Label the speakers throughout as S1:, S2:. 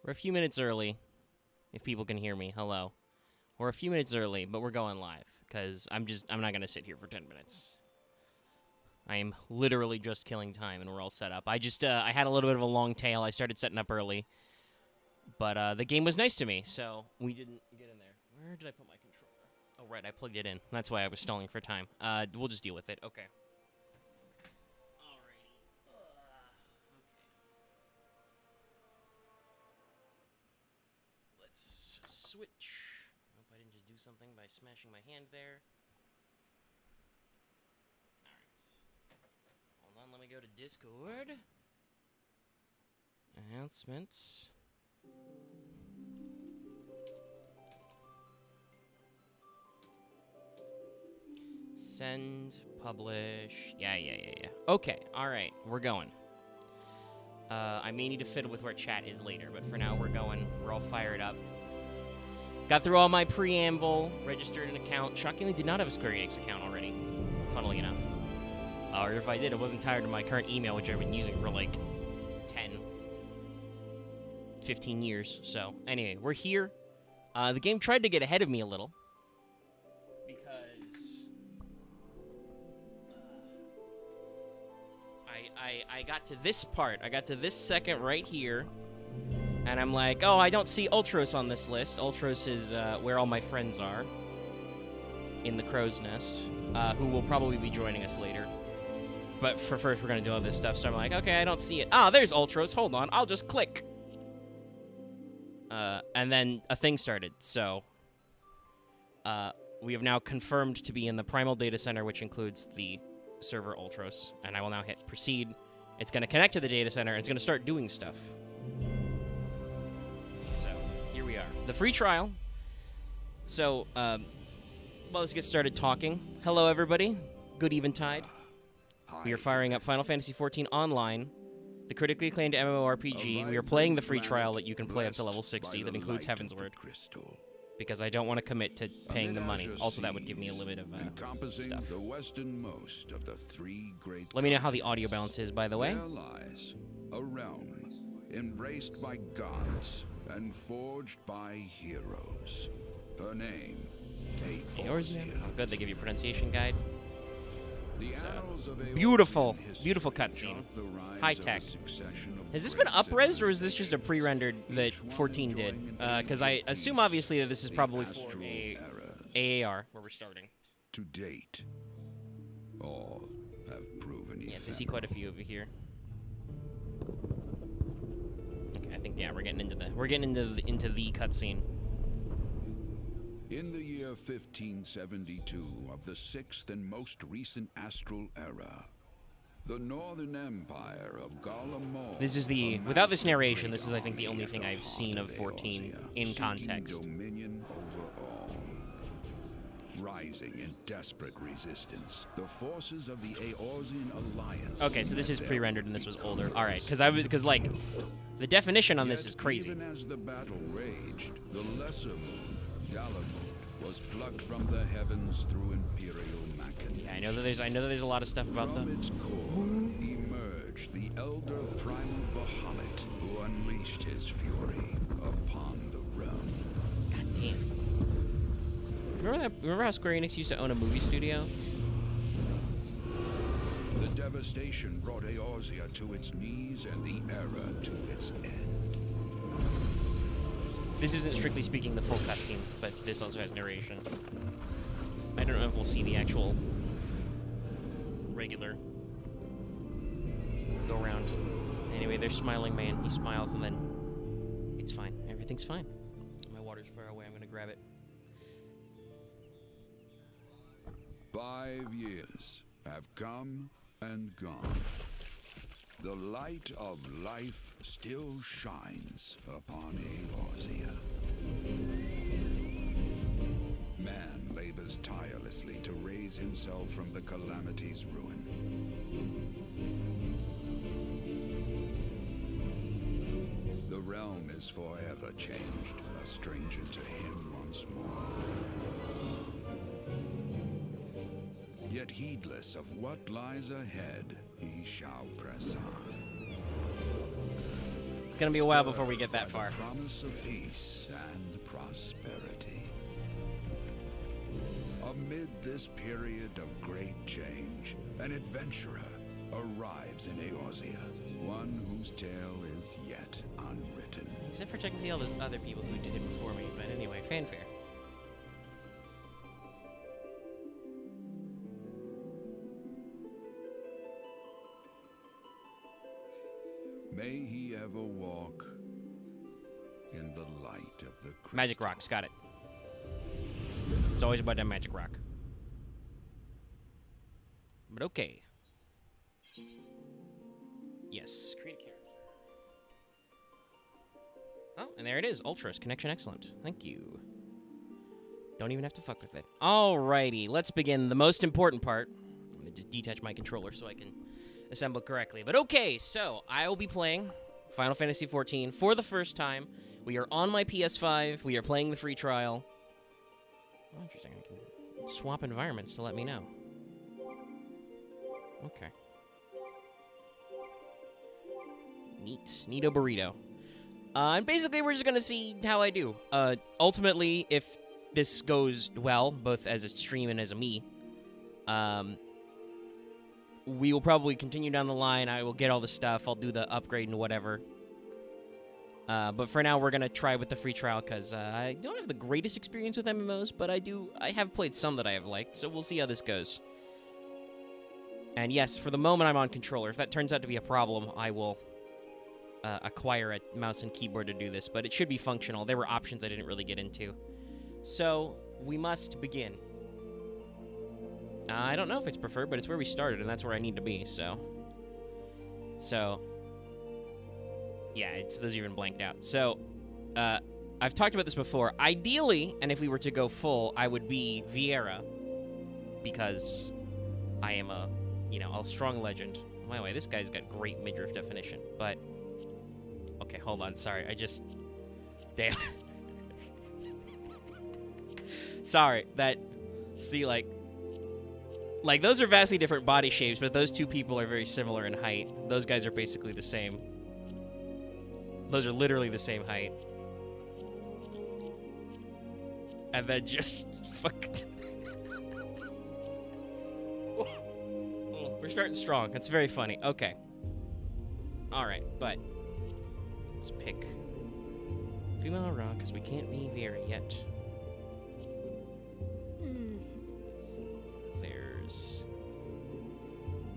S1: We're a few minutes early, if people can hear me. Hello. We're a few minutes early, but we're going live, because I'm not going to sit here for 10 minutes. I am literally just killing time, and we're all set up. I had a little bit of a long tail. I started setting up early, but the game was nice to me, so we didn't get in there. Where did I put my controller? Oh, right, I plugged it in. That's why I was stalling for time. We'll just deal with it. Okay. Alrighty. Okay. Let's switch. Hope I didn't just do something by smashing my hand there. Hold on, let me go to Discord. Announcements. Send, publish. Yeah. Okay, alright, we're going. I may need to fiddle with where chat is later, but for now we're going. We're all fired up. Got through all my preamble, registered an account. Shockingly did not have a Square Enix account already, funnily enough. Or if I did, I wasn't tired of my current email, which I've been using for like 10, 15 years. So, anyway, we're here. The game tried to get ahead of me a little. Because I got to this part. I got to this second right here. And I'm like, oh, I don't see Ultros on this list. Ultros is where all my friends are. In the crow's nest. Who will probably be joining us later. But for first, we're going to do all this stuff. So I'm like, okay, I don't see it. Ah, there's Ultros. Hold on. I'll just click. And then a thing started. So we have now confirmed to be in the Primal Data Center, which includes the server Ultros. And I will now hit proceed. It's going to connect to the data center. And it's going to start doing stuff. So here we are. The free trial. So, well, let's get started talking. Hello, everybody. Good eventide. We are firing up Final Fantasy XIV Online, the critically acclaimed MMORPG. We are playing the free trial that you can play up to level 60 that includes Heavensward, because I don't want to commit to paying the money. Also, that would give me a limit of stuff. Let me know how the audio balance is, by the way.
S2: There lies a realm embraced by gods and forged by heroes. Her name,
S1: Eorzea. Oh, good, they give you a pronunciation guide.
S2: So,
S1: beautiful cutscene. High tech. Has this been up-res, or is this just a pre-rendered that 14 did? Because I assume, obviously, that this is probably for AAR, where we're starting.
S2: To date, all have proven ephemeral.
S1: Yes, I see quite a few over here. Okay, I think, yeah, we're getting into the cutscene.
S2: In the year 1572 of the 6th and most recent astral era, the Northern Empire of Garlemald.
S1: This is without this narration, this is, I think, the only thing I've seen of 14 in context.
S2: Dominion over all. Rising in desperate resistance, the forces of the Eorzean alliance.
S1: Okay, so this is pre-rendered and this was older. All right, because like the definition on this is crazy.
S2: Even as the battle raged, the lesser moon, Galamond, was plucked from the heavens through imperial machinations.
S1: Yeah, I know that there's a lot of stuff about them.
S2: From its core emerged the elder primal Bahamut, who unleashed his fury upon the realm.
S1: God damn. Remember how Square Enix used to own a movie studio?
S2: The devastation brought Eorzea to its knees and the era to its end.
S1: This isn't, strictly speaking, the full cutscene, but this also has narration. I don't know if we'll see the actual regular go around. Anyway, there's Smiling Man. He smiles and then it's fine. Everything's fine. My water's far away. I'm gonna grab it.
S2: 5 years have come and gone. The light of life still shines upon Eorzea. Man labors tirelessly to raise himself from the calamity's ruin. The realm is forever changed, a stranger to him once more. Yet heedless of what lies ahead, he shall press on.
S1: It's gonna be a while before we get that far.
S2: The promise of peace and prosperity. Amid this period of great change, an adventurer arrives in Eorzea, one whose tale is yet unwritten.
S1: Except for technically all those other people who did it before me, but anyway, fanfare.
S2: May he ever walk in the light of the crystal.
S1: Magic rocks, got it. It's always about that magic rock. But okay. Yes, create a character. Oh, and there it is. Ultros, connection excellent. Thank you. Don't even have to fuck with it. Alrighty, let's begin the most important part. I'm gonna just detach my controller so I can assemble correctly. But okay, so I will be playing Final Fantasy XIV for the first time. We are on my PS5. We are playing the free trial. Oh, interesting. I can swap environments to let me know. Okay. Neat. Neato burrito. And basically, we're just going to see how I do. Ultimately, if this goes well, both as a stream and as a me, we will probably continue down the line. I will get all the stuff. I'll do the upgrade and whatever. But for now, we're going to try with the free trial, because I don't have the greatest experience with MMOs, but I have played some that I have liked, so we'll see how this goes. And yes, for the moment, I'm on controller. If that turns out to be a problem, I will acquire a mouse and keyboard to do this, but it should be functional. There were options I didn't really get into. So, we must begin. I don't know if it's preferred, but it's where we started, and that's where I need to be, so... Yeah, those are even blanked out. So, I've talked about this before. Ideally, and if we were to go full, I would be Viera, because I am a strong legend. By the way, this guy's got great midriff definition, but... Okay, hold on, sorry, Damn. Sorry, see, like, those are vastly different body shapes, but those two people are very similar in height. Those guys are basically the same. Those are literally the same height. And then just fucking... We're starting strong. That's very funny. Okay. Alright, but... Let's pick... female Ra, because we can't be Vera yet. There's...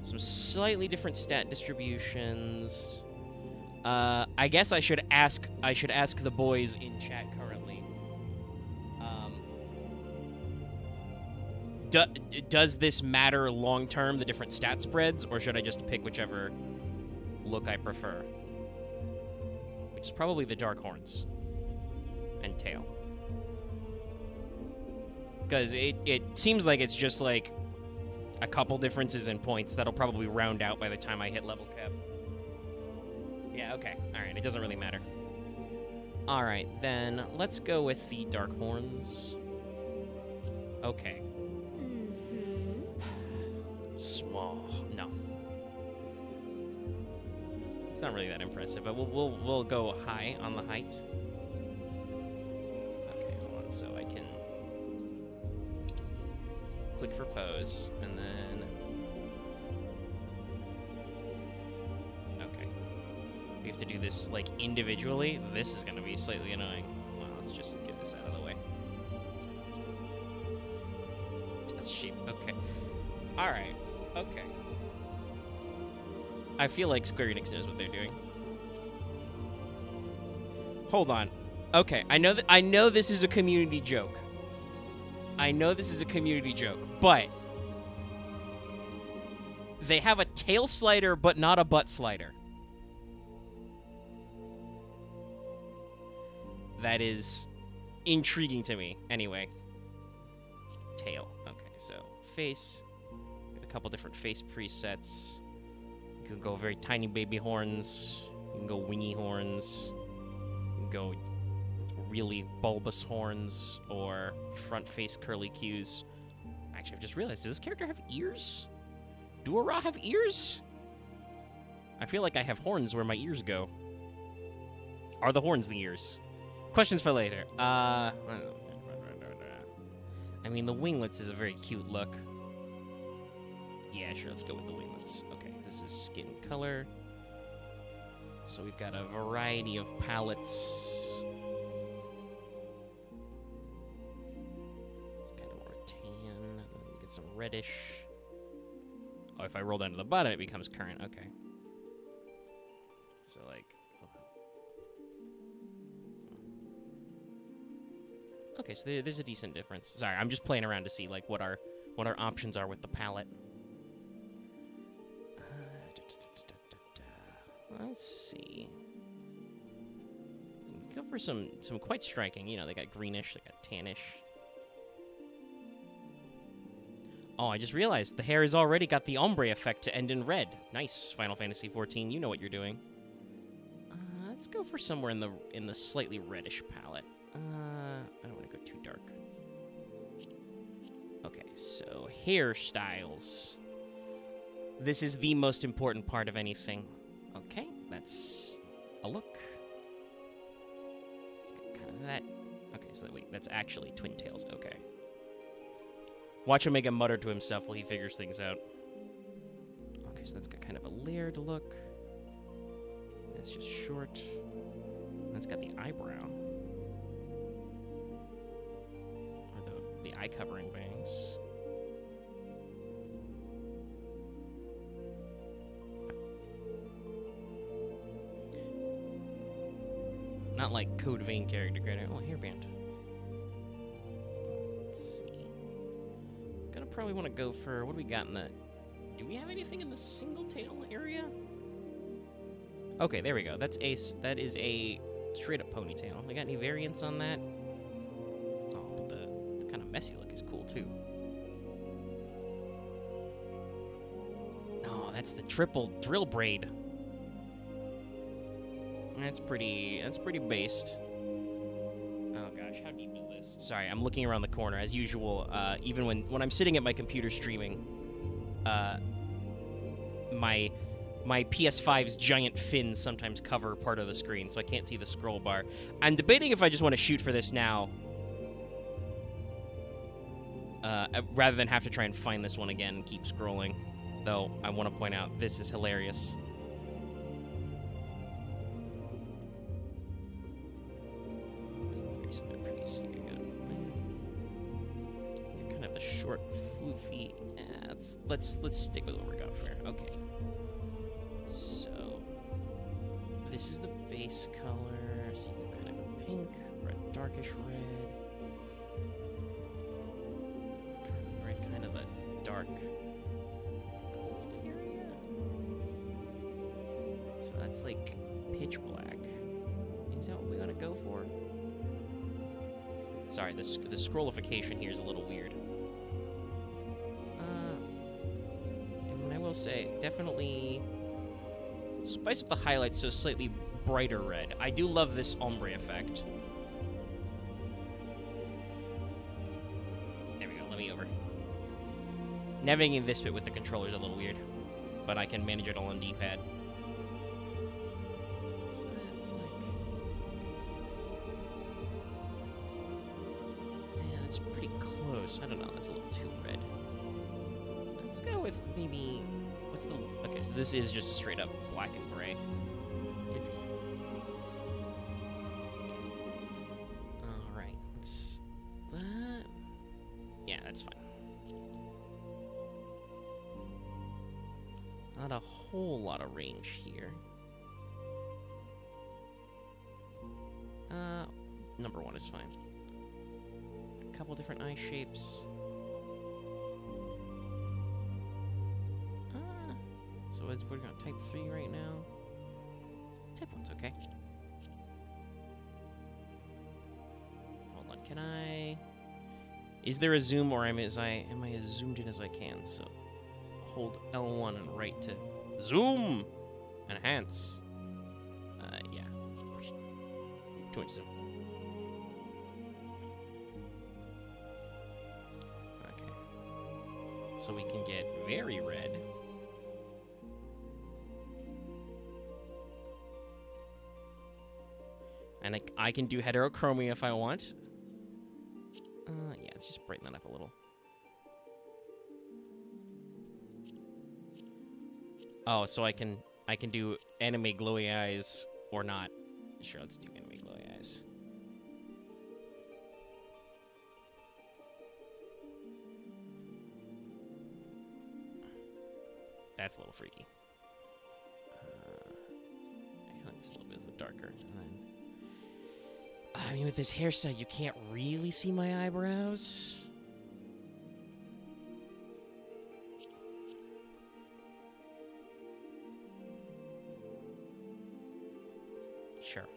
S1: some slightly different stat distributions. I guess I should ask the boys in chat currently. Does this matter long term, the different stat spreads, or should I just pick whichever look I prefer? Which is probably the dark horns and tail. Because it seems like it's just like a couple differences in points that'll probably round out by the time I hit level cap. Yeah, okay. Alright, it doesn't really matter. Alright, then let's go with the dark horns. Okay. Small. No. It's not really that impressive, but we'll go high on the height. Okay, hold on, so I can click for pose, and then... Okay. We have to do this, like, individually. This is gonna be slightly annoying. Well, let's just get this out of the way. Touch sheep, okay. Alright. Okay. I feel like Square Enix knows what they're doing. Hold on. Okay, I know this is a community joke. I know this is a community joke, but they have a tail slider but not a butt slider. That is intriguing to me. Anyway. Tail. Okay, so face. Couple different face presets. You can go very tiny baby horns. You can go wingy horns. You can go really bulbous horns or front face curly cues. Actually, I've just realized, does this character have ears? Do Ra have ears? I feel like I have horns where my ears go. Are the horns the ears? Questions for later. I mean, the winglets is a very cute look. Yeah, sure, let's go with the winglets. Okay, this is skin color. So we've got a variety of palettes. It's kind of more tan. Get some reddish. Oh, if I roll down to the bottom, it becomes current. Okay. So, like... Okay, so there's a decent difference. Sorry, I'm just playing around to see, like, what our options are with the palette. Let's see. Go for some quite striking. You know, they got greenish, they got tannish. Oh, I just realized the hair has already got the ombre effect to end in red. Nice, Final Fantasy XIV. You know what you're doing. Let's go for somewhere in the slightly reddish palette. I don't want to go too dark. Okay, so hairstyles. This is the most important part of anything. Okay, that's a look. It's got kind of that. Okay, so wait, that's actually twin tails. Okay. Watch Omega mutter to himself while he figures things out. Okay, so that's got kind of a layered look. That's just short. That's got the eyebrow. Or the eye covering bangs. Not like Code Vein character creator. Oh, hairband. Let's see. Gonna probably want to go for... What do we got in the... Do we have anything in the single tail area? Okay, there we go. That is a straight up ponytail. We got any variants on that? Oh, but the kind of messy look is cool too. Oh, that's the triple drill braid. That's pretty based. Oh gosh, how deep is this? Sorry, I'm looking around the corner as usual. Even when I'm sitting at my computer streaming, my PS5's giant fins sometimes cover part of the screen, so I can't see the scroll bar. I'm debating if I just want to shoot for this now, rather than have to try and find this one again and keep scrolling. Though, I want to point out, this is hilarious. Kind of the short, floofy. Let's stick with what we got for here. Okay. So this is the base color. So you can kind of go pink, red, darkish red. We're in kind of the dark gold area. So that's like pitch black. Is that what we want to go for? Sorry, the scrollification here is a little weird. And I will say, definitely spice up the highlights to a slightly brighter red. I do love this ombre effect. There we go, let me over. Navigating this bit with the controller is a little weird, but I can manage it all on D-pad. So that's like... Yeah, that's pretty close. I don't know, that's a little too red. Let's go with maybe... What's the... Okay, so this is just a straight up black and gray. Alright, let's... Yeah, that's fine. Not a whole lot of range here. Number one is fine. A couple different eye shapes. So we're going type 3 right now. Type 1's okay. Hold on, can I... Is there a zoom, or am I as zoomed in as I can? So hold L1 and right to zoom! Enhance. Yeah. Too much zoom. Okay. So we can get very red. And I can do heterochromia if I want. Yeah, let's just brighten that up a little. Oh, so I can do anime glowy eyes or not. Sure, let's do anime glowy eyes. That's a little freaky. I feel like this a little bit is darker. I mean, with this hairstyle, you can't really see my eyebrows. Sure.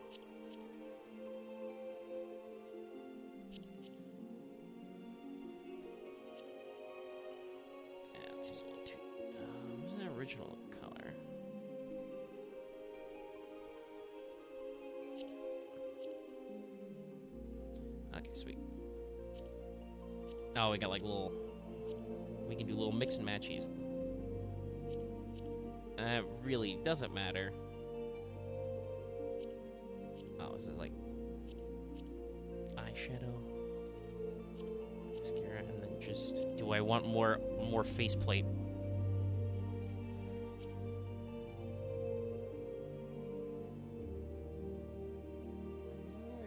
S1: Yeah, that seems a little too... what's the original color? Okay, sweet. Oh, we got like little... We can do little mix and matchies. Really doesn't matter. Oh, is it like eyeshadow, mascara, and then just? Do I want more faceplate?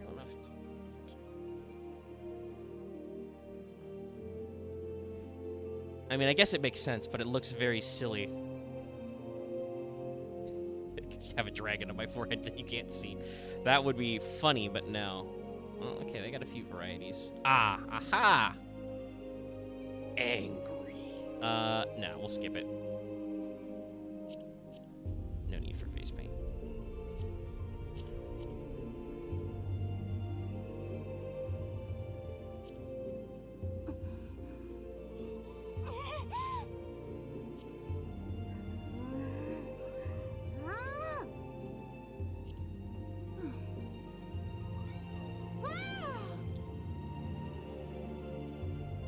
S1: I don't know I mean, I guess it makes sense, but it looks very silly. Just have a dragon on my forehead that you can't see. That would be funny, but no. Oh, okay, they got a few varieties. Ah, aha! Angry. No, we'll skip it. No need for face paint.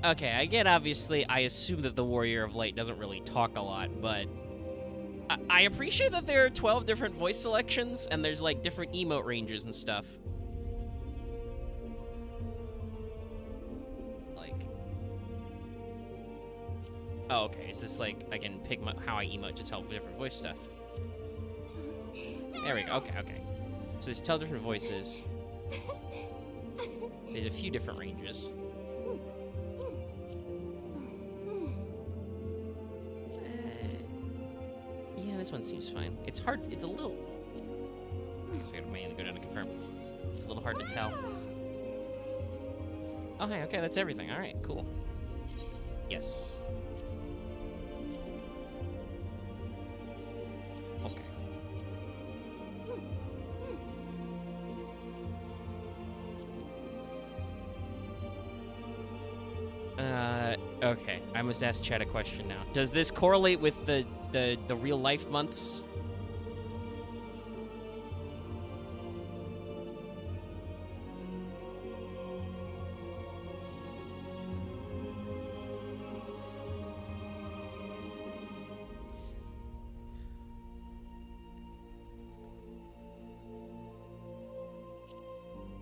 S1: Okay, I get, obviously, I assume that the Warrior of Light doesn't really talk a lot, but I appreciate that there are 12 different voice selections, and there's, like, different emote ranges and stuff. Like... Oh, okay, is this, like, I can pick how I emote to tell different voice stuff? There we go, okay. So there's 12 different voices. There's a few different ranges. This one seems fine. It's hard. It's a little... I guess I gotta manually go down to confirm. It's a little hard to tell. Oh, hey, okay, that's everything. All right, cool. Yes. Okay. Okay. I must ask Chad a question now. Does this correlate with the real life months?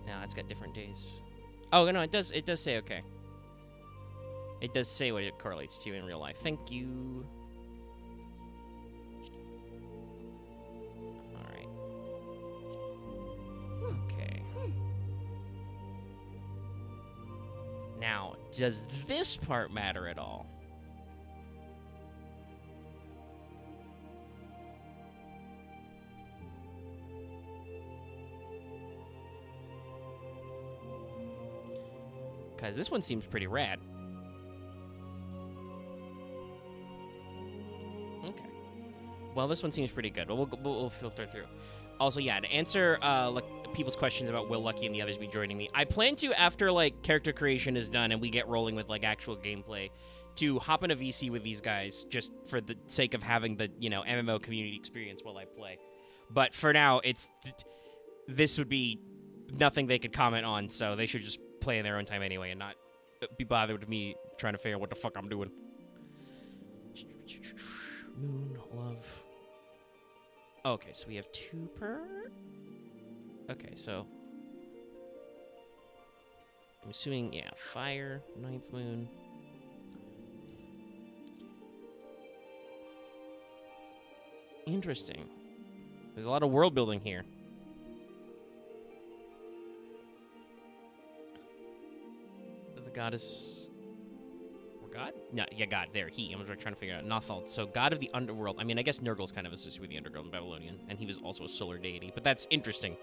S1: No, it's got different days. Oh no, it does say okay. It does say what it correlates to in real life. Thank you. All right. Okay. Now, does this part matter at all? Because this one seems pretty rad. Okay. Well, this one seems pretty good. We'll filter through. Also, yeah, to answer people's questions about will Lucky and the others be joining me, I plan to, after, like, character creation is done and we get rolling with, like, actual gameplay, to hop in a VC with these guys just for the sake of having the, you know, MMO community experience while I play. But for now, this would be nothing they could comment on, so they should just play in their own time anyway and not be bothered with me trying to figure out what the fuck I'm doing. Moon, love. Okay, so we have 2 per... Okay, so I'm assuming, yeah, fire, ninth moon. Interesting. There's a lot of world building here. The goddess... Or god? No, yeah, god. There, he. I'm trying to figure out. Nothal. So, god of the underworld. I mean, I guess Nurgle's kind of associated with the underworld in Babylonian, and he was also a solar deity, but that's interesting.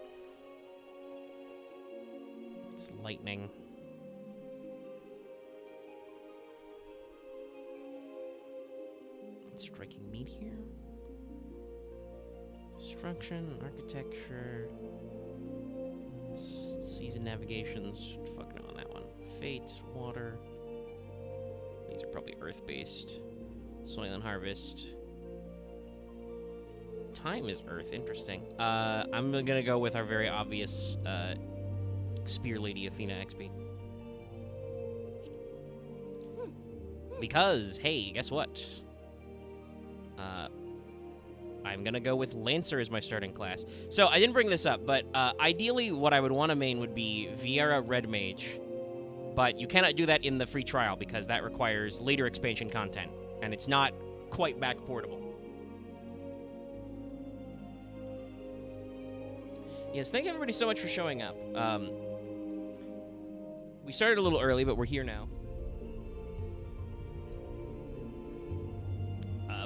S1: It's lightning. Striking meat here. Destruction, architecture, season navigations. Fuck no on that one. Fate, water. These are probably earth-based. Soil and harvest. Time is earth. Interesting. I'm gonna go with our very obvious Spear Lady Athena XP. Because, hey, guess what? I'm gonna go with Lancer as my starting class. So, I didn't bring this up, but ideally what I would want to main would be Viera Red Mage. But you cannot do that in the free trial because that requires later expansion content. And it's not quite back portable. Yes, thank everybody so much for showing up. We started a little early, but we're here now.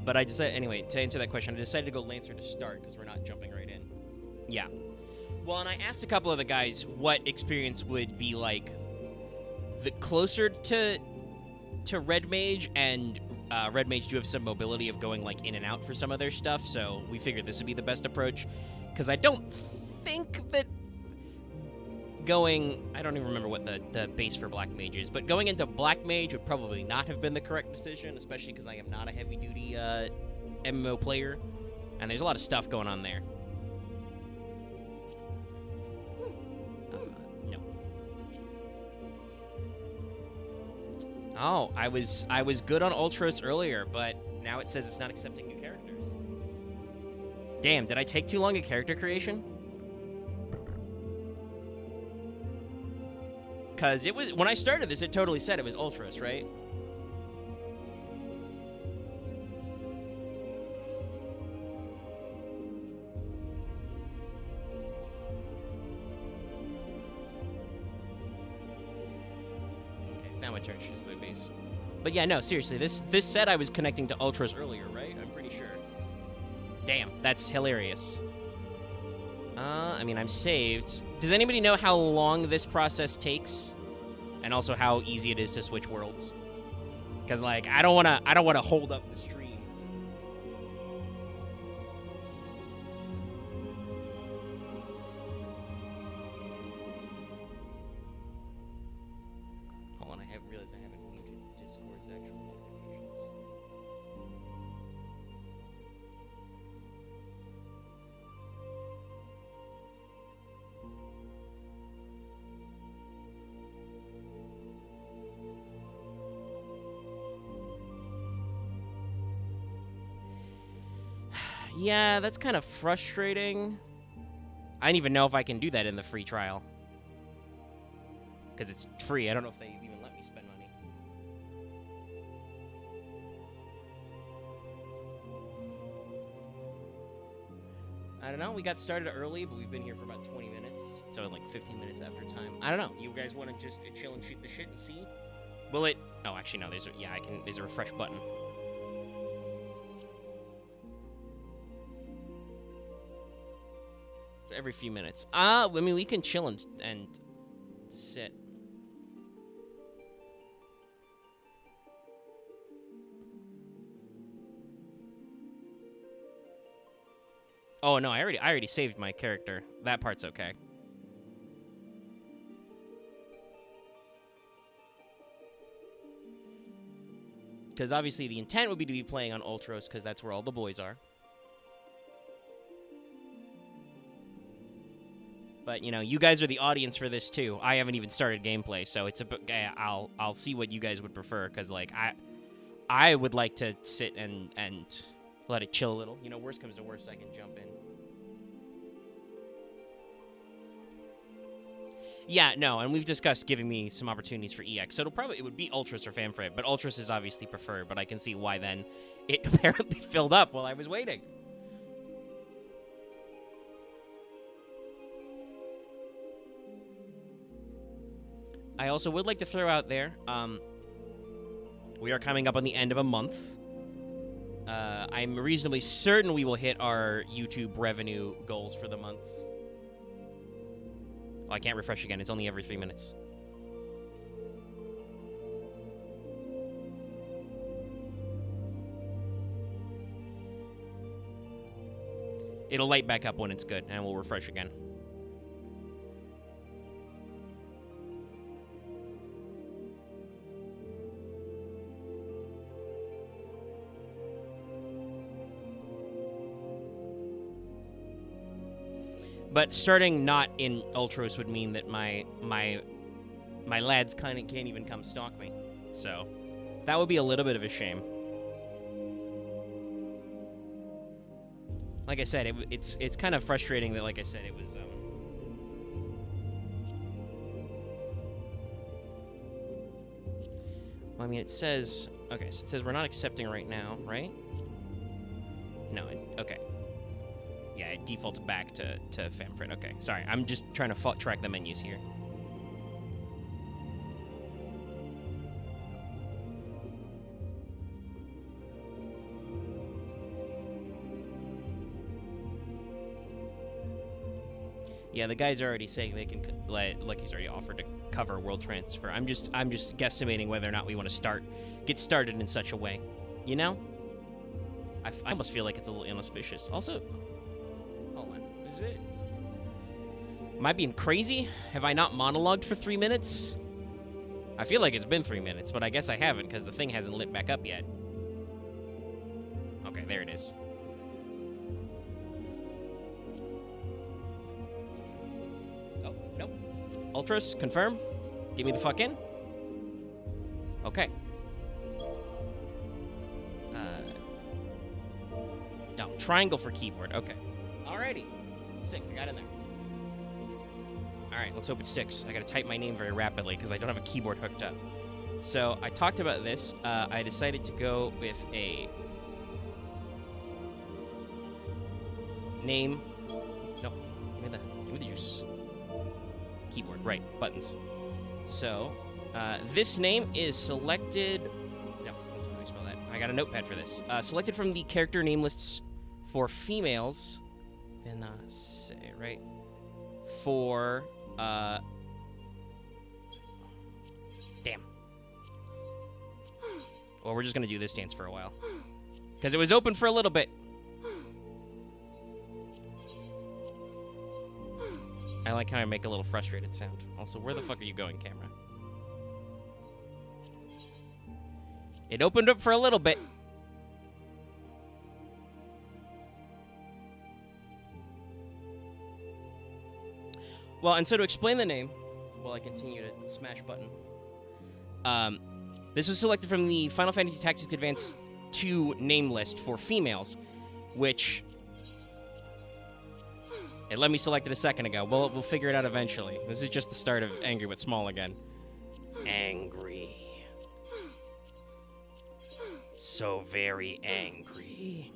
S1: But I decided, anyway, to answer that question, I decided to go Lancer to start because we're not jumping right in. Yeah. Well, and I asked a couple of the guys what experience would be like the closer to Red Mage, and Red Mage do have some mobility of going like in and out for some of their stuff, so we figured this would be the best approach. Because I don't think that going, I don't even remember what the base for Black Mage is, but going into Black Mage would probably not have been the correct decision, especially because I am not a heavy-duty MMO player, and there's a lot of stuff going on there. No. Oh, I was good on Ultros earlier, but now it says it's not accepting new characters. Damn, did I take too long at character creation? Because it was, when I started this, it totally said it was Ultros, right? Okay, now my turn to choose the base. But yeah, no, seriously, this said I was connecting to Ultros earlier, right? I'm pretty sure. Damn, that's hilarious. I mean, I'm saved. Does anybody know how long this process takes? And also how easy it is to switch worlds? Because, like, I don't wanna hold up the stream. Hold on, I realized I haven't muted Discord's actual notifications. Yeah, that's kind of frustrating. I don't even know if I can do that in the free trial. Because it's free. I don't know if they even let me spend money. I don't know. We got started early, but we've been here for about 20 minutes. So like 15 minutes after time. I don't know. You guys want to just chill and shoot the shit and see? Will it... Oh, actually, no. There's a refresh button. Every few minutes. I mean, we can chill and sit. Oh no, I already saved my character. That part's okay. Because obviously the intent would be to be playing on Ultros, because that's where all the boys are. But, you know, you guys are the audience for this, too. I haven't even started gameplay, so it's I'll see what you guys would prefer, because, like, I would like to sit and let it chill a little. You know, worst comes to worst, I can jump in. Yeah, no, and we've discussed giving me some opportunities for EX, so it would be Ultros or Fanfrit, but Ultros is obviously preferred, but I can see why then it apparently filled up while I was waiting. I also would like to throw out there, we are coming up on the end of a month. I'm reasonably certain we will hit our YouTube revenue goals for the month. Oh, I can't refresh again. It's only every 3 minutes. It'll light back up when it's good, and we'll refresh again. But starting not in Ultros would mean that my lads kind of can't even come stalk me. So that would be a little bit of a shame. Like I said, it's kind of frustrating that, like I said, it was. Well, I mean, it says okay. So it says we're not accepting right now, right? No. Okay. Yeah, it defaults back to Fanfrit. Okay, sorry. I'm just trying to track the menus here. Yeah, the guy's already saying they can, like he's already offered to cover world transfer. I'm just guesstimating whether or not we want to get started in such a way. You know? I almost feel like it's a little inauspicious. Also, hold on. Is it? Am I being crazy? Have I not monologued for 3 minutes? I feel like it's been 3 minutes, but I guess I haven't because the thing hasn't lit back up yet. Okay, there it is. Oh, nope. Ultros, confirm. Get me the fuck in. Okay. No, triangle for keyboard. Okay. Alrighty. Sick, I got in there. Alright, let's hope it sticks. I gotta type my name very rapidly because I don't have a keyboard hooked up. So, I talked about this. I decided to go with a name. No, give me the juice. Keyboard, right, buttons. So, this name is selected. No, that's not how you spell that. I got a notepad for this. Selected from the character name lists for females. Then, say, right? For, damn. Well, we're just gonna do this dance for a while. Because it was open for a little bit. I like how I make a little frustrated sound. Also, where the fuck are you going, camera? It opened up for a little bit. Well, and so to explain the name, while I continue to smash button, this was selected from the Final Fantasy Tactics Advance 2 name list for females, which it let me select it a second ago. We'll figure it out eventually. This is just the start of Angry but Small again. Angry. So very angry.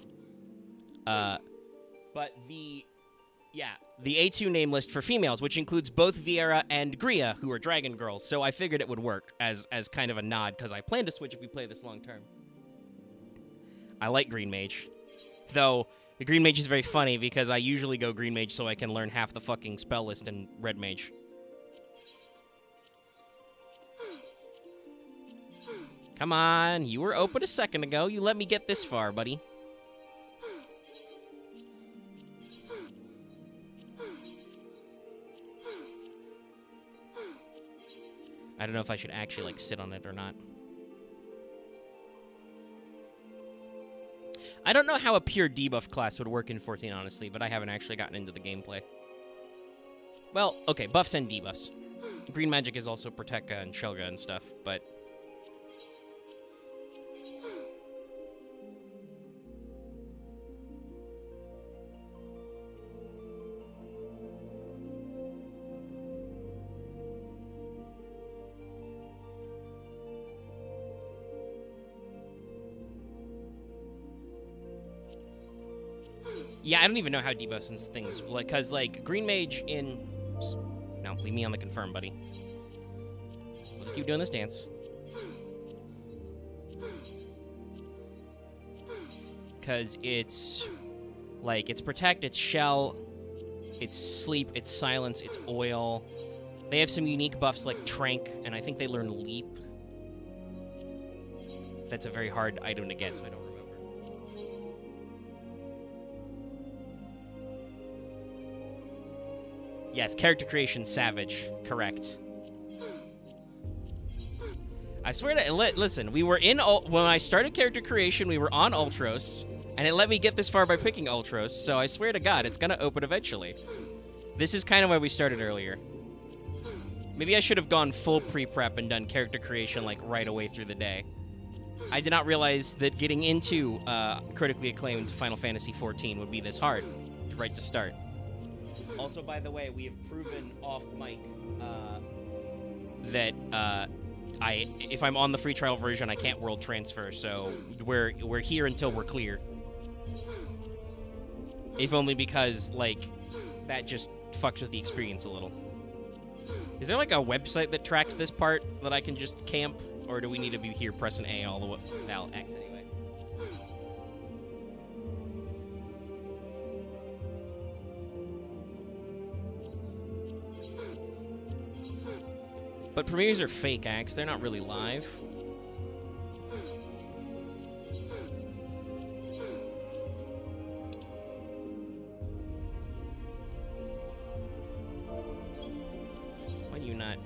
S1: But the A2 name list for females, which includes both Viera and Gria, who are dragon girls, so I figured it would work as kind of a nod, because I plan to switch if we play this long term. I like Green Mage. Though, the Green Mage is very funny, because I usually go Green Mage so I can learn half the fucking spell list in Red Mage. Come on, you were open a second ago. You let me get this far, buddy. I don't know if I should actually, like, sit on it or not. I don't know how a pure debuff class would work in 14, honestly, but I haven't actually gotten into the gameplay. Well, okay, buffs and debuffs. Green magic is also Protecka and Shelga and stuff, but... Yeah, I don't even know how debuffs and things, like, cause like Green Mage in. No, leave me on the confirm, buddy. We'll just keep doing this dance. Cause it's like it's protect, it's shell, it's sleep, it's silence, it's oil. They have some unique buffs like trank, and I think they learn leap. That's a very hard item to get, so I don't remember. Yes, character creation, savage. Correct. I swear to... Listen, we were in... When I started character creation, we were on Ultros, and it let me get this far by picking Ultros, so I swear to God, it's gonna open eventually. This is kind of why we started earlier. Maybe I should have gone full pre-prep and done character creation, like, right away through the day. I did not realize that getting into critically acclaimed Final Fantasy XIV would be this hard, right to start. Also, by the way, we have proven off mic that if I'm on the free trial version, I can't world transfer. So we're here until we're clear. If only because like that just fucks with the experience a little. Is there like a website that tracks this part that I can just camp, or do we need to be here pressing A all the way? Val X anyway. But premieres are fake, Axe. They're not really live. Why do you not...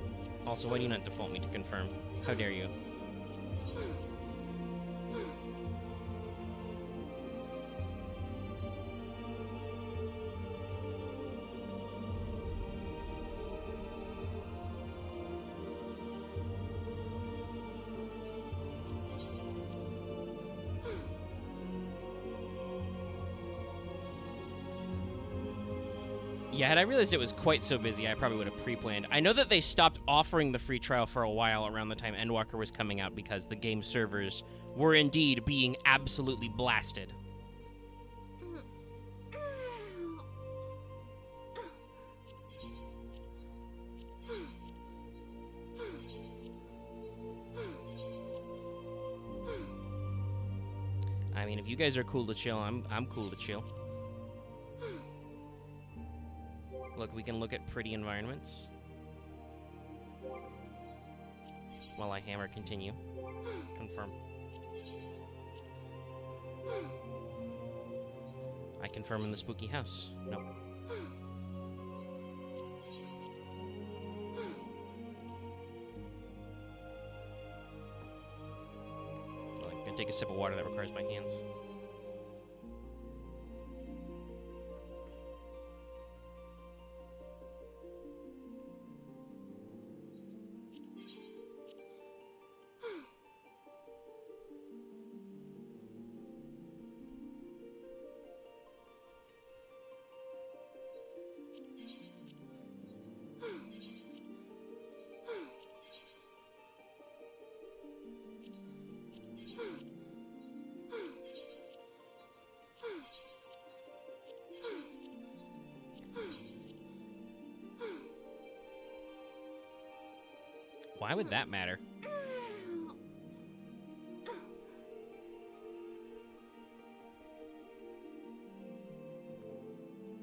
S1: Also, why do you not default me to confirm? How dare you? Yeah, had I realized it was quite so busy, I probably would have pre-planned. I know that they stopped offering the free trial for a while around the time Endwalker was coming out because the game servers were indeed being absolutely blasted. I mean, if you guys are cool to chill, I'm cool to chill. Look, we can look at pretty environments. While I hammer continue. Confirm. I confirm in the spooky house. Nope. I'm gonna take a sip of water that requires my hands. Why would that matter?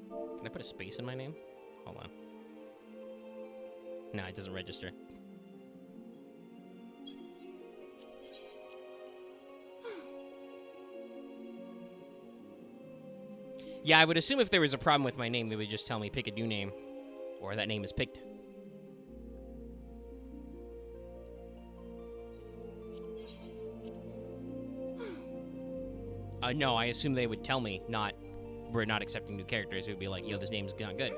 S1: Can I put a space in my name? Hold on. No, it doesn't register. Yeah, I would assume if there was a problem with my name, they would just tell me pick a new name. Or that name is picked. No, I assume they would tell me, not, we're not accepting new characters. It would be like, yo, this name's not good.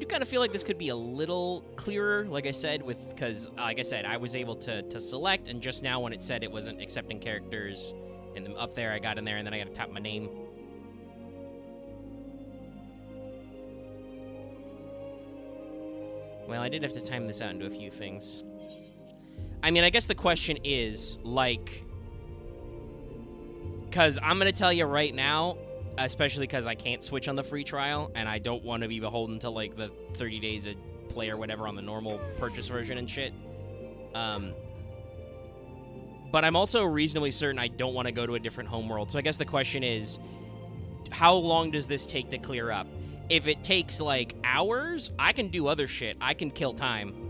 S1: do kind of feel like this could be a little clearer, like I said, because like I said, I was able to select, and just now when it said it wasn't accepting characters, and then up there I got in there, and then I got to tap my name. Well, I did have to time this out into a few things. I mean, I guess the question is, like, because I'm going to tell you right now, especially because I can't switch on the free trial, and I don't want to be beholden to, like, the 30 days of play or whatever on the normal purchase version and shit. But I'm also reasonably certain I don't want to go to a different homeworld. So I guess the question is, how long does this take to clear up? If it takes, like, hours, I can do other shit. I can kill time.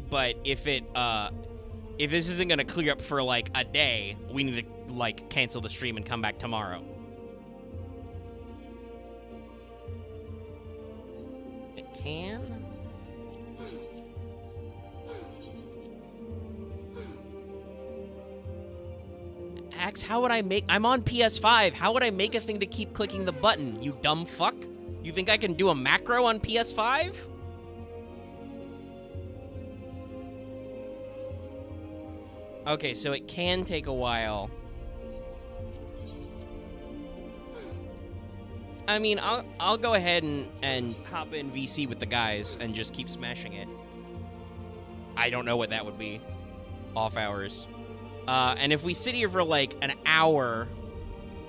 S1: But if this isn't gonna clear up for, like, a day, we need to, like, cancel the stream and come back tomorrow. It can? Axe, how would I make... I'm on PS5. How would I make a thing to keep clicking the button, you dumb fuck? You think I can do a macro on PS5? Okay, so it can take a while. I mean, I'll go ahead and hop in VC with the guys and just keep smashing it. I don't know what that would be. Off hours. And if we sit here for like an hour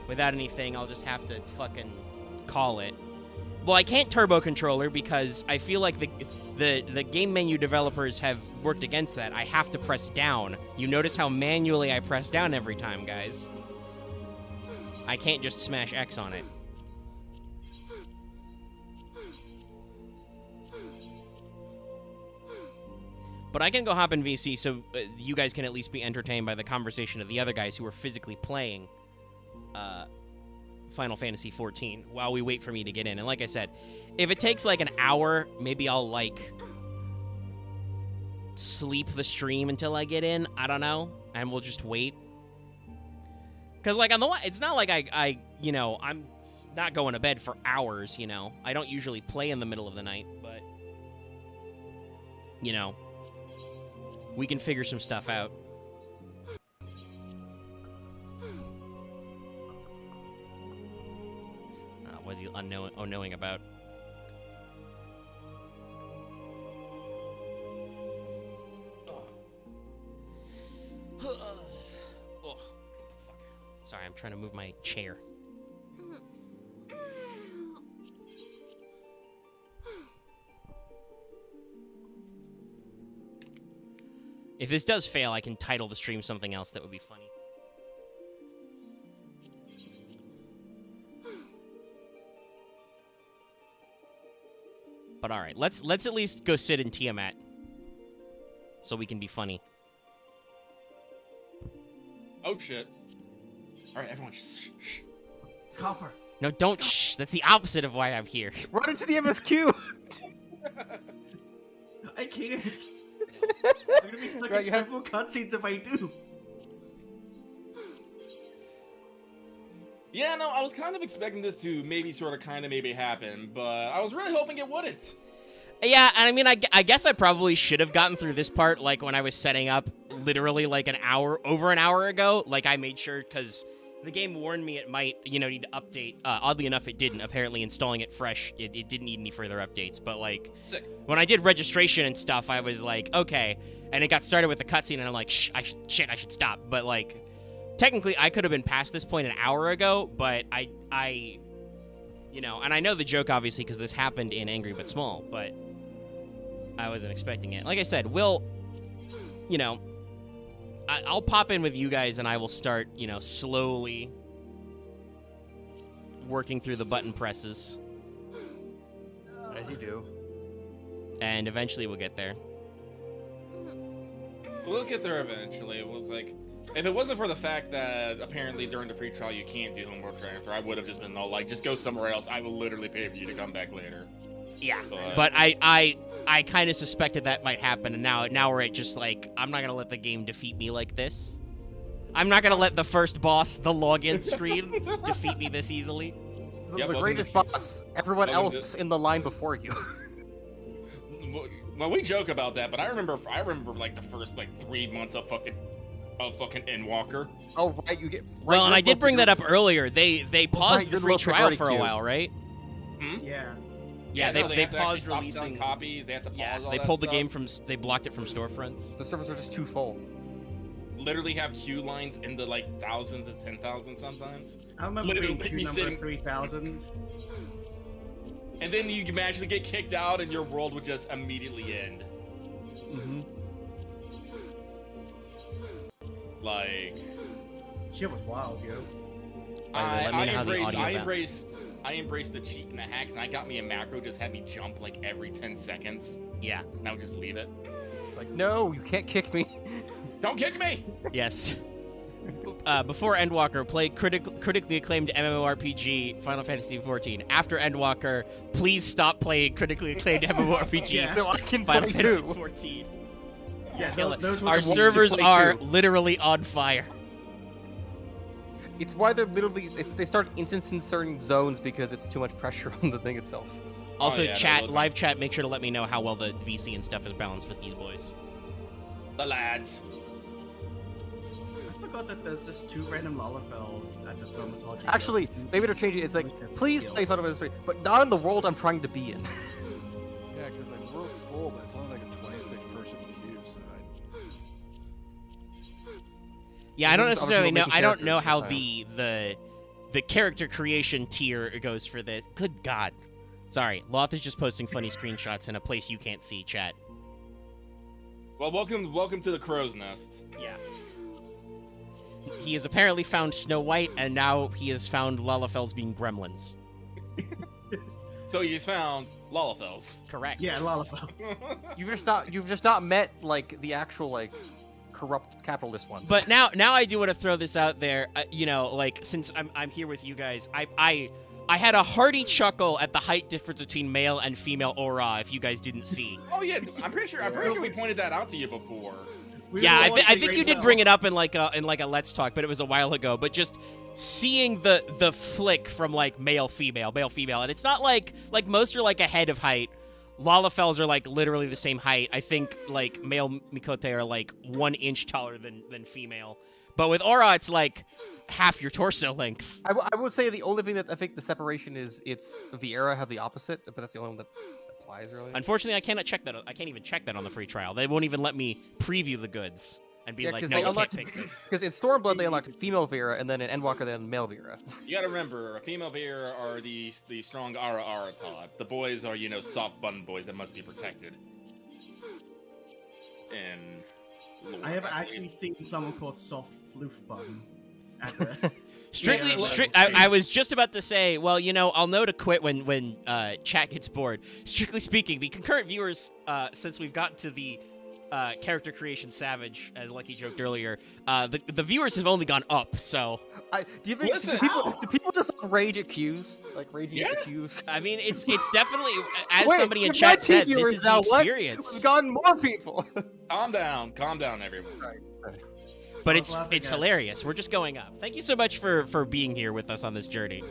S1: without anything, I'll just have to fucking call it. Well, I can't turbo controller because I feel like the game menu developers have worked against that. I have to press down. You notice how manually I press down every time, guys. I can't just smash X on it. But I can go hop in VC so you guys can at least be entertained by the conversation of the other guys who are physically playing Final Fantasy XIV while we wait for me to get in. And like I said, if it takes like an hour, maybe I'll like sleep the stream until I get in. I don't know. And we'll just wait. Because like on the one, it's not like I you know, I'm not going to bed for hours, you know. I don't usually play in the middle of the night, but you know, we can figure some stuff out. What is he unknowing about? Oh, fuck. Sorry, I'm trying to move my chair. If this does fail, I can title the stream something else that would be funny. But all right, let's at least go sit in Tiamat, so we can be funny.
S3: Oh shit! All right, everyone, shh.
S4: It's Copper.
S1: No, don't shh. That's the opposite of why I'm here.
S4: Run into the MSQ. I can't. I'm gonna be stuck in several cutscenes if I do.
S3: Yeah, no, I was kind of expecting this to maybe sort of kind of maybe happen, but I was really hoping it wouldn't.
S1: Yeah, and I mean, I guess I probably should have gotten through this part, like, when I was setting up literally, like, over an hour ago. Like, I made sure, because the game warned me it might, you know, need to update. Oddly enough, it didn't. Apparently, installing it fresh, it didn't need any further updates. But, like,
S3: Sick.
S1: When I did registration and stuff, I was like, okay. And it got started with the cutscene, and I'm like, I should stop. But, like, technically, I could have been past this point an hour ago, but I you know, and I know the joke, obviously, because this happened in Angry But Small, but I wasn't expecting it. Like I said, we'll, you know, I'll pop in with you guys, and I will start, you know, slowly working through the button presses.
S4: As you do.
S1: And eventually we'll get there.
S3: We'll get there eventually. It was like, if it wasn't for the fact that apparently during the free trial you can't do homeworld transfer, I would have just been all like, just go somewhere else. I will literally pay for you to come back later.
S1: Yeah, but I kind of suspected that might happen, and now we're at just like, I'm not gonna let the game defeat me like this. I'm not gonna let the first boss, the login screen, defeat me this easily.
S3: Yep,
S5: The greatest boss. Everyone else in the line before you.
S3: Well, we joke about that, but I remember like the first like 3 months of fucking Endwalker.
S5: Oh right, you get. Right,
S1: Well, and I did bring that up earlier. They paused the free trial for a
S5: queue.
S1: while, right?
S4: Yeah.
S1: Yeah,
S3: no,
S1: they
S3: have to actually
S1: paused
S3: stop
S1: releasing.
S3: selling copies. They have to pause
S1: Yeah,
S3: all
S1: they
S3: that
S1: pulled the
S3: stuff.
S1: game from. They blocked it from storefronts.
S5: The servers are just too full.
S3: Literally have queue lines in the like thousands and 10,000 sometimes.
S4: I remember
S3: Literally
S4: being
S3: me
S4: queue
S3: sitting-
S4: number 3000.
S3: And then you can actually get kicked out, and your world would just immediately end.
S5: Mm-hmm.
S4: Shit was wild, yo.
S1: Let me know how the audio
S3: I
S1: went.
S3: embraced the cheat and the hacks, and I got me a macro just had me jump like every 10 seconds.
S1: Yeah.
S3: And I would just leave it.
S5: It's like, no, you can't kick me.
S3: Don't kick me!
S1: Yes. Before Endwalker, play critically acclaimed MMORPG Final Fantasy XIV. After Endwalker, please stop playing critically acclaimed MMORPG
S4: Yeah.
S5: So I can
S1: Final
S5: play
S1: Fantasy
S5: too.
S1: XIV.
S4: Yeah,
S1: Kill it.
S4: those were
S1: Our
S4: the ones
S1: servers
S5: to play
S1: are
S5: too.
S1: literally on fire.
S5: It's why they're literally they start instancing certain zones because it's too much pressure on the thing itself.
S1: Also,
S3: yeah, no,
S1: chat,
S3: those are-
S1: live chat, make sure to let me know how well the VC and stuff is balanced with these boys.
S3: The lads.
S4: I forgot that there's just 2 random Lalafels at the dermatology.
S5: Actually, maybe they're changing it. It's like, please play Final Fantasy III, but not in the world I'm trying to be in.
S6: Yeah, because like the world's full, but it's only like a 26-person queue, so
S1: Yeah, I don't
S5: There's other
S1: necessarily
S5: people
S1: know.
S5: making
S1: I don't know
S5: characters
S1: how
S5: this
S1: the character creation tier goes for this. Good God. Sorry, Loth is just posting funny screenshots in a place you can't see, chat.
S3: Well, welcome to the crow's nest.
S1: Yeah. He has apparently found Snow White, and now he has found Lalafels being gremlins.
S3: So he's found Lalafels.
S1: Correct.
S4: Yeah, Lalafels.
S5: You've just not met like the actual like corrupt capitalist ones.
S1: But now I do want to throw this out there. You know, like since I'm here with you guys, I had a hearty chuckle at the height difference between male and female aura. If you guys didn't see.
S3: Oh yeah, I'm pretty sure we pointed that out to you before.
S1: Yeah, I think you did bring it up in like a Let's Talk, but it was a while ago. But just seeing the flick from like male female, and it's not like most are like a head of height. Lalafels are like literally the same height. I think like male Mikote are like 1 inch taller than female. But with Aura, it's like half your torso length.
S5: I would say the only thing that I think the separation is it's Vieira have the opposite, but that's the only one that applies really.
S1: Unfortunately, I cannot check that. I can't even check that on the free trial. They won't even let me preview the goods and be
S5: Yeah,
S1: like,
S5: 'cause
S1: no,
S5: they
S1: you can't
S5: unlocked-
S1: take this.
S5: Because in Stormblood they unlocked female Vieira, and then in Endwalker they unlocked male Vieira.
S3: You gotta remember, a female bear are the strong Ara type. The boys are, soft button boys that must be protected. And
S4: I have actually seen someone called Soft Floof Bun. As a,
S1: Strictly,
S4: Yeah,
S1: I was just about to say, well, I'll know to quit when chat gets bored. Strictly speaking, the concurrent viewers, since we've gotten to the character creation savage, as Lucky joked earlier, the viewers have only gone up. So,
S5: Do you think
S3: Listen,
S5: do people just rage at queues? Like raging at the
S3: Yeah.
S5: queues?
S1: I mean, it's definitely, as
S5: Wait,
S1: somebody in
S5: we've
S1: chat
S5: got
S1: said,
S5: two
S1: this
S5: viewers
S1: is the
S5: now, what?
S1: experience.
S5: We've gotten more people.
S3: calm down, everyone.
S1: But
S4: I
S1: it's
S4: was laughing at-
S1: hilarious. We're just going up. Thank you so much for being here with us on this journey.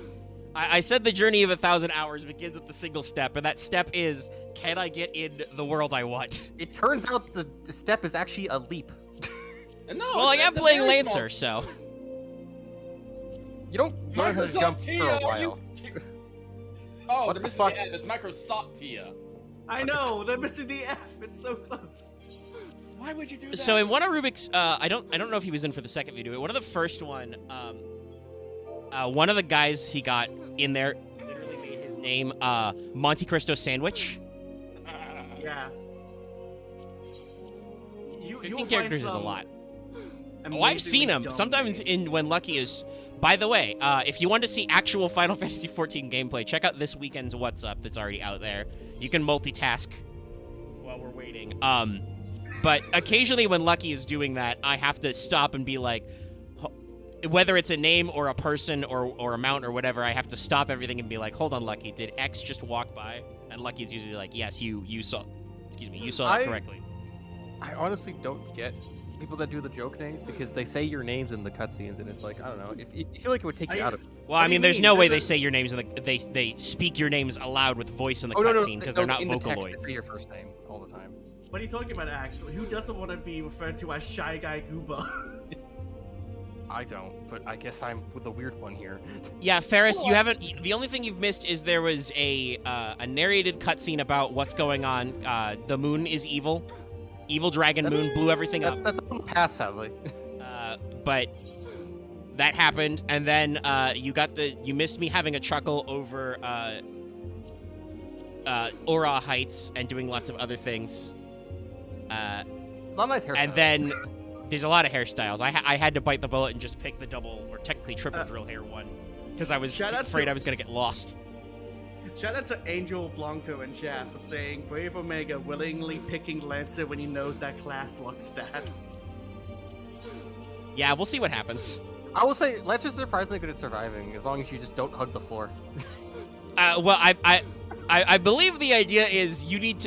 S1: I said the journey of 1,000 hours begins with the single step, and that step is, can I get in the world I want?
S5: It turns out the step is actually a leap.
S3: And no,
S1: Well, I am
S3: it's a
S1: playing
S3: very
S1: Lancer,
S3: small-
S1: so.
S5: You don't learn how to jump for
S3: Tia,
S5: a
S3: are
S5: while.
S3: Oh,
S5: What
S3: they're
S5: the
S3: missing
S5: fuck?
S3: the F. It's Microsoft Tia.
S4: I know, they're missing the F. It's so close.
S3: Why would you do that?
S1: So in one of Rubik's, I don't know if he was in for the second video. One of the first one, one of the guys he got in there literally made his name Monte Cristo Sandwich.
S4: Yeah.
S1: 15 characters is a lot. Oh, I've seen him. Sometimes when Lucky is. By the way, if you want to see actual Final Fantasy XIV gameplay, check out this weekend's What's Up that's already out there. You can multitask while we're waiting. But occasionally when Lucky is doing that, I have to stop and be like, whether it's a name or a person or a mount or whatever, I have to stop everything and be like, hold on, Lucky, did X just walk by? And Lucky's usually like, yes, you saw that correctly.
S5: I honestly don't get people that do the joke names because they say your names in the cutscenes, and it's like I don't know. If you feel like it would take you out of it.
S1: Well, I
S4: What do you
S1: mean, there's
S4: mean?
S1: no way
S4: There's
S1: they say your names in the they speak your names aloud with voice in the
S5: Oh no,
S1: cutscene because they're not
S5: in the text,
S1: Vocaloids.
S5: they say your first name all the time.
S4: What are you talking about, Axe? Who doesn't want to be referred to as Shy Guy Gooba?
S5: I don't, but I guess I'm the weird one here.
S1: Yeah, Ferris, you haven't. The only thing you've missed is there was a narrated cutscene about what's going on. The moon is evil. Evil dragon moon blew everything up.
S5: That's on the past, sadly.
S1: But that happened, and then you missed me having a chuckle over Aura Heights and doing lots of other things.
S5: A lot of nice hairstyles.
S1: And then there's a lot of hairstyles. I had to bite the bullet and just pick the double or technically triple drill hair one because I was
S4: Shout out
S1: afraid
S4: to-
S1: I was gonna get lost.
S4: Shout out to Angel Blanco in chat for saying Brave Omega willingly picking Lancer when he knows that class looks stat.
S1: Yeah, we'll see what happens.
S5: I will say, Lancer's surprisingly good at surviving as long as you just don't hug the floor.
S1: Well, I believe the idea is you need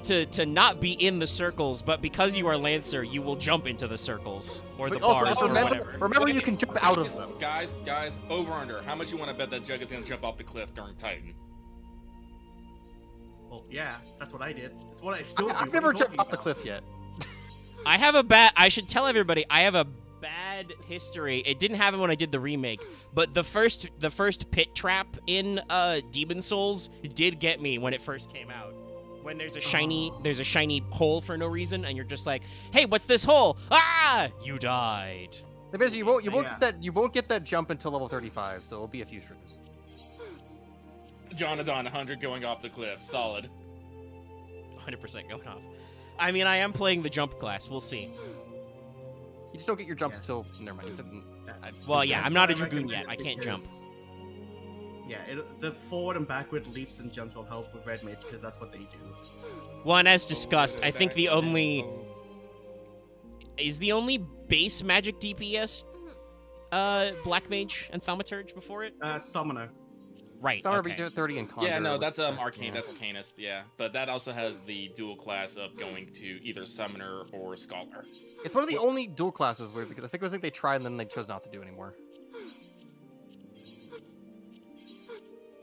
S1: to not be in the circles, but because you are Lancer, you will jump into the circles or the
S5: But also,
S1: bars or whatever.
S5: remember you can jump out of them.
S3: Guys, over under. How much you want to bet that Jug is gonna jump off the cliff during Titan?
S4: Well, yeah, that's what I did. That's what I still do.
S5: I've
S4: What
S5: never
S4: are you
S5: jumped
S4: talking
S5: off the
S4: about?
S5: cliff yet.
S1: I should tell everybody I have a bad history. It didn't happen when I did the remake, but the first pit trap in Demon Souls did get me when it first came out. When there's a shiny hole for no reason, and you're just like, hey, what's this hole? Ah, you died.
S5: Basically, you won't
S4: Yeah.
S5: you won't get that jump until level 35, so it'll be a few streams.
S3: Jonathan 100 going off the cliff. Solid.
S1: 100% going off. I mean, I am playing the jump class. We'll see.
S5: You just don't get your jumps
S4: Yes.
S5: till never mind.
S1: Well, yeah,
S4: That's
S1: I'm not a
S4: why I
S1: dragoon
S4: recommend
S1: yet.
S4: it
S1: I can't jump.
S4: because- Yeah, the forward and backward leaps and jumps will help with Red Mage because that's what they do.
S1: Well, and as discussed, I think the only base magic DPS Black Mage and Thaumaturge before it.
S4: Summoner.
S1: Right.
S5: Summer
S1: okay.
S5: be 30 in Conjure.
S3: Yeah, no,
S5: which-
S3: that's Arcane.
S5: yeah.
S3: That's Arcanist. Yeah, but that also has the dual class of going to either Summoner or Scholar.
S5: It's one of the only dual classes where because I think it was like they tried and then they chose not to do anymore.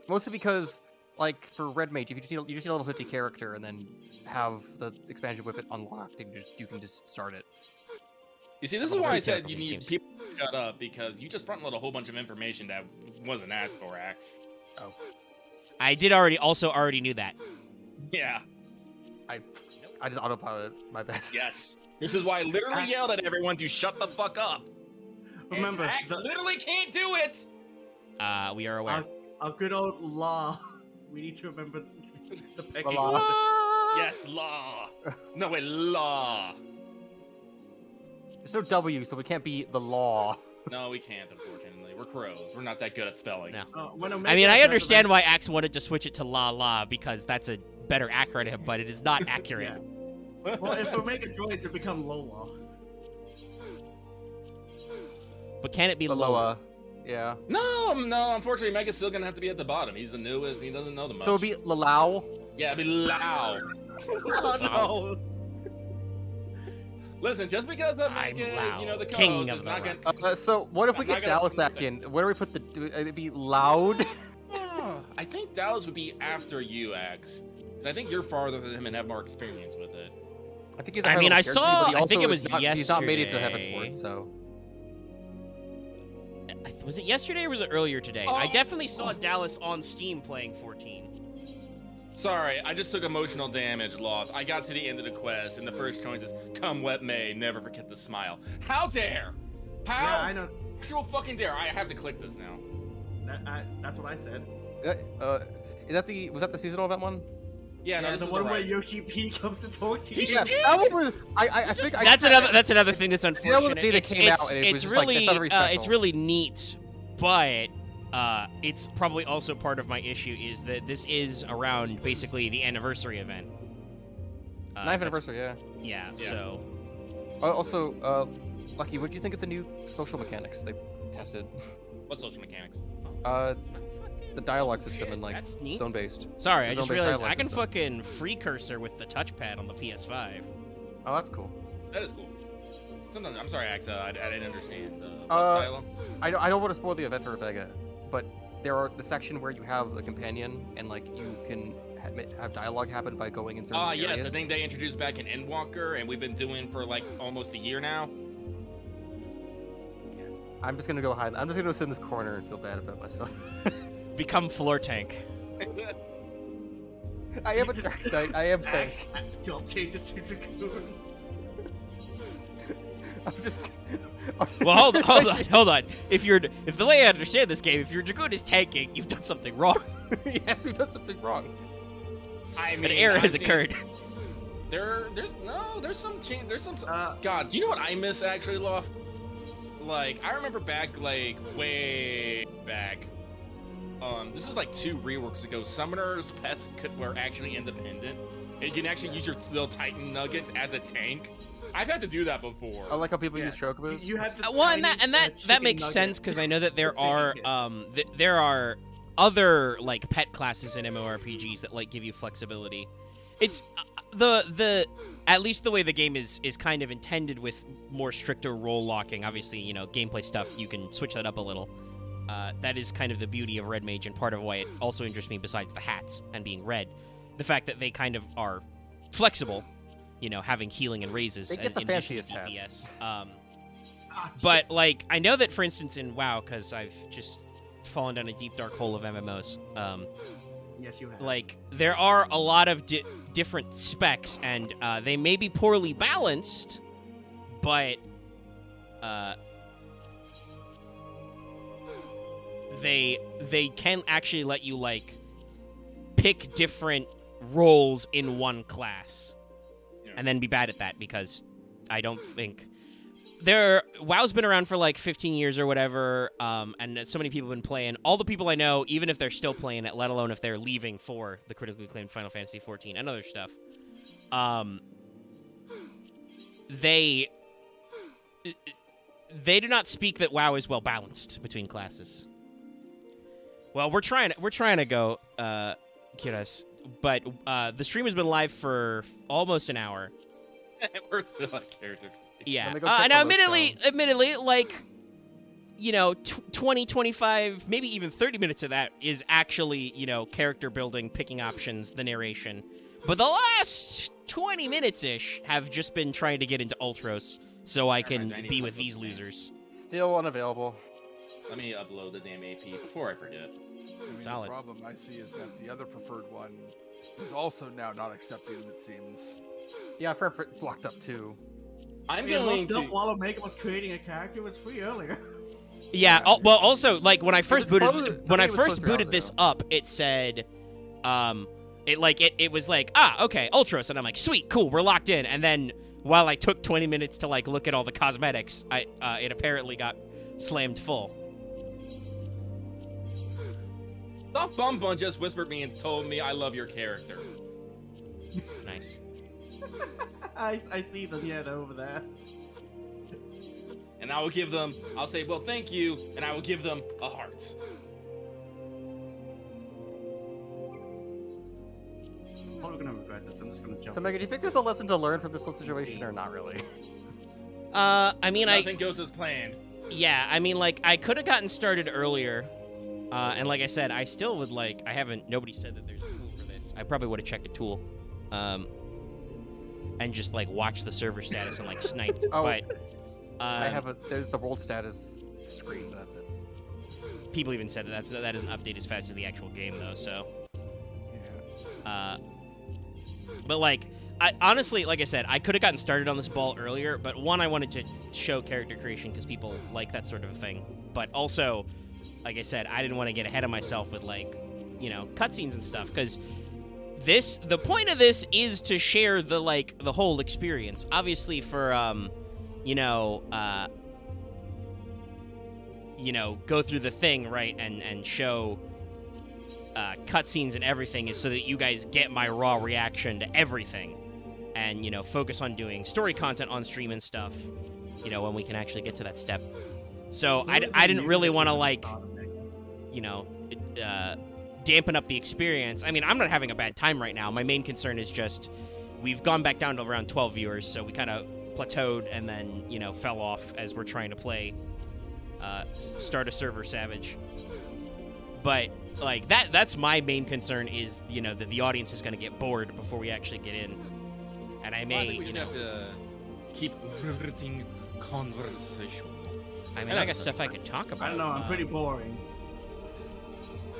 S5: Mostly because, like, for Red Mage, if you just need a level 50 character and then have the expansion with it unlocked, and you can just start it.
S3: You see, this is
S1: I'm
S3: why I
S1: pretty
S3: said
S1: careful
S3: you
S1: these
S3: need
S1: games.
S3: people to shut up because you just front-load a whole bunch of information that wasn't asked for, Axe.
S1: I did already knew that.
S3: Yeah.
S5: I just autopilot. My bad.
S3: Yes. This is why I literally
S4: Axe.
S3: yelled at everyone to shut the fuck up.
S4: Remember,
S3: And Axe
S4: the-
S3: literally can't do it.
S1: We are aware.
S4: Our good old law. We need to remember the pecking
S5: Law.
S4: order.
S3: Yes, law. No, wait, law.
S5: There's no W, so we can't be the law.
S3: No, we can't, unfortunately. We're crows. We're not that good at spelling.
S1: No.
S4: When
S1: I
S4: Omega
S1: mean, I
S4: does
S1: understand
S4: eventually-
S1: why Axe wanted to switch it to La La because that's a better acronym, but it is not accurate.
S4: Yeah. Well, if Omega joins, it become Lola.
S1: But can it be
S5: The
S1: Lola?
S5: Loa. Yeah.
S3: No, unfortunately, Mega's still gonna have to be at the bottom. He's the newest, and he doesn't know the most.
S5: So it'll be Lalau.
S3: Yeah, it'd be loud.
S4: Oh no!
S3: Listen, just because that
S1: I'm
S3: Mega is,
S1: Lao,
S3: the
S1: king
S3: co-host
S1: of
S3: is
S1: the
S3: not
S1: rock.
S3: gonna...
S5: So what if we
S3: I'm not
S5: get
S3: gonna-
S5: Dallas back in? Where do we put the? It'd be loud.
S3: I think Dallas would be after you, Axe. 'Cause I think you're farther than him and have more experience with it.
S5: I think he's.
S1: I mean, I saw- I think it was
S5: He's not made it to
S1: yesterday.
S5: Heavensward, so.
S1: Was it yesterday or was it earlier today? I
S3: Oh.
S1: definitely saw Dallas on Steam playing 14.
S3: Sorry, I just took emotional damage, Loth. I got to the end of the quest, and the first choice is, come wet May, never forget the smile. How dare? How?
S4: Yeah, I know.
S3: Actual fucking dare. I have to click this now.
S4: That's what I said.
S5: Is that the? Was that the seasonal event one?
S3: Yeah, no,
S4: Yeah,
S3: this
S4: the
S3: is
S4: one
S3: the
S4: where
S3: right.
S4: Yoshi P comes to talk to you.
S5: Yeah, that one was. I think.
S1: That's another thing that's
S5: was the
S1: unfortunate.
S5: day that
S1: It's,
S5: came out,
S1: it's,
S5: and it
S1: it's
S5: was just like,
S1: really
S5: it's not very special.
S1: it's really neat, but it's probably also part of my issue is that this is around basically the anniversary event.
S5: 9th
S1: that's-
S5: anniversary, yeah.
S1: Yeah,
S3: Yeah.
S1: so
S5: Also, Lucky, what do you think of the new social mechanics they tested?
S3: What social mechanics?
S5: The dialogue system and like
S1: that's neat.
S5: zone-based.
S1: Sorry, I
S5: the
S1: just
S5: zone-based
S1: realized
S5: dialogue
S1: I can
S5: system.
S1: fucking free cursor with the touchpad on the PS5.
S5: Oh, that's cool.
S3: That is cool. No, I'm sorry, Axa. I didn't understand.
S5: Dialogue? I don't want to spoil the event for Vega, but there are the section where you have the companion and like you can have dialogue happen by going in certain areas.
S3: Yes, I think they introduced back an Endwalker, and we've been doing for like almost a year now.
S4: Yes.
S5: I'm just gonna go hide. I'm just gonna go sit in this corner and feel bad about myself.
S1: Become floor tank.
S5: I am a dark knight. I am tank.
S4: You'll change this to Dragoon.
S5: I'm just.
S1: Well, hold on. If the way I understand this game, if your Dragoon is tanking, you've done something wrong.
S5: Yes, we've done something wrong.
S3: I mean,
S1: An error has
S3: I've seen-
S1: occurred.
S3: There's some change. There's some. God, do you know what I miss actually, Loft? Like, I remember back, like, way back. This is like 2 reworks ago. Summoners' pets were actually independent. And you can actually use your little Titan nuggets as a tank. I've had to do that before.
S5: I like how people
S4: Yeah.
S5: use chocobos.
S4: You have this
S1: Well,
S4: tiny,
S1: that
S4: chicken
S1: makes
S4: nugget.
S1: sense because I know that there
S4: Just making
S1: are
S4: hits.
S1: there are other like pet classes in MMORPGs that like give you flexibility. It's the at least the way the game is kind of intended with more stricter role locking. Obviously, you know, gameplay stuff you can switch that up a little. That is kind of the beauty of Red Mage and part of why it also interests me besides the hats and being red. The fact that they kind of are flexible, you know, having healing and raises
S5: They get the
S1: in addition to
S5: fanciest
S1: DPS.
S4: Ah,
S1: But like I know that for instance in WoW, because I've just fallen down a deep dark hole of MMOs.
S4: yes, you have.
S1: Like there are a lot of different specs, and they may be poorly balanced, but they can actually let you like pick different roles in one class, and then be bad at that because I don't think. WoW's been around for like 15 years or whatever, and so many people have been playing. All the people I know, even if they're still playing it, let alone if they're leaving for the critically acclaimed Final Fantasy XIV and other stuff, they do not speak that WoW is well balanced between classes. Well, we're trying to go get us, but the stream has been live for almost an hour.
S3: We're still on character.
S1: Yeah.
S5: Let me go check
S1: Now,
S5: on those
S1: admittedly, like, you know, 20, 25, maybe even 30 minutes of that is actually, you know, character building, picking options, the narration. But the last 20 minutes-ish have just been trying to get into Ultros so I can be with these losers.
S5: Still unavailable.
S3: Let me upload the damn AP before I forget.
S6: I mean,
S1: Solid.
S6: The problem I see is that the other preferred one is also now not accepting, it seems.
S5: Yeah, it's locked up too.
S3: I'm
S4: You
S3: going
S4: looked up
S3: to.
S4: while Omega was creating a character. It was free earlier.
S1: Yeah. Well, also, like when I first
S5: was
S1: booted,
S5: closed-
S1: when
S5: I
S1: I
S5: think it was
S1: first
S5: closed 3 hours
S1: booted this
S5: ago.
S1: up, it said, it was like, okay, Ultros, and I'm like, sweet, cool, we're locked in. And then while I took 20 minutes to like look at all the cosmetics, it apparently got slammed full.
S3: Soft Bum Bun just whispered me and told me I love your character.
S1: Nice.
S4: I see them, yeah, they're over there.
S3: And I will give them, I'll say, well, thank you, and I will give them a heart.
S4: I'm probably gonna regret this. I'm just gonna jump.
S5: So, Megan, do you think there's a lesson to learn from this whole situation, or not really?
S1: I mean,
S3: Nothing goes as planned.
S1: Yeah, I mean, like, I could have gotten started earlier. And like I said, I still would like, nobody said that there's a tool for this. I probably would have checked a tool. And just like watch the server status and like sniped.
S5: Oh.
S1: But
S5: There's the world status screen, but that's it.
S1: people even said that that doesn't update as fast as the actual game though, so.
S6: Yeah.
S1: But like, I honestly, like I said, I could have gotten started on this ball earlier, but one, I wanted to show character creation because people like that sort of a thing. But also, like I said, I didn't want to get ahead of myself with like, you know, cutscenes and stuff because the point of this is to share the whole experience. Obviously, for go through the thing right and show cutscenes and everything is so that you guys get my raw reaction to everything, and focus on doing story content on stream and stuff. When we can actually get to that step. So I didn't really want to dampen up the experience. I mean, I'm not having a bad time right now. My main concern is just we've gone back down to around 12 viewers, so we kind of plateaued and then fell off as we're trying to play start a server Savage. But like that's my main concern is that the audience is going to get bored before we actually get in, and I may
S3: I think we just have to keep riveting conversation.
S1: I mean, I got stuff I could talk about.
S4: I don't know. I'm pretty boring.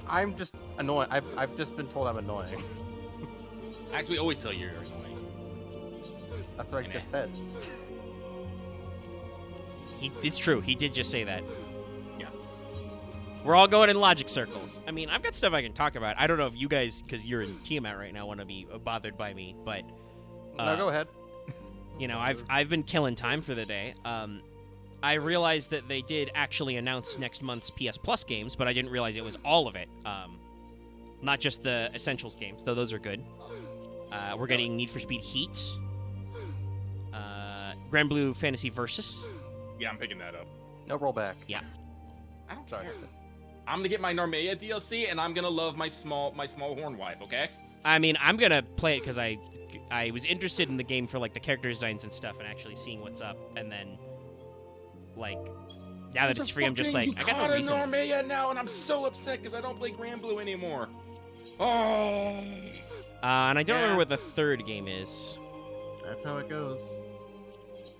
S5: I'm just annoying. I've just been told I'm annoying.
S3: Actually, we always tell you you're annoying.
S5: That's what I just said.
S1: It's true. He did just say that.
S3: Yeah.
S1: We're all going in logic circles. I mean, I've got stuff I can talk about. I don't know if you guys, because you're in Tiamat right now, want to be bothered by me, but
S5: No, go ahead.
S1: I've been killing time for the day. I realized that they did actually announce next month's PS Plus games, but I didn't realize it was all of it. Not just the Essentials games, though those are good. We're getting Need for Speed Heat, Grand Blue Fantasy Versus.
S3: Yeah, I'm picking that up.
S5: No rollback.
S1: Yeah.
S3: I don't
S5: Sorry.
S3: care. I'm gonna get my Narmea DLC, and I'm gonna love my small horn wife. Okay.
S1: I mean, I'm gonna play it because I was interested in the game for like the character designs and stuff, and actually seeing what's up, and then like now that it's free, I'm just like, I got no reason.
S3: Narmea now, and I'm so upset because I don't play Grand Blue anymore. Oh.
S1: And I don't remember what the third game is.
S4: That's how it goes.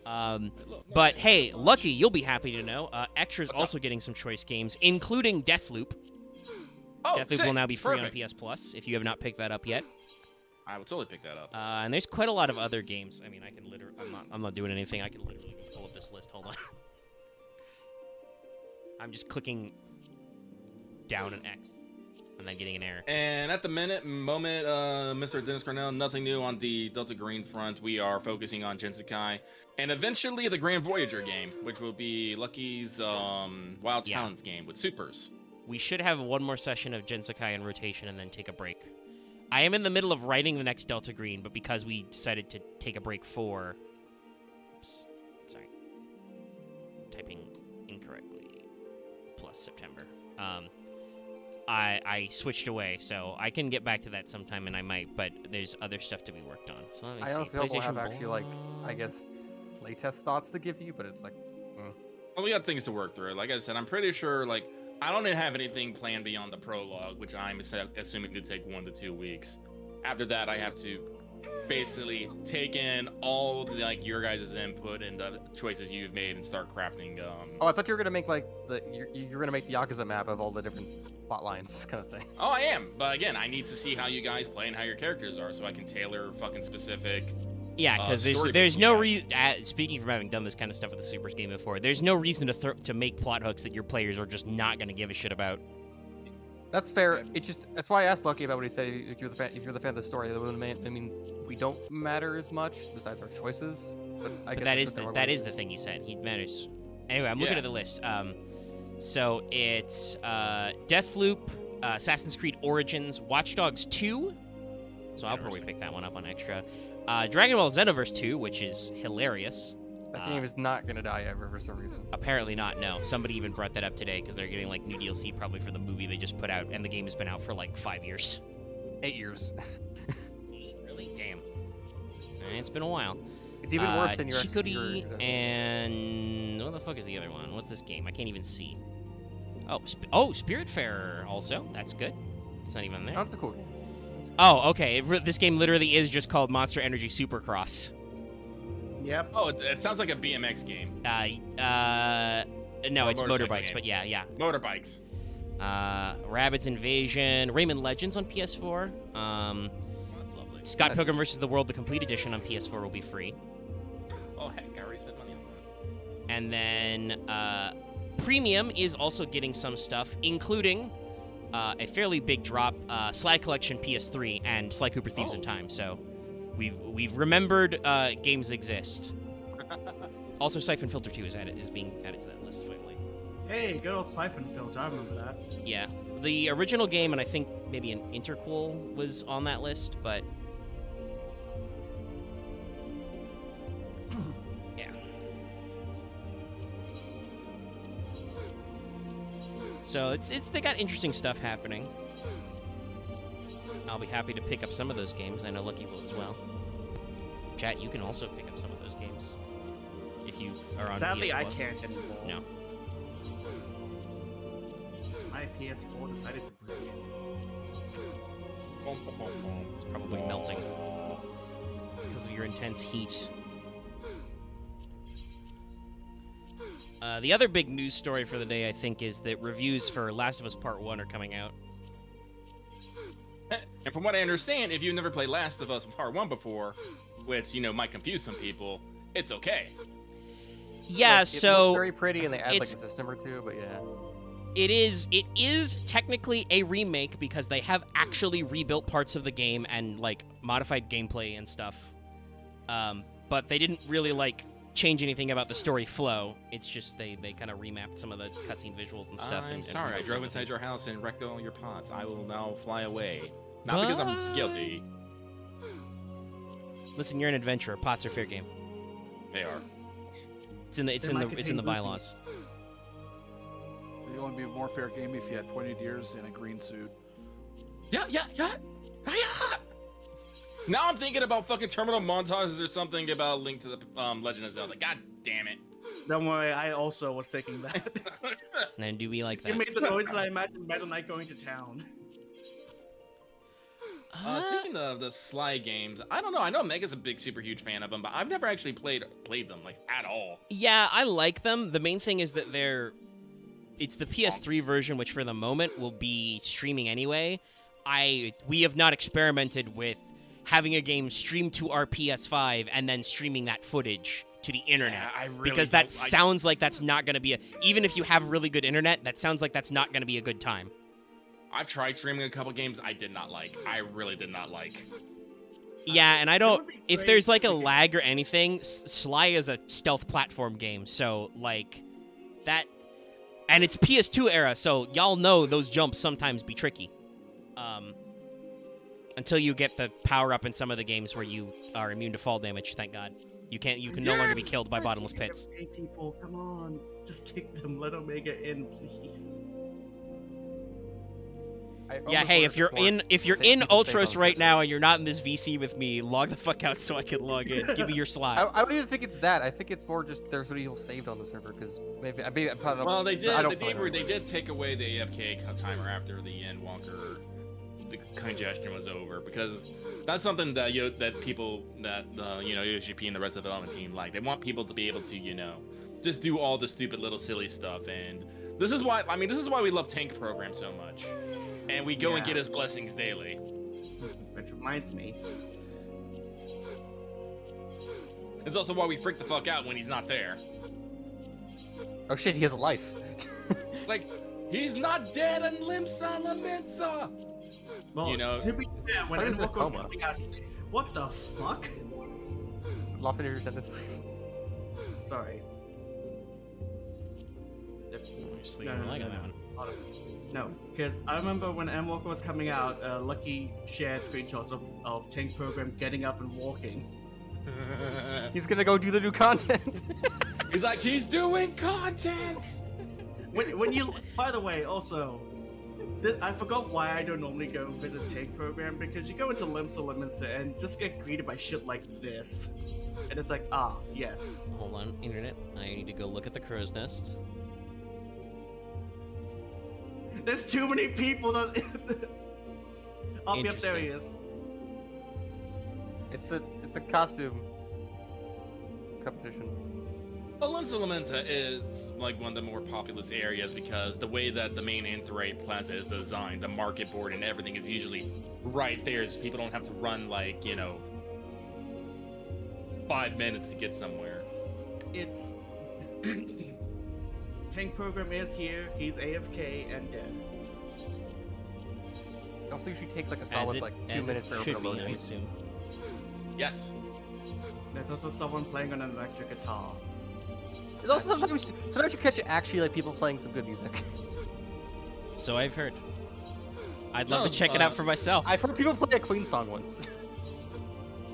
S1: But hey, Lucky, you'll be happy to know, Extra's
S3: What's
S1: also getting some choice games, including Deathloop.
S3: Oh,
S1: Deathloop
S3: sick.
S1: will now be free
S3: Perfect.
S1: on PS Plus if you have not picked that up yet.
S3: I will totally pick that up.
S1: And there's quite a lot of other games. I mean, I can literally, I'm not doing anything. I can literally pull up this list. Hold on. I'm just clicking down an X and then getting an error.
S3: And at the moment, Mr. Dennis Cornell, nothing new on the Delta Green front. We are focusing on Jinsekai and eventually the Grand Voyager game, which will be Lucky's Wild Talents game with supers.
S1: We should have one more session of Jinsekai in rotation and then take a break. I am in the middle of writing the next Delta Green, but because we decided to take a break for... Oops, sorry. Typing incorrectly. Plus September. I switched away, so I can get back to that sometime, and I might, but there's other stuff to be worked on. So let me
S5: I
S1: see.
S5: honestly don't have
S1: PlayStation
S5: actually, like, I guess, playtest thoughts to give you, but it's like...
S3: Well, we got things to work through. Like I said, I'm pretty sure, like, I don't have anything planned beyond the prologue, which I'm assuming to take 1 to 2 weeks. After that, I have to basically take in all the, like, your guys' input and the choices you've made and start crafting.
S5: Oh, I thought you were gonna make like you're gonna make the Yakuza map of all the different plot lines, kind of thing.
S3: Oh, I am, but again, I need to see how you guys play and how your characters are, so I can tailor fucking specific.
S1: Yeah, because
S3: story
S1: there's
S3: between
S1: no
S3: you guys.
S1: reason. Speaking from having done this kind of stuff with the Supers game before, there's no reason to make plot hooks that your players are just not going to give a shit about.
S5: That's fair. That's why I asked Lucky about what he said. If you're the fan of the story, I mean, we don't matter as much besides our choices. But I guess
S1: that is the thing he said. He matters. Anyway, I'm looking at the list. So it's Deathloop, Assassin's Creed Origins, Watch Dogs 2. So I'll probably pick that one up on Extra. Dragon Ball Xenoverse 2, which is hilarious.
S5: That game is not gonna die ever for some reason.
S1: Apparently not, no. Somebody even brought that up today because they're getting like new DLC probably for the movie they just put out, and the game has been out for like 5 years.
S5: 8 years.
S1: Really? Damn. It's been a while.
S5: It's even worse than your
S1: Chikori and what the fuck is the other one? What's this game? I can't even see. Oh, Spiritfarer also. That's good. It's not even there.
S5: That's a cool game.
S1: Oh, okay. This game literally is just called Monster Energy Supercross.
S4: Yep.
S3: Oh, it sounds like a BMX game.
S1: No,
S3: Or
S1: it's
S3: motorcycle
S1: motorbikes,
S3: game.
S1: but yeah.
S3: Motorbikes.
S1: Rabbids Invasion, Rayman Legends on PS4.
S3: That's lovely.
S1: Scott Pilgrim vs. the World, the Complete Edition on PS4 will be free.
S3: Oh, heck, I already spent money on that.
S1: And then Premium is also getting some stuff, including a fairly big drop, Sly Collection PS3 and Sly Cooper Thieves in Time. So we've remembered games exist. Also, Siphon Filter 2 is being added to that list finally.
S4: Hey, good old Siphon Filter. I remember that.
S1: Yeah, the original game, and I think maybe an Interquel was on that list, but yeah. So they got interesting stuff happening. I'll be happy to pick up some of those games. I know Lucky will as well. Chat, you can also pick up some of those games. if you are on
S4: Sadly,
S1: PS
S4: I
S1: Plus.
S4: can't anymore.
S1: No.
S4: My PS4 decided to break.
S1: It's probably melting because of your intense heat. The other big news story for the day, I think, is that reviews for Last of Us Part 1 are coming out.
S3: And from what I understand, if you've never played Last of Us Part 1 before, which, might confuse some people, it's okay.
S1: Yeah,
S5: Like, it
S1: so
S5: looks very pretty, and they add like a
S1: it's-
S5: system or two, but yeah.
S1: it is technically a remake because they have actually rebuilt parts of the game and like modified gameplay and stuff. But they didn't really like change anything about the story flow. It's just they kind of remapped some of the cutscene visuals and stuff.
S3: I'm
S1: and
S3: sorry, I
S1: rebuilt
S3: drove
S1: some
S3: inside
S1: things.
S3: your house and wrecked all your pots. I will now fly away. Not because I'm guilty.
S1: Listen, you're an adventurer. Pots are fair game.
S3: They are.
S1: It's in the bylaws.
S6: It'd only be more fair game if you had 20 deers in a green suit.
S3: Yeah. Now I'm thinking about fucking terminal montages or something about Link to the Legend of Zelda. God damn it.
S4: Don't worry, I also was thinking that.
S1: And do we like
S4: You
S1: that?
S4: made the noise I imagined Meta Knight going to town.
S3: Speaking of the Sly games, I don't know. I know Mega's a big, super huge fan of them, but I've never actually played them like at all.
S1: Yeah, I like them. The main thing is that it's the PS3 version, which for the moment will be streaming anyway. We have not experimented with having a game streamed to our PS5 and then streaming that footage to the internet.
S3: Yeah, I really
S1: because that sounds like that's not going to be even if you have really good internet, that sounds like that's not going to be a good time.
S3: I've tried streaming a couple games I did not like. I really did not like.
S1: Yeah, and I
S4: It
S1: don't.
S4: would be
S1: If
S4: great
S1: there's like a
S4: if it-
S1: lag or anything, Sly is a stealth platform game, so like that, and it's PS2 era, so y'all know those jumps sometimes be tricky. Until you get the power up in some of the games where you are immune to fall damage. Thank God, you can no longer be killed by bottomless pits.
S4: Hey people, come on, just kick them. Let Omega in, please.
S1: Yeah, hey, if you're in Ultros right now and you're not in this VC with me, log the fuck out so I can log in. Give me your slot.
S5: I don't even think it's that. I think it's more just there's somebody who saved on the server because maybe I probably don't.
S3: Well, they
S5: I don't
S3: did. They did take away the AFK timer after the Endwalker the congestion was over, because that's something that that people that UGP and the rest of the development team like. They want people to be able to just do all the stupid little silly stuff, and this is why we love Tank Program so much, and we go and get his blessings daily.
S4: Which reminds me,
S3: It's also why we freak the fuck out when he's not there.
S5: Oh shit, he has a life.
S3: Like, he's not dead and Limsa Laminsa!
S4: well, to be fair, when
S5: I thought he was in a
S4: Endwalker was
S5: coma.
S4: coming out, what the fuck?
S5: Laugh into your sentence, please.
S4: Sorry.
S1: Obviously,
S4: No,
S1: I
S4: no,
S1: like
S4: no,
S1: that
S4: no.
S1: one.
S4: No, because I remember when Endwalker was coming out, Lucky shared screenshots of Tank Program getting up and walking.
S5: He's gonna go do the new content.
S3: He's like, he's doing content!
S4: When you, by the way, also, I forgot why I don't normally go visit Tank Program, because you go into Limsa and just get greeted by shit like this. And it's like, yes.
S1: Hold on, internet. I need to go look at the crow's nest.
S4: There's too many people that... Yep, there he is.
S5: It's a costume competition.
S3: Well, Limsa Laminsa is like one of the more populous areas because the way that the main Aetheryte Plaza is designed, the market board and everything is usually right there, so people don't have to run 5 minutes to get somewhere.
S4: It's... Tank Program is here, he's AFK and dead.
S5: It also usually takes like a solid 2 minutes for
S1: should
S5: everyone
S1: be,
S5: to
S1: I
S5: load.
S1: assume.
S3: Yes.
S4: There's also someone playing on an electric guitar.
S5: There's also sometimes you catch actually people playing some good music.
S1: So I've heard. I'd love
S3: No,
S1: to check it out for myself.
S5: I've heard people play a Queen song once.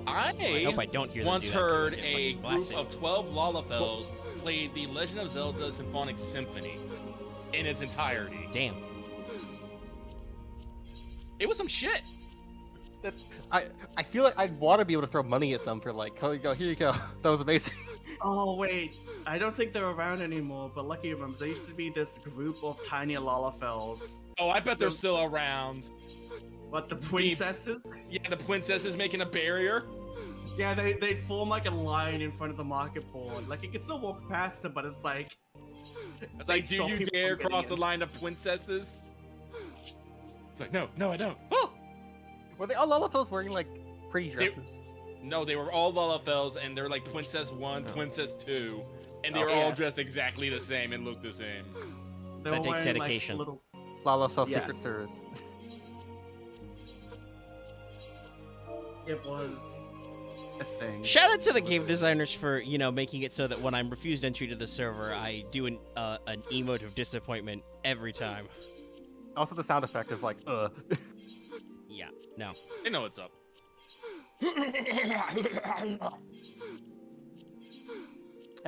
S3: I
S1: hope I don't hear them
S3: once
S1: do that, 'cause
S3: heard
S1: I get
S3: a
S1: fucking
S3: group
S1: blasted.
S3: of 12 Lalafels play the Legend of Zelda Symphonic Symphony in its entirety.
S1: Damn.
S3: It was some shit.
S5: I feel like I'd want to be able to throw money at them for like, oh, here you go. That was amazing.
S4: Oh wait, I don't think they're around anymore. But lucky remembers, there used to be this group of tiny Lalafels.
S3: Oh, I bet they're still around.
S4: What, the princesses?
S3: Yeah, the princesses making a barrier.
S4: Yeah, they form like a line in front of the market board. Like you can still walk past them, but it's like.
S3: It's like, do
S4: stop
S3: you
S4: people
S3: dare
S4: from
S3: cross the
S4: getting
S3: line of princesses? It's like, no, I don't. Oh!
S5: Were they all Lalafels wearing like pretty dresses?
S3: No, they were all Lalafels, and they're like Princess 1, Princess 2, and they were all
S4: yes.
S3: dressed exactly the same and looked the same.
S4: They
S1: That
S4: were
S1: takes
S4: wearing,
S1: dedication.
S4: Like, little...
S5: Lalafel
S4: Yeah.
S5: Secret Service.
S4: It was a thing.
S1: Shout out to the game designers for, you know, making it so that when I'm refused entry to the server, I do an emote of disappointment every time.
S5: Also the sound effect of like,
S1: Yeah, no.
S3: They know what's up.
S5: Hey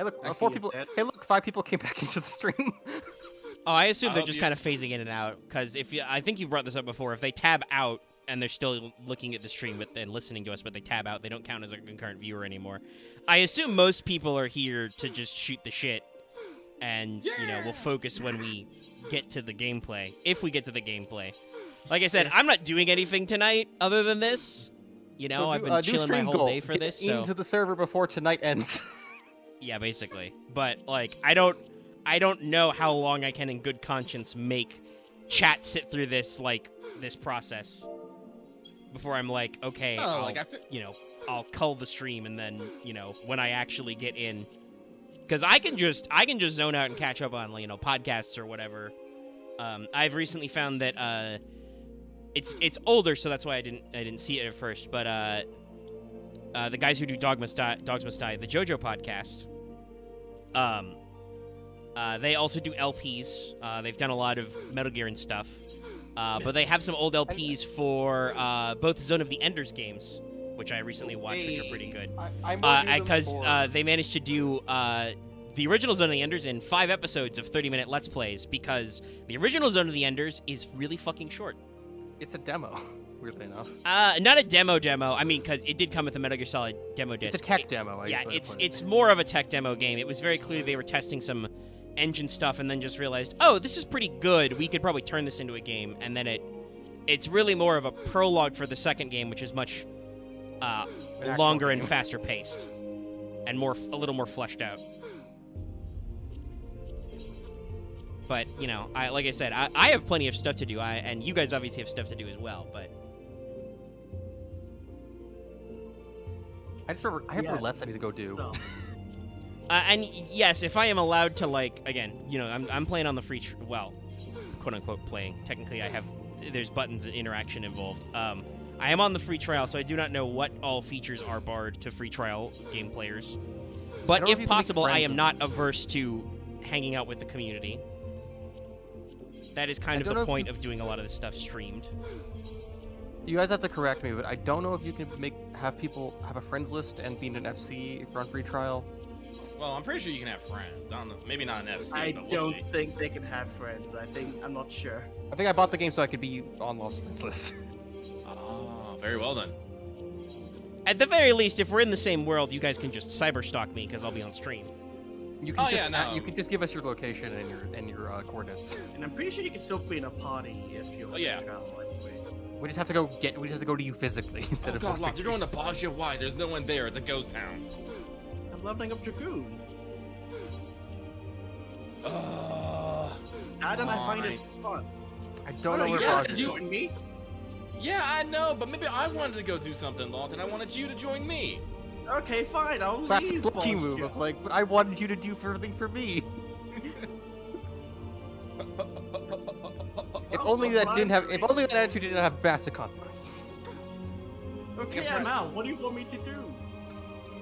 S5: look,
S4: Actually,
S5: 4
S4: is
S5: people.
S4: that-
S5: Hey look, 5 people came back into the stream.
S1: Oh, I assume they're
S3: Oh,
S1: just
S3: you-
S1: kind of phasing in and out, because if you, I think you brought this up before, if they tab out and they're still looking at the stream and listening to us, but they tab out, they don't count as a concurrent viewer anymore. I assume most people are here to just shoot the shit, and, you know, we'll focus when we get to the gameplay, if we get to the gameplay. Like I said, I'm not doing anything tonight other than this. You know, I've been
S5: new
S1: chilling my
S5: stream
S1: whole
S5: goal,
S1: day for
S5: get
S1: this, so...
S5: into the server before tonight ends.
S1: Yeah, basically. But, like, I don't know how long I can in good conscience make chat sit through this, like, this process before I'm like, okay,
S3: Oh,
S1: I'll,
S3: like,
S1: you know, I'll cull the stream, and then, you know, when I actually get in, because I can just zone out and catch up on, you know, podcasts or whatever. I've recently found that it's older, so that's why I didn't see it at first. But the guys who do Dogs Must Die, the JoJo podcast, they also do LPs. They've done a lot of Metal Gear and stuff. But they have some old LPs for both Zone of the Enders games, which I recently watched, which are pretty good. Because they managed to do the original Zone of the Enders in 5 episodes of 30-minute Let's Plays, because the original Zone of the Enders is really fucking short.
S5: It's a demo, weirdly enough.
S1: Not a demo. I mean, because it did come with a Metal Gear Solid demo disc.
S5: It's a tech demo. I
S1: Yeah,
S5: guess I'd put it.
S1: it's more of a tech demo game. It was very clear they were testing some engine stuff and then just realized, oh, this is pretty good. We could probably turn this into a game. And then it's really more of a prologue for the second game, which is much
S5: actual
S1: longer and
S5: game.
S1: faster paced and a little more fleshed out. But, you know, like I said, I have plenty of stuff to do, and you guys obviously have stuff to do as well, but...
S5: I have roulette I need to go do.
S4: Stuff.
S1: And yes, if I am allowed to, like, again, you know, I'm playing on the free, quote-unquote playing. Technically, there's buttons and interaction involved. I am on the free trial, so I do not know what all features are barred to free trial game players. But
S5: don't know if
S1: if
S5: you can make
S1: possible, I
S5: friends
S1: am
S5: with
S1: not averse to hanging out with the community. That is kind of
S5: don't know
S1: the
S5: if
S1: point
S5: you-
S1: of doing a lot of this stuff streamed.
S5: You guys have to correct me, but I don't know if you can have people have a friends list and be in an FC if you're on free trial.
S3: Well, I'm pretty sure you can have friends. I don't know, maybe not an FC,
S4: I
S3: but we'll
S4: don't
S3: see.
S4: think they can have friends. I'm not sure.
S5: I think I bought the game so I could be on Lost friends list.
S3: Oh, very well then.
S1: At the very least, if we're in the same world, you guys can just cyberstalk me, because I'll be on stream.
S5: You can
S3: Oh,
S5: just
S3: yeah, no.
S5: you can just give us your location and your coordinates.
S4: And I'm pretty sure you can still be in a party if you're
S3: Oh, yeah.
S5: We just have to go to you physically instead
S3: Oh
S5: of
S3: god, Locke, you're going to Bosnia? Why? There's no one there. It's a ghost town.
S4: I'm leveling up Dragoon. And I find it fun.
S5: I don't know where
S3: yeah,
S5: Bosnia
S3: because
S5: is.
S3: you-
S4: Join me?
S3: Yeah, I know, but maybe I wanted to go do something, Locke, and I wanted you to join me.
S4: Okay, fine. I'll
S5: Classic
S4: leave.
S5: Lucky move
S4: Bosnia.
S5: of like, but I wanted you to do everything for me. If
S4: I'll
S5: only
S4: stop
S5: that didn't have,
S4: lying.
S5: if only that attitude didn't have massive consequences.
S4: Okay,
S3: Yeah,
S4: I'm out. What do you want me to do?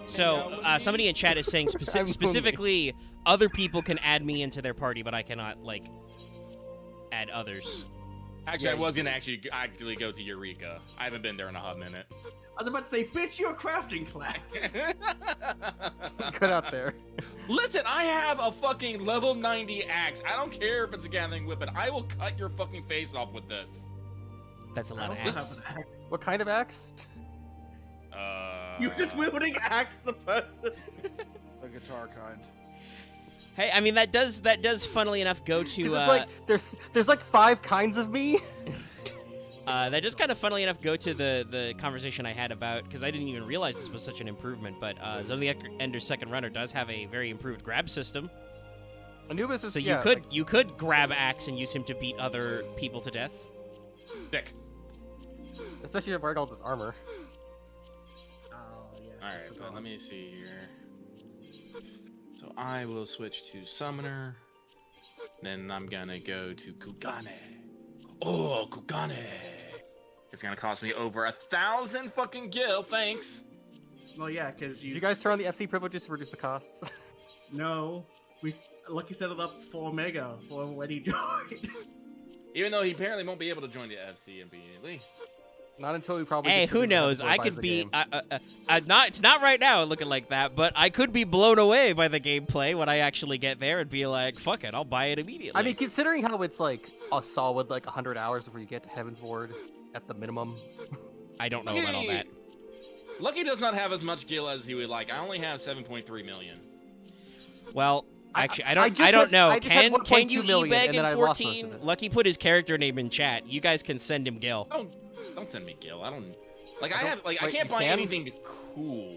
S1: So, somebody in chat is saying
S5: I'm moving.
S1: specifically, other people can add me into their party, but I cannot, like, add others.
S3: Actually,
S5: Yeah,
S3: I was gonna actually go to Eureka. I haven't been there in a hot minute.
S4: I was about to say, bitch, you're a crafting class.
S5: Cut out there.
S3: Listen, I have a fucking level 90 axe. I don't care if it's a gathering whip, but I will cut your fucking face off with this.
S1: That's a
S4: I
S1: lot of
S4: also
S1: axe.
S4: have an axe.
S5: What kind of axe?
S4: You're just wielding axe the person.
S6: The guitar kind.
S1: Hey, I mean that does funnily enough go to
S5: It's like there's like 5 kinds of me.
S1: that just kind of funnily enough go to the conversation I had about, because I didn't even realize this was such an improvement, but Zodiac Ender's Second Runner does have a very improved grab system.
S5: Anubis is
S1: So
S5: yeah,
S1: you could grab Axe and use him to beat other people to death.
S3: Dick.
S5: especially if wearing all this armor.
S4: Oh, yeah.
S3: Alright, but let me see here. So I will switch to Summoner. Then I'm gonna go to Kugane. Oh, Kugane! It's gonna cost me over 1,000 fucking gil, thanks!
S4: Well, yeah, because
S5: Did you guys turn on the FC privileges to reduce the costs?
S4: No, Lucky set it up for Omega for when he joined.
S3: Even though he apparently won't be able to join the FC immediately.
S5: Not until we probably.
S1: Hey,
S5: get to
S1: who
S5: the
S1: knows? I
S5: buys
S1: could
S5: the
S1: be
S5: game.
S1: not. It's not right now looking like that, but I could be blown away by the gameplay when I actually get there and be like, "Fuck it, I'll buy it immediately."
S5: I mean, considering how it's like a solid like 100 hours before you get to Heaven's Ward at the minimum.
S1: I don't know about all that.
S3: Lucky does not have as much gil as he would like. I only have 7.3 million.
S1: Well, actually, I don't
S5: had-
S1: know.
S5: I just had
S1: Can you
S5: 1.2 million,
S1: e-bag
S5: and then
S1: in
S5: I lost most
S1: 14?
S5: of it.
S1: Lucky put his character name in chat. You guys can send him Gil.
S3: Don't send me gil. I don't. Like I
S5: don't-
S3: have. Like I
S5: wait,
S3: can't
S5: you
S3: buy
S5: can?
S3: anything cool.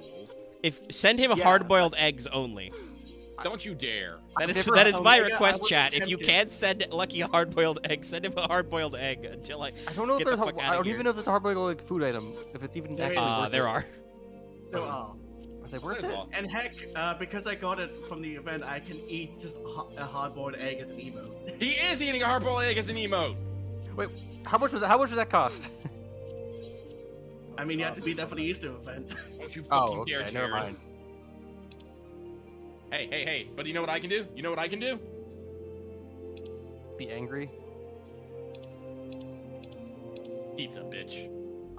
S1: Send him
S4: Yeah.
S1: hard-boiled eggs only.
S3: Don't you dare.
S1: That is
S5: never-
S1: that is my
S4: Omega, I
S1: request,
S4: was
S1: chat. If you
S4: tempted.
S1: can't send Lucky a hard-boiled egg, send him a hard-boiled egg until
S5: I don't know if
S1: Get the
S5: there's.
S1: fuck
S5: I
S1: outta
S5: don't
S1: here.
S5: even know if there's a hard-boiled like, food item. If it's even
S4: There
S5: actually.
S4: is.
S5: worth
S1: there
S5: it.
S1: are.
S4: No, oh.
S5: Are they worth
S3: There's
S5: it?
S3: all.
S4: And heck, because I got it from the event, I can eat just a hard-boiled egg as an emote.
S3: He is eating a hard-boiled egg as an emote.
S5: Wait, how much was that? How much does that cost?
S4: I mean, you have to be there for the Easter event.
S3: Don't you fucking
S5: Oh, okay,
S3: dare,
S5: never
S3: Jared.
S5: mind.
S3: Hey, but you know what I can do? You know what I can do?
S5: Be angry.
S3: Pizza, bitch.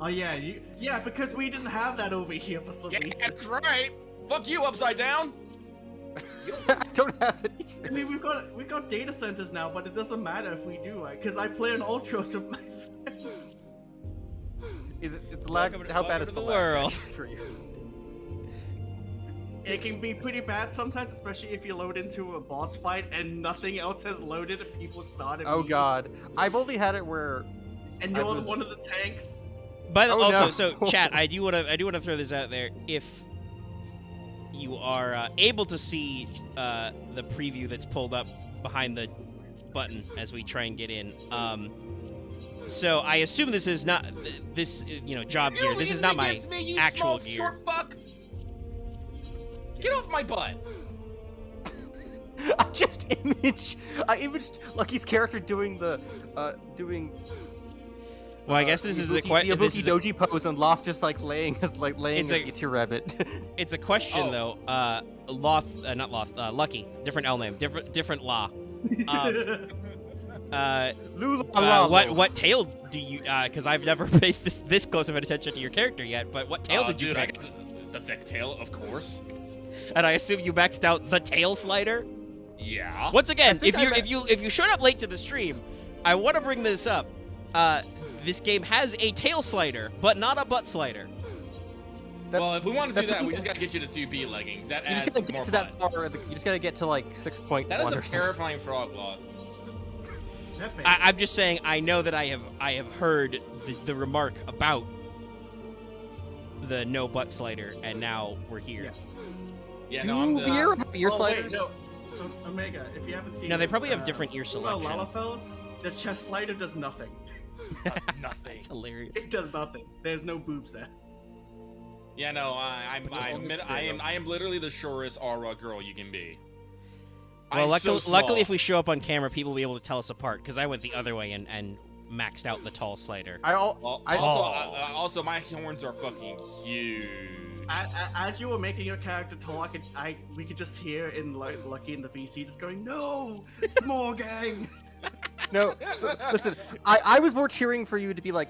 S4: Oh yeah, yeah, because we didn't have that over here for some
S3: Yeah,
S4: reason.
S3: that's right. Fuck you, Upside Down.
S5: I don't have it either.
S4: I mean, we've got data centers now, but it doesn't matter if we do, because I play an Ultros with my friends.
S5: Is it the lag?
S1: Welcome to-
S5: How bad
S1: welcome
S5: is
S1: to
S5: the
S1: the
S5: lag
S1: world.
S5: actually for you?
S4: It can be pretty bad sometimes, especially if you load into a boss fight and nothing else has loaded and people started.
S5: Oh god, I've only had it where.
S4: And
S5: I
S4: you're
S5: was-
S4: one of the tanks.
S1: By the
S5: Oh,
S1: also,
S5: no.
S1: so chat, I do want to throw this out there. If you are able to see the preview that's pulled up behind the button as we try and get in, so I assume this is not this job gear. This is not my actual gear.
S3: Short fuck. Get off my butt.
S5: I imaged Lucky's character doing the
S1: Well, I guess this is a
S5: Ibuki
S1: question.
S5: Doji pose and Loft just like laying
S1: It's
S5: a tier rabbit.
S1: It's a question
S3: Oh.
S1: though. Not Loth. Lucky, different L name, different law. What tail do you? Because I've never paid this close of an attention to your character yet. But what tail did you
S3: dude,
S1: pick?
S3: The thick tail, of course.
S1: And I assume you maxed out the tail slider.
S3: Yeah.
S1: Once again,
S5: think
S1: if you showed up late to the stream, I want to bring this up. This game has a tail slider, but not a butt slider.
S3: Well, if we want to do
S5: that's
S3: that,
S5: what
S3: we
S5: you-
S3: just gotta get you to 2B leggings. That
S5: You just
S3: adds
S5: gotta get
S3: more
S5: to
S3: fun.
S5: that far. You just gotta get to like 6.1
S3: That is
S5: or
S3: a
S5: something.
S3: terrifying frog law.
S1: I'm just saying. I know that I have heard the remark about the no butt slider, and now we're here.
S3: Yeah,
S5: Do
S3: no, I'm
S5: beer
S3: the.
S5: have ear
S4: Oh,
S5: sliders?
S4: wait, no. Omega, if you haven't seen
S1: No, they
S4: it,
S1: probably have different ear
S4: well,
S1: selection.
S4: Lalafels, the chest slider does nothing.
S3: That's nothing.
S1: That's hilarious.
S4: It does nothing. There's no boobs there.
S3: Yeah, no, I'm I am literally the shortest aura girl you can be.
S1: Well,
S3: I'm so
S1: luckily, if
S3: small.
S1: we show up on camera, people will be able to tell us apart. Because I went the other way and maxed out the tall slider.
S3: Well,
S5: I-
S3: also, my horns are fucking huge.
S4: As you were making your character talk, we could just hear in like Lucky in the VC just going, "No, small gang."
S5: No, listen. I was more cheering for you to be like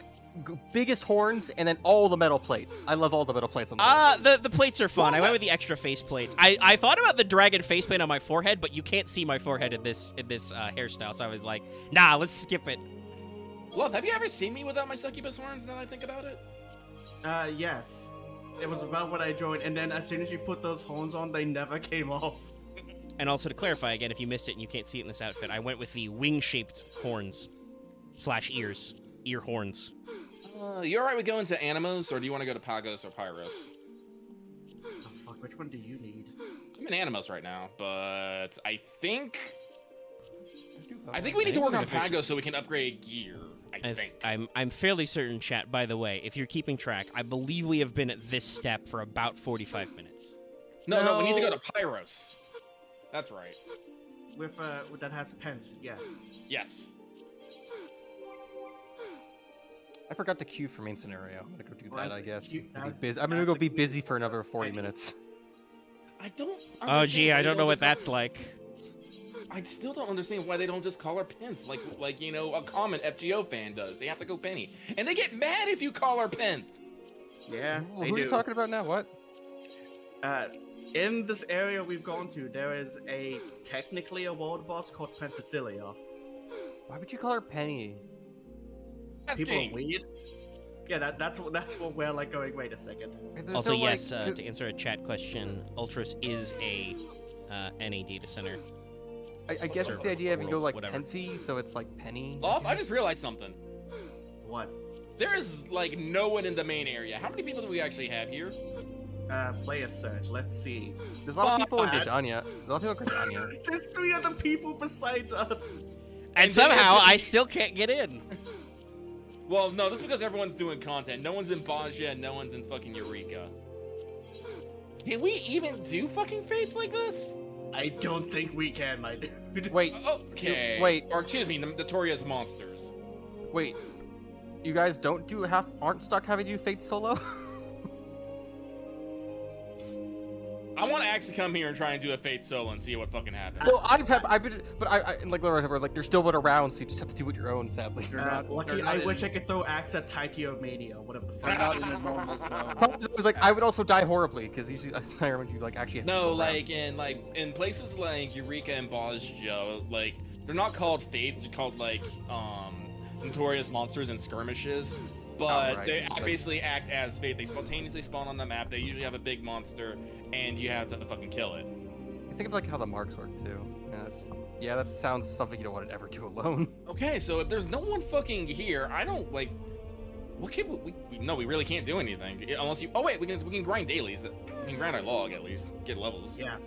S5: biggest horns and then all the metal plates. I love all the metal plates on the
S1: The plates are fun. I went with the extra face plates. I thought about the dragon faceplate on my forehead, but you can't see my forehead in this hairstyle, so I was like, nah, let's skip it.
S3: Love, have you ever seen me without my succubus horns? Now that I think about it.
S4: Yes. It was about when I joined, and then as soon as you put those horns on, they never came off.
S1: And also to clarify again, if you missed it and you can't see it in this outfit, I went with the wing-shaped horns / ears, ear horns.
S3: You alright with going to Animos, or do you want to go to Pagos or Pyros?
S4: Oh, fuck, which one do you need?
S3: I'm in Animos right now, but I think we need to work on Pagos so we can upgrade gear. I think.
S1: I'm fairly certain, chat, by the way, if you're keeping track, I believe we have been at this step for about 45 minutes.
S3: No, we need to go to Pyros. That's right.
S4: With that has pens, yes.
S3: Yes.
S5: I forgot to queue for main scenario. I'm gonna go do that, I guess.
S4: That's
S5: I'm gonna go be busy for another 40 minutes.
S3: I don't.
S1: Oh, gee, I don't know what that's like.
S3: I still don't understand why they don't just call her Penth, like you know, a common FGO fan does. They have to go Penny, and they get mad if you call her Penth.
S4: Yeah,
S5: Who
S4: they
S5: are
S4: do.
S5: you talking about now? What?
S4: In this area we've gone to, there is technically a world boss called Penthesilia.
S5: Why would you call her Penny?
S4: People are weird. Yeah, that's what we're like going. Wait a second.
S1: Also, yes, to answer a chat question, Ultros is a NA data center.
S5: I guess it's the idea of you go
S1: world,
S5: like
S1: whatever.
S5: Penty, so it's like Penny.
S3: Lof, I just realized something.
S4: What?
S3: There is like no one in the main area. How many people do we actually have here?
S4: Player search. Let's see.
S5: There's a lot of people in
S3: But-
S5: Gridania. There's a lot of people in Gridania.
S4: There's 3 other people basides us.
S1: And somehow I still can't get in.
S3: Well, no, that's because everyone's doing content. No one's in Bajia, and no one's in fucking Eureka. Can we even do fucking fates like this?
S4: I don't think we can, my dude.
S5: Wait,
S3: Okay.
S5: Wait.
S3: Or excuse me, Notorious Monsters.
S5: wait. You guys aren't stuck having to do Fate solo?
S3: I want Axe to come here and try and do a Fate solo and see what fucking happens.
S5: Well, I've been, but I like there's still one around, so you just have to do it your own. Sadly.
S4: Lucky, I wish I could throw axe at Titio Mania, whatever the fuck.
S6: They're not in the modes as well.
S5: I was like, I would also die horribly because usually I remember you like actually. Have to
S3: No,
S5: go around.
S3: like in places like Eureka and Bajia, like they're not called fates, they're called like Notorious Monsters and skirmishes. But
S5: right.
S3: they basically act as fate. They spontaneously spawn on the map. They usually have a big monster, and you have to fucking kill it.
S5: I think of like how the marks work too. Yeah, that sounds something you don't want to ever do alone.
S3: Okay, so if there's no one fucking here, I don't like. What can we? No, we really can't do anything unless you. Oh wait, we can grind dailies. We can grind our log at least, get levels.
S4: Yeah.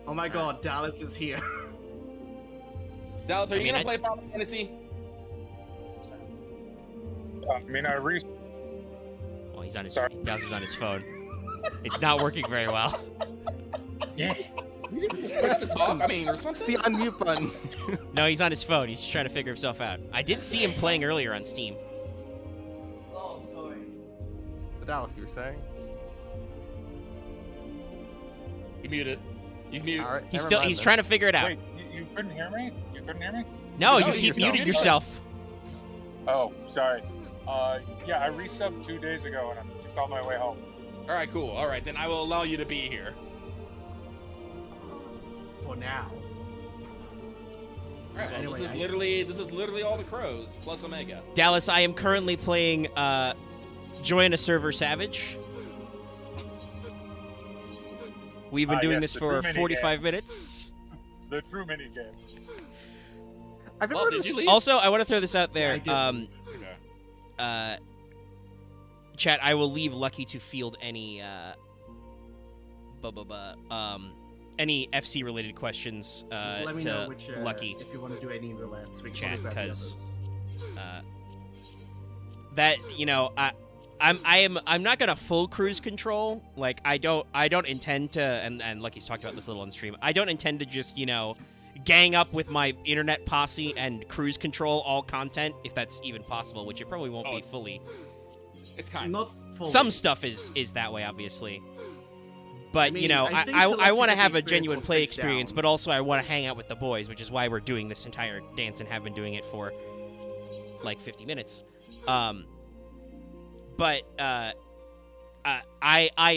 S4: Oh my god, Dallas is here.
S3: Dallas, are you gonna play Final Fantasy?
S7: I mean, I re.
S1: Well, he's on his.
S7: Sorry.
S1: Dallas is on his phone. It's not working very well.
S7: Yeah.
S3: Push the talk. I mean, or
S5: It's
S3: something.
S5: the unmute button.
S1: No, he's on his phone. He's just trying to figure himself out. I did see him playing earlier on Steam.
S4: Oh, sorry.
S5: The Dallas, you were saying?
S3: He muted. He's muted.
S5: All right.
S1: He's trying to figure it out.
S7: Wait, you couldn't hear me? You couldn't hear me?
S1: No,
S3: No,
S1: you
S3: you
S1: keep
S3: yourself.
S1: muting yourself.
S7: Oh, sorry. Yeah, I resubbed 2 days ago, and I'm just on my way home.
S3: All right, cool. All right, then I will allow you to be here.
S4: For now.
S3: All right. Well,
S4: Anyway,
S3: this is literally all the crows plus Omega.
S1: Dallas, I am currently playing Join a Server Savage. We've been doing
S7: yes,
S1: this
S7: the
S1: for
S7: true minigame.
S1: 45 minutes.
S7: The true minigame.
S5: I've never
S3: Oh,
S5: heard
S3: did
S5: of
S3: you leave?
S1: Also, I want to throw this out there.
S4: Yeah, I
S3: Okay.
S1: Chat, I will leave Lucky to field any any FC related questions
S4: Just let me
S1: to
S4: know which,
S1: Lucky.
S4: if you want to do any roulettes. We can
S1: Chat,
S4: grab the
S1: 'cause-
S4: others.
S1: That I'm not gonna full cruise control. Like I don't intend to, and Lucky's talked about this a little on stream. I don't intend to just gang up with my internet posse and cruise control all content if that's even possible, which it probably won't
S3: Oh,
S1: be fully.
S3: It's kind of.
S4: Not fully.
S1: Some stuff is that way, obviously. But
S4: I mean, I think
S1: I
S4: selecting
S1: want to
S4: the
S1: have a
S4: experience
S1: genuine
S4: will
S1: play
S4: sit
S1: experience,
S4: down.
S1: but also I want to hang out with the boys, which is why we're doing this entire dance and have been doing it for like 50 minutes. But I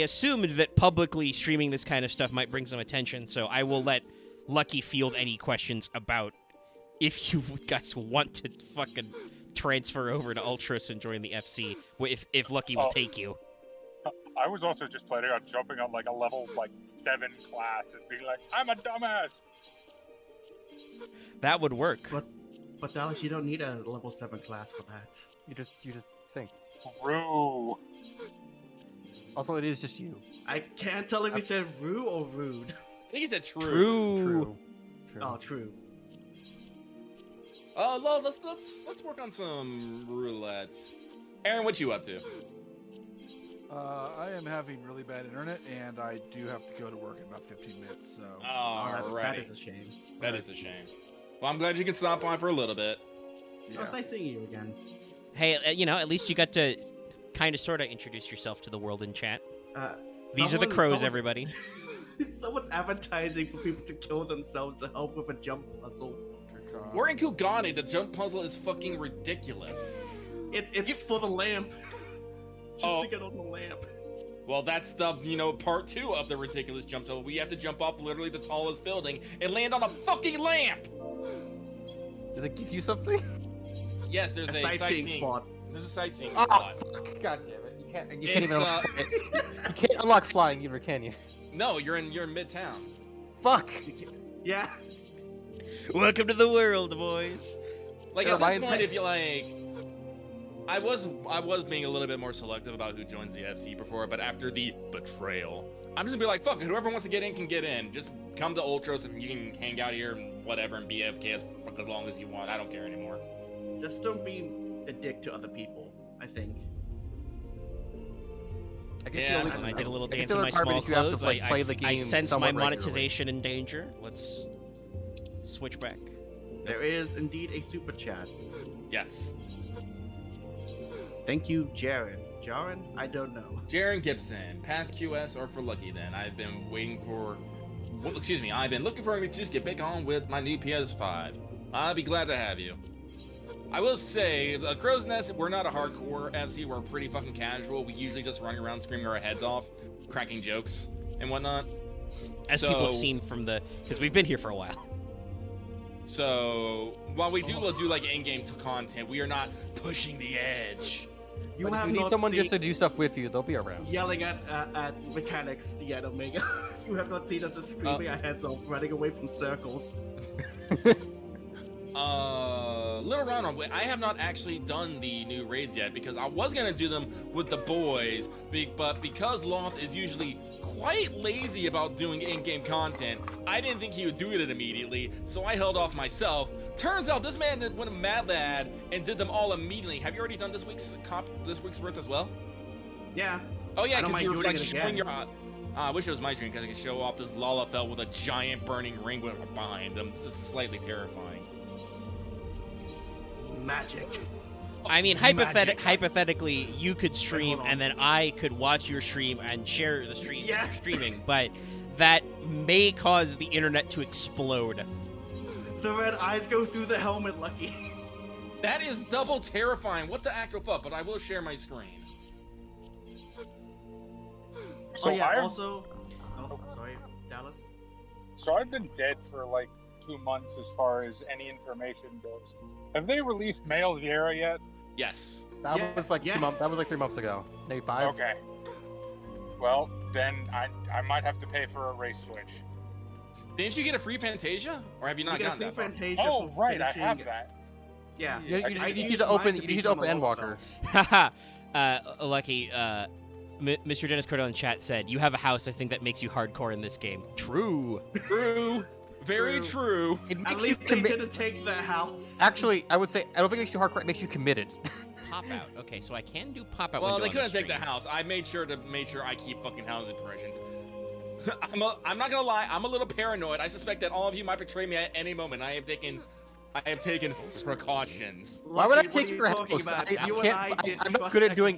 S1: assumed that publicly streaming this kind of stuff might bring some attention, so I will let Lucky field any questions about if you guys want to fucking transfer over to Ultros and join the FC, if Lucky will
S7: Oh.
S1: take you.
S7: I was also just planning on jumping on like a level 7 class and being like, I'm a dumbass.
S1: That would work.
S4: But Dallas, you don't need a level 7 class for that.
S5: You just sing.
S7: True.
S5: Also, it is just you.
S4: I can't tell if he said rude or rude.
S3: I think he said true.
S1: True.
S4: Oh, true.
S3: Well, let's work on some roulettes. Aaron, what you up to?
S6: I am having really bad internet, and I do have to go to work in about 15 minutes, so...
S4: That is a shame.
S3: That is a shame. Well, I'm glad you can stop by for a little bit.
S4: Oh, it's nice seeing you again.
S1: Hey, at least you got to kind of sort of introduce yourself to the world in chat. These are the crows, everybody.
S4: Someone's advertising for people to kill themselves to help with a jump puzzle.
S3: We're in Kugane. The jump puzzle is fucking ridiculous.
S4: It's for the lamp. Just to get on the lamp.
S3: Well, that's the, part 2 of the ridiculous jump puzzle. We have to jump off literally the tallest building and land on a fucking lamp.
S5: Does it give you something?
S3: Yes, there's a sightseeing
S4: spot.
S3: There's a sightseeing
S5: Oh,
S3: spot.
S5: fuck. God damn it! You can't even unlock it. You can't unlock flying either, can you?
S3: No, you're in Midtown.
S5: Fuck.
S4: Yeah.
S1: Welcome to the world, boys.
S3: Like at this point, if you I was being a little bit more selective about who joins the FC before, but after the betrayal, I'm just gonna be like, fuck it, whoever wants to get in can get in. Just come to Ultros and you can hang out here and whatever and be AFK as long as you want. I don't care anymore.
S4: Just don't be a dick to other people, I think.
S1: I did a little dance in my small clothes. I sense my monetization in danger. Let's switch back.
S4: There is indeed a super chat.
S3: Yes.
S4: Thank you, Jaren. Jaren? I don't know.
S3: Jaren Gibson. Pass QS or for Lucky then. I've been waiting for... Well, excuse me. I've been looking for him to just get back on with my new PS5. I'll be glad to have you. I will say, the Crow's Nest, we're not a hardcore FC. We're pretty fucking casual. We usually just run around screaming our heads off, cracking jokes and whatnot.
S1: As people have seen from the... Because we've been here for a while.
S3: So, while we do like in-game content, we are not pushing the edge.
S5: But if you need someone just to do stuff with you, they'll be around.
S4: Yelling at mechanics yet, Omega. You have not seen us just screaming our heads off, running away from circles.
S3: Little Ronald, I have not actually done the new raids yet because I was gonna do them with the boys, but because Loft is usually quite lazy about doing in-game content, I didn't think he would do it immediately, so I held off myself. Turns out this man went a mad lad and did them all immediately. Have you already done this week's worth as well?
S4: Yeah.
S3: Oh yeah, because you were like showing your. I wish it was my dream because I could show off this Lalafell with a giant burning ring behind him. This is slightly terrifying.
S4: Magic.
S1: I mean, hypothetically, you could stream and then I could watch your stream and share the stream streaming, but that may cause the internet to explode.
S4: The red eyes go through the helmet, Lucky.
S3: That is double terrifying. What the actual fuck? But I will share my screen.
S7: So
S4: sorry, Dallas.
S7: So I've been dead for like 2 months as far as any information goes. Have they released Mail Viera yet?
S3: Yes.
S5: That was like 2 months. That was like 3 months ago. Maybe 5.
S7: Okay. Well, then I might have to pay for a race switch.
S3: Didn't you get a free Fantasia, or have you not gotten that far?
S7: Oh, right, I have that.
S4: Yeah.
S5: You need to open Endwalker.
S1: Haha. Lucky. Mr. Dennis Cordell in chat said, "You have a house. I think that makes you hardcore in this game." True.
S3: True. Very true.
S4: At least they didn't take the house.
S5: Actually, I would say I don't think it makes you hardcore. It makes you committed.
S1: Pop out. Okay, so I can do pop out.
S3: Well, they couldn't take the house. I made sure I keep fucking house impressions. I'm not gonna lie. I'm a little paranoid. I suspect that all of you might betray me at any moment. I have taken precautions.
S5: Why would I take your house? I'm not good at doing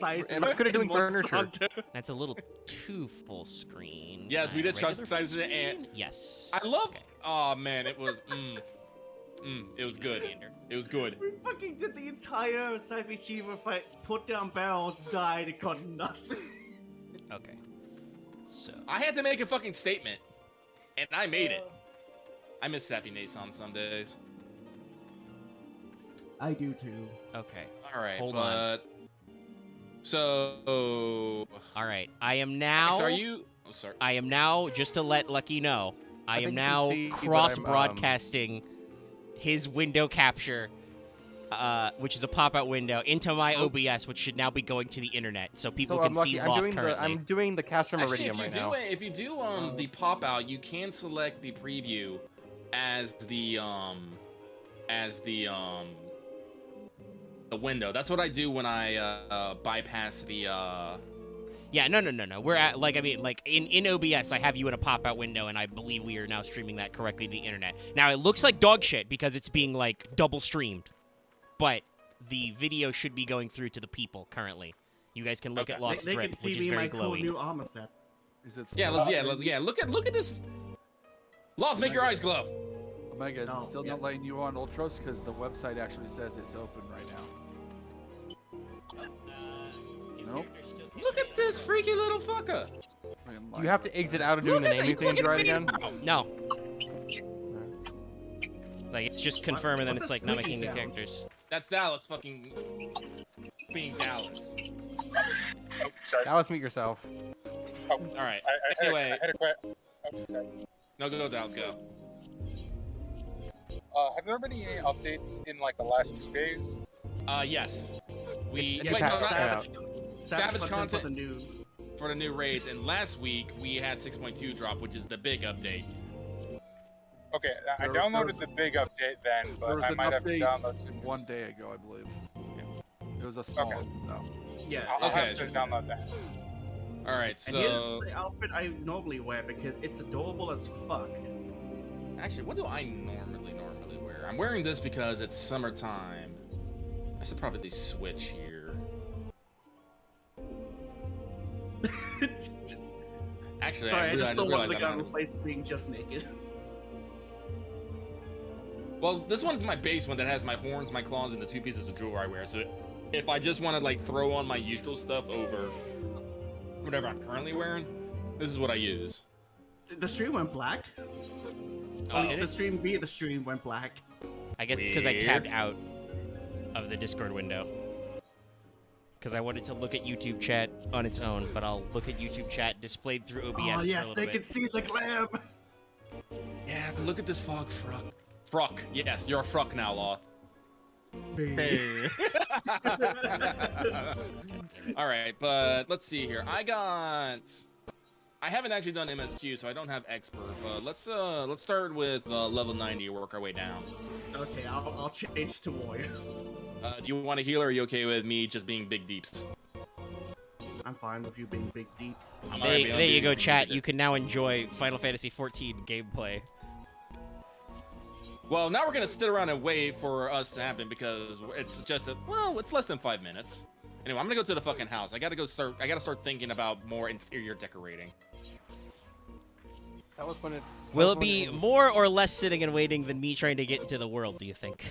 S5: furniture.
S1: That's a little too full screen.
S3: Yes, we did trust sizes and
S1: yes.
S3: I love it. Oh man, it was it was good. It was good.
S4: We fucking did the entire Sci-Fi Chiva fight, put down barrels, died, and got nothing.
S1: Okay. So
S3: I had to make a fucking statement, and I made it. I miss Sappy Nace on some days.
S4: I do too.
S1: Okay.
S3: All right.
S1: Hold on.
S3: So,
S1: All right, I am now.
S3: Alex, are you? Oh, sorry.
S1: I am now, just to let Lucky know, I am
S5: think you can
S1: now
S5: see that I'm,
S1: cross-broadcasting his window capture, which is a pop-out window, into my OBS, which should now be going to the internet, so people
S5: So
S1: can
S5: Lucky,
S1: see
S5: I'm
S1: Loft
S5: doing
S1: currently.
S5: I'm doing the Castro
S3: Actually,
S5: Meridium right now.
S3: if you do the pop out, you can select the preview as the window. That's what I do when I bypass the
S1: Yeah, no. We're at, like, I mean, like, in OBS, I have you in a pop-out window, and I believe we are now streaming that correctly to the internet. Now, it looks like dog shit because it's being, like, double streamed, but the video should be going through to the people currently. You guys can look
S3: Okay.
S1: at Loft's
S4: They
S1: drip,
S4: can see
S1: which is
S4: me in
S1: very
S4: my cool
S1: glowy.
S4: new armor set.
S6: Is it
S3: Yeah,
S6: still
S3: look at this. Loft, make your eyes glow.
S6: Omega, is
S4: No,
S6: it still
S4: yeah.
S6: not letting you on Ultros? Because the website actually says it's open right now. Nope.
S3: Look at this freaky little fucker.
S5: Do you have to exit out of doing the
S3: Look at
S5: naming
S3: that,
S5: thing
S3: he's
S5: to try it
S3: looking
S5: again?
S3: at me
S1: No. Like, it's just confirming that
S4: what
S1: it's,
S4: does
S1: like, not
S4: squeaky
S1: making new
S4: sound?
S1: characters.
S3: That's Dallas fucking being Dallas.
S7: Oh, sorry.
S5: Dallas, meet yourself.
S7: Oh,
S3: All right.
S7: I
S3: Anyway,
S7: had a question. Oh, sorry.
S3: no, go Dallas, go.
S7: Have there been any updates in like the last 2 days?
S3: Yes. We
S5: It's
S3: wait,
S5: back
S3: no, not-
S5: out.
S3: Savage
S4: content
S3: content.
S4: for the new.
S3: for the new raids, and last week we had 6.2 drop, which is the big update.
S7: Okay, I
S6: There
S7: downloaded
S6: was-
S7: the big update then,
S6: There
S7: but
S6: was
S7: I
S6: an
S7: might have to
S6: update
S7: download some.
S6: 1 day ago, I believe. It was a small.
S7: Okay.
S6: No.
S4: Yeah.
S7: I'll
S3: Okay.
S7: have to download that.
S3: All right,
S4: And here's
S3: so
S4: the outfit I normally wear because it's adorable as fuck.
S3: actually, what do I normally wear? I'm wearing this because it's summertime. I should probably switch here. Actually,
S4: Sorry, I just saw one of
S3: realized
S4: the
S3: I'm
S4: guy
S3: not-
S4: replaced being just naked.
S3: Well, this one's my base one that has my horns, my claws, and the 2 pieces of jewelry I wear. So if I just want to like throw on my usual stuff over whatever I'm currently wearing, this is what I use.
S4: The stream went black.
S1: Oh,
S4: At least
S1: did
S4: the
S1: it?
S4: stream via the stream went black.
S1: I guess it's because I
S3: Weird.
S1: tabbed out of the Discord window. Because I wanted to look at YouTube chat on its own, but I'll look at YouTube chat displayed through OBS
S4: Oh
S1: for a
S4: yes,
S1: little
S4: they
S1: bit.
S4: can see the glam.
S3: Yeah, but look at this fog fruck. Fruck. Yes, you're a fruck now, Loth. All right, but let's see here. I haven't actually done MSQ, so I don't have expert. But let's start with level 90 and work our way down.
S4: Okay, I'll change to warrior.
S3: Do you want a healer? Or are you okay with me just being big deeps?
S4: I'm fine with you being big deeps.
S3: I'm
S1: There,
S3: alright,
S1: there
S3: I'm
S1: you
S3: being
S1: go,
S3: big
S1: chat.
S3: deeps.
S1: You can now enjoy Final Fantasy XIV gameplay.
S3: Well, now we're gonna sit around and wait for us to happen because it's just it's less than 5 minutes. Anyway, I'm gonna go to the fucking house. I gotta start thinking about more interior decorating.
S5: That was when it.
S1: Will it be more or less sitting and waiting than me trying to get into the world, do you think?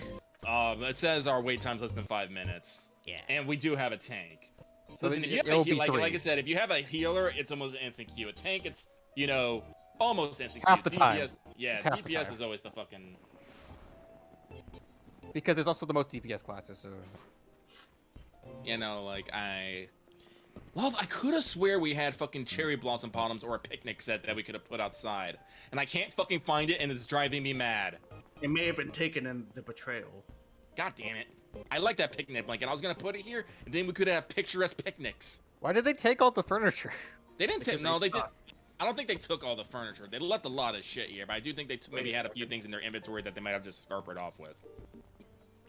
S3: It says our wait time's less than 5 minutes,
S1: Yeah.
S3: and we do have a tank.
S5: So
S3: Listen, if you
S5: it
S3: have a
S5: will be
S3: heal, like
S5: 3.
S3: I said, if you have a healer, it's almost an instant queue. A tank, it's almost instant
S5: Half
S3: queue.
S5: the time.
S3: DPS, yeah,
S5: It's half the
S3: DPS
S5: time.
S3: is always the fucking.
S5: Because there's also the most DPS classes, so.
S3: Well, I could have swear we had fucking cherry blossom bottoms or a picnic set that we could have put outside, and I can't fucking find it, and it's driving me mad.
S4: It may have been taken in the betrayal.
S3: God damn it! I like that picnic blanket. I was gonna put it here, and then we could have picturesque picnics.
S5: Why did they take all the furniture?
S3: They didn't take.
S4: Because
S3: No,
S4: they
S3: they did.
S4: suck.
S3: I don't think they took all the furniture. They left a lot of shit here, but I do think they maybe had a few things in their inventory that they might have just scuppered off with.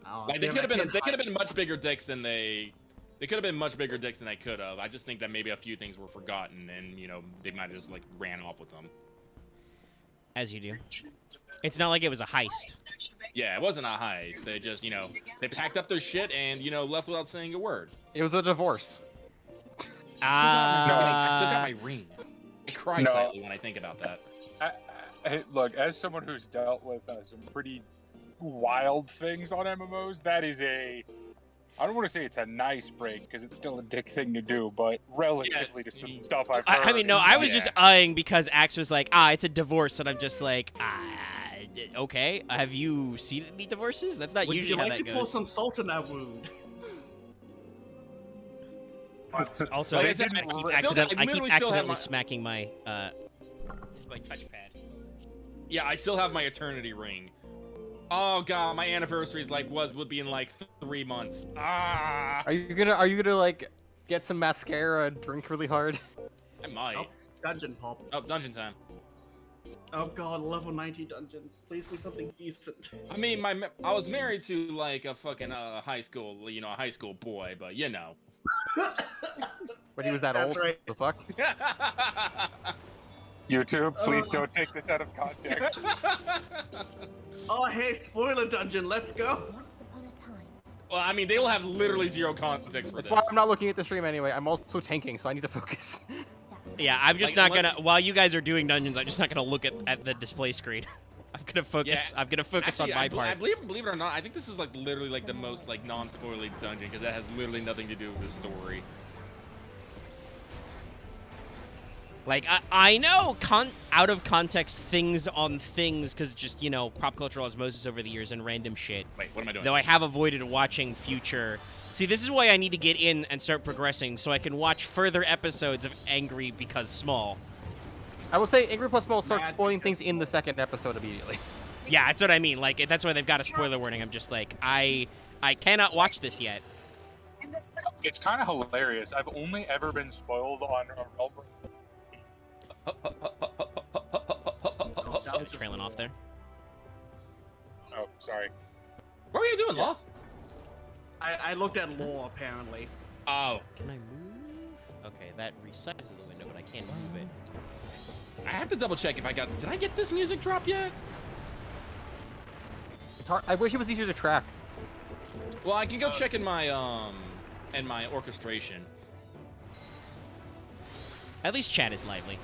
S4: Oh,
S3: Like they
S4: damn,
S3: could have
S4: I
S3: been.
S4: can't
S3: They could have
S4: hide.
S3: been much bigger dicks than they. They could have been much bigger dicks than they could have. I just think that maybe a few things were forgotten, and they might have just like ran off with them.
S1: As you do. It's not like it was a heist.
S3: Yeah, it wasn't a heist. They just, they packed up their shit and, left without saying a word.
S5: It was a divorce.
S3: I still got my ring. I cry
S7: No.
S3: slightly when I think about that.
S7: Look, as someone who's dealt with some pretty wild things on MMOs, that is I don't want to say it's a nice break because it's still a dick thing to do, but relatively to some stuff I've heard.
S1: I mean, no, I was
S3: Yeah.
S1: just eyeing because Axe was like, it's a divorce, and I'm just like, okay. Have you seen any divorces? That's not
S4: Would
S1: usually
S4: you
S1: how
S4: like
S1: that
S4: to pour
S1: goes.
S4: some salt in that wound?
S1: Also,
S3: Like
S1: I
S3: I said,
S1: keep
S3: I
S1: accidentally
S3: literally still have my-
S1: smacking my touchpad.
S3: Yeah, I still have my eternity ring. Oh god, my anniversary is would be in like 3 months. Ah,
S5: Are you gonna like get some mascara and drink really hard?
S3: I might.
S4: Oh, dungeon pop.
S3: Oh, dungeon time.
S4: Oh god, level 90 dungeons. Please be something decent.
S3: I mean, I was married to like a fucking high school, a high school boy, but you know.
S5: But he was that
S4: That's
S5: old.
S4: right.
S5: The fuck?
S7: YouTube, please don't take this out of context.
S4: Oh, hey, spoiler dungeon, let's go.
S8: Once upon a time.
S3: Well, I mean, they will have literally zero context for
S5: That's
S3: this.
S5: why I'm not looking at the stream anyway. I'm also tanking, so I need to focus.
S1: Yeah, I'm just
S3: Like,
S1: not
S3: unless-
S1: gonna. While you guys are doing dungeons, I'm just not gonna look at the display screen. I'm gonna focus.
S3: Yeah.
S1: I'm gonna focus
S3: Actually,
S1: on my
S3: I
S1: part.
S3: believe it or not, I think this is like literally like the most like non-spoily dungeon because that has literally nothing to do with the story.
S1: Like I know out of context things on things because just pop cultural osmosis over the years and random shit.
S3: Wait, what am I doing?
S1: Though I have avoided watching future. See, this is why I need to get in and start progressing so I can watch further episodes of Angry Because Small.
S5: I will say Angry Plus Small starts
S4: Mad
S5: spoiling
S4: because
S5: things in the second episode immediately.
S1: Yeah, that's what I mean. Like that's why they've got a spoiler warning. I'm just like I cannot watch this yet.
S7: It's kind of hilarious. I've only ever been spoiled on a Realm.
S1: Trailing off there.
S7: Oh, sorry.
S3: What were you doing, Loth?
S4: I looked at lore, apparently.
S3: Oh,
S1: Can I move? Okay, that resizes the window, but I can't move it.
S3: I have to double check if I got. Did I get this music drop yet?
S5: It's hard. I wish it was easier to track.
S3: Well, I can go check in my orchestration.
S1: At least chat is lively.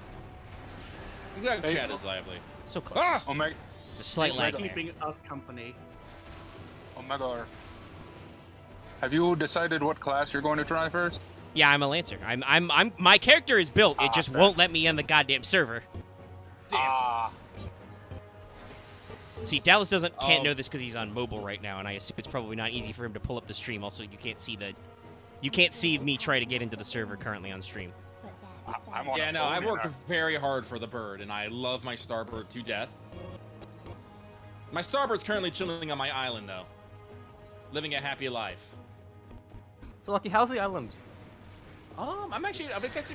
S3: That chat is lively.
S1: So close.
S3: Ah!
S7: Oh my,
S1: Just a slight lag there.
S4: Keeping us company.
S7: oh my god. Have you decided what class you're going to try first?
S1: Yeah, I'm a Lancer. My character is built. It just
S7: fair.
S1: won't let me on the goddamn server.
S7: Ah,
S1: See, Dallas can't
S3: Oh.
S1: know this because he's on mobile right now, and I assume it's probably not easy for him to pull up the stream. Also, you can't see me try to get into the server currently on stream.
S8: But
S7: I'm on
S3: Yeah,
S7: a
S3: no,
S7: phone
S3: I
S7: and
S3: worked
S7: I-
S3: very hard for the bird, and I love my starbird to death. My starbird's currently chilling on my island, though, living a happy life.
S5: So Lucky, how's the island?
S3: I'm actually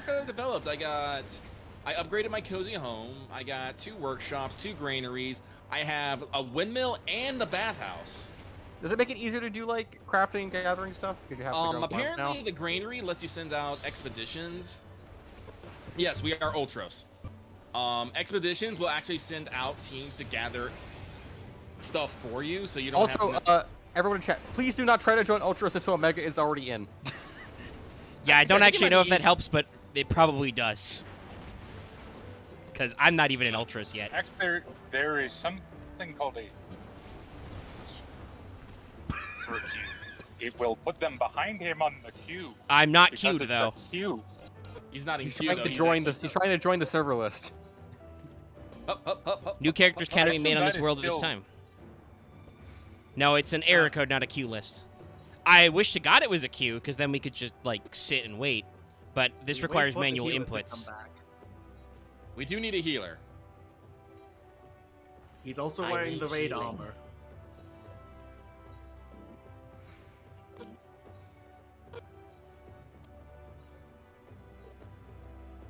S3: fairly developed. I upgraded my cozy home. I got 2 workshops, 2 granaries. I have a windmill and the bathhouse.
S5: Does it make it easier to do like crafting and gathering stuff? Because you have bigger plants
S3: Apparently
S5: now?
S3: the granary lets you send out expeditions. Yes, we are Ultros. Expeditions will actually send out teams to gather stuff for you, so you don't
S5: Also,
S3: have to.
S5: everyone in chat, please do not try to join Ultros until Omega is already in.
S1: Yeah, I don't
S3: think it
S1: actually
S3: might
S1: know
S3: be
S1: if that
S3: easy.
S1: helps, but it probably does. Because I'm not even in Ultros yet.
S7: Next, there is something called a. It will put them behind him on the queue.
S1: I'm not
S7: because
S1: queued
S7: it's
S1: though.
S7: A queue.
S3: He's not in
S5: He's
S3: queue,
S5: trying
S3: though.
S5: to
S3: He's
S5: join
S3: actually-
S5: He's trying to join the server list.
S1: New characters cannot be
S7: assume
S1: made on
S7: that
S1: this
S7: is
S1: world at this
S7: still-
S1: time. No, it's an error code, not a queue list. I wish to God it was a queue, because then we could just like sit and wait. But this
S4: We
S1: requires
S4: wait for the
S1: manual
S4: healer to
S1: inputs.
S4: come back.
S3: We do need a healer.
S4: He's also
S1: I
S4: wearing
S1: need
S4: the raid
S1: healing.
S4: armor.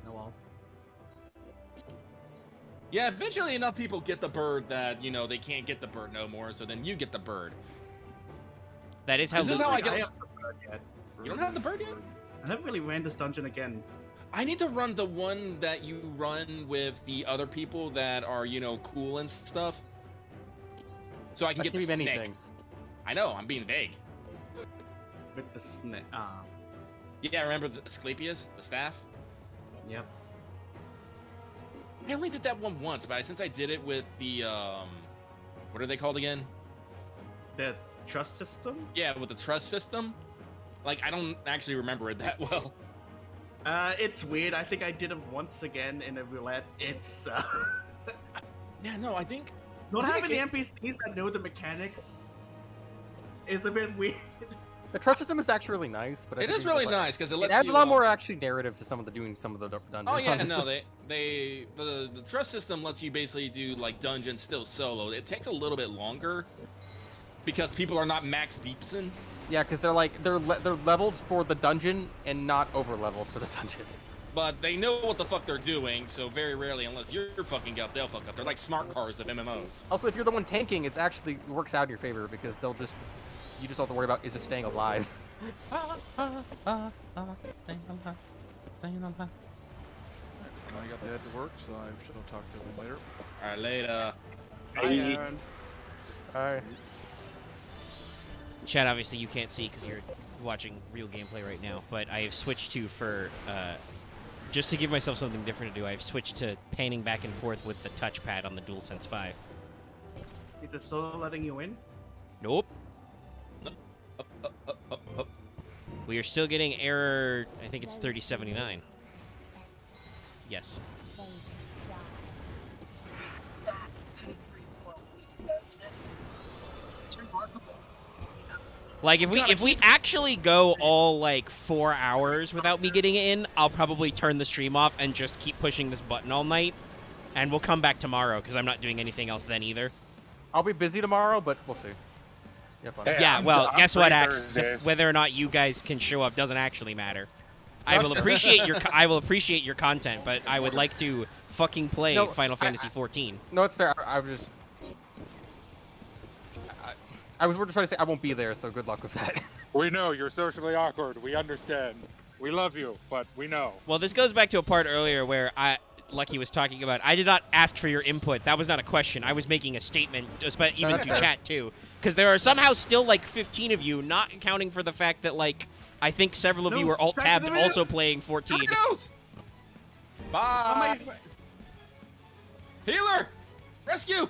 S4: Oh well.
S3: Yeah, eventually enough people get the bird that, they can't get the bird no more, so then you get the bird.
S1: That is how.
S3: This is
S1: loot
S3: how I
S1: works.
S3: get-
S4: have the bird yet.
S3: You don't have the bird yet?
S4: I never really ran this dungeon again.
S3: I need to run the one that you run with the other people that are, cool and stuff. So I can
S5: That
S3: get
S5: can
S3: the
S5: be many
S3: snake.
S5: things.
S3: I know, I'm being vague.
S4: With the snake.
S3: Yeah, remember the Asclepius, the staff?
S4: Yep.
S3: I only did that one once, but since I did it with the, what are they called again?
S4: The trust system?
S3: Yeah, with the trust system. Like, I don't actually remember it that well.
S4: It's weird. I think I did it once again in a roulette. It's,
S3: Yeah, no, I think...
S4: not
S3: I think
S4: having the NPCs that know the mechanics is a bit weird.
S5: The trust system is actually really nice, but I
S3: It
S5: think
S3: is
S5: it's
S3: really
S5: like-
S3: nice because it
S5: It
S3: lets
S5: adds
S3: you
S5: a lot more actually narrative to doing some of the dungeons.
S3: Oh yeah, no,
S5: honestly.
S3: the trust system lets you basically do like dungeons still solo. It takes a little bit longer because people are not max deepsin.
S5: Yeah, because they're leveled for the dungeon and not over leveled for the dungeon.
S3: But they know what the fuck they're doing, so very rarely, unless you're fucking up, they'll fuck up. They're like smart cars of MMOs.
S5: Also, if you're the one tanking, it works out in your favor because you just don't have to worry about is it staying alive.
S1: Staying alive. Staying alive.
S6: I got to head to work, so I shall talk to them later.
S3: All right, later.
S4: Hi, Aaron.
S5: Alright.
S1: Chat, obviously you can't see because you're watching real gameplay right now, but I have switched to just to give myself something different to do. I've switched to panning back and forth with the touchpad on the DualSense 5.
S4: Is it still letting you in?
S1: Nope. We are still getting error. I think it's 3079. Yes. Like if we actually go all like 4 hours without me getting it in, I'll probably turn the stream off and just keep pushing this button all night, and we'll come back tomorrow because I'm not doing anything else then either.
S5: I'll be busy tomorrow, but we'll see. Yeah, fun.
S7: Hey,
S1: Yeah,
S7: I'm
S1: well, guess what,
S7: free
S1: Axe?
S7: Thursdays.
S1: Whether or not you guys can show up doesn't actually matter. I will appreciate your content, but I would like to fucking play
S5: No,
S1: Final Fantasy XIV.
S5: No, it's fair. I was just trying to say I won't be there, so good luck with that.
S7: We know you're socially awkward. We understand. We love you, but we know.
S1: Well, this goes back to a part earlier where Lucky was talking about. I did not ask for your input. That was not a question. I was making a statement, even to chat too, because there are somehow still like 15 of you, not accounting for the fact that like I think several of you were alt tabbed also playing 14.
S3: Goes. Bye. Healer, rescue.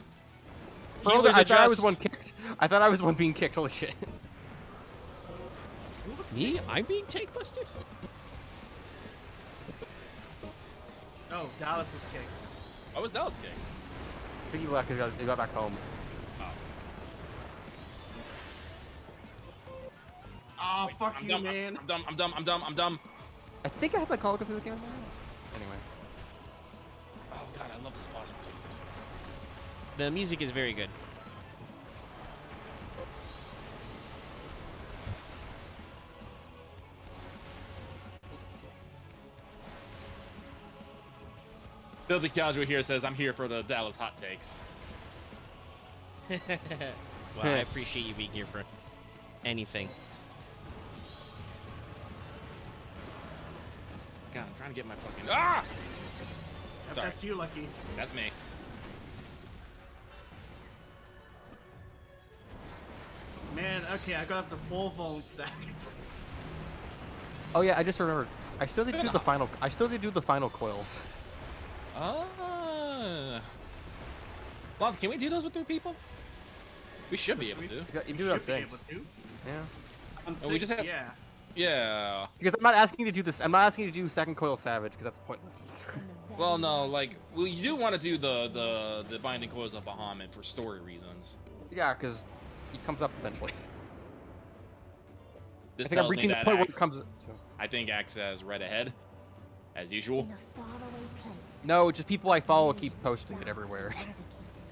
S1: Healers
S5: I thought I was
S1: adjust.
S5: one kicked. I thought I was one being kicked. Holy shit.
S1: Me? I'm being tank busted?
S4: Oh, Dallas was kicked.
S3: Oh, was Dallas king?
S5: I think he left because he got back home.
S4: Oh, fuck
S3: I'm
S4: you,
S3: dumb.
S4: man.
S3: I'm dumb.
S5: I think I have my call go through the game. Anyway.
S3: Oh god, I love this boss music.
S1: The music is very good.
S3: Filthy Casual here says, I'm here for the Dallas hot takes.
S1: Well, I appreciate you being here for anything.
S3: God, I'm trying to get my fucking... Ah! Sorry.
S4: That's you, Lucky.
S3: That's me.
S4: Man, okay, I got up to 4 Vuln stacks.
S5: Oh yeah, I just remembered. I still need to do the final. I still need to do the final coils.
S3: Well, can we do those with 3 people? We should be able to.
S5: You do that
S4: Should be
S5: thing.
S4: able to.
S5: Yeah.
S4: On
S3: Oh, we
S4: six,
S3: just have-
S4: Yeah.
S3: Yeah.
S5: Because I'm not asking you to do this. I'm not asking you to do second coil savage because that's pointless.
S3: Well, no, like, well, you do want to do the binding coils of Bahamut for story reasons.
S5: Yeah, because it comes up eventually.
S3: This
S5: I think I'm
S3: tells me
S5: reaching the
S3: that
S5: point where it
S3: Axe-
S5: comes.
S3: I think Axe has read ahead, as usual.
S8: In a faraway place,
S5: No, just people I follow keep posting it everywhere.
S8: eradicated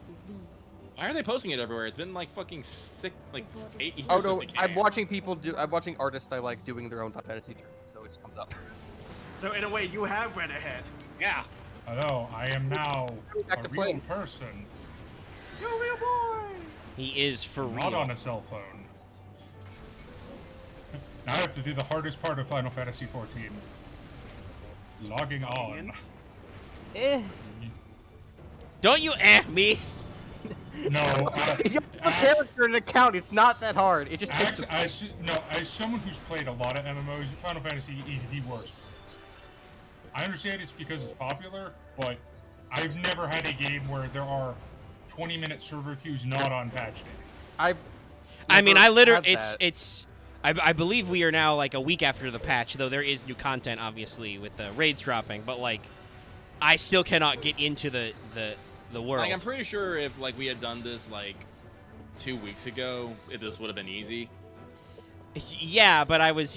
S8: disease.
S3: Why are they posting it everywhere? It's been like fucking 8 years.
S5: Oh
S3: since
S5: no,
S3: it came
S5: I'm
S3: out.
S5: watching people do. I'm watching artists I like doing their own Final Fantasy journey, so it just comes up.
S4: So in a way, you have read ahead.
S3: Yeah.
S9: Hello, I am now
S5: Back
S9: a
S5: to
S9: real
S5: playing.
S9: person,
S4: You're a real boy.
S1: He is for
S9: not
S1: real.
S9: on a cell phone. Now I have to do the hardest part of Final Fantasy XIV. Logging on.
S1: Don't you me?
S9: No,
S5: If you have a character and an account, it's not that hard. It just takes.
S9: as someone who's played a lot of MMOs, Final Fantasy is the worst. I understand it's because it's popular, but I've never had a game where there are 20-minute server queues not on patch day.
S1: I mean, I literally,
S5: had that.
S1: it's. I believe we are now like a week after the patch, though there is new content, obviously, with the raids dropping. But like, I still cannot get into the world.
S3: Like, I'm pretty sure if like we had done this like 2 weeks ago, this would have been easy.
S1: Yeah, but I was,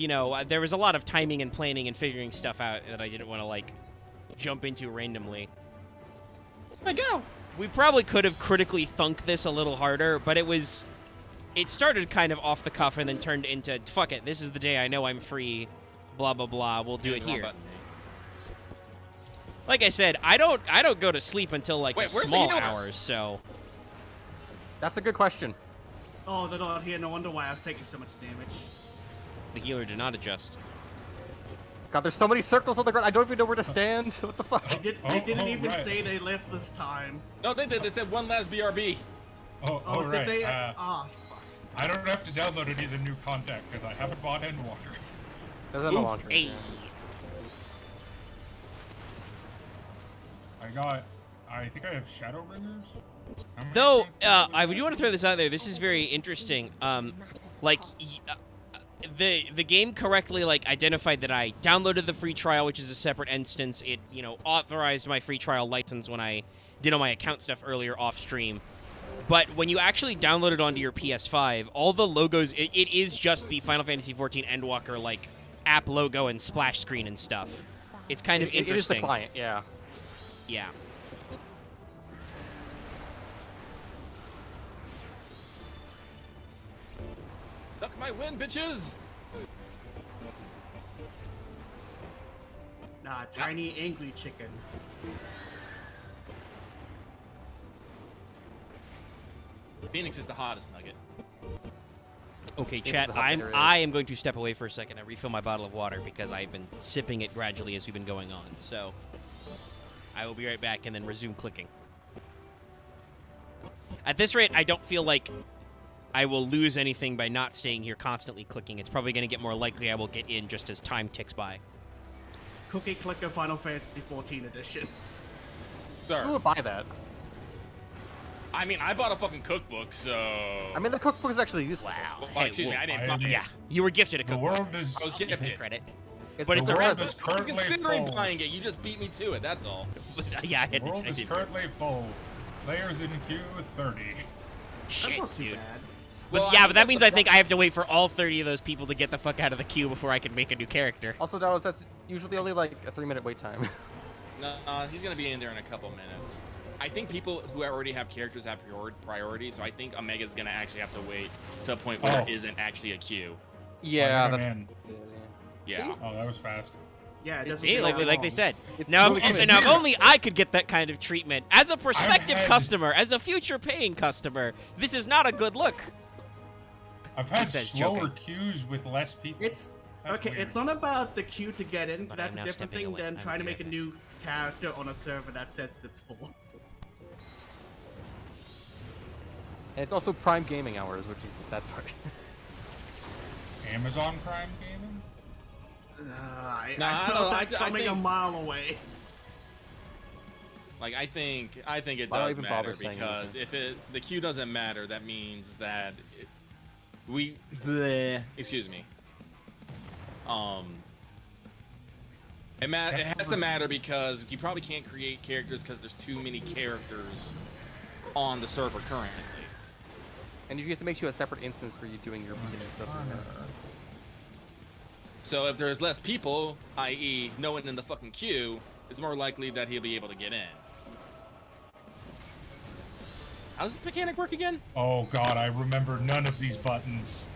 S1: there was a lot of timing and planning and figuring stuff out that I didn't want to, like, jump into randomly.
S3: Let go!
S1: We probably could have critically thunk this a little harder, but it started kind of off the cuff and then turned into, fuck it, this is the day I know I'm free, blah, blah, blah, we'll do it here. Like I said, I don't go to sleep until, like, the small hours, so...
S5: That's a good question.
S4: Oh, they're not here. No wonder why I was taking so much damage.
S1: The healer did not adjust.
S5: God, there's so many circles on the ground. I don't even know where to stand. What the fuck?
S4: They didn't even say they left this time.
S3: No, they did. They said one last BRB.
S9: Oh, right.
S4: Did they?
S9: Fuck. I don't have to download any of the new content because I haven't bought Endwalker.
S5: There's a launcher.
S1: Hey.
S9: I think I have Shadow Ringers.
S1: Though, I do want to throw this out there. This is very interesting. The game correctly, like, identified that I downloaded the free trial, which is a separate instance. It, authorized my free trial license when I did all my account stuff earlier off stream. But when you actually download it onto your PS5, all the logos, it is just the Final Fantasy XIV Endwalker, like, app logo and splash screen and stuff. It's kind of interesting.
S5: It is the client, yeah.
S1: Yeah.
S3: Duck my win, bitches!
S4: Nah, tiny angry chicken.
S3: Phoenix is the hottest nugget.
S1: Okay, chat, I am going to step away for a second and refill my bottle of water because I've been sipping it gradually as we've been going on. So, I will be right back and then resume clicking. At this rate, I don't feel like I will lose anything by not staying here constantly clicking. It's probably going to get more likely I will get in just as time ticks by.
S4: Cookie Clicker Final Fantasy XIV edition.
S3: Sir.
S5: Who would buy that?
S3: I mean, I bought a fucking cookbook, so...
S5: I mean, the cookbook is actually useful.
S1: Wow.
S3: Well, excuse me, I didn't buy it.
S1: Yeah, you were gifted a
S9: The
S1: cookbook.
S9: world is...
S3: I was gifted
S1: Credit.
S5: But
S1: it's
S9: the
S1: a
S9: world
S1: present.
S9: is
S3: I was
S9: currently
S3: considering
S9: full.
S3: buying it, you just beat me to it, that's all.
S1: Yeah,
S9: The world is currently full. Players in queue 30.
S1: Shit,
S4: That's not too
S1: dude.
S4: bad.
S1: But,
S3: Well,
S1: yeah,
S3: I
S1: but that
S3: think
S1: means
S3: that's
S1: I think I have to wait for all 30 of those people to get the fuck out of the queue before I can make a new character.
S5: Also, Dallas, that's usually only like a 3-minute wait time.
S3: No, he's gonna be in there in a couple minutes. I think people who already have characters have priority, so I think Omega's gonna actually have to wait to a point where there isn't actually a queue.
S5: Yeah,
S9: Mega
S5: that's...
S9: Man.
S3: Yeah.
S9: Oh, that was fast.
S4: Yeah, it doesn't
S1: See,
S4: take
S1: like
S4: that
S1: they
S4: long.
S1: said.
S5: It's
S1: Now,
S5: really
S1: if,
S5: good.
S1: now, if only I could get that kind of treatment. As a prospective
S9: had-
S1: customer, as a future paying customer, this is not a good look.
S9: I've had
S1: says
S9: slower
S1: joking.
S9: queues with less people.
S4: It's
S9: That's
S4: okay.
S9: weird.
S4: It's not about the queue to get in.
S1: But
S4: That's
S1: I'm
S4: a
S1: now
S4: different
S1: stepping
S4: thing
S1: away.
S4: than
S1: I'm
S4: trying to
S1: here.
S4: make a new character on a server that says it's full.
S5: And it's also Prime Gaming hours, which is the sad part.
S9: Amazon Prime Gaming?
S4: I
S3: No, I
S4: felt
S3: don't-
S4: that
S3: I
S4: coming a
S3: think-
S4: mile away.
S3: Like, I think it
S5: Why don't
S3: does
S5: even
S3: matter
S5: bother saying
S3: because
S5: anything?
S3: if the queue doesn't matter, that means that excuse me. It has to matter because you probably can't create characters because there's too many characters on the server currently.
S5: And you just make you a separate instance for you doing your beginning stuff.
S3: So if there's less people, i.e. no one in the fucking queue, it's more likely that he'll be able to get in. How does this mechanic work again?
S9: Oh god, I remember none of these buttons.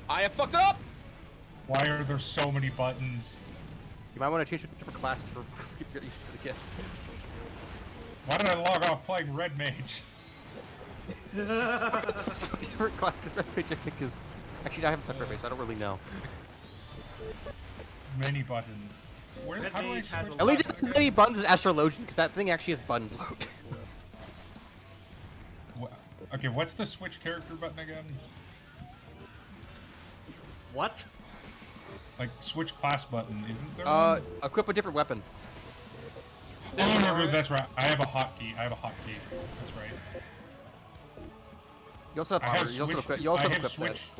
S3: I have fucked up!
S9: Why are there so many buttons?
S5: You might want to change it to a different class for get used to it again.
S9: Why did I log off playing Red Mage?
S5: Different class, because Red Mage I think is... Actually, I haven't touched Red Mage, so I don't really know.
S9: Many buttons. Where,
S4: Red
S9: how do I
S4: Mage has
S9: switch
S4: a
S5: At least
S9: back
S5: it's as
S9: again?
S5: many buttons as Astrologian, because that thing actually has buttons.
S9: Okay, what's the switch character button again?
S4: What?
S9: Like, switch class button, isn't there one?
S5: Equip a different weapon.
S9: Oh, no, that's right. I have a hotkey. That's right.
S5: You also have
S9: I
S5: armor.
S9: have
S5: You also
S9: switched.
S5: equip, you also
S9: I have
S5: equip that.
S9: switched.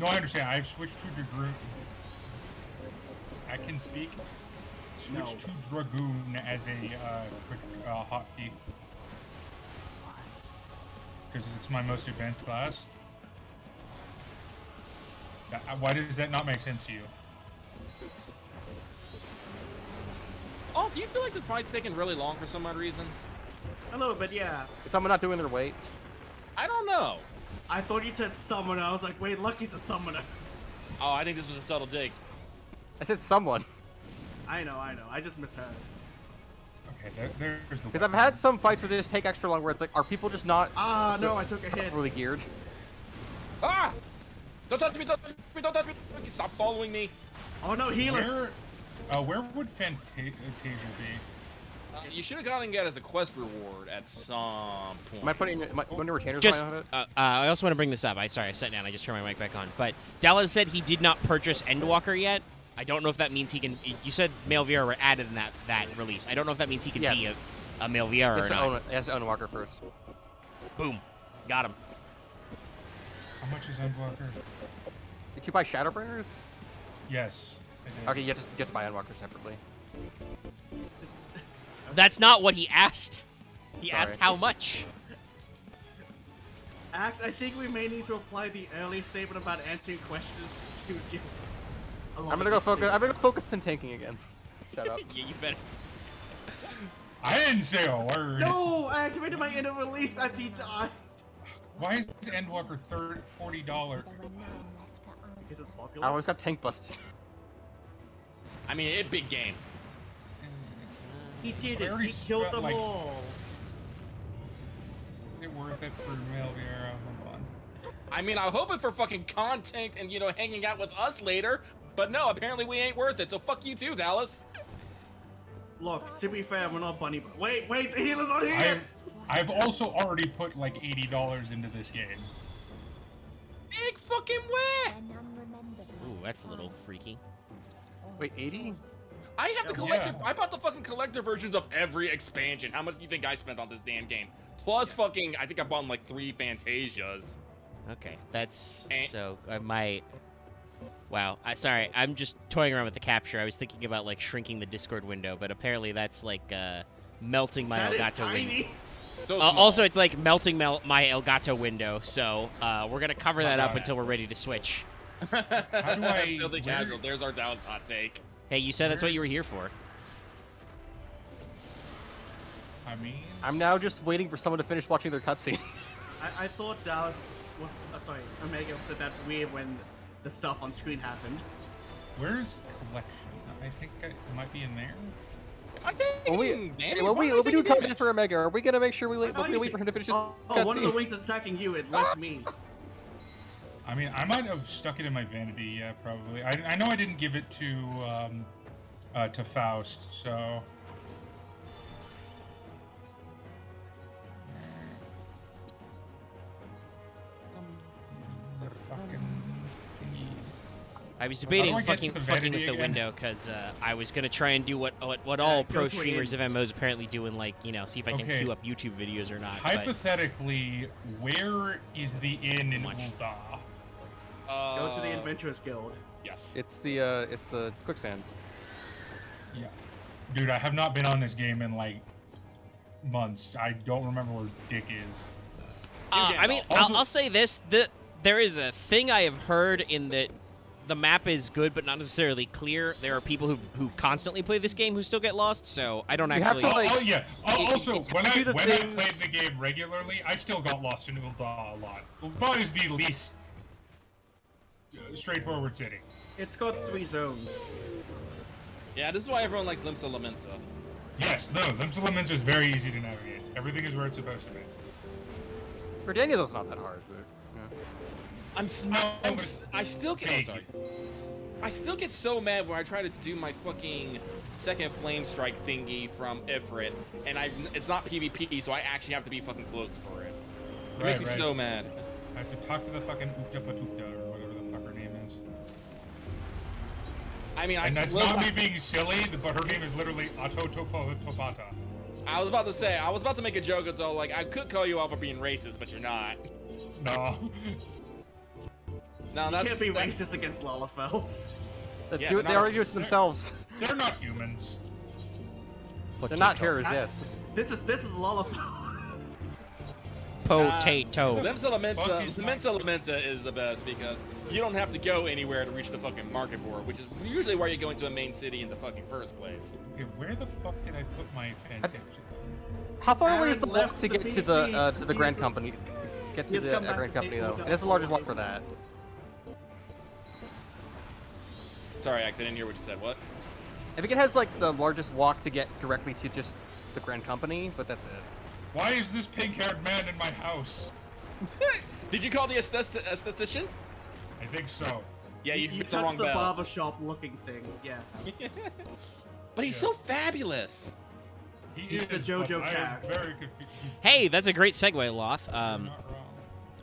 S9: No, I understand. I have switched to Dragoon. I can speak. Switch to Dragoon as a quick hotkey. Because it's my most advanced class. Why does that not make sense to you?
S3: Oh, do you feel like this fight's taking really long for some odd reason?
S4: A little bit, yeah.
S5: Is someone not doing their weight?
S3: I don't know.
S4: I thought you said summoner. I was like, wait, Lucky's a summoner.
S3: Oh, I think this was a subtle dig.
S5: I said someone.
S4: I know. I just misheard.
S9: Okay, there's the.
S5: Because I've had some fights where they just take extra long, where it's like, are people just not
S4: Ah, no, I took a hit.
S5: really geared?
S3: Ah! Don't touch me! Don't touch me! Don't touch me! Stop following me!
S4: Oh no, healer.
S9: Where would Fantasia be?
S3: You should have gone and got as a quest reward at some point.
S5: Am I putting when retainers
S1: Just,
S5: on it?
S1: I also want to bring this up. Sorry, I sat down. I just turned my mic back on. But Dallas said he did not purchase Endwalker yet. I don't know if that means he can. You said male VR were added in that release. I don't know if that means he can be a male VR or not.
S5: He has to own Walker first.
S1: Boom, got him.
S9: How much is Endwalker?
S5: Did you buy Shadowbringers?
S9: Yes. I did.
S5: Okay, you have to buy Endwalker separately.
S1: That's not what he asked. He
S5: Sorry.
S1: asked how much.
S4: Axe, I think we may need to apply the early statement about answering questions to just.
S5: I'm gonna go focus on tanking again. Shut up.
S1: Yeah, you better.
S9: I didn't say a word.
S4: No, I activated my inner release as he died.
S9: Why is Endwalker $40?
S8: There were none left to
S4: Because it's
S8: answer.
S5: I
S4: popular.
S5: always got tank busted.
S3: I mean, it big game.
S4: He did
S9: I
S4: it.
S9: already
S4: He killed
S9: spent,
S4: them
S9: like-
S4: all.
S9: Is it worth it for male VR? Hold on.
S3: I mean, I'm hoping for fucking content and, you know, hanging out with us later. But no, apparently we ain't worth it. So fuck you too, Dallas.
S4: Look, to be fair, we're not bunny. Wait, the healer's on here.
S9: I've also already put like $80 into this game.
S3: Big fucking way.
S8: When unremembered
S1: Ooh,
S8: lies
S1: that's a little
S8: rise,
S1: freaky.
S5: Wait, 80?
S3: I have the collector.
S9: Yeah.
S3: I bought the fucking collector versions of every expansion. How much do you think I spent on this damn game? Plus, fucking, I think I bought like 3 Fantasias.
S1: Okay, that's
S3: Eh.
S1: so. I might. Wow. Sorry, I'm just toying around with the capture. I was thinking about like shrinking the Discord window, but apparently that's like melting my
S4: That is
S1: Elgato window.
S4: tiny.
S3: So
S1: Also, it's like melting my Elgato window. So we're gonna cover that up
S9: God.
S1: until we're ready to switch.
S9: How do I-
S3: Building
S9: where-
S3: casual. There's our Dallas hot take.
S1: Hey, you said that's what you were here for.
S9: I mean,
S5: I'm now just waiting for someone to finish watching their cutscene.
S4: I thought Dallas was. Sorry, Omega said that's weird when the stuff on screen happened.
S9: where's collection? I think it might be in there.
S3: I think.
S5: When we do content for Omega, are we gonna make sure we wait for him to finish his
S4: Oh, one of the
S5: cutscene?
S4: wings attacking you. It left me.
S9: I mean, I might have stuck it in my vanity. Yeah, probably. I know I didn't give it to Faust, so. The fucking thingy.
S1: I was debating
S9: How do I get to the
S1: fucking
S9: vanity
S1: with the
S9: again?
S1: window because I was gonna try and do what all
S4: go
S1: pro
S4: to
S1: streamers
S4: in.
S1: of MMOs apparently do and like see if I can
S9: Okay.
S1: queue up YouTube videos or not. But
S9: Hypothetically, where is the inn in
S1: Much.
S9: Ulta?
S4: Go to the Adventurers Guild.
S3: Yes.
S5: It's the quicksand.
S9: Yeah. Dude, I have not been on this game in like months. I don't remember where Dick is.
S1: I mean,
S9: Also-
S1: I'll say this: there is a thing I have heard in that the map is good, but not necessarily clear. There are people who constantly play this game who still get lost. So I don't
S5: You have
S1: actually.
S5: to, like-
S9: Oh yeah. Also,
S5: it
S9: when
S5: tells
S9: I
S5: you the
S9: when I
S5: things-
S9: played the game regularly, I still got lost in Ulta a lot. Ulta is the least straightforward city.
S4: It's got 3 zones.
S3: Yeah, this is why everyone likes Limsa Lamensa.
S9: Yes, no, Limsa Laments is very easy to navigate. Everything is where it's supposed to be.
S5: For Daniel, it's not that hard, but yeah.
S3: I still get.
S9: big.
S3: Oh, sorry. I still get so mad when I try to do my fucking second flame strike thingy from Ifrit, and it's not PvP, so I actually have to be fucking close for it. It makes me so mad.
S9: I have to talk to the fucking Ukta Patukta or whatever the fuck her name is.
S3: I mean,
S9: And that's not me being silly, but her name is literally Atotopata.
S3: I was about to make a joke as though, like, I could call you out for being racist, but you're not.
S9: No.
S3: No,
S4: You
S3: that's
S4: can't be
S3: that's-
S4: racist against Lalafels.
S3: Yeah,
S5: They
S3: they're
S5: already do it to themselves.
S9: They're not humans.
S5: They're not terrorists, yes.
S4: This is Lalafel.
S1: Potato.
S3: Mensa
S9: Fuck is
S3: Mensa is the best because you don't have to go anywhere to reach the fucking market board, which is usually where you go into a main city in the fucking first place.
S9: Okay, where the fuck did I put my Fantasia?
S5: How far away is the
S4: Aaron
S5: walk
S4: left
S5: to
S4: the
S5: get to the
S4: PC.
S5: Grand Company? Get to
S4: He's
S5: the
S4: come back
S5: Grand
S4: to
S5: Company
S4: state
S5: though.
S4: and
S5: It is the largest walk for that.
S3: Sorry, Ax, I didn't hear what you said. What?
S5: I think it has like the largest walk to get directly to just the Grand Company, but that's it.
S9: Why is this pink-haired man in my house?
S3: Did you call the esthetician?
S9: I think so.
S3: Yeah, you
S4: You
S3: hit the
S4: touched
S3: wrong
S4: the
S3: bell.
S4: barbershop looking thing. Yeah.
S3: But he's
S9: Yeah.
S3: so fabulous.
S9: He
S4: He's
S9: is,
S4: the
S9: but
S4: JoJo
S9: I am
S4: cat.
S9: very confused.
S1: Hey, that's a great segue, Loth.
S9: You're not wrong.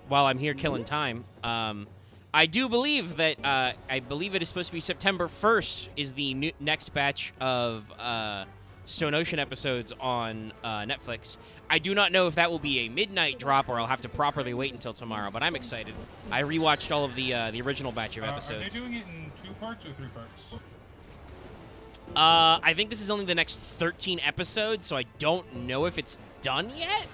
S1: While I'm here killing time, I do believe that I believe it is supposed to be September 1st is the next batch of Stone Ocean episodes on Netflix. I do not know if that will be a midnight drop or I'll have to properly wait until tomorrow, but I'm excited. I rewatched all of the original batch of
S9: Are
S1: episodes.
S9: they doing it in 2 parts or 3 parts?
S1: I think this is only the next 13 episodes, so I don't know if it's done yet.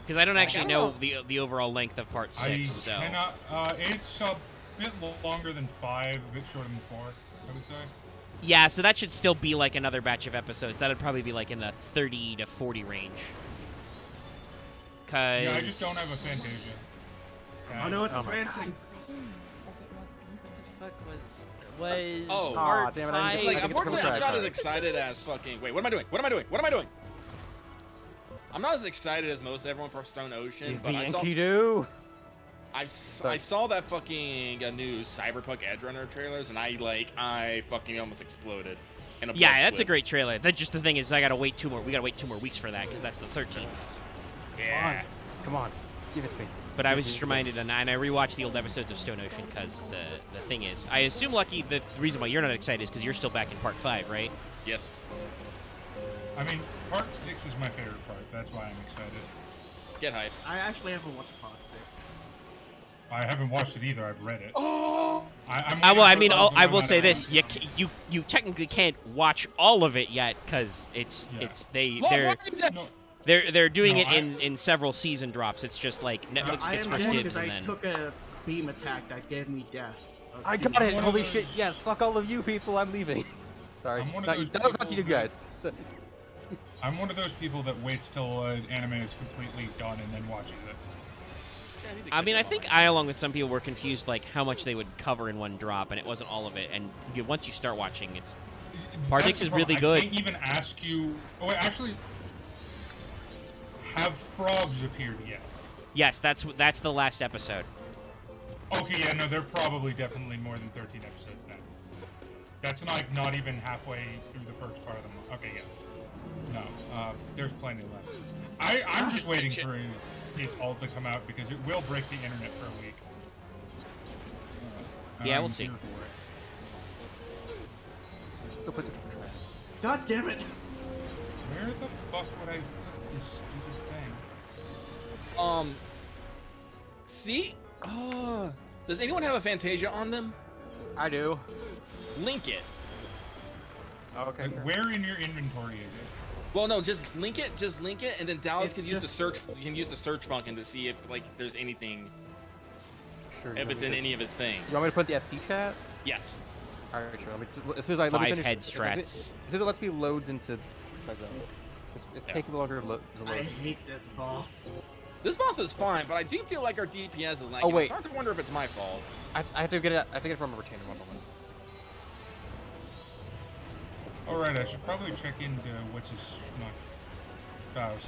S1: Because I don't actually know the overall length of part 6.
S9: I
S1: So
S9: cannot. It's a bit longer than 5, a bit shorter than 4, I would say.
S1: yeah, so that should still be like another batch of episodes. That'd probably be like in the 30 to 40 range. Cause
S9: Yeah, I just don't have a Fantasia.
S4: Oh no, it's
S5: Oh my
S4: prancing.
S1: Fuck was
S3: Oh.
S1: part
S5: damn it, I
S1: five?
S5: didn't
S3: Like,
S5: I think it's
S3: unfortunately, I'm
S5: coming
S3: not
S5: back.
S3: as excited as fucking. Wait, what am I doing? What am I doing? What am I doing? I'm not as excited as most everyone for Stone Ocean,
S5: Give
S3: but
S5: me
S3: I saw,
S5: Enkidu.
S3: I saw that fucking new Cyberpunk Edge Runner trailers, and I fucking almost exploded. In a
S1: Yeah,
S3: blood
S1: that's a
S3: sweat.
S1: great trailer. That just the thing is, I gotta wait 2 more. We gotta wait 2 more weeks for that because that's the 13th.
S3: Yeah.
S5: Come on, give it to me.
S1: But I was just reminded, and I rewatched the old episodes of Stone Ocean because the thing is, I assume Lucky, the reason why you're not excited is because you're still back in part 5, right?
S3: Yes.
S9: I mean, part 6 is my favorite part. That's why I'm excited.
S3: Get hype.
S4: I actually haven't watched part 6.
S9: I haven't watched it either. I've read it.
S3: Oh.
S9: I'm
S1: Well, I mean,
S9: waiting for
S1: I
S9: the
S1: will say
S9: Matter
S1: this: you technically can't watch all of it yet because
S9: Yeah.
S1: they're doing
S9: No,
S1: it in several season drops. It's just like Netflix
S4: I
S1: gets
S4: am
S1: first
S4: dead
S1: dibs
S4: because
S1: and
S4: I
S1: then.
S4: took a beam attack that gave me death.
S5: I got it.
S9: one of
S5: Holy
S9: those-
S5: shit! Yes, fuck all of you people. I'm leaving. Sorry,
S9: I'm one of
S5: not you.
S9: those
S5: That was not to you
S9: people
S5: guys. So-
S9: I'm one of those people that waits till anime is completely done and then watches it.
S1: I mean, I think I, along with some people, were confused like how much they would cover in one drop, and it wasn't all of it. And once you start watching, it's Part
S9: That's
S1: 6
S9: the
S1: is really
S9: problem.
S1: good.
S9: I can't even ask you. Oh, wait, actually, have frogs appeared yet?
S1: yes, that's the last episode.
S9: Okay, yeah, no, they're probably definitely more than 13 episodes then. That's not even halfway through the first part of the month. Okay, yeah. No, there's plenty left. I'm just waiting for it all to come out because it will break the internet for a week.
S1: Yeah,
S9: I'm
S1: we'll see.
S9: here for it.
S5: Go put some trash.
S4: God damn it!
S9: Where the fuck would I put this stupid thing?
S3: See? Does anyone have a Fantasia on them?
S5: I do.
S3: Link it.
S5: Oh, okay.
S9: Like, where in your inventory is it?
S3: Well, no, just link it, and then Dallas
S4: It's
S3: can use the
S4: just-
S3: search. You can use the search function to see if there's anything,
S5: Sure.
S3: if it's in any of his things.
S5: You want me to put the FC chat?
S3: Yes.
S5: Alright, sure. As soon as I let me
S1: 5
S5: finish-
S1: head
S5: as
S1: strats.
S5: soon as it lets me loads into like it's
S1: Yeah.
S5: taking longer to load.
S4: I hate this boss.
S3: This boss is fine, but I do feel like our DPS is like.
S5: Oh,
S3: I'm
S5: wait.
S3: starting to wonder if it's my fault.
S5: I have to get it. I have to get it from a retainer. One moment.
S9: Alright, I should probably check into what's his schmuck. Faust.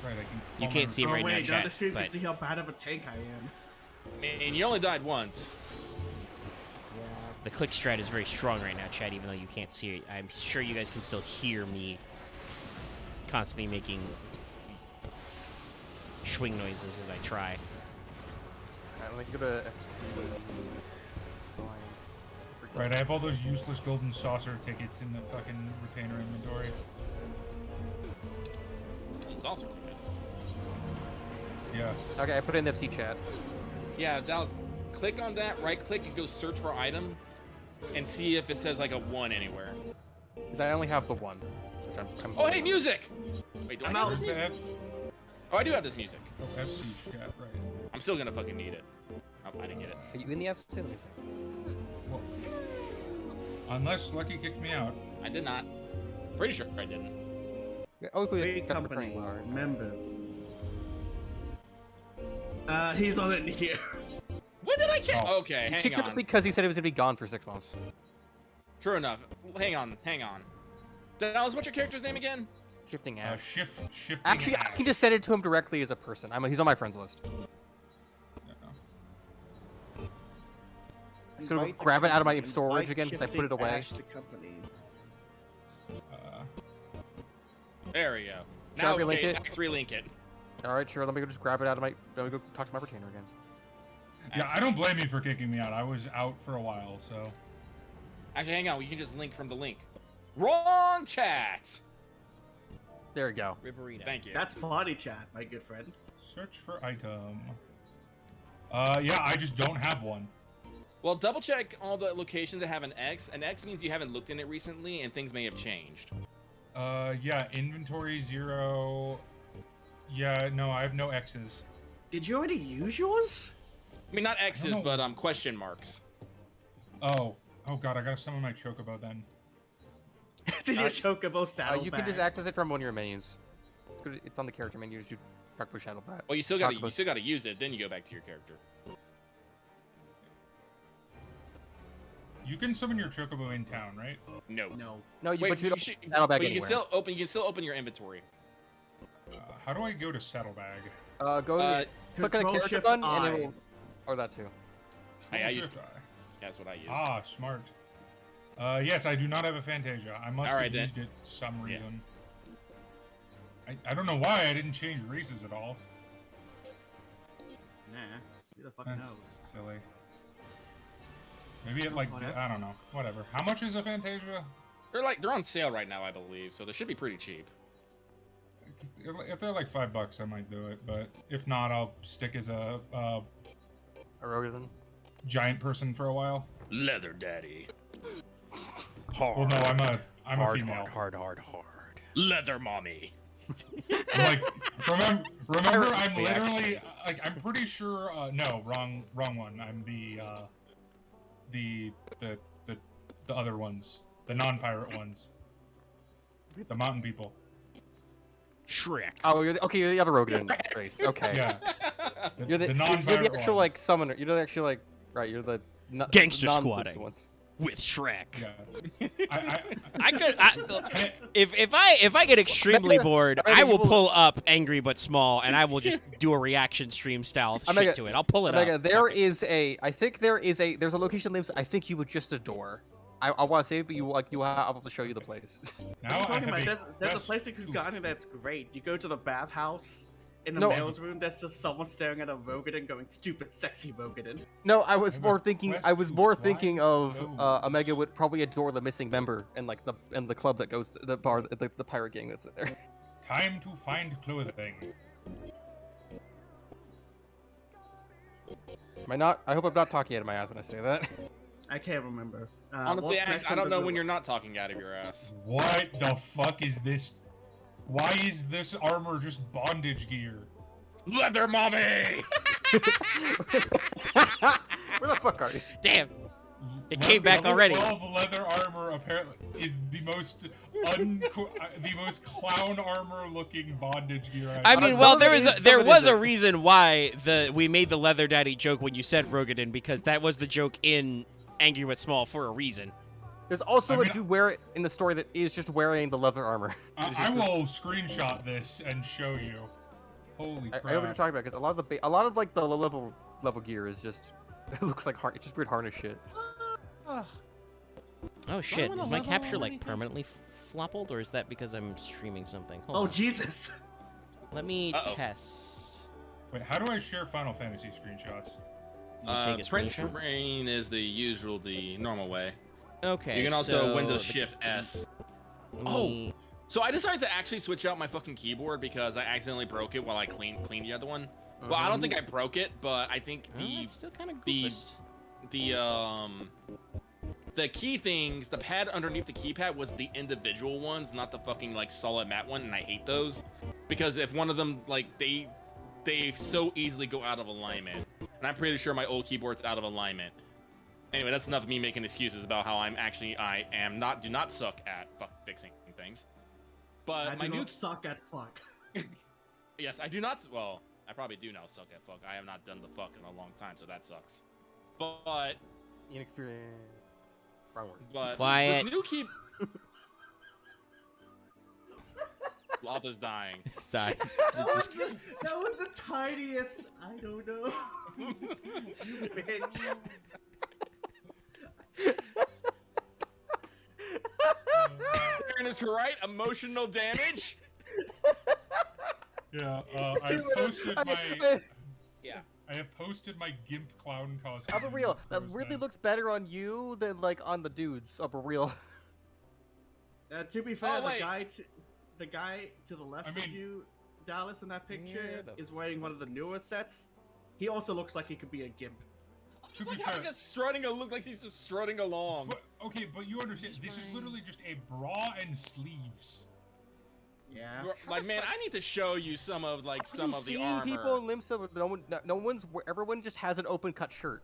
S9: Right, I can.
S1: You
S9: call
S1: can't
S9: my-
S1: see him
S4: Oh
S1: right
S4: wait,
S1: now,
S4: down
S1: chat.
S4: the street
S1: But
S4: can see how bad of a tank I am.
S3: And you only died once.
S1: the click strat is very strong right now, chat. Even though you can't see it, I'm sure you guys can still hear me constantly making swing noises as I try.
S5: Alright, let me go to
S9: Right, I have all those useless golden saucer tickets in the fucking retainer inventory.
S3: It's also tickets.
S9: Yeah.
S5: Okay, I put it in the FC chat.
S3: Yeah, Dallas. Click on that. Right click and go search for item. and see if it says like a 1 anywhere.
S5: Because I only have the one. Which I'm
S3: Oh, hey, music! Wait, do I have
S9: Where's
S3: this
S9: the
S3: music?
S9: F?
S3: Oh, I do have this music.
S9: Oh, FC chat, right.
S3: I'm still gonna fucking need it. Oh, I didn't get it.
S5: Are you in the FC? Let me see.
S9: Well, unless Lucky kicked me out.
S3: I did not. Pretty sure I didn't.
S5: Yeah, oh,
S4: Free
S5: got the
S4: company
S5: returning bar.
S4: members. He's on it here.
S3: When did I kick?
S9: Oh.
S3: Okay,
S5: He
S3: hang
S5: kicked it
S3: on.
S5: because he said he was gonna be gone for 6 months.
S3: True enough. Hang on. Dallas, what's your character's name again?
S5: Shifting ash.
S9: Shifting
S5: Actually, I
S9: ash.
S5: can just send it to him directly as a person. He's on my friends list.
S9: Yeah.
S5: Just gonna
S4: Invite the
S5: grab it out of my
S4: company.
S5: storage
S4: Invite
S5: again because I put it
S4: Shifting
S5: away.
S4: Ash to company.
S3: There we go.
S5: Shall I
S3: Now,
S5: relink
S3: okay,
S5: it?
S3: let's relink it.
S5: All right, sure. Let me go just grab it out of my. Let me go talk to my retainer again.
S9: Yeah, I don't blame you for kicking me out. I was out for a while, so.
S3: Actually, hang on. We can just link from the link. Wrong chat.
S5: There we go.
S1: Riverita.
S3: Thank you.
S4: That's party chat, my good friend.
S9: Search for item. Yeah, I just don't have one.
S3: Well, double check all the locations that have an X. An X means you haven't looked in it recently, and things may have changed.
S9: Yeah, inventory 0. Yeah, no, I have no X's.
S4: Did you already use yours?
S3: I mean, not X's,
S9: know.
S3: but question marks.
S9: Oh god, I gotta summon my chocobo then.
S4: Did your chocobo saddle
S5: You can just access it from one of your menus. It's on the character menu. Just do Dark Blue Shadow Bat.
S3: Well, you still gotta
S5: Chocobo.
S3: use it. Then you go back to your character.
S9: You can summon your chocobo in town, right?
S3: No.
S4: No.
S5: No,
S3: Wait,
S5: but you don't
S3: should,
S5: saddlebag
S3: but you can
S5: anywhere.
S3: still open your inventory.
S9: How do I go to saddlebag?
S5: Go click on the
S4: Control
S5: character
S4: Shift
S5: button, and
S4: I.
S5: it will. Or that too.
S3: I used
S9: Shift I.
S3: That's what I use.
S9: Ah, smart. Yes, I do not have a Fantasia. I must
S3: Alright,
S9: have
S3: then.
S9: used it some
S3: Yeah.
S9: reason. I don't know why I didn't change races at all.
S4: Nah. Who the fuck
S9: That's
S4: knows?
S9: silly. Maybe it like
S4: What else?
S9: I don't know. Whatever. How much is a Fantasia?
S3: They're on sale right now, I believe, so they should be pretty cheap.
S9: If they're like $5, I might do it. But if not, I'll stick as a
S5: Erogadon.
S9: giant person for a while.
S3: Leather daddy.
S9: Well, no, I'm a female.
S1: hard.
S3: Leather mommy.
S9: Like, remember,
S5: Pirate
S9: I'm
S5: way,
S9: literally like, I'm pretty sure. No, wrong one. I'm the other ones, the non-pirate ones, the mountain people.
S1: Shrek.
S5: Oh, you're the other Rogadon race. Okay.
S9: Yeah,
S5: You're the
S9: non-pirate
S5: actual
S9: ones.
S5: like summoner. You're the actual like right. You're the
S1: Gangster
S5: non-boopsy
S1: squatting.
S5: ones.
S1: With Shrek.
S9: Yeah.
S1: If I get extremely bored, I will pull up Angry But Small, and I will just do a reaction stream style shit to it. I'll pull it
S5: Omega,
S1: up.
S5: there's a location names I think you would just adore. I want to say it, but I'll have to show you the place.
S9: Now
S4: What are
S9: I
S4: you talking
S9: have
S4: about? There's a
S9: best
S4: place in
S9: tooth.
S4: Kugani that's great. You go to the bathhouse. In the
S5: No.
S4: male's room, there's just someone staring at a Rogadon going, stupid, sexy Rogadon.
S5: No, I was
S9: have
S5: more
S9: a
S5: thinking.
S9: quest
S5: I was
S9: to
S5: more
S9: fly
S5: thinking of
S9: nose.
S5: Omega would probably adore the missing member and like the club that goes the bar the pirate gang that's there.
S9: Time to find clothing.
S5: Am I not? I hope I'm not talking out of my ass when I say that.
S4: I can't remember.
S3: Honestly,
S4: what's next
S3: I
S4: on
S3: don't
S4: the
S3: know
S4: list?
S3: when you're not talking out of your ass.
S9: What the fuck is this? Why is this armor just bondage gear?
S3: Leather mommy!
S5: Where the fuck are you?
S1: Damn. It came back
S9: Level
S1: already.
S9: 12 leather armor apparently is the most the most clown armor looking bondage gear.
S1: I mean, well, there
S5: Some
S1: was
S5: of it
S1: a
S5: isn't.
S1: reason why we made the leather daddy joke when you said Rogadon, because that was the joke in Angry But Small for a reason.
S5: There's also
S9: I mean,
S5: a dude wear it in the story that is just wearing the leather armor.
S9: I will screenshot this and show you. Holy
S5: I
S9: crap!
S5: know what you're talking about because a lot of like the low level gear is just it looks like it's just weird harness shit.
S1: Oh shit,
S4: wanna
S1: is my
S4: level
S1: capture
S4: or
S1: like
S4: anything.
S1: permanently floppled, or is that because I'm streaming something? Hold
S4: Oh,
S1: on.
S4: Jesus.
S1: Let me
S3: Uh-oh.
S1: test.
S9: Wait, how do I share Final Fantasy screenshots?
S1: You take a
S3: Print
S1: screenshot?
S3: screen is the normal way.
S1: Okay.
S3: You can also
S1: so
S3: Windows
S1: the-
S3: Shift S.
S1: let
S3: Oh.
S1: me-
S3: So I decided to actually switch out my fucking keyboard because I accidentally broke it while I cleaned the other one. Well, I don't think I broke it, but I think
S1: Oh, it's still kind of
S3: the-
S1: goofus.
S3: the the key things, the pad underneath the keypad was the individual ones, not the fucking like solid matte one, and I hate those because if one of them like they so easily go out of alignment, and I'm pretty sure my old keyboard's out of alignment. Anyway, that's enough of me making excuses about how do not suck at fixing things. But
S4: I
S3: my
S4: do
S3: new
S4: not suck at fuck.
S3: yes, I do not. Well, I probably do now suck at fuck. I have not done the fuck in a long time, so that sucks. But
S5: Inexperienced. Wrong word.
S3: But
S1: Quiet.
S3: this new key. Loth is dying.
S1: Sorry.
S4: That was the tiniest. I don't know. You bitch.
S3: Aaron is correct. Emotional damage.
S9: Yeah, I posted my.
S3: Yeah.
S9: I have posted my GIMP clown costume.
S5: I'll be real. That
S9: Post
S5: really looks better on you than like on the dudes. I'll be real.
S4: To be fair,
S3: Oh, wait.
S4: the guy to the left
S9: I
S4: of
S9: mean-
S4: you, Dallas, in that picture,
S5: Yeah,
S4: is wearing one of the newer sets. He also looks like he could be a gimp.
S9: To be
S3: Look how
S9: fair,
S3: he's strutting. Look like he's just strutting along.
S9: but okay, but you understand, this is literally just a bra and sleeves.
S4: Yeah.
S3: Like, man, I need to show you some of like some of the
S5: seen
S3: armor.
S5: people in Limsa with no one's everyone just has an open cut shirt.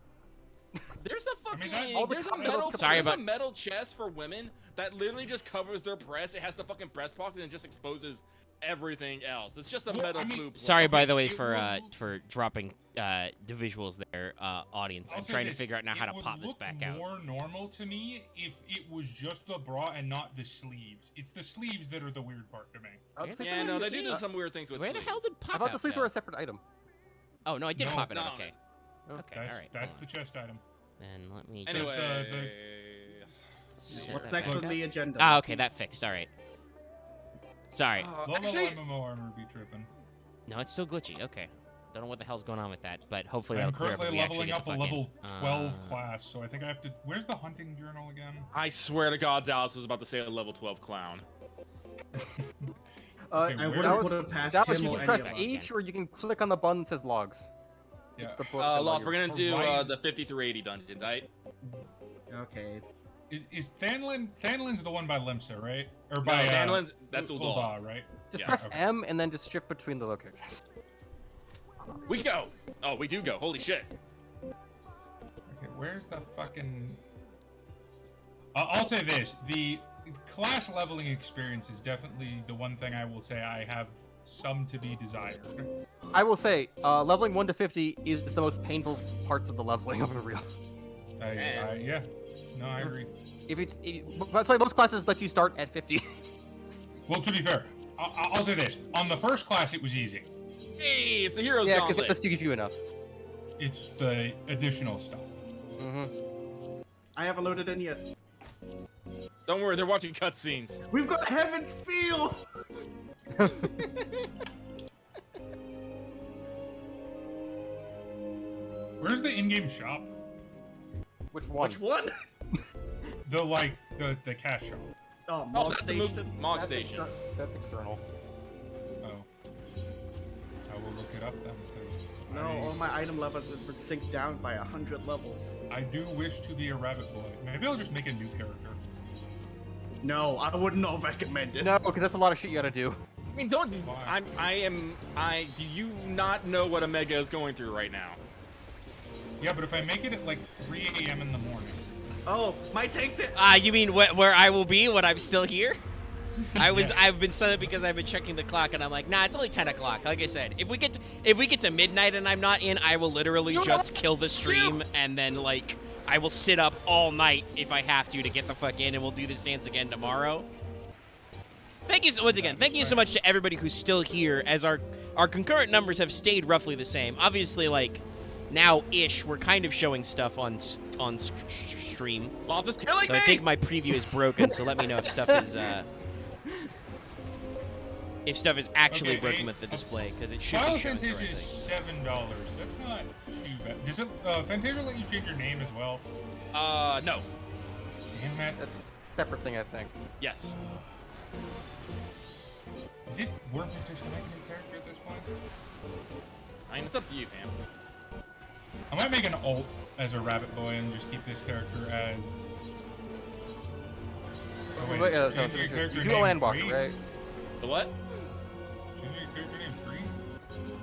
S3: There's a
S9: I mean,
S3: fucking
S9: that-
S5: all the
S3: there's a
S5: content
S3: metal
S5: of-
S1: Sorry
S3: there's
S1: about-
S3: a metal chest for women that literally just covers their breast. It has the fucking breast pocket and just exposes everything else. It's just a
S9: Well,
S3: metal
S9: I mean-
S3: poop.
S1: Sorry, by the way,
S9: It
S1: for dropping the visuals there, audience.
S9: I'll
S1: I'm
S9: say
S1: trying to
S9: this,
S1: figure out now how
S9: it
S1: to
S9: would
S1: pop this
S9: look
S1: back out.
S9: more normal to me if it was just the bra and not the sleeves. It's the sleeves that are the weird part to me.
S3: Yeah, no, they do some weird things with
S1: Where the
S3: sleeves.
S1: hell did
S5: I
S1: pop
S5: thought the
S1: out
S5: sleeves
S1: go?
S5: were a separate item.
S1: Oh no, I did
S9: No,
S1: pop it out.
S3: no,
S1: Okay. Okay.
S9: That's,
S1: all right.
S9: that's
S1: hold
S9: the chest item.
S1: on. Then let me.
S3: Anyway,
S1: Set
S4: What's
S1: that
S4: next
S1: back
S4: on
S1: up.
S4: the agenda?
S1: Ah, okay, that fixed. All right. Sorry.
S9: Low level
S3: actually,
S9: MMO armor be tripping.
S1: No, it's still glitchy. Okay. Don't know what the hell's going on with that, but hopefully
S9: I'm
S1: that'll clear up when
S9: currently
S1: we actually
S9: leveling
S1: get
S9: up
S1: the
S9: a
S1: fucking.
S9: level 12 class, so I think I have to. Where's the hunting journal again?
S3: I swear to God, Dallas was about to say a level 12 clown.
S9: Okay,
S4: I
S9: where-
S4: wouldn't put it past
S5: Dallas,
S4: him
S5: you
S4: or
S5: can
S4: any
S5: press
S4: of us.
S5: H or you can click on the button that says logs.
S9: Yeah.
S5: It's the book that
S3: Loth, we're gonna do
S9: Horizon-
S3: the 50 through 80 dungeons, right?
S4: Okay.
S9: Is Thanlin? Thanlin's the one by Limsa, right? Or
S3: No,
S9: by
S3: Danlin, that's Uldaw.
S9: Uldaw, right?
S5: Just
S3: Yeah,
S5: press
S9: okay.
S5: M and then just shift between the locations.
S3: We go. Oh, we do go. Holy shit.
S9: Okay, where's the fucking? I'll say this: the class leveling experience is definitely the one thing I will say I have some to be desired.
S5: I will say, leveling 1 to 50 is the most painful parts of the leveling of a real.
S9: Yeah, no, I agree.
S5: That's why most classes let you start at 50.
S9: Well, to be fair, I'll say this: on the first class, it was easy.
S3: Hey, it's the hero's
S5: Yeah, because it
S3: gauntlet.
S5: just gives you enough.
S9: It's the additional stuff.
S5: Mm-hmm.
S4: I haven't loaded in yet.
S3: Don't worry, they're watching cutscenes.
S4: We've got Heaven's Feel!
S9: Where's the in-game shop?
S5: Which one?
S4: Which one?
S9: The cash shop.
S4: Oh,
S3: Oh,
S4: Mog
S3: that's the move.
S4: Station.
S3: Mog
S5: That's
S3: Station.
S5: That's external.
S9: Oh, I will look it up then. Because
S4: No, all my item levels have been synced down by 100 levels.
S9: I do wish to be a rabbit boy. Maybe I'll just make a new character.
S4: No, I would not recommend it.
S5: No, because that's a lot of shit you gotta do.
S3: I mean, don't.
S9: Why?
S3: Do you not know what Omega is going through right now?
S9: Yeah, but if I make it at like 3 a.m. in the morning.
S4: Oh, my takes it.
S1: You mean where I will be when I'm still here? I've been silent because I've been checking the clock and I'm like, nah, it's only 10 o'clock. Like I said, if we get to midnight and I'm not in, I will literally just kill the stream and then like I will sit up all night if I have to get the fuck in, and we'll do this dance again tomorrow. Thank you once again. Thank you so much to everybody who's still here, as our concurrent numbers have stayed roughly the same. Obviously, like now-ish, we're kind of showing stuff on stream.
S3: Loth is killing
S1: So
S3: me.
S1: I think my preview is broken, so let me know if stuff is actually
S9: Okay,
S1: broken with the display, because it should
S9: Final
S1: be showing
S9: Fantasia
S1: correctly.
S9: is $7. That's not too bad. Does it, Fantasia let you change your name as well?
S3: No.
S9: Damn it.
S5: Separate thing, I think.
S3: Yes.
S9: Is it worth it just to make a new character at this point?
S3: I mean, it's up to you, fam.
S9: I might make an alt as a rabbit boy and just keep this character as Oh, wait,
S5: Wait,
S9: changing your character
S5: you do
S9: name
S5: land walker,
S9: free?
S5: right?
S3: The what?
S9: Changing your character name free?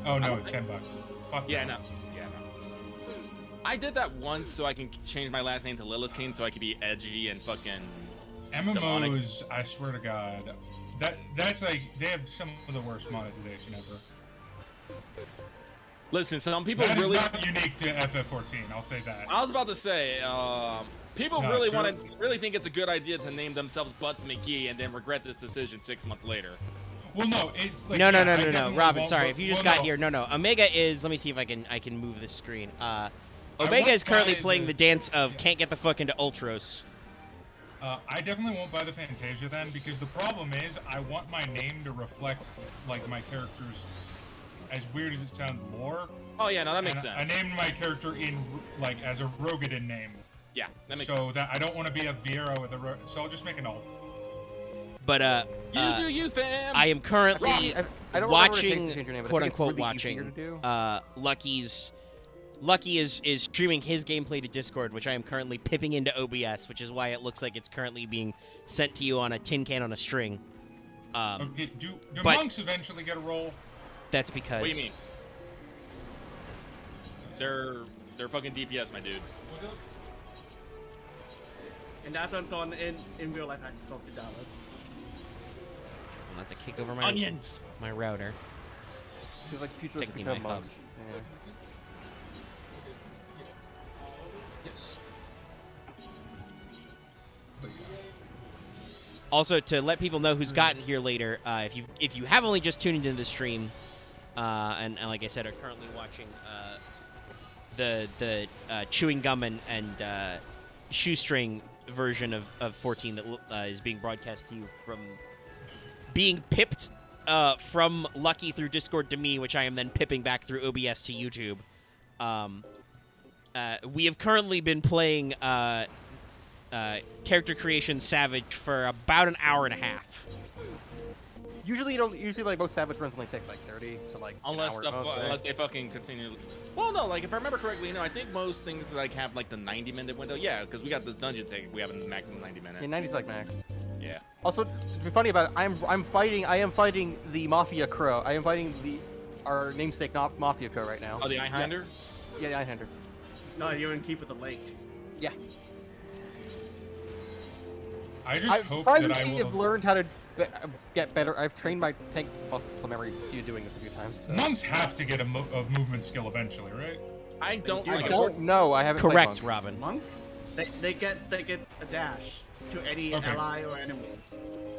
S9: Oh no, it's $10. Fuck
S3: Yeah,
S9: no.
S3: no. Yeah, no. I did that once so I can change my last name to Lilithine so I could be edgy and fucking demonic.
S9: MMOs, I swear to God, that's like they have some of the worst monetization ever.
S3: Listen, some people
S9: That is
S3: really.
S9: not unique to FF14. I'll say that.
S3: I was about to say, people
S9: No,
S3: really
S9: sure.
S3: really think it's a good idea to name themselves Butts McGee and then regret this decision 6 months later.
S9: Well, no, it's like
S1: No,
S9: yeah, I
S1: no,
S9: definitely
S1: Robin.
S9: won't,
S1: Sorry,
S9: but-
S1: if you just
S9: well,
S1: got
S9: no.
S1: here. No. Omega is. Let me see if I can move the screen. Omega
S9: won't
S1: is currently
S9: buy
S1: playing
S9: the-
S1: the dance of can't get the fuck into Ultros.
S9: I definitely won't buy the Fantasia then, because the problem is I want my name to reflect like my character's, as weird as it sounds, lore.
S3: Oh yeah, no, that makes
S9: And
S3: sense.
S9: I named my character in like as a Rogadin name,
S3: Yeah, that makes
S9: so
S3: sense.
S9: that I don't want to be a Viera with a so I'll just make an alt.
S1: But
S3: You do you, fam.
S1: I am currently
S5: I don't remember what it takes
S1: watching,
S5: to change your name, but I
S1: quote
S5: think it's
S1: unquote,
S5: really easier
S1: watching
S5: to do.
S1: Lucky is streaming his gameplay to Discord, which I am currently pipping into OBS, which is why it looks like it's currently being sent to you on a tin can on a string.
S9: Okay, do
S1: but-
S9: monks eventually get a role?
S1: That's because.
S3: What do you mean? They're fucking DPS, my dude.
S4: And that's when someone in real life has to talk to Dallas.
S1: I'll have to kick over my
S3: Onions.
S1: my router.
S5: Because like futurists
S1: Technically
S5: become
S1: my hub.
S5: monks. Yeah.
S9: Yes.
S1: Also, to let people know who's gotten here later, if you have only just tuned into the stream, and like I said, are currently watching the chewing gum and shoestring version of 14 that is being broadcast to you from being pipped from Lucky through Discord to me, which I am then pipping back through OBS to YouTube. We have currently been playing character creation Savage for about an hour and a half.
S5: Usually like most Savage runs only take like 30, so like
S3: Unless
S5: an hour at most, right?
S3: unless they fucking continue. Well, no, like if I remember correctly, I think most things like have like the 90-minute window. Yeah, because we got this dungeon thing. We have a maximum 90 minutes.
S5: Yeah, 90's like max.
S3: Yeah.
S5: Also, to be funny about it, I am fighting the Mafia Crow. I am fighting our namesake Mafia Crow right now.
S3: Oh, the Einhander?
S5: Yeah, the Einhander.
S4: No, you're in keep with the lake.
S5: Yeah.
S9: I just
S5: I
S9: hope that I
S5: finally have
S9: will.
S5: learned how to get better. I've trained my tank muscle memory doing this a few times. So.
S9: Monks have to get a movement skill eventually, right?
S3: I don't.
S5: I
S3: like
S5: don't know. I haven't. played
S1: Correct,
S5: Monk.
S1: Robin.
S4: Monk? They get a dash to any
S9: Okay.
S4: ally or enemy.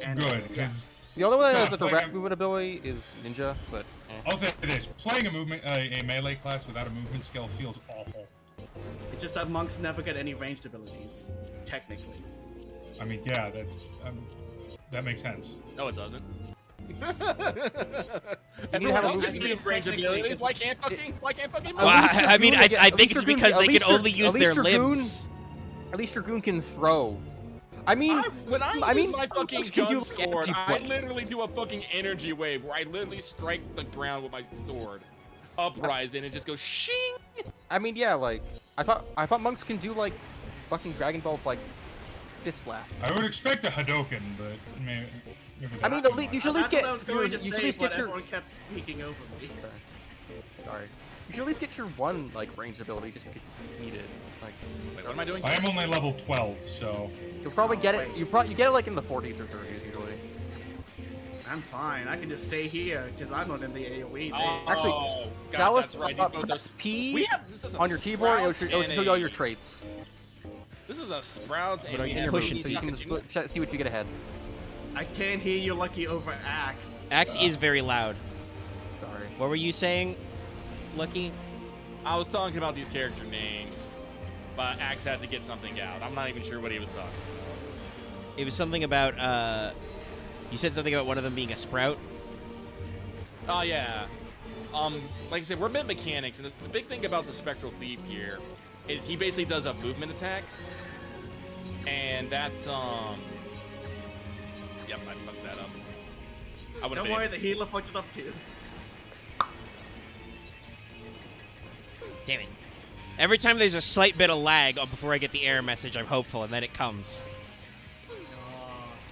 S4: And
S9: Good,
S4: yeah.
S9: because
S5: The only one that
S9: No,
S5: has a
S9: playing
S5: direct
S9: a-
S5: movement ability is Ninja, but
S9: I'll say this: playing a melee class without a movement skill feels awful.
S4: It's just that monks never get any ranged abilities, technically.
S9: I mean, yeah, that makes sense.
S3: No, it doesn't.
S5: You need to
S3: Everyone
S5: have a
S3: else
S5: movement
S3: is
S5: skill.
S3: in range abilities. Why can't fucking
S1: Well, I mean,
S5: Dragoon
S1: I
S5: get-
S1: think
S5: at
S1: it's
S5: least
S1: because they
S5: Dragoon-
S1: can only use
S5: at
S1: their
S5: least Dragoon-
S1: limbs.
S5: At least Dragoon can throw. I mean,
S3: When I use my
S5: some
S3: fucking
S5: monks can do,
S3: gun
S5: like,
S3: sword,
S5: energy
S3: I
S5: blasts.
S3: literally do a fucking energy wave where I literally strike the ground with my sword, uprise, and it just goes shing.
S5: I mean, yeah, like I thought monks can do like fucking Dragon Ball like fist blasts.
S9: I would expect a Hadoken, but maybe
S5: I mean,
S9: that's
S5: at
S9: too
S5: least you
S9: much.
S5: should at least
S4: That's what
S5: get
S4: I was going to
S5: you should at
S4: say,
S5: least
S4: but
S5: get your
S4: everyone kept speaking over me.
S5: sorry. You should at least get your one like ranged ability just because you need it. Like
S3: Wait, what am I doing?
S9: I am only level 12, so
S5: you'll probably get it. You get it like in the 40s or 30s usually.
S4: I'm fine. I can just stay here because I'm not in the AOE.
S5: Actually,
S3: God,
S5: Dallas,
S3: that's right.
S5: uh,
S3: These both
S5: press
S3: are-
S5: P
S3: We have this is a
S5: on your keyboard. It will
S3: Sprout
S5: show
S3: and
S5: you all
S3: a-
S5: your traits.
S3: This is a sprout,
S1: But
S3: and
S1: are
S3: we
S1: you
S3: have
S1: pushing
S3: these
S5: So you can
S3: Nakajima.
S5: see what you get ahead.
S4: I can't hear you, Lucky, over Axe.
S1: Axe is very loud.
S5: Sorry.
S1: What were you saying, Lucky?
S3: I was talking about these character names, but Axe had to get something out. I'm not even sure what he was talking.
S1: It was something about you said something about one of them being a sprout.
S3: Oh yeah. Like I said, we're mid mechanics, and the big thing about the Spectral Thief here is he basically does a movement attack, and that yep, I fucked that up. I would
S4: Don't worry, the healer fucked it up too.
S1: Damn it! Every time there's a slight bit of lag before I get the error message, I'm hopeful, and then it comes.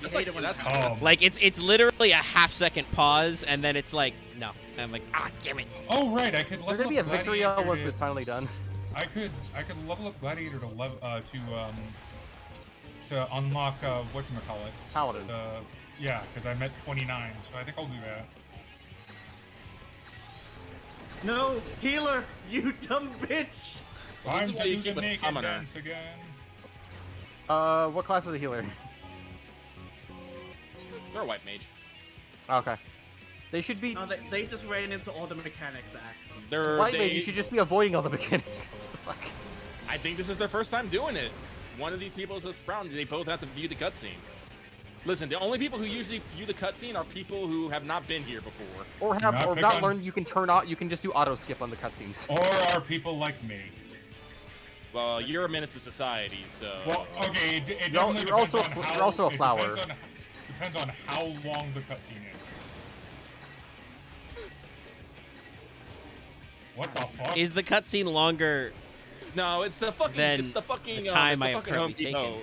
S4: You hate it when that
S9: Oh,
S4: happens.
S1: Like it's literally a half-second pause, and then it's like no. And I'm like, ah, damn it.
S9: oh right, I could level
S5: There's gonna be a
S9: up
S5: victory
S9: Gladiator
S5: once
S9: to-
S5: it's finally done.
S9: I could level up Gladiator to unlock whatchamacallit.
S5: Paladin.
S9: Yeah, because I'm at 29, so I think I'll do that.
S4: No, healer, you dumb bitch.
S3: Well, this
S9: Time
S3: is
S9: to
S3: why you
S9: do
S3: keep
S9: the
S3: a
S9: naked
S3: summoner.
S9: dance again.
S5: What class is the healer?
S3: They're a white mage.
S5: Okay. They should be.
S4: No, they just ran into all the mechanics acts.
S5: White mage, you should just be avoiding all the mechanics. The fuck?
S3: I think this is their first time doing it. One of these people is a sprout, and they both have to view the cutscene. Listen, the only people who usually view the cutscene are people who have not been here before.
S5: Or
S9: pick
S5: not
S9: on
S5: learned you can turn on. You can just do auto skip on the cutscenes.
S9: Or are people like me?
S3: Well, you're a menace to society, so.
S9: Well, okay, it
S5: You're
S9: definitely
S5: you're also
S9: depends on how,
S5: you're also a
S9: it
S5: flower.
S9: Depends on how long the cutscene is. What the fuck?
S1: Is the cutscene longer?
S3: No, it's the fucking.
S1: Then
S3: it's the fucking.
S1: the time
S3: it's the
S1: I have
S3: fucking Home
S1: currently
S3: Depot.
S1: taken.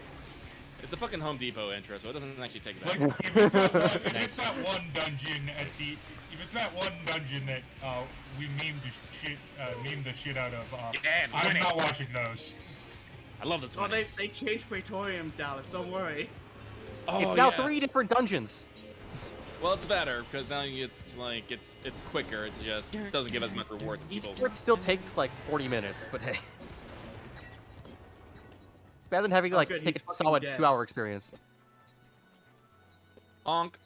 S3: It's the fucking Home Depot intro, so it doesn't actually take that.
S9: Like,
S3: long.
S9: if it's that one, if
S1: Nice.
S9: it's that one dungeon at the, if it's that one dungeon that we memed the shit out of,
S3: Yeah,
S9: I'm
S3: 20.
S9: not watching those.
S3: I love this
S4: Oh,
S3: one.
S4: they changed Praetorium, Dallas. Don't worry.
S3: Oh,
S5: It's now
S3: yeah.
S5: 3 different dungeons.
S3: Well, it's better because now it's like it's quicker. It's just it doesn't give as much reward to
S5: Each
S3: people.
S5: port still takes like 40 minutes, but hey. Better than having to
S4: Oh,
S5: like
S4: good,
S5: take
S4: he's
S5: a
S4: fucking
S5: solid
S4: dead.
S5: 2-hour experience.
S3: Honk.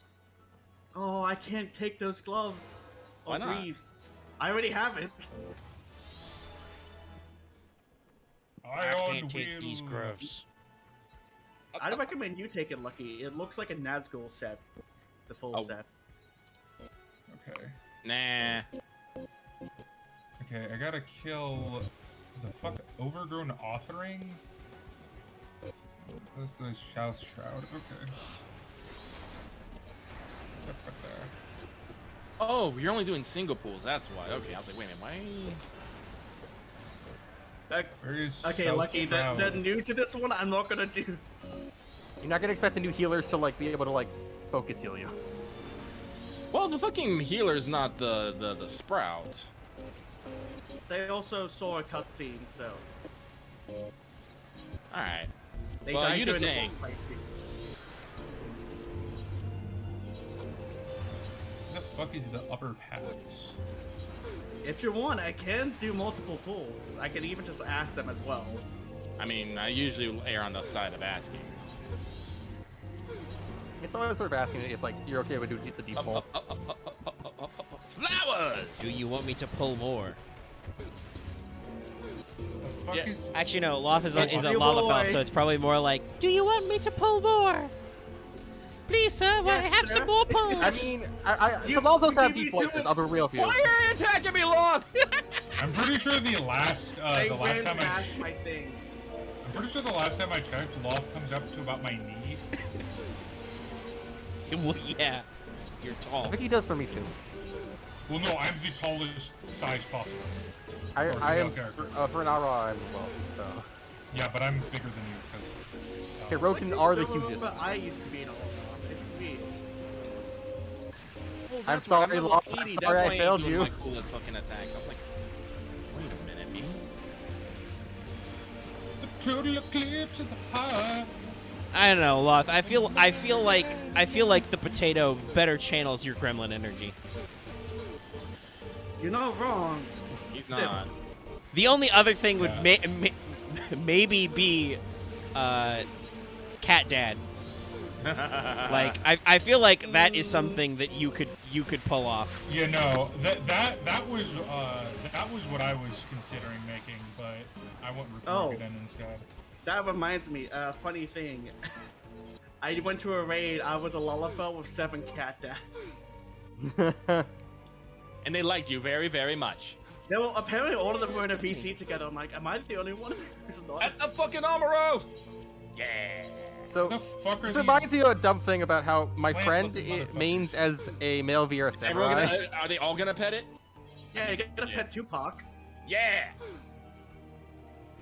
S4: Oh, I can't take those gloves.
S3: Why
S4: Or
S3: not?
S4: greaves. I already have it.
S1: I can't take these groves.
S4: I'd recommend you take it, Lucky. It looks like a Nazgul set. The full
S3: Oh.
S4: set.
S9: Okay.
S3: Nah.
S9: Okay, I gotta kill the fuck overgrown authoring. That's the South Shroud. Okay. Yep, right there.
S3: Oh, you're only doing single pools. That's why. Okay, I was like, wait a minute, why?
S9: Where is
S4: Okay,
S9: South
S4: Lucky,
S9: Shroud?
S4: the new to this one, I'm not gonna do.
S5: You're not gonna expect the new healers to like be able to like focus heal you.
S3: Well, the fucking healer's not the sprout.
S4: They also saw a cutscene, so.
S3: All right.
S4: They
S3: Well,
S4: died
S3: you
S4: during
S3: the
S4: the
S3: tank.
S4: boss fight, too.
S9: Where the fuck is the upper paths?
S4: If you want, I can do multiple pulls. I can even just ask them as well.
S3: I mean, I usually err on the side of asking.
S5: It's always sort of asking if like you're okay with doing the default.
S3: Flowers.
S1: Do you want me to pull more?
S9: The fuck
S3: Yeah.
S9: is...
S1: Actually, no. Loth is a
S4: It's your
S1: Lalafell,
S4: boy.
S1: so it's probably more like, do you want me to pull more? Please, sir, will I
S4: Yes,
S1: have
S4: sir.
S1: some more pulls?
S5: I mean,
S4: You-
S5: some of those
S4: you
S5: have
S4: beat me
S5: deep
S4: to
S5: voices.
S4: it.
S5: I'll be real with you.
S3: Why are you attacking me, Long?
S9: I'm pretty sure the last
S4: They
S9: time
S4: ran past my thing.
S9: I'm pretty sure the last time I checked, Loth comes up to about my knee.
S1: Well, yeah. You're
S5: I
S1: tall.
S5: think he does for me too.
S9: Well, no, I'm the tallest size possible.
S5: I am
S9: Okay.
S5: for an Ara I'm well, so.
S9: Yeah, but I'm bigger than you because.
S5: Okay, Roten are the
S4: Don't
S5: hugest.
S4: remember I used to be an Olaf. It's weird.
S3: Well,
S5: I'm
S3: that's
S5: sorry,
S3: right, level
S5: Loth, I'm
S3: 80, that's
S5: sorry I
S3: why ain't
S5: failed
S3: doing
S5: you.
S3: My coolest fucking attack. I was like, wait a minute, me?
S9: The total eclipse of the heart.
S1: I don't know, Loth. I feel like the potato better channels your gremlin energy.
S4: You're not wrong.
S3: He's
S4: Still.
S3: not.
S1: The only other thing would
S9: Yeah.
S1: maybe be Cat Dad. Like I feel like that is something that you could pull off.
S9: Yeah, no, that was what I was considering making, but I went with
S4: Oh.
S9: Rogaden instead.
S4: That reminds me, funny thing. I went to a raid, I was a Lalafell with 7 cat dads.
S3: And they liked you very, very much.
S4: Yeah, well, apparently all of them were in a VC together. I'm like, am I the only one who's not?
S3: At the fucking Amaro! Yeah.
S5: So
S9: The fuck are
S5: this
S9: these?
S5: reminds me of a dumb thing about how my
S9: Plant
S5: friend
S9: looking motherfuckers.
S5: mains as a male VR
S3: Is everyone
S5: samurai.
S3: gonna, are they all gonna pet it?
S4: Yeah, you gotta pet Tupac.
S3: Yeah!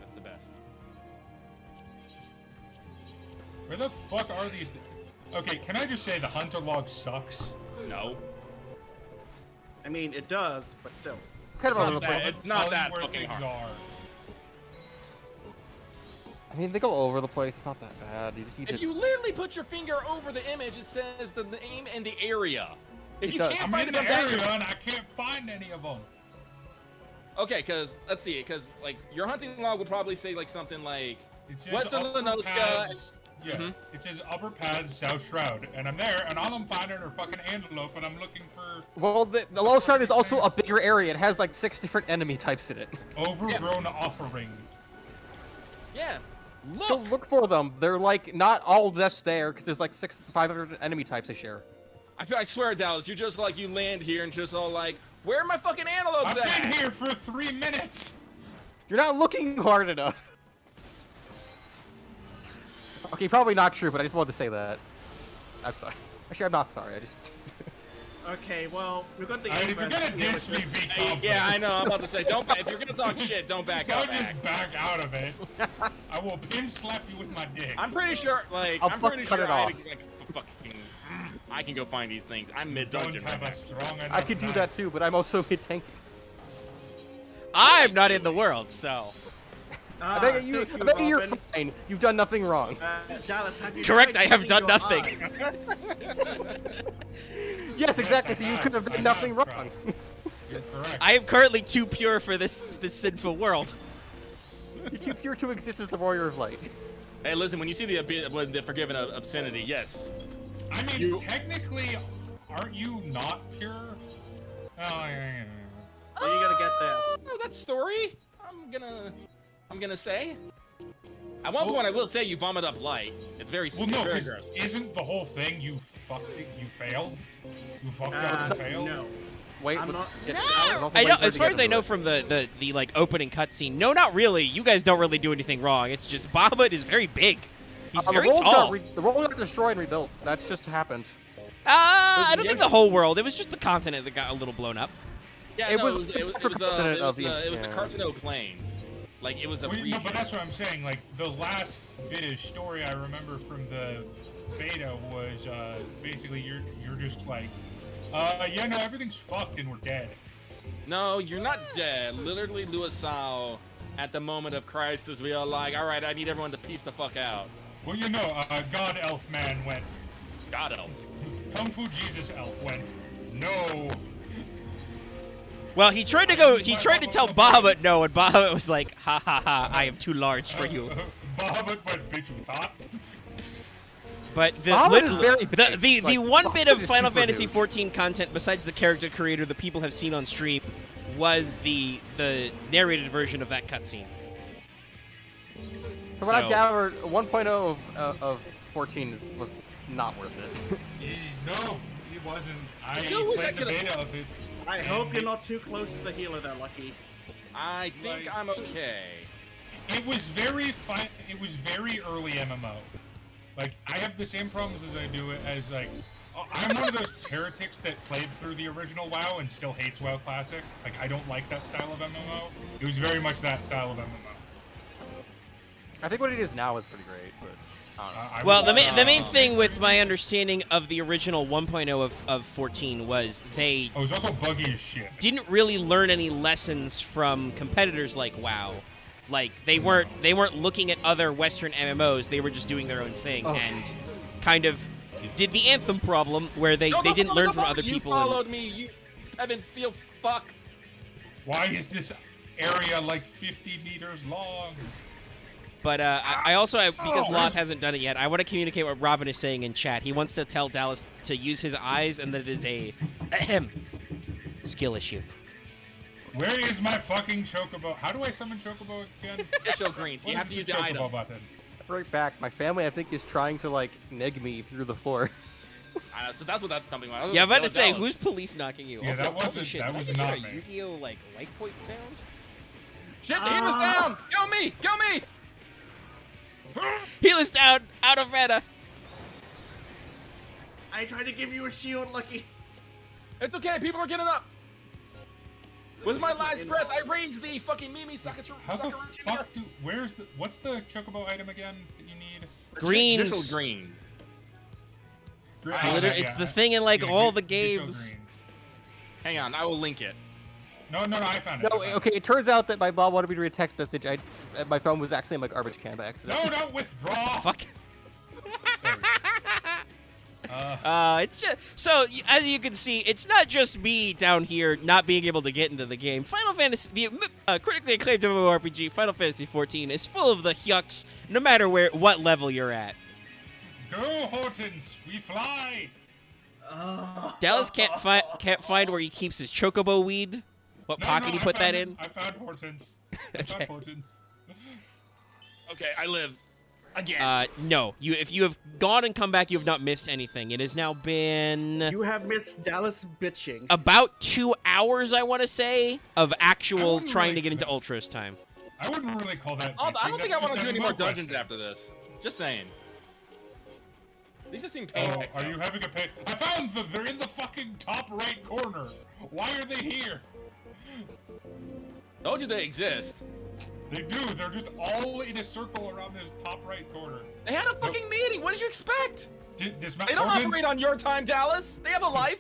S3: That's the best.
S9: Where the fuck are these? Okay, can I just say the hunter log sucks?
S3: No.
S4: I mean, it does, but still.
S5: It's kind of all over the
S3: that-
S5: place.
S3: it's not
S9: Tell you
S3: that
S9: where
S3: fucking
S9: things
S3: hard.
S9: are.
S5: I mean, they go all over the place. It's not that bad. You just need
S3: If
S5: to.
S3: you literally put your finger over the image, it says the name and the area. If
S5: It
S3: you
S5: does.
S3: can't
S9: I'm
S3: find
S9: in
S3: it
S9: the
S3: on that,
S9: area and I can't find any of them.
S3: okay, because let's see, because like your hunting log would probably say like something like
S9: It says
S3: West of
S9: upper
S3: Lenoska.
S9: paths. Yeah,
S3: Mhm.
S9: it says upper paths, south shroud, and I'm there, and all I'm finding are fucking antelope, and I'm looking for
S5: Well, the Low Shroud is also a bigger area. It has like 6 different enemy types in it.
S9: overgrown offering.
S3: yeah.
S5: Still look for them. They're like not all just there because there's like 500 enemy types they share.
S3: I swear, Dallas, you're just like you land here and just all like, where are my fucking antelopes
S9: I've
S3: at?
S9: been here for 3 minutes.
S5: You're not looking hard enough. Okay, probably not true, but I just wanted to say that. I'm sorry. Actually, I'm not sorry. I just.
S4: Okay, well, we've got the.
S9: If you're gonna diss me, be confident.
S3: Yeah, I know. I'm about to say, don't. If you're gonna talk shit, don't back
S9: Don't
S3: out.
S9: just back out of it. I will pin slap you with my dick.
S3: I'm pretty sure, like,
S5: I'll
S3: I'm pretty
S5: cut
S3: sure
S5: it
S3: I,
S5: off.
S3: like, fucking, I can go find these things. I'm mid
S9: Don't
S3: dungeon.
S9: have a strong enough
S5: I could do
S9: knife.
S5: that too, but I'm also mid tank.
S1: I'm not in the world, so.
S5: I bet you're
S4: Robin.
S5: fine. You've done nothing wrong.
S4: Dallas, have you
S1: Correct,
S4: tried
S1: I have
S4: using
S1: done
S4: your
S1: nothing.
S4: eyes?
S5: Yes, exactly. So you
S9: I
S5: could have
S9: have
S5: done nothing
S9: tried.
S5: wrong.
S9: You're correct.
S1: I am currently too pure for this sinful world.
S5: You're too pure to exist as the warrior of light.
S3: Hey, listen, when you see the forgiven obscenity, yes.
S9: I mean,
S3: You-
S9: technically, aren't you not pure? Oh, yeah.
S4: Are you gonna get there?
S3: Oh, that story. I'm gonna say. At one point, I will say you vomit up light. It's very,
S9: Well, no,
S3: very
S9: 'cause
S3: gross.
S9: isn't the whole thing you fucked it? You failed. You fucked up and failed.
S4: No.
S5: Wait,
S4: I'm
S5: let's
S4: not-
S5: get
S4: No!
S5: I'm also
S1: I know,
S5: waiting for it
S1: as
S5: to
S1: far
S5: get
S1: as I
S5: to
S1: know
S5: it.
S1: from the like opening cutscene, no, not really. You guys don't really do anything wrong. It's just Bahamut is very big. He's
S5: the
S1: very
S5: world
S1: tall.
S5: the world got destroyed and rebuilt. That's just happened.
S1: I don't think
S3: Yes.
S1: the whole world. It was just the continent that got a little blown up.
S3: Yeah,
S5: It
S3: no,
S5: was
S3: it was
S5: a
S3: the
S5: yeah.
S3: Cartino Plains. Like it was a
S9: Well, no,
S3: region.
S9: but that's what I'm saying. Like the last bit of story I remember from the beta was basically you're just like, yeah, no, everything's fucked and we're dead.
S3: No, you're not dead. Literally, Luisao, at the moment of crisis, we are like, all right, I need everyone to peace the fuck out.
S9: Well, you know, God Elf Man went.
S3: God help.
S9: Kung Fu Jesus Elf went. No.
S1: Well, he tried to go. He tried to tell Bahamut no, and Bahamut was like, "Ha ha ha! I am too large for you."
S9: Bahamut went, bitch, you thought?
S1: But the
S5: Bahamut is very
S1: the
S5: big.
S1: the
S5: Like,
S1: one bit of
S5: Bahamut is
S1: Final
S5: super
S1: Fantasy
S5: huge.
S1: XIV content besides the character creator that people have seen on stream was the narrated version of that cutscene.
S5: From what I've
S1: So-
S5: gathered, 1.0 of 14 was not worth it.
S9: No, it wasn't. I
S3: still wish I
S9: played the
S3: could've-
S9: beta of it.
S4: I hope you're not too close to the healer there, Lucky.
S3: I think
S9: Like-
S3: I'm okay.
S9: It was very fun. It was very early MMO. Like I have the same problems as I do it as like I'm one of those heretics that played through the original WoW and still hates WoW Classic. Like I don't like that style of MMO. It was very much that style of MMO.
S5: I think what it is now is pretty great, but I don't know.
S9: I
S1: Well,
S9: would-
S1: the main thing with my understanding of the original 1.0 of 14 was they
S9: Oh, it was also buggy as shit.
S1: didn't really learn any lessons from competitors like WoW. Like they weren't looking at other Western MMOs. They were just doing their own thing
S5: Oh.
S1: and kind of did the Anthem problem where they didn't learn from other people.
S3: You
S1: and-
S3: followed me, you Evans feel fuck.
S9: Why is this area like 50 meters long?
S1: But I also, because
S9: Oh,
S1: Loth hasn't done it yet, I want to communicate what Robin is saying in chat. He wants to tell Dallas to use his eyes and that it is a skill issue.
S9: Where is my fucking chocobo? How do I summon chocobo again?
S3: Show green, so you
S9: What
S3: have
S9: is
S3: to use the
S9: chocobo
S3: item.
S9: button?
S5: Right back. My family, I think, is trying to like neg me through the floor.
S3: So that's what that's something like.
S1: Yeah, I'm about to say,
S3: Dallas.
S1: who's police knocking you?
S9: Yeah,
S1: Also,
S9: that
S1: holy
S9: wasn't-
S1: shit,
S9: that
S1: did I
S9: was
S1: just hear
S9: not
S1: a
S9: me.
S1: Yu-Gi-Oh like life point sound?
S3: Shit, the healer's down! Go me! Go me!
S1: Healer's down, out of mana.
S4: I tried to give you a shield, Lucky.
S3: It's okay, people are getting up. With my last breath, I raised the fucking Mimi Sakachu.
S9: How the fuck do? What's the chocobo item again that you need?
S1: Greens.
S3: Jishel green.
S1: It's the thing in like all the games.
S3: Hang on, I will link it.
S9: No, I found it.
S5: No, okay. It turns out that my mom wanted me to read a text message. My phone was actually in my garbage can by accident.
S9: No, don't withdraw.
S1: Fuck. It's just so as you can see, it's not just me down here not being able to get into the game. Final Fantasy, the critically acclaimed MMORPG Final Fantasy XIV is full of the yucks, no matter what level you're at.
S9: Go, Hortons, we fly.
S1: Dallas can't find where he keeps his chocobo weed. What pocket he put that in?
S9: I found Hortons. I found Hortons.
S3: Okay, I live. Again.
S1: No. If you have gone and come back, you have not missed anything. It has now been
S4: You have missed Dallas bitching.
S1: about 2 hours, I want to say, of actual
S9: wouldn't
S1: trying
S9: really-
S1: to get into Ultros time.
S9: I wouldn't really call that.
S3: I don't think I want to do any more
S9: questions.
S3: dungeons after this. Just saying. These just seem
S9: Oh,
S3: painful.
S9: are you having a pay? I found them. They're in the fucking top right corner. Why are they here?
S3: Told you they exist.
S9: They do. They're just all in a circle around this top right corner.
S3: They had a fucking meeting. What did you expect?
S9: Dismount.
S3: They don't
S9: Hortons,
S3: operate on your time, Dallas. They have a life.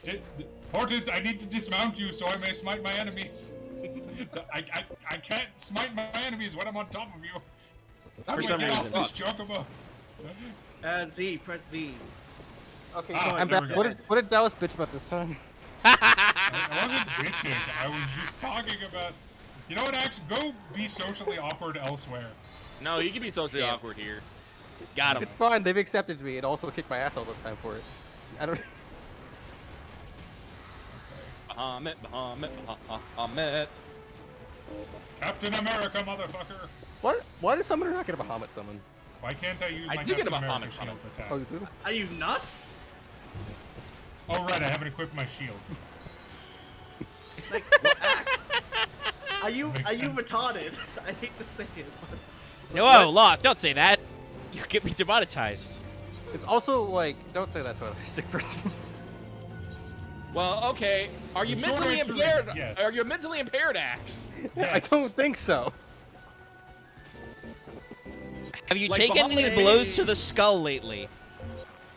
S9: Hortons, I need to dismount you so I may smite my enemies. I can't smite my enemies when I'm on top of you.
S1: For some
S9: Get off
S1: reason.
S9: this chocobo.
S4: Z, press Z.
S5: Okay,
S9: Ah,
S5: I'm
S9: there
S5: back.
S9: we
S5: What
S9: go.
S5: did Dallas bitch about this time?
S9: I wasn't bitching. I was just talking about. You know what, Axe? Go be socially awkward elsewhere.
S3: No, you can be socially
S1: Damn.
S3: awkward here.
S1: Got him.
S5: It's fine. They've accepted me and also kicked my ass all the time for it. I don't.
S3: Bahamut.
S9: Captain America, motherfucker!
S5: What? Why does someone not get a Bahamut summon?
S9: Why can't I use
S3: I
S9: my
S3: do get
S9: Captain
S3: a
S9: America
S3: Bahamut
S9: shield
S3: summon.
S9: attack?
S5: Oh, you do?
S4: Are you nuts?
S9: Oh, right, I haven't equipped my shield.
S4: Like, axe? Are you
S9: Makes sense.
S4: retarded? I hate to say it, but
S1: No, Loth, don't say that. You get me demonetized.
S5: It's also like, don't say that to a stick person.
S3: Well, okay. Are you
S9: The short
S3: mentally
S9: answer is
S3: impaired?
S9: yes.
S3: Are you mentally impaired, Axe?
S5: I don't think so.
S1: Have you
S3: Like
S1: taken any
S3: Bahamut.
S1: blows to the skull lately?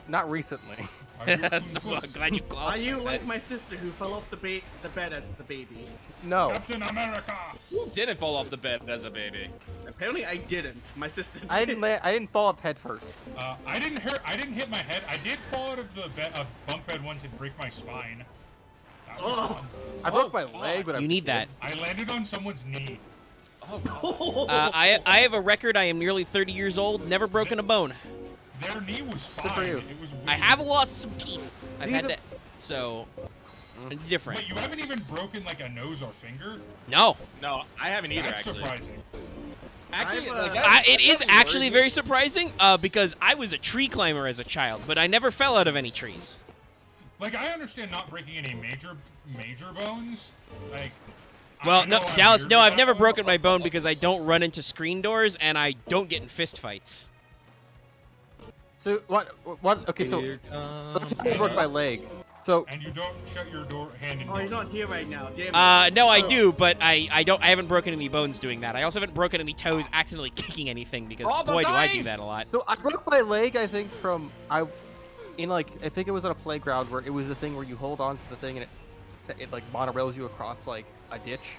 S5: Not recently.
S9: Are you
S1: I'm
S9: clueless?
S1: glad you
S4: are
S1: called
S4: you
S1: that.
S4: like my sister who fell off the bed as the baby?
S5: No.
S9: Captain America!
S3: Who didn't fall off the bed as a baby?
S4: Apparently I didn't. My sister did.
S5: I didn't fall up head first.
S9: I didn't hit my head. I did fall out of the bunk bed once and break my spine. That was
S4: Oh.
S9: fun.
S5: I broke my
S3: God.
S5: leg, but I
S1: You
S5: was
S1: need
S5: a
S1: that.
S5: kid.
S9: I landed on someone's knee.
S3: Oh, God.
S1: I have a record. I am nearly 30 years old. Never broken a bone.
S9: Their knee was fine.
S5: Good for you.
S9: It was weird.
S1: I have lost some teeth. I've
S5: These
S1: had
S5: are-
S1: to, so different.
S9: Wait, you haven't even broken like a nose or finger?
S1: No,
S3: No, I haven't either,
S9: That's
S3: actually.
S9: surprising.
S3: Actually,
S4: I've,
S3: like,
S4: uh,
S3: that-
S1: it is
S3: that
S1: actually
S3: worries
S1: very
S3: me.
S1: surprising because I was a tree climber as a child, but I never fell out of any trees.
S9: Like, I understand not breaking any major bones. Like,
S1: Well,
S9: I
S1: no,
S9: know I'm
S1: Dallas,
S9: weird
S1: no,
S9: with
S1: I've
S9: that
S1: never
S9: one.
S1: broken my bone because I don't run into screen doors and I don't get in fist fights.
S5: So what? Okay, so I broke my leg. So
S9: And you don't shut your hand and
S4: Oh,
S9: door.
S4: he's not here right now. Damn it.
S1: No, I
S4: Oh.
S1: do, but I haven't broken any bones doing that. I also haven't broken any toes accidentally kicking anything because
S3: Oh,
S1: boy, do I
S3: dying!
S1: do that a lot.
S5: So I broke my leg, I think, I think it was on a playground where it was the thing where you hold on to the thing and it like monorails you across like a ditch.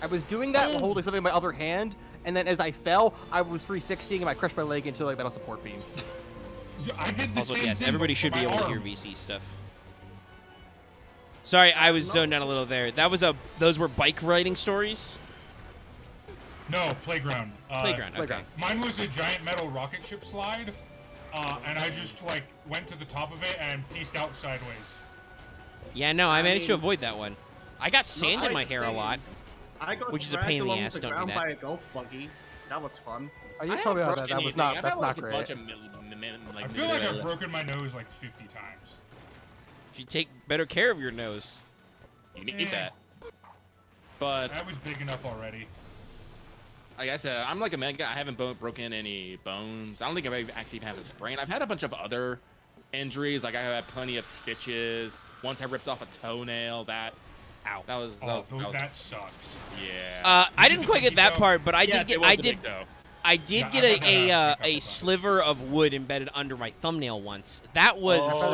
S5: I was doing that while holding something in my other hand, and then as I fell, I was 360ing and I crushed my leg into like metal support beam.
S9: I did the
S1: Also,
S9: same
S1: yes,
S9: thing
S1: everybody
S9: for
S1: should be
S9: my
S1: able to
S9: arm.
S1: hear VC stuff. Sorry, I was zoned out a little there. Those were bike riding stories.
S9: No, playground.
S1: Playground. Okay.
S5: Playground.
S9: Mine was a giant metal rocket ship slide, and I just like went to the top of it and pieced out sideways.
S1: Yeah, no, I managed to
S4: mean-
S1: avoid that one. I got sand in my hair a lot.
S4: I got
S1: which is a
S4: dragged
S1: pain in the
S4: along
S1: ass,
S4: the
S1: don't do
S4: ground
S1: that.
S4: by a golf buggy. That was fun.
S5: Oh, you
S3: I
S5: told me
S3: haven't
S5: about that.
S3: broken
S5: That was
S3: anything.
S5: not.
S3: I've
S5: That's
S3: had,
S5: not
S3: like, a
S5: great.
S3: bunch of
S9: I feel like I've broken my nose like 50 times.
S1: You should take better care of your nose.
S3: You need
S9: Eh.
S3: that. But
S9: That was big enough already.
S3: like I said, I'm like a mega. I haven't broken any bones. I don't think I've actually had a sprain. I've had a bunch of other injuries. Like I had plenty of stitches. Once I ripped off a toenail. That That was
S9: Oh, that sucks.
S3: yeah.
S1: I didn't quite get that part, but I
S3: Yes,
S1: did
S3: it was
S1: I
S3: the
S1: did
S3: big toe.
S1: I did
S9: Yeah,
S1: get
S9: I've had that happen a
S1: a
S9: couple times.
S1: sliver of wood embedded under my thumbnail once. That was
S5: I've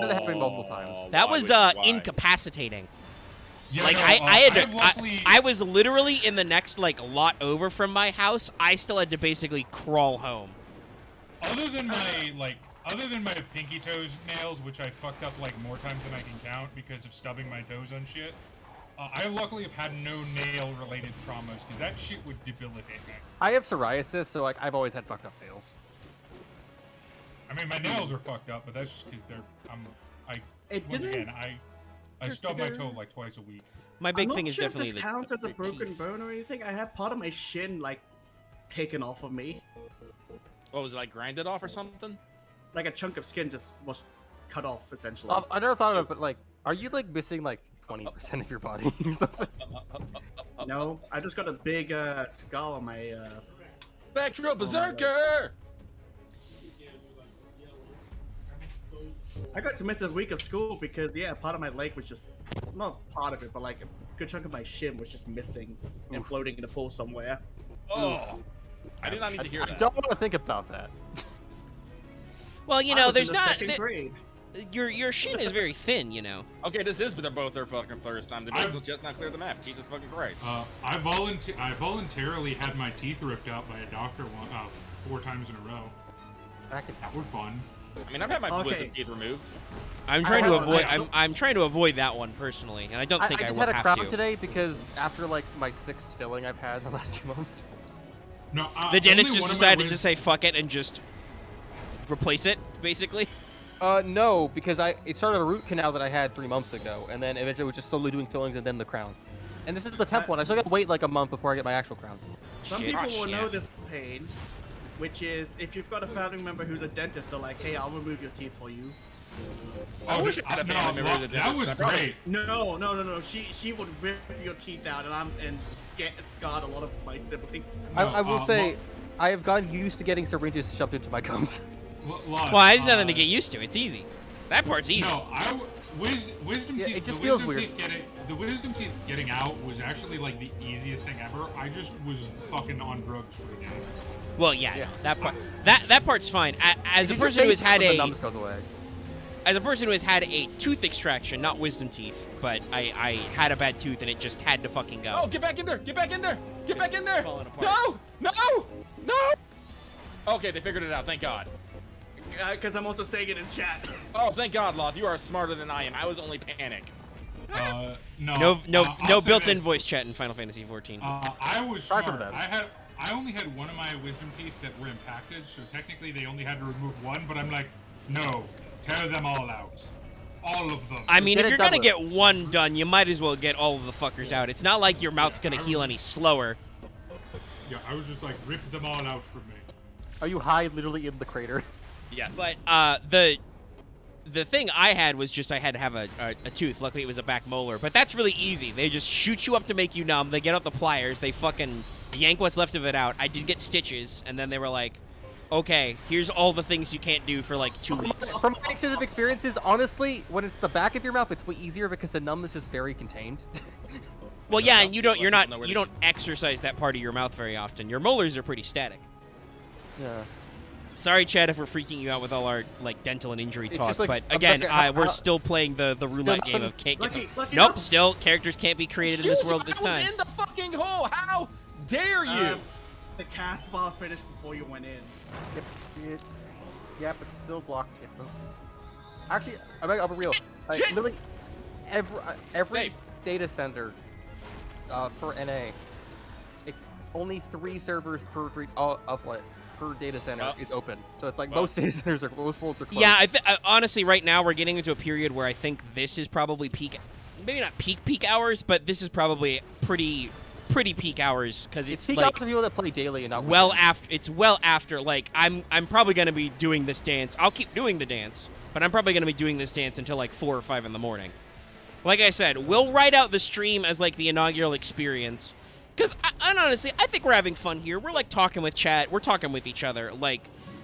S5: had that happen multiple times.
S1: that
S3: Why
S1: was
S3: would- why?
S1: incapacitating.
S9: Yeah,
S1: Like
S9: no,
S1: I had
S9: I've
S1: to,
S9: luckily-
S1: I was literally in the next like lot over from my house. I still had to basically crawl home.
S9: Other than my pinky toes nails, which I fucked up like more times than I can count because of stubbing my toes on shit, I luckily have had no nail-related traumas because that shit would debilitate me.
S5: I have psoriasis, so like I've always had fucked up nails.
S9: I mean, my nails are fucked up, but that's just because
S4: It
S9: once
S4: didn't.
S9: again, I stub my toe like twice a week.
S1: My big
S4: I'm
S1: thing
S4: not
S1: is
S4: sure
S1: definitely
S4: if this
S1: the
S4: counts as a
S1: the
S4: broken
S1: teeth.
S4: bone or anything. I had part of my shin like taken off of me,
S3: What was it, like grinded off or something?
S4: like a chunk of skin just was cut off essentially.
S5: I never thought of it, but like, are you like missing like 20% of your body or something?
S4: No, I just got a big scar on my.
S3: Spectral Berserker!
S4: I got to miss a week of school because part of my leg was just not part of it, but like a good chunk of my shin was just missing and floating in a pool somewhere.
S3: Oh, I did not need to hear
S5: I
S3: that.
S5: don't want to think about that.
S1: Well, you
S4: I
S1: know,
S4: was in
S1: there's
S4: the
S1: not
S4: second grade.
S1: your shin is very thin, you know.
S3: Okay, this is both their fucking first time. They both just not clear the map. Jesus fucking Christ.
S9: I voluntarily had my teeth ripped out by a doctor 4 times in a row.
S5: That could
S9: That were fun.
S3: I mean, I've had my
S4: Okay.
S3: wisdom teeth removed.
S1: I'm trying to
S4: have-
S1: avoid.
S4: I-
S1: I'm trying to avoid that one personally, and I don't think I,
S5: just
S1: will
S5: had a
S1: have
S5: crown
S1: to.
S5: today because after like my 6th filling I've had in the last 2 months.
S9: No,
S1: The dentist
S9: only
S1: just
S9: one of my
S1: decided to
S9: wis-
S1: say fuck it and just replace it, basically.
S5: No, because it started a root canal that I had 3 months ago, and then eventually was just slowly doing fillings and then the crown. And this is the temp one. I still gotta wait like a month before I get my actual crown.
S4: Some
S1: Shit.
S4: people
S1: Oh,
S4: will
S1: shit.
S4: know this pain, which is if you've got a family member who's a dentist, they're like, "Hey, I'll remove your teeth for you."
S3: I wish I had a family member who was a
S9: that
S3: dentist,
S9: was
S3: but I probably-
S9: great.
S4: No. She would rip your teeth out, and scarred a lot of my siblings.
S5: I will
S9: No,
S5: say, I have gotten used to getting syringes shoved into my gums.
S1: Well, there's nothing to get used to. It's easy. That part's easy.
S9: No, wisdom
S5: Yeah,
S9: teeth.
S5: it just
S9: the
S5: feels
S9: wisdom
S5: weird.
S9: the wisdom teeth getting out was actually like the easiest thing ever. I just was fucking on drugs for a day.
S1: Well, yeah,
S5: Yeah.
S1: no, that part. That part's fine. As a
S5: It's
S1: person who has
S5: just
S1: had
S5: the
S1: a
S5: numbness goes away.
S1: as a person who has had a tooth extraction, not wisdom teeth, but I had a bad tooth and it just had to fucking go.
S3: Oh, get back in there! Get back in there! Get back in there!
S1: Falling apart.
S3: No! Okay, they figured it out. Thank God.
S4: Because I'm also saying it in chat.
S3: Oh, thank God, Loth. You are smarter than I am. I was only panic.
S9: No.
S1: No
S9: I'll say
S1: built-in
S9: this.
S1: voice chat in Final Fantasy XIV.
S9: I was
S5: Try for
S9: smart.
S5: that.
S9: I only had one of my wisdom teeth that were impacted, so technically they only had to remove one. But I'm like, no, tear them all out, all of them.
S1: I mean,
S5: Get
S1: if
S5: it
S1: you're
S5: done
S1: gonna
S5: with.
S1: get one done, you might as well get all of the fuckers out. It's not like your mouth's gonna heal any slower.
S9: Yeah, I was just like, rip them all out for me.
S5: Are you high literally in the crater?
S3: Yes.
S1: But the thing I had was just I had to have a tooth. Luckily, it was a back molar. But that's really easy. They just shoot you up to make you numb. They get out the pliers. They fucking yank what's left of it out. I did get stitches, and then they were like, okay, here's all the things you can't do for like 2 weeks.
S5: From my extensive experiences, honestly, when it's the back of your mouth, it's way easier because the numbness is very contained.
S1: Well, yeah, and you don't
S3: know where
S1: you don't exercise that part of your mouth very often. Your molars are pretty static.
S5: Yeah.
S1: Sorry, Chad, if we're freaking you out with all our like dental and injury
S5: It's
S1: talk,
S5: just like-
S1: but
S5: I'm
S1: again,
S5: talking-
S1: we're
S5: how-
S1: still playing the roulette
S5: nothing-
S1: game of can't get.
S4: Lucky
S1: Nope,
S4: no.
S1: still characters can't be created in this
S3: Excuse
S1: world
S3: me,
S1: this
S3: I
S1: time.
S3: was in the fucking hole. How dare you?
S4: The cast bar finished before you went in.
S5: Yep, it's still blocked. Actually, I'll be real.
S3: Shit!
S5: Literally, every
S3: Safe.
S5: data center for NA, only 3 servers per per data center
S3: Well.
S5: is open. So it's like
S3: Well.
S5: most data centers most worlds are closed.
S1: Yeah, honestly, right now we're getting into a period where I think this is probably peak, maybe not peak hours, but this is probably pretty peak hours because
S5: it's
S1: it's
S5: peak
S1: like
S5: out to people that play daily and not
S1: well
S5: weekends.
S1: after. It's well after. Like I'm probably gonna be doing this dance. I'll keep doing the dance, but I'm probably gonna be doing this dance until like 4 or 5 in the morning. Like I said, we'll write out the stream as like the inaugural experience. Because, honestly, I think we're having fun here. We're, like, talking with chat. We're talking with each other. Like,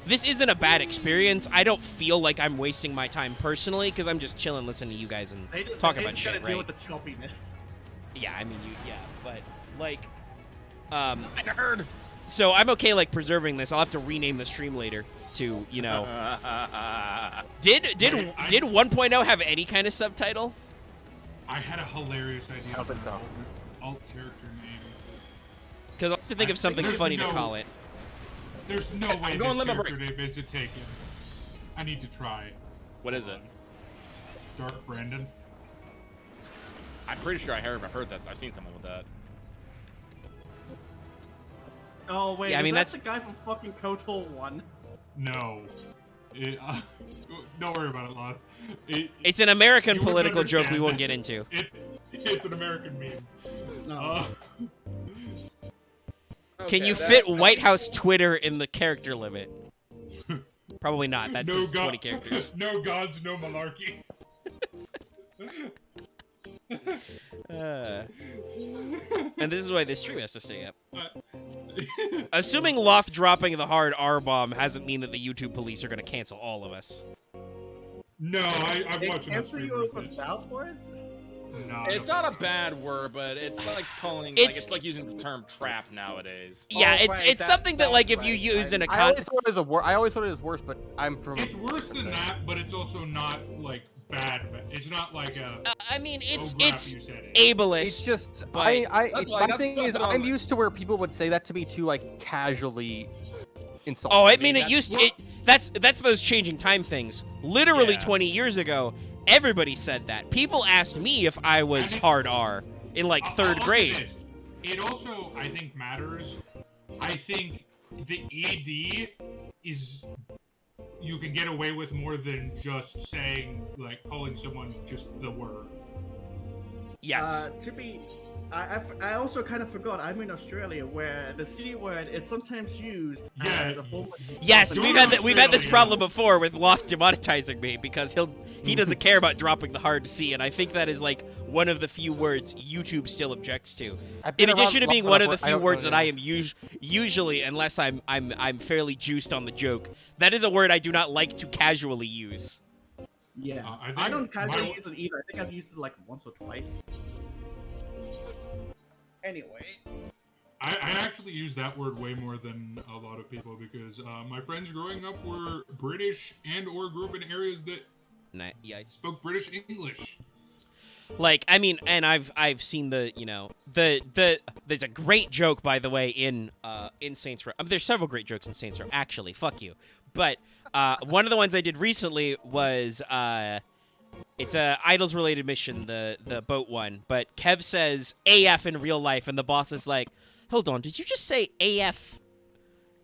S1: this isn't a bad experience. I don't feel like I'm wasting my time personally because I'm just chilling, listening to you guys and talk about
S4: just
S1: shit,
S4: gotta
S1: right?
S4: deal with the choppiness.
S1: Yeah, I mean, but, like,
S3: I heard.
S1: So I'm okay like preserving this. I'll have to rename the stream later to, you know. Did 1.0 have any kind of subtitle?
S9: I had a hilarious idea.
S5: I don't think so.
S9: Alt character name.
S1: Because I'll have to think of something funny to call it.
S9: There's no way
S3: going
S9: this
S3: limit
S9: character name isn't taken. I need to try.
S3: What is it?
S9: Dark Brandon.
S3: I'm pretty sure I've heard that. I've seen someone with that.
S4: Oh wait,
S1: Yeah, I mean,
S4: that's the guy from fucking KOTOR 1.
S9: No. Don't worry about it, Loth.
S1: It's an American
S9: You wouldn't
S1: political joke we
S9: understand.
S1: won't get into.
S9: It's an American meme.
S4: No.
S1: Can you fit White House Twitter in the character limit? Probably not. That's
S9: No
S1: 20 characters.
S9: No gods, no monarchy.
S1: And this is why this stream has to stay up. Assuming Loth dropping the hard R-bomb hasn't mean that the YouTube police are going to cancel all of us.
S9: No, I'm
S4: They
S9: watching that
S4: cancel
S9: stream.
S4: you
S9: with
S4: over
S9: it.
S4: South for it?
S9: No, I
S3: It's
S9: don't-
S3: not a bad word, but it's like calling.
S1: It's-
S3: Like using the term trap nowadays.
S1: Yeah,
S4: Oh,
S1: it's
S4: right,
S1: it's something that like if you
S4: right.
S1: use in a
S5: I always thought it as I always thought it as worse, but I'm from.
S9: It's worse than that, but it's also not like bad. It's not like a.
S1: I mean, it's
S9: oh, crap,
S1: it's
S9: you said it.
S1: ableist.
S5: It's just
S1: but-
S5: my
S3: that's
S5: thing is
S3: what
S5: I'm used to where people would say that to me too, like casually insult.
S1: Oh, I
S5: me.
S1: mean, it used to. That's those changing time things. Literally
S3: Yeah.
S1: 20 years ago, everybody said that. People asked me if I was hard R in like
S9: I'll
S1: 3rd
S9: say
S1: grade.
S9: this. It also, I think, matters. I think the ED is you can get away with more than just saying like calling someone just the word.
S1: Yes.
S4: I also kind of forgot I'm in Australia where the C word is sometimes used as a form of
S1: Yes,
S9: So
S1: we've
S9: we're
S1: had we've had this
S9: Australian.
S1: problem before with Loft demonetizing me because he doesn't care about dropping the hard C, and I think that is like one of the few words YouTube still objects to.
S5: I've been
S1: In addition to
S5: around
S1: being
S5: long
S1: one of
S5: enough
S1: the
S5: where
S1: few
S5: don't
S1: words
S5: know
S1: that I
S5: anymore.
S1: am usually, unless I'm fairly juiced on the joke, that is a word I do not like to casually use.
S4: Yeah.
S9: I think
S4: I don't casually
S9: my-
S4: use it either. I think I've used it like once or twice. Anyway.
S9: I actually use that word way more than a lot of people because my friends growing up were British and or grew up in areas that
S1: Yeah,
S9: spoke British English.
S1: like I mean, and I've seen the there's a great joke by the way in Saints Row. There's several great jokes in Saints Row actually. Fuck you, but one of the ones I did recently was it's a idols related mission, the boat one. But Kev says AF in real life, and the boss is like, "Hold on, did you just say AF?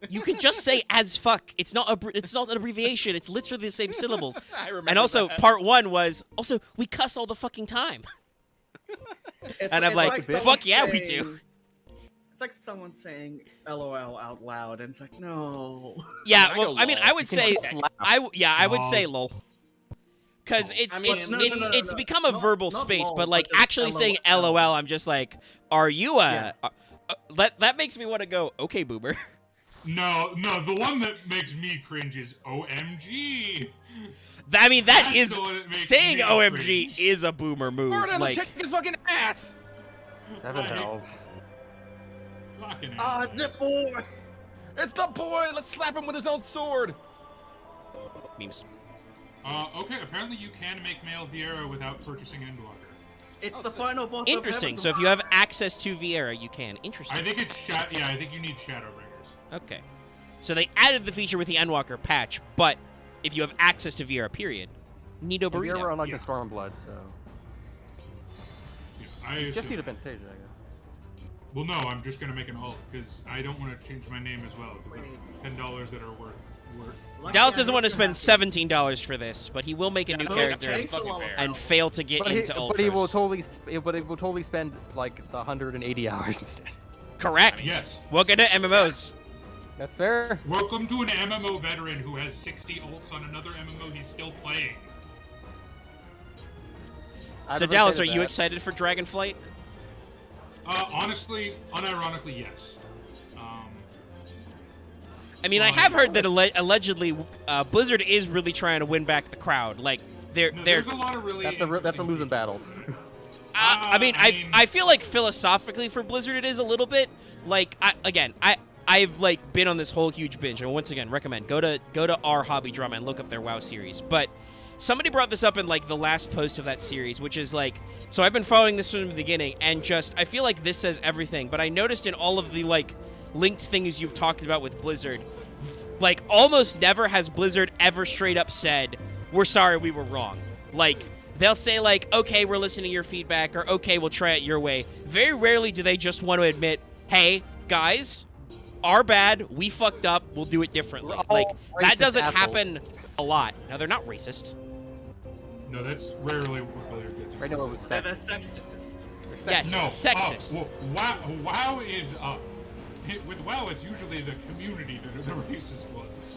S1: You can just say as fuck. It's not an abbreviation. It's literally the same syllables."
S3: I remember.
S1: And also,
S3: that.
S1: part one was also we cuss all the fucking time. And I'm like,
S4: someone
S1: fuck yeah, we do.
S4: saying- It's like someone saying LOL out loud, and it's like, no.
S1: Yeah,
S3: I
S1: well,
S3: go
S1: I mean,
S3: lol.
S1: I would say I would say lol. Because it's
S4: I mean,
S1: it's
S4: no,
S1: it's
S4: no,
S1: it's
S4: no,
S1: become a
S4: not-
S1: verbal
S4: not
S1: space,
S4: lol,
S1: but like
S4: but just
S1: actually saying
S4: LOL.
S1: LOL, I'm just like, are you
S4: Yeah.
S1: that makes me want to go, okay, boomer.
S9: No, the one that makes me cringe is OMG.
S1: I mean, that
S9: That's
S1: is
S9: the one that makes
S1: saying
S9: me
S1: OMG
S9: cringe.
S1: is a boomer move.
S3: Murder, let's
S1: Like,
S3: kick his fucking ass.
S5: 7 hells.
S9: Fucking
S4: Ah,
S9: hell.
S4: the boy!
S3: It's the boy. Let's slap him with his own sword.
S1: memes.
S9: Okay, apparently you can make male Vieira without purchasing Endwalker.
S4: It's the final boss
S1: Interesting.
S4: of
S1: So if you have access to Vieira, you can. Interesting.
S9: I think it's yeah, I think you need Shadowbringers.
S1: Okay. So they added the feature with the Endwalker patch, but if you have access to Vieira, period, Nito
S5: If you're
S1: Burrito.
S5: unlike
S9: Yeah.
S5: the Stormblood, so
S9: Yeah, I
S5: you just
S9: assume-
S5: need a Vintage, I guess.
S9: Well, no, I'm just gonna make an alt because I don't want to change my name as well because that's $10 that are worth.
S1: Dallas doesn't want to spend $17 for this, but he will make a new
S4: no,
S1: character
S4: thanks
S3: fucking
S4: a lot.
S3: fair.
S1: and fail to get
S5: But
S1: into
S5: he will
S1: Ultros.
S5: totally spend like the 180 hours instead.
S1: Correct.
S9: Yes.
S1: Welcome to MMOs.
S5: That's fair.
S9: Welcome to an MMO veteran who has 60 ults on another MMO he's still playing.
S5: I
S1: So
S5: never
S1: Dallas, are
S5: stated
S1: you
S5: that.
S1: excited for Dragonflight?
S9: Honestly, unironically, yes.
S1: I mean, I have heard that allegedly Blizzard is really trying to win back the crowd. Like they're
S9: There's a lot of really.
S5: That's a
S9: interesting
S5: losing
S9: features.
S5: battle.
S1: I mean,
S9: I mean-
S1: I feel like philosophically for Blizzard it is a little bit like I I've like been on this whole huge binge, and once again, recommend go to our hobby drama and look up their WoW series. But somebody brought this up in like the last post of that series, which is like, so I've been following this from the beginning, and just I feel like this says everything. But I noticed in all of the like linked things you've talked about with Blizzard, like almost never has Blizzard ever straight up said, "We're sorry, we were wrong." Like they'll say like, "Okay, we're listening to your feedback," or "Okay, we'll try it your way." Very rarely do they just want to admit, "Hey, guys, our bad, we fucked up, we'll do it differently." Like that doesn't happen a lot. Now they're not racist.
S9: No, that's rarely what Blizzard gets.
S5: Right now it was
S4: They're
S5: sexist.
S4: sexist.
S1: Yes,
S9: No,
S1: sexist.
S9: WoW is with WoW, it's usually the community that are the racist ones.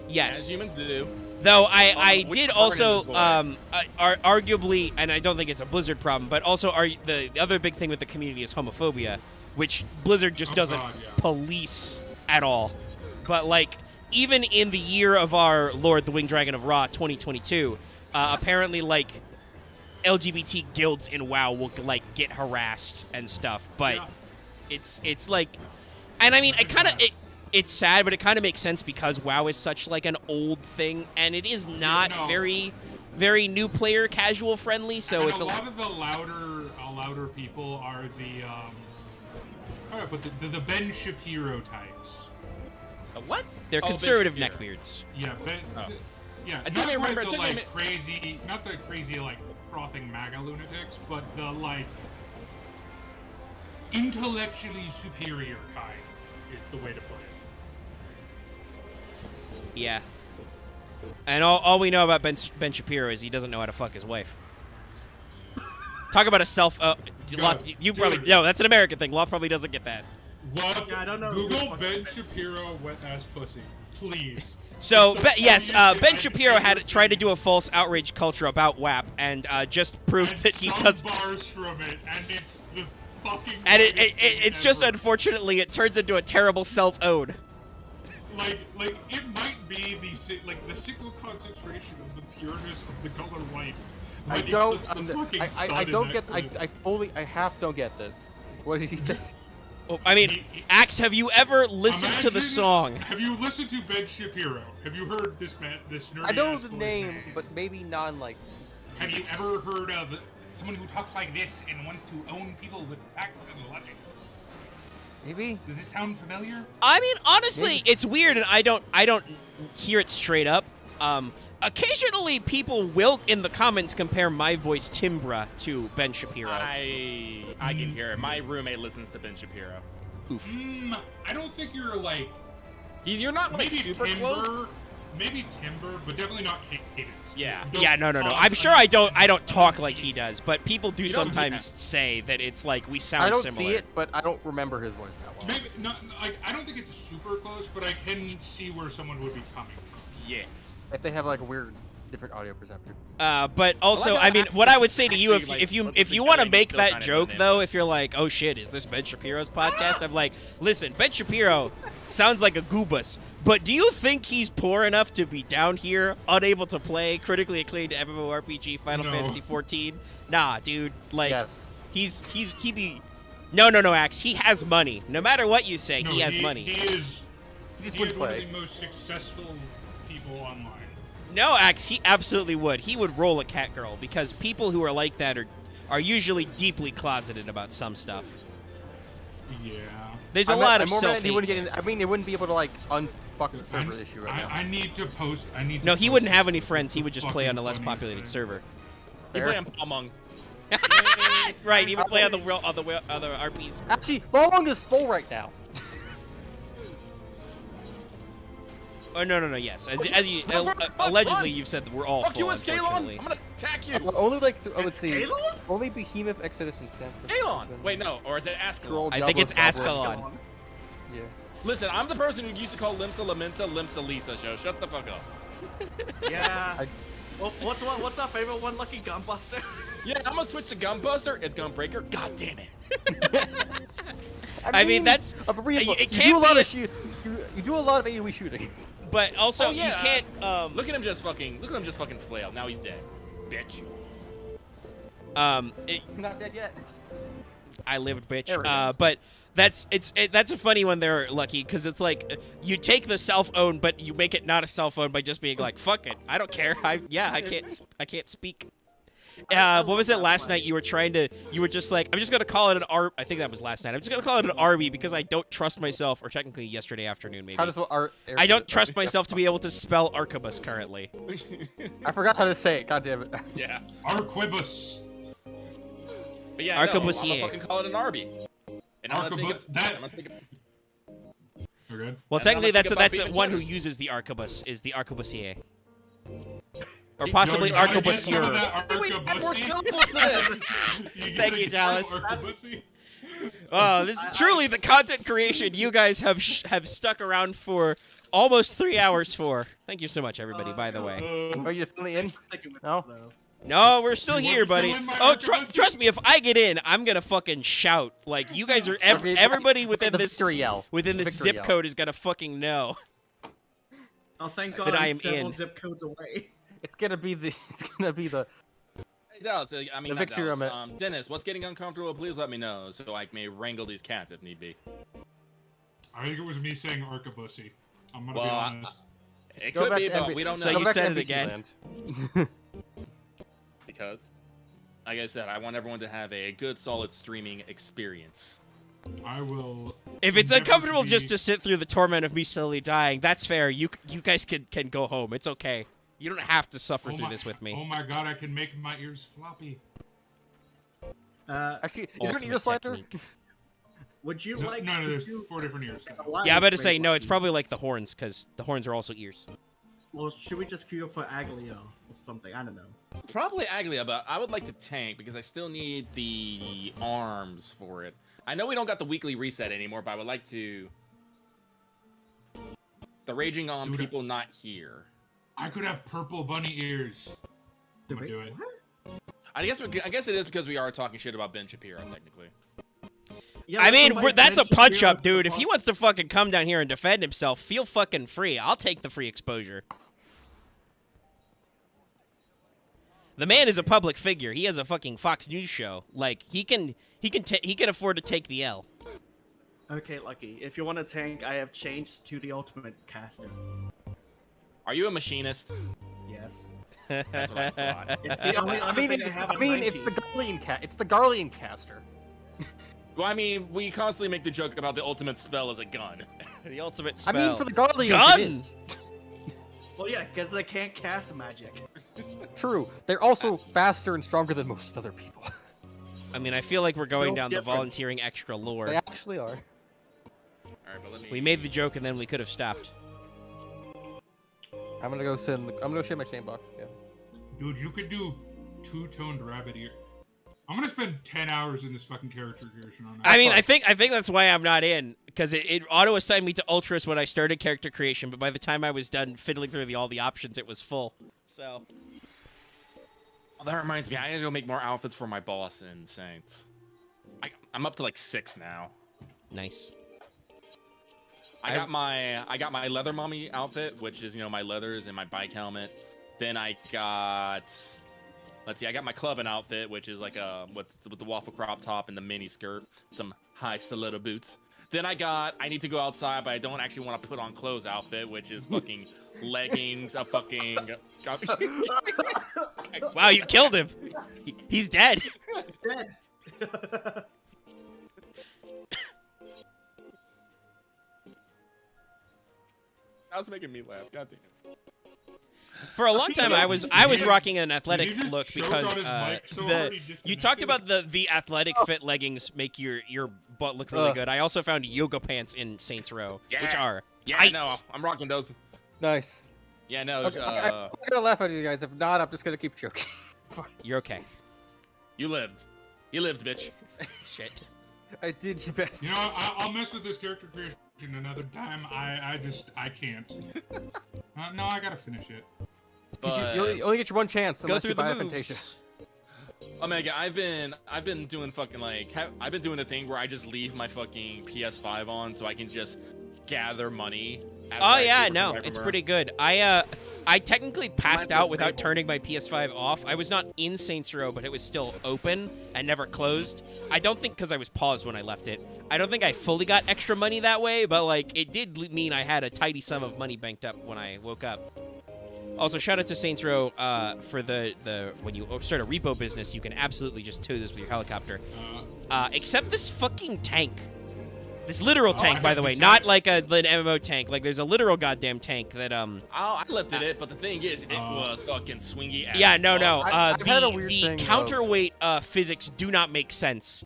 S1: Yes.
S3: As humans do.
S1: Though I
S3: we
S1: did
S3: covered
S1: also,
S3: it before.
S1: arguably, and I don't think it's a Blizzard problem, but also the other big thing with the community is homophobia, which Blizzard just doesn't
S9: God, yeah.
S1: police at all. But like, even in the year of our Lord, the Winged Dragon of Ra, 2022, apparently like LGBT guilds in WoW will like get harassed and stuff. But
S9: Yeah.
S1: it's like, and I mean, it's sad, but it kind of makes sense because WoW is such like an old thing, and it is not
S9: No.
S1: very new player casual friendly. So
S9: And
S1: it's
S9: a lot of the louder people are the alright, but the Ben Shapiro types.
S3: What?
S1: they're
S3: Oh, Ben
S1: conservative
S3: Shapiro.
S1: neckbeards.
S9: Yeah,
S3: Oh.
S9: yeah.
S3: I
S9: Not
S3: think I remember-
S9: the
S3: I think I
S9: like
S3: me-
S9: crazy, not the crazy like frothing MAGA lunatics, but the like intellectually superior kind is the way to put it.
S1: Yeah. And all we know about Ben Shapiro is he doesn't know how to fuck his wife. Talk about a self. You probably
S9: dude.
S1: no. That's an American thing. Law probably doesn't get that.
S9: Love,
S4: Yeah, I don't know who
S9: Google
S4: fucking
S9: Ben
S4: Ben
S9: Shapiro wet ass pussy, please.
S1: So
S9: It's the
S1: yes,
S9: funniest
S1: Ben
S9: thing
S1: Shapiro
S9: I've
S1: had
S9: ever
S1: tried to
S9: seen.
S1: do a false outrage culture about WAP, and just proved
S9: And
S1: that he
S9: some
S1: does.
S9: bars from it, and it's the fucking.
S1: And
S9: funniest thing
S1: it's just
S9: ever.
S1: unfortunately it turns into a terrible self-ode.
S9: Like it might be the single concentration of the pureness of the color white.
S5: I
S9: might
S5: don't.
S9: eclipse the fucking sun
S5: I
S9: in
S5: don't
S9: that
S5: get.
S9: clip.
S5: I half don't get this. What did he say?
S1: Well, I mean, Axe, have you ever listened to the
S9: Imagine-
S1: song?
S9: Have you listened to Ben Shapiro? Have you heard this man? This nerdy
S5: I know
S9: ass
S5: the
S9: boy's
S5: name, but maybe non like.
S9: Have you ever heard of someone who talks like this and wants to own people with facts and logic?
S5: Maybe.
S9: Does this sound familiar?
S1: I mean, honestly,
S5: Maybe.
S1: it's weird, and I don't hear it straight up. Occasionally, people will in the comments compare my voice timbre to Ben Shapiro.
S3: I can hear it. My roommate listens to Ben Shapiro.
S1: Oof.
S9: I don't think you're like
S3: You're not like
S9: maybe
S3: super close.
S9: maybe timber, but definitely not cadence.
S3: Yeah.
S9: Don't
S1: Yeah, no.
S9: talk
S1: I'm sure I don't
S9: like-
S1: talk like he does, but people do
S3: You don't-
S1: sometimes say that it's like we sound
S5: I don't
S1: similar.
S5: see it, but I don't remember his voice that well.
S9: Maybe not. Like I don't think it's super close, but I can see where someone would be coming from.
S3: Yeah.
S5: If they have like a weird, different audio perception.
S1: But also,
S3: Well, I
S1: I mean,
S3: got
S1: what I would say to you,
S3: actually,
S1: if you
S3: like,
S1: if you
S3: listen
S1: want to
S3: to
S1: make
S3: still
S1: that
S3: trying to
S1: joke
S3: tune in.
S1: though, if you're like, oh shit, is this Ben Shapiro's podcast? I'm like, listen, Ben Shapiro sounds like a goobus, but do you think he's poor enough to be down here, unable to play critically acclaimed MMORPG Final
S9: No.
S1: Fantasy XIV? Nah, dude. Like,
S5: Yes.
S1: he be. No, Axe. He has money. No matter what you say,
S9: No,
S1: he has money.
S9: He is.
S5: He just
S9: He
S5: would
S9: is one of
S5: play.
S9: the most successful people online.
S1: No, Axe, he absolutely would. He would roll a cat girl because people who are like that are usually deeply closeted about some stuff.
S9: Yeah.
S1: There's a lot of
S5: more mad
S1: self
S5: he wouldn't get in. I mean, he wouldn't be able to like unfuck the server issue right now.
S9: I need to post. I need. To
S1: No, he
S9: post
S1: wouldn't have
S9: this.
S1: any friends.
S9: It's
S1: He
S9: the
S1: would just play on a
S9: fucking
S1: less
S9: funniest
S1: populated
S9: thing.
S1: server.
S3: You
S5: Fair.
S3: play on Among.
S1: Right, he would play on the other RPs.
S5: Actually, Long is full right now.
S1: Oh no, yes. As you allegedly you've said that we're all
S3: Fuck
S1: full.
S3: you, Escalon!
S1: Unfortunately.
S3: I'm gonna attack you!
S5: Only like let's see.
S4: Calon?
S5: Only Behemoth, Exodus, and Stanford.
S3: Calon! Wait, no, or is it
S5: Scroll,
S3: Ascalon?
S1: I think it's
S5: Diablo,
S1: Ascalon.
S5: Yeah.
S3: Listen, I'm the person who used to call Limsa Laminsa Limsa Lisa show. Shut the fuck up.
S4: Yeah.
S5: I-
S4: Well, what's our favorite one? Lucky Gunbuster.
S3: Yeah, I'm gonna switch to Gunbuster. It's Gunbreaker. God damn it.
S1: I mean, that's-
S5: you
S1: it
S5: do
S1: can't
S5: a lot
S1: be
S5: of you do a lot of AoE shooting.
S1: But also
S3: Oh, yeah,
S1: you can't.
S3: Look at him just fucking flail. Now he's dead. Bitch.
S5: You're not dead yet.
S1: I lived, bitch.
S5: There it is.
S1: But That's a funny one there, Lucky, because it's like you take the cell phone, but you make it not a cell phone by just being like, "Fuck it, I don't care." I can't speak. What was it last night? You were just like, I'm just gonna call it an I think that was last night. I'm just gonna call it an Arby because I don't trust myself, or technically yesterday afternoon maybe.
S5: How does
S1: I don't trust myself to be able to spell arquebus currently.
S5: I forgot how to say it. God damn it.
S3: Yeah.
S9: Arquebus.
S3: But yeah, no, I'm
S1: Arquebusier.
S3: gonna fucking call it an Arby. And I'm gonna think
S9: That-
S3: I'm gonna think of,
S9: You're good.
S1: Well,
S3: And I'm
S1: technically
S3: gonna think
S1: that's
S3: about
S1: one who
S3: being
S1: uses the arquebus is the arquebusier. Or
S3: No,
S1: possibly
S9: you gotta get some of
S1: arquebusier.
S9: that
S3: Wait, add more
S9: arquebussy.
S3: syllables to this.
S1: Thank you, Dallas.
S9: Arquebussy.
S1: Oh, this is truly the content creation you guys have stuck around for almost 3 hours for. Thank you so much, everybody, by the way.
S5: Are you finally in?
S4: Sticking with
S5: No?
S4: this, though.
S1: No, we're still
S9: You
S1: here,
S9: want
S1: buddy.
S9: to win my
S1: Oh,
S9: arquebus?
S1: trust me, if I get in, I'm gonna fucking shout. Like, you guys are everybody within
S5: the
S1: this
S5: victory yell.
S1: within this
S5: Victory
S1: zip
S5: yell.
S1: code is gonna fucking know.
S4: Oh, thank
S1: That
S4: God
S1: I
S4: I'm
S1: am
S4: several
S1: in.
S4: zip codes away.
S5: It's gonna be the.
S3: Hey, Dallas, I mean,
S5: The
S3: not
S5: victory
S3: Dallas.
S5: I'm at.
S3: Dennis, what's getting uncomfortable? Please let me know so I may wrangle these cats if need be.
S9: I think it was me saying arquebussy. I'm gonna
S3: Well,
S9: be honest.
S3: It
S5: Go
S3: could
S5: back
S3: be,
S5: to
S3: but
S5: NB
S3: we don't
S1: So
S3: know.
S5: go
S1: you
S5: back to
S1: said it
S5: NBC
S1: again.
S5: land.
S3: Because, like I said, I want everyone to have a good, solid streaming experience.
S9: I will.
S1: If it's
S9: never
S1: uncomfortable
S9: be-
S1: just to sit through the torment of me slowly dying, that's fair. You guys can go home. It's okay. You don't have to suffer
S9: Oh
S1: through
S9: my-
S1: this with me.
S9: Oh my god, I can make my ears floppy.
S5: Actually, is there an
S1: Ultimate
S5: ear slider?
S1: technique.
S4: Would you
S9: No,
S4: like
S9: no,
S4: to
S9: there's
S4: do
S9: 4 different ears.
S4: a live
S1: Yeah, I'm about to
S4: stream
S1: say no. It's
S4: with
S1: probably like the horns, because the horns are also ears.
S4: you? Well, should we just queue for Aglio or something? I don't know.
S3: Probably Aglia, but I would like to tank because I still need the arms for it. I know we don't got the weekly reset anymore, but I would like to. The raging on
S9: Dude,
S3: people not here.
S9: I could have purple bunny ears. I'm gonna do it.
S3: I guess it is because we are talking shit about Ben Shapiro technically.
S4: Yeah,
S1: I
S4: let's
S1: mean,
S4: invite
S1: that's a
S4: Ben
S1: punch
S4: Shapiro
S1: up,
S4: to the
S1: dude. If he
S4: pod-
S1: wants to fucking come down here and defend himself, feel fucking free. I'll take the free exposure. The man is a public figure. He has a fucking Fox News show. Like he can afford to take the L.
S4: Okay, Lucky. If you want to tank, I have changed to the ultimate caster.
S3: Are you a machinist?
S4: Yes.
S3: That's what I thought.
S4: It's the only
S5: I
S4: other
S5: mean,
S4: thing I have on
S5: it's the
S4: 19.
S5: Garlean caster.
S3: Well, I mean, we constantly make the joke about the ultimate spell as a gun.
S1: The ultimate
S5: I
S1: spell.
S5: mean, for the Garleans,
S1: Gun!
S5: it is.
S4: Well, yeah, because they can't cast magic.
S5: True. They're also faster and stronger than most other people.
S1: I mean, I feel like we're going
S4: No
S1: down the
S4: difference.
S1: volunteering extra lore.
S5: They actually are.
S3: All right, but let me.
S1: We made the joke and then we could have stopped.
S5: I'm gonna go share my chain box again.
S9: Dude, you could do 2-toned rabbit ear. I'm gonna spend 10 hours in this fucking character creation on that.
S1: I mean, I think that's why I'm not in, because it auto-assigned me to Ultros when I started character creation, but by the time I was done fiddling through all the options, it was full. So,
S3: Oh, that reminds me, I gotta go make more outfits for my boss in Saints. I'm up to like 6 now.
S1: nice.
S3: I got my leather mummy outfit, which is my leathers and my bike helmet. Then I got, let's see, I got my clubbing outfit, which is like with the waffle crop top and the mini skirt, some high stiletto boots. Then I need to go outside, but I don't actually want to put on clothes outfit, which is fucking leggings, a fucking.
S1: Wow, you killed him. He's dead.
S4: He's dead.
S3: That was making me laugh. God damn it.
S1: For a long time, I was rocking an athletic
S9: Did he just
S1: look
S9: choke
S1: because
S9: on his mic so
S1: the
S9: hard he
S1: you talked
S9: disconnected?
S1: about the athletic fit leggings make your butt look really good. I also found yoga pants in Saints Row, which are
S3: Yeah,
S1: tight.
S3: no, I'm rocking those.
S5: Nice.
S3: Yeah, no,
S5: Okay, I'm gonna laugh at you guys. If not, I'm just gonna keep joking.
S1: You're okay.
S3: you lived. You lived, bitch.
S1: Shit.
S5: I did your best.
S9: You know, I'll mess with this character creation another time. I can't. No, I gotta finish it.
S3: But,
S5: You only get your one chance
S1: Go
S5: unless
S1: through
S5: you buy
S1: the
S5: a Fantasia.
S1: moves.
S3: Omega, I've been doing fucking I've been doing the thing where I just leave my fucking PS5 on so I can just gather money.
S1: Oh yeah, no, it's pretty good. I technically passed out without turning my PS5 off. I was not in Saints Row, but it was still open and never closed. I don't think because I was paused when I left it. I don't think I fully got extra money that way, but like it did mean I had a tidy sum of money banked up when I woke up. Also, shout out to Saints Row for the when you start a repo business, you can absolutely just tow this with your helicopter. Except this fucking tank. This literal tank, by the way, not like an MMO tank. Like, there's a literal goddamn tank that,
S3: Oh, I lifted it, but the thing is, it was fucking swingy ass.
S1: Yeah, no.
S5: I've had a weird
S1: the
S5: thing
S1: counterweight physics do not make sense.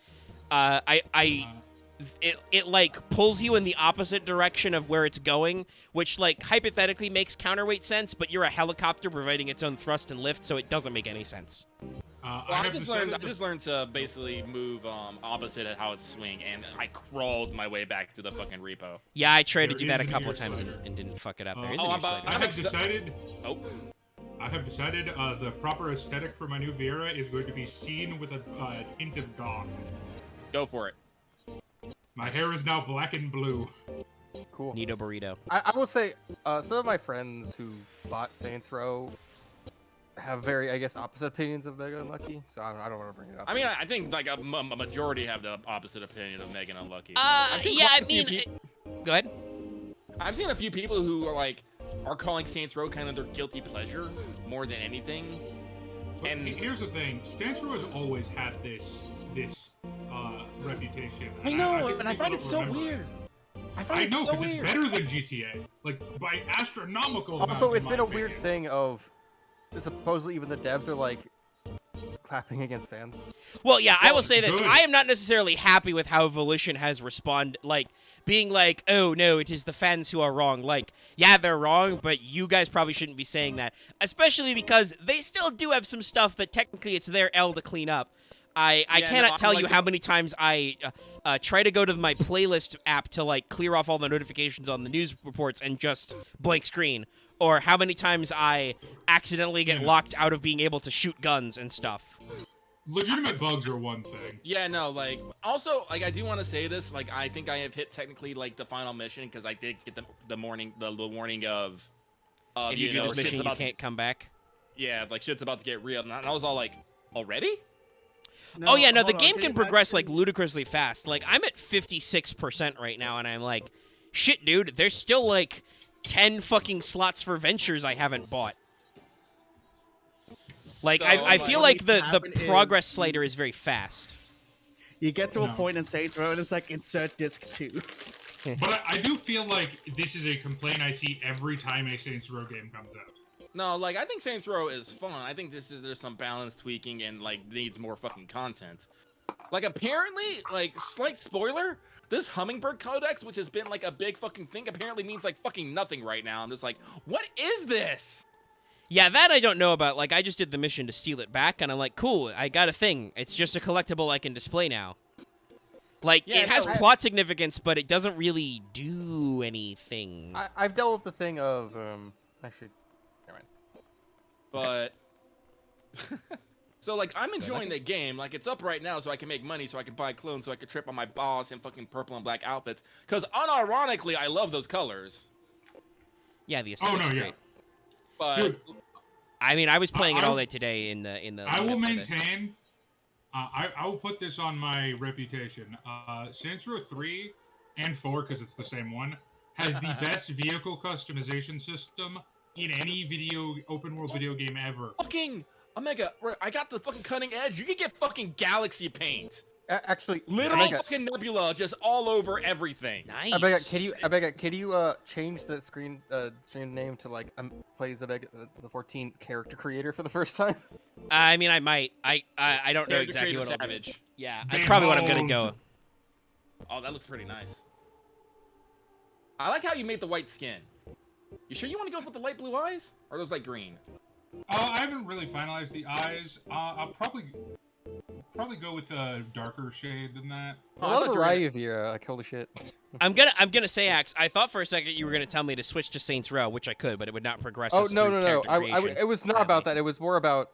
S1: It like pulls you in the opposite direction of where it's going, which like hypothetically makes counterweight sense, but you're a helicopter providing its own thrust and lift, so it doesn't make any sense.
S3: I just learned to basically move opposite of how it's swing, and I crawled my way back to the fucking repo.
S1: Yeah, I tried to do that a couple of times and didn't fuck it up. There is a new slider.
S9: I have decided.
S3: Oh.
S9: I have decided the proper aesthetic for my new Viera is going to be seen with a hint of goth.
S3: Go for it.
S9: My hair is now black and blue.
S5: Cool.
S1: Nito burrito.
S5: I will say, some of my friends who bought Saints Row have very, I guess, opposite opinions of Mega Unlucky, so I don't want to bring it up.
S3: I mean, I think like a majority have the opposite opinion of Megan Unlucky.
S1: Yeah, I mean, go ahead.
S3: I've seen a few people who are calling Saints Row kind of their guilty pleasure more than anything.
S9: But
S3: And
S9: here's the thing: Saints Row has always had this reputation.
S3: I know,
S9: think
S3: and I
S9: people
S3: find it
S9: don't
S3: so
S9: remember
S3: weird.
S9: I know,
S3: so
S9: because
S3: weird.
S9: it's better than GTA, like by astronomical.
S5: Also,
S9: amount,
S5: it's
S9: in
S5: been
S9: my
S5: a weird
S9: opinion.
S5: thing of supposedly even the devs are like clapping against fans.
S1: Well, yeah, I will say this.
S9: good.
S1: I am not necessarily happy with how Volition has responded, like, being like, oh, no, it is the fans who are wrong. Like, yeah, they're wrong, but you guys probably shouldn't be saying that. Especially because they still do have some stuff that technically it's their L to clean up. I cannot tell you how many times I try to go to my playlist app to, like, clear off all the notifications on the news reports and just blank screen. Or how many times I accidentally get locked out of being able to shoot guns and stuff.
S9: Legitimate bugs are one thing.
S3: Yeah, no, like, also, like, I do want to say this, like, I think I have hit technically, like, the final mission, because I did get the warning of
S1: If you do this mission, you can't come back.
S3: Yeah, like, shit's about to get real, and I was all like, already?
S1: Oh yeah, no, the
S4: hold on,
S1: game can
S4: you
S1: progress
S4: actually-
S1: like ludicrously fast. Like I'm at 56% right now, and I'm like, shit, dude. There's still like 10 fucking slots for ventures I haven't bought. Like
S3: So,
S1: I feel like the
S4: happen
S1: progress
S4: is-
S1: slider is very fast.
S4: You get to a
S9: No.
S4: point in Saints Row and it's like insert disc 2.
S9: But I do feel like this is a complaint I see every time a Saints Row game comes out.
S3: No, like, I think Saints Row is fun. I think there's some balance tweaking and, like, needs more fucking content. Like, apparently, like, slight spoiler, this Hummingbird Codex, which has been, like, a big fucking thing, apparently means, like, fucking nothing right now. I'm just like, what is this?
S1: Yeah, that I don't know about. Like I just did the mission to steal it back, and I'm like, cool. I got a thing. It's just a collectible I can display now. Like
S3: Yeah,
S1: it has
S3: no,
S1: plot significance, but it doesn't really do anything.
S5: I've dealt with the thing of actually.
S3: But so like I'm enjoying the game. Like it's up right now so I can make money so I can buy clones so I can trip on my boss in fucking purple and black outfits. Cause unironically I love those colors.
S1: Yeah, the aesthetic's
S9: no, yeah.
S1: great.
S3: But
S9: Dude,
S1: I mean, I was playing it
S9: I-
S1: all day today in the.
S9: I will
S1: lead up to this.
S9: maintain. I will put this on my reputation. Saints Row 3 and 4, because it's the same one, has the best vehicle customization system in any open world video game ever.
S3: fucking Omega, I got the fucking cutting edge. You can get fucking galaxy paint.
S5: Actually,
S3: Literal
S5: Omega,
S3: fucking nebula just all over everything.
S1: Nice.
S5: Omega, can you change the stream name to like plays Omega the 14 character creator for the first time?
S1: I mean, I might. I don't know
S3: Character
S1: exactly
S3: creator
S1: what I'll do.
S3: Savage.
S1: Yeah, that's probably what I'm gonna go.
S9: Behold.
S3: Oh, that looks pretty nice. I like how you made the white skin. You sure you want to go with the light blue eyes? Or are those like green?
S9: I haven't really finalized the eyes. I'll probably go with a darker shade than that.
S5: A
S3: I
S5: lot
S3: thought
S5: of
S3: you were
S5: variety of your like holy shit.
S1: I'm gonna say, Axe. I thought for a second you were gonna tell me to switch to Saints Row, which I could, but it would not progress.
S5: Oh
S1: us
S5: no
S1: through
S5: no no!
S1: character creation,
S5: It was not
S1: sadly.
S5: about that. It was more about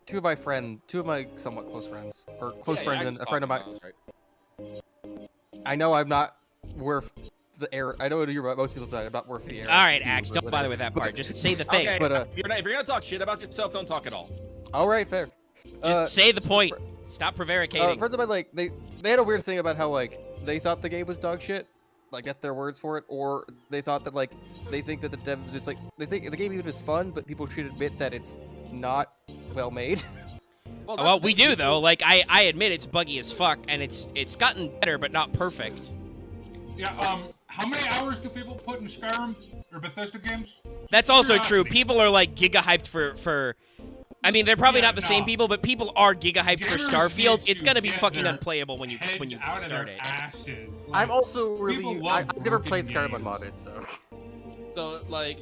S5: two of my somewhat close friends, or close
S3: Yeah,
S5: friends
S3: I
S5: and a
S3: just
S5: friend of mine.
S3: talked about this, right?
S5: I know I'm not where the error. I know you're most people talking about worth the error.
S1: All right, Axe, don't bother with that part. Just say the thing.
S3: Okay,
S5: But,
S3: if you're gonna talk shit about yourself, don't talk at all.
S5: All right, fair.
S1: Just say the point. Stop prevaricating.
S5: Friends of mine, like they had a weird thing about how like they thought the game was dog shit, like get their words for it, or they thought that like they think that the devs, it's like they think the game even is fun, but people should admit that it's not well made.
S1: Well, we do though. Like I admit it's buggy as fuck, and it's gotten better, but not perfect.
S9: Yeah. How many hours do people put in Skyrim or Bethesda games?
S1: That's also true. People are like giga hyped for. I mean, they're probably not the same people, but people are giga hyped for
S9: Gamers
S1: Starfield.
S9: need
S1: it's
S9: to
S1: gonna be
S9: get
S1: fucking
S9: their
S1: unplayable when you
S9: heads out of
S1: start
S9: their
S1: it.
S9: asses. Like,
S5: I'm also really.
S9: people love
S5: I've never played
S9: broken
S5: Skyrim
S9: games.
S5: unmodded, so.
S3: So like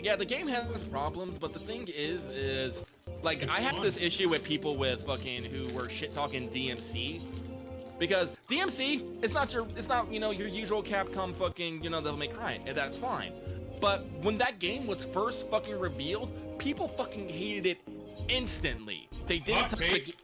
S3: yeah, the game has problems, but the thing is like I have this issue with people with fucking who were shit talking DMC. Because DMC, it's not your usual Capcom fucking, Devil May Cry, and that's fine. But when that game was first fucking revealed, people fucking hated it instantly. They didn't touch the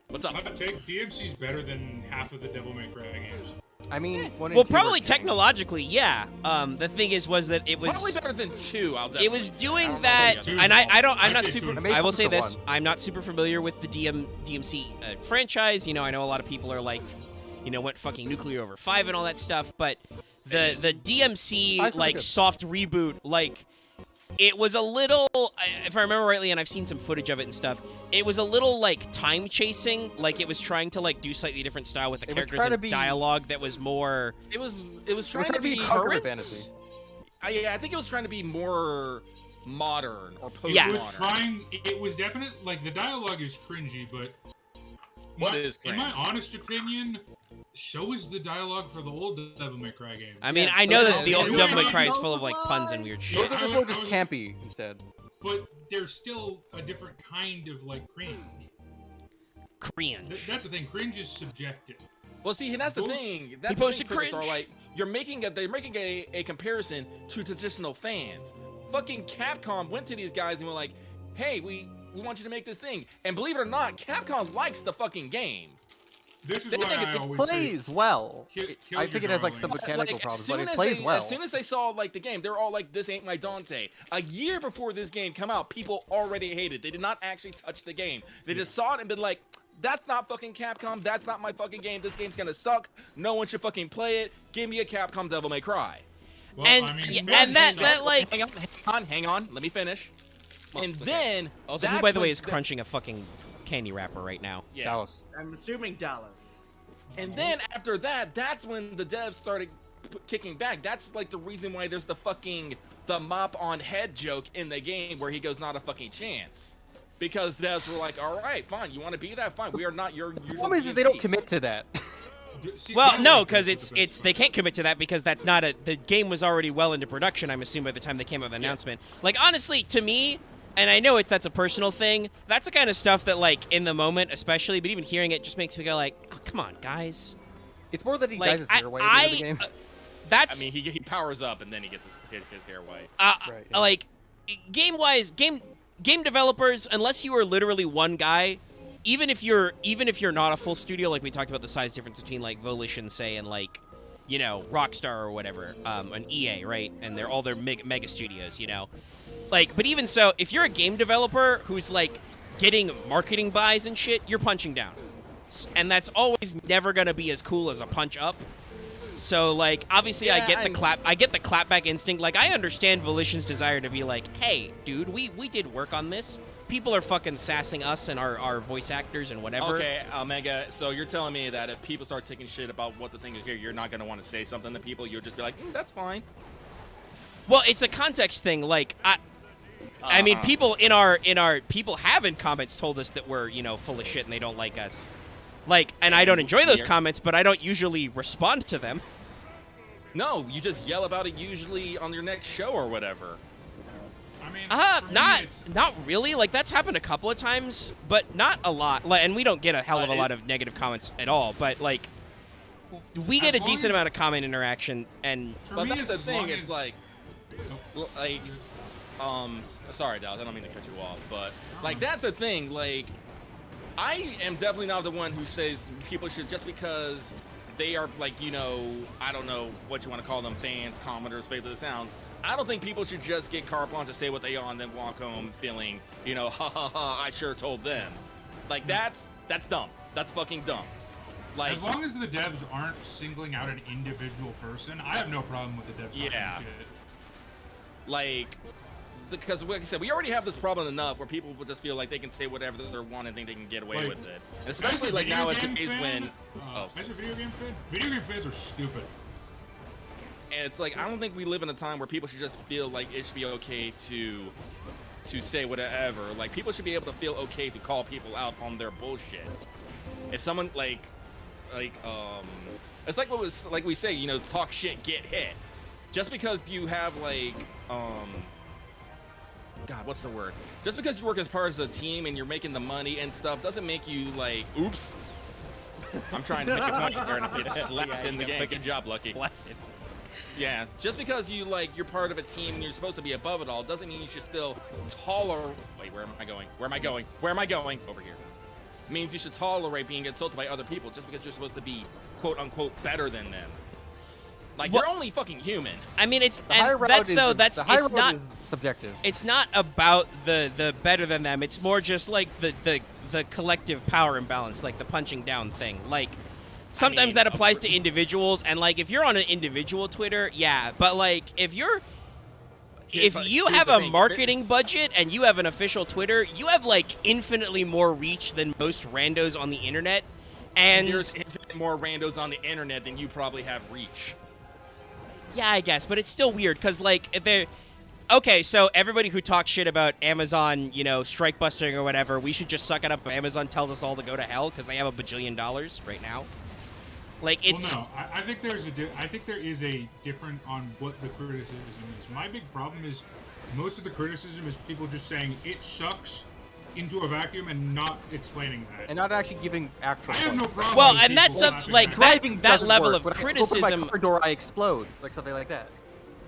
S3: What's up?
S9: Hot take, DMC's better than half of the Devil May Cry games.
S5: I mean,
S1: well, probably technologically, yeah. The thing was that it was
S3: probably better than 2.
S1: It was doing that, and I'm not super. I will say this:
S5: 1.
S1: I'm not super familiar with the DMC franchise. I know a lot of people are like, went fucking nuclear over 5 and all that stuff. But the DMC like soft reboot, like it was a little, if I remember rightly, and I've seen some footage of it and stuff. It was a little like time chasing, like it was trying to like do slightly different style with the characters and dialogue that was more.
S3: It was trying to be
S5: current fantasy.
S3: Yeah, I think it was trying to be more modern or post-modern.
S1: Yeah.
S9: It was definitely like the dialogue is cringy, but in my honest opinion, so is the dialogue for the old Devil May Cry game.
S1: I mean, I know that the old Devil May Cry is full of like puns and weird shit.
S5: Those are just campy instead.
S9: But there's still a different kind of like cringe.
S1: Cringe.
S9: That's the thing. Cringe is subjective.
S3: Well, see, and that's the thing. That's
S1: he posted
S3: the thing,
S1: cringe.
S3: Like, they're making a comparison to traditional fans. Fucking Capcom went to these guys and were like, "Hey, we want you to make this thing." And believe it or not, Capcom likes the fucking game.
S9: This is
S3: They
S9: why
S3: think
S9: I
S3: it
S9: always
S5: plays
S9: say,
S5: well.
S9: kill
S5: I think it has like
S9: your
S5: some
S9: darling.
S5: mechanical
S3: Like,
S5: problems,
S3: as
S5: but
S3: soon
S5: it
S3: as
S5: plays well.
S3: As soon as they saw like the game, they're all like, "This ain't my Dante." A year before this game come out, people already hated it. They did not actually touch the game. They just saw it and been like, "That's not fucking Capcom. That's not my fucking game. This game's gonna suck. No one should fucking play it. Give me a Capcom Devil May Cry."
S9: Well,
S1: And
S9: I mean,
S1: yeah, and that like.
S3: Hang on. Let me finish. And then,
S1: Also, who by the way is crunching a fucking candy wrapper right now?
S3: Yeah.
S5: Dallas.
S4: I'm assuming Dallas.
S3: And then after that, that's when the devs started kicking back. That's like the reason why there's the mop on head joke in the game where he goes, "Not a fucking chance." Because devs were like, "All right, fine. You want to be that? Fine. We are not your."
S5: The problem is they don't commit to that.
S9: See,
S1: Well,
S9: I
S1: no,
S9: like
S1: because
S9: this with the
S1: they can't commit to that because that's not the game was already well into production. I'm assuming by the time they came out with the announcement. Like honestly, to me, and I know that's a personal thing. That's the kind of stuff that like in the moment, especially, but even hearing it just makes me go like, "Oh, come on, guys."
S5: It's more that he
S1: Like
S5: dyes his hair white at the end of the game.
S1: That's
S3: I mean, he powers up and then he gets his hair white.
S5: Right, yeah.
S1: like game-wise, game developers, unless you are literally one guy, even if you're not a full studio, like we talked about the size difference between like Volition, say, and like Rockstar or whatever, an EA, right? And they're all their mega studios, like. But even so, if you're a game developer who's like getting marketing buys and shit, you're punching down, and that's always never gonna be as cool as a punch up. So like obviously I get the clapback instinct. Like I understand Volition's desire to be like, "Hey, dude, we did work on this. People are fucking sassing us and our voice actors and whatever."
S3: Okay, Omega, so you're telling me that if people start taking shit about what the thing is here, you're not going to want to say something to people? You'll just be like, "That's fine."
S1: Well, it's a context thing. Like I mean, people in our people have in comments told us that we're, full of shit and they don't like us. Like, and I don't enjoy those comments, but I don't usually respond to them.
S3: No, you just yell about it usually on your next show or whatever.
S9: I mean,
S1: not really. Like that's happened a couple of times, but not a lot. Like, and we don't get a hell of a lot of negative comments at all. But like, we get a decent amount of comment interaction, and
S3: but that's the thing. It's like, sorry, Dallas, I don't mean to cut you off, but like that's the thing. Like, I am definitely not the one who says people should, just because they are like, you know, I don't know what you want to call them, fans, commenters, face of the sounds. I don't think people should just get carte blanche to say what they are and then walk home feeling, you know, ha ha ha, I sure told them. Like, that's dumb. That's fucking dumb. Like,
S9: as long as the devs aren't singling out an individual person, I have no problem with the devs.
S3: Yeah.
S9: Shit.
S3: Like, because like I said, we already have this problem enough where people will just feel like they can say whatever they want and think they can get away
S9: Like,
S3: with it. And especially like nowadays when
S9: as a video game fan, video game fans are stupid.
S3: and it's like I don't think we live in a time where people should just feel like it should be okay to say whatever. Like people should be able to feel okay to call people out on their bullshit. If someone it's like what was like we say, you know, talk shit, get hit. Just because you have like God, what's the word? Just because you work as part of the team and you're making the money and stuff doesn't make you like, oops. I'm trying to make a point here and I get slapped in the game. Good job, Lucky.
S1: Blasted.
S3: Yeah, just because you like you're part of a team and you're supposed to be above it all doesn't mean you should still tolerate. Wait, where am I going? Where am I going? Where am I going? Over here. It means you should tolerate being insulted by other people just because you're supposed to be quote unquote better than them. Like
S1: Well,
S3: you're only fucking human.
S1: I mean, it's
S5: The high
S1: and
S5: road
S1: that's
S5: is
S1: though
S5: the
S1: that's
S5: high
S1: it's
S5: road
S1: not
S5: is subjective.
S1: it's not about the better than them. It's more just like the collective power imbalance, like the punching down thing. Like sometimes that applies to individuals, and like if you're on an individual Twitter, yeah, but like if you have a marketing budget and you have an official Twitter, you have like infinitely more reach than most randos on the internet, and
S3: there's infinitely more randos on the internet than you probably have reach.
S1: yeah, I guess, but it's still weird because like they're okay. So everybody who talks shit about Amazon, you know, strike busting or whatever, we should just suck it up if Amazon tells us all to go to hell because they have $1 bajillion right now. Like it's
S9: Well, no, I think I think there is a different on what the criticism is. My big problem is most of the criticism is people just saying it sucks into a vacuum and not explaining that.
S5: And not actually giving actual
S9: I have no
S5: points.
S9: problem.
S1: well,
S9: with
S1: and that's
S9: people
S1: something
S9: laughing
S1: like
S9: at
S5: Driving
S1: that
S5: doesn't
S1: level
S5: work.
S1: of
S5: When I open
S1: criticism.
S5: my car door, I explode, like something like that.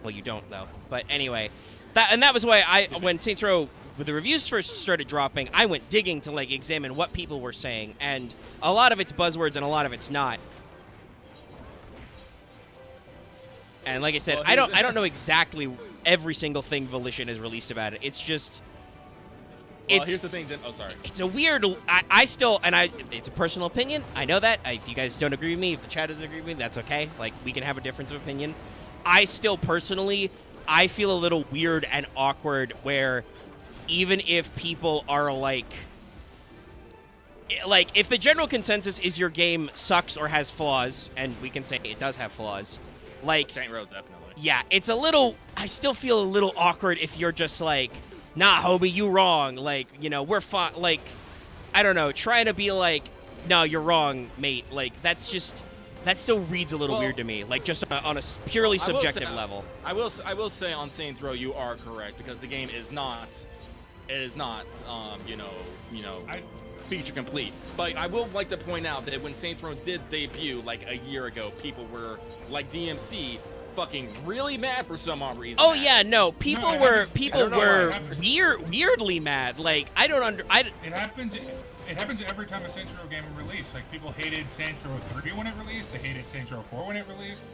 S1: Well, you don't though. But anyway, that was why when Saints Row the reviews first started dropping, I went digging to like examine what people were saying, and a lot of it's buzzwords and a lot of it's not. And like I said,
S3: Well,
S1: I don't know exactly every single thing Volition has released about it. It's just
S3: Well, here's the thing. Then, oh, sorry.
S1: it's a weird. I still it's a personal opinion. I know that. If you guys don't agree with me, if the chat doesn't agree with me, that's okay. Like we can have a difference of opinion. I still personally, I feel a little weird and awkward where even if people are like if the general consensus is your game sucks or has flaws, and we can say it does have flaws, like
S3: Saint Row definitely.
S1: yeah, it's a little. I still feel a little awkward if you're just like, nah, homie, you wrong. Like, you know, we're fine. Like, I don't know, trying to be like, no, you're wrong, mate. Like, that still reads a little weird to me. Like, just on a purely subjective level.
S3: I will say on Saints Row you are correct because the game is not, you know, feature complete. But I will like to point out that when Saints Row did debut like a year ago, people were like DMC. Fucking really mad for some odd reason.
S1: Oh yeah, no, people were weirdly mad. Like it
S9: happens. It happens every time a Saints Row game is released. Like people hated Saints Row 3 when it released. They hated Saints Row 4 when it released.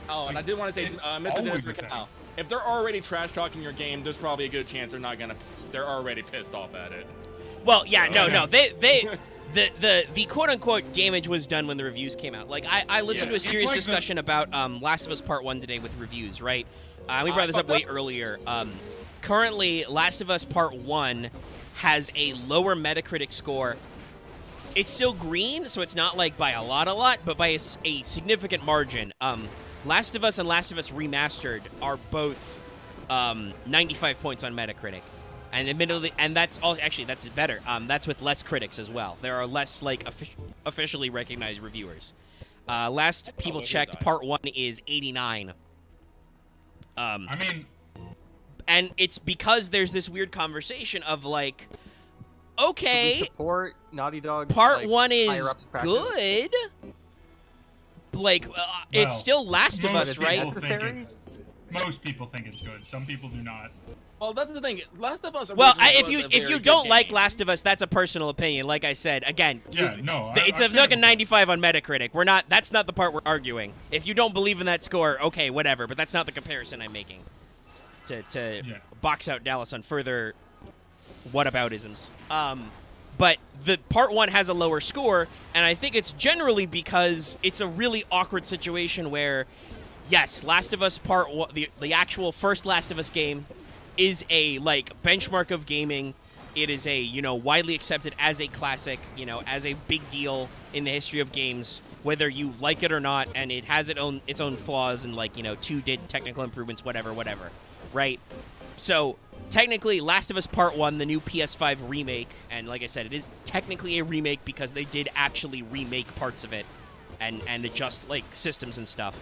S3: Oh, and I did want to say, Mr. Dennis McCall, if they're already trash talking your game, there's probably a good chance they're already pissed off at it.
S1: Well, yeah, no, the quote unquote damage was done when the reviews came out. Like I listened to a serious discussion about Last of Us Part 1 today with reviews, right? We brought this up way earlier. Currently, Last of Us Part 1 has a lower Metacritic score. It's still green, so it's not like by a lot, but by a significant margin. Last of Us and Last of Us Remastered are both 95 points on Metacritic. And admittedly, and that's better. That's with less critics as well. There are less like officially recognized reviewers. Last people checked, Part 1 is 89.
S9: I mean,
S1: and it's because there's this weird conversation of like, okay,
S5: support Naughty Dog.
S1: Part 1 is good. Like, it's still Last of Us, right?
S9: Most people think it's good. Some people do not.
S3: Well, that's the thing. Last of Us.
S1: Well,
S3: originally was a
S1: if
S3: very
S1: you
S3: good
S1: don't like
S3: game.
S1: Last of Us, that's a personal opinion. Like I said, again,
S9: Yeah, no.
S1: it's a fucking 95 on Metacritic. We're not. That's not the part we're arguing. If you don't believe in that score, okay, whatever. But that's not the comparison I'm making. To box out Dallas on further whataboutisms. But the part 1 has a lower score, and I think it's generally because it's a really awkward situation where, yes, Last of Us Part 1, the actual first Last of Us game, is a benchmark of gaming. It is a widely accepted as a classic, as a big deal in the history of games, whether you like it or not, and it has its own flaws, and 2 did technical improvements, whatever, right? So technically, Last of Us Part 1, the new PS5 remake, and like I said, it is technically a remake because they did actually remake parts of it and adjust systems and stuff.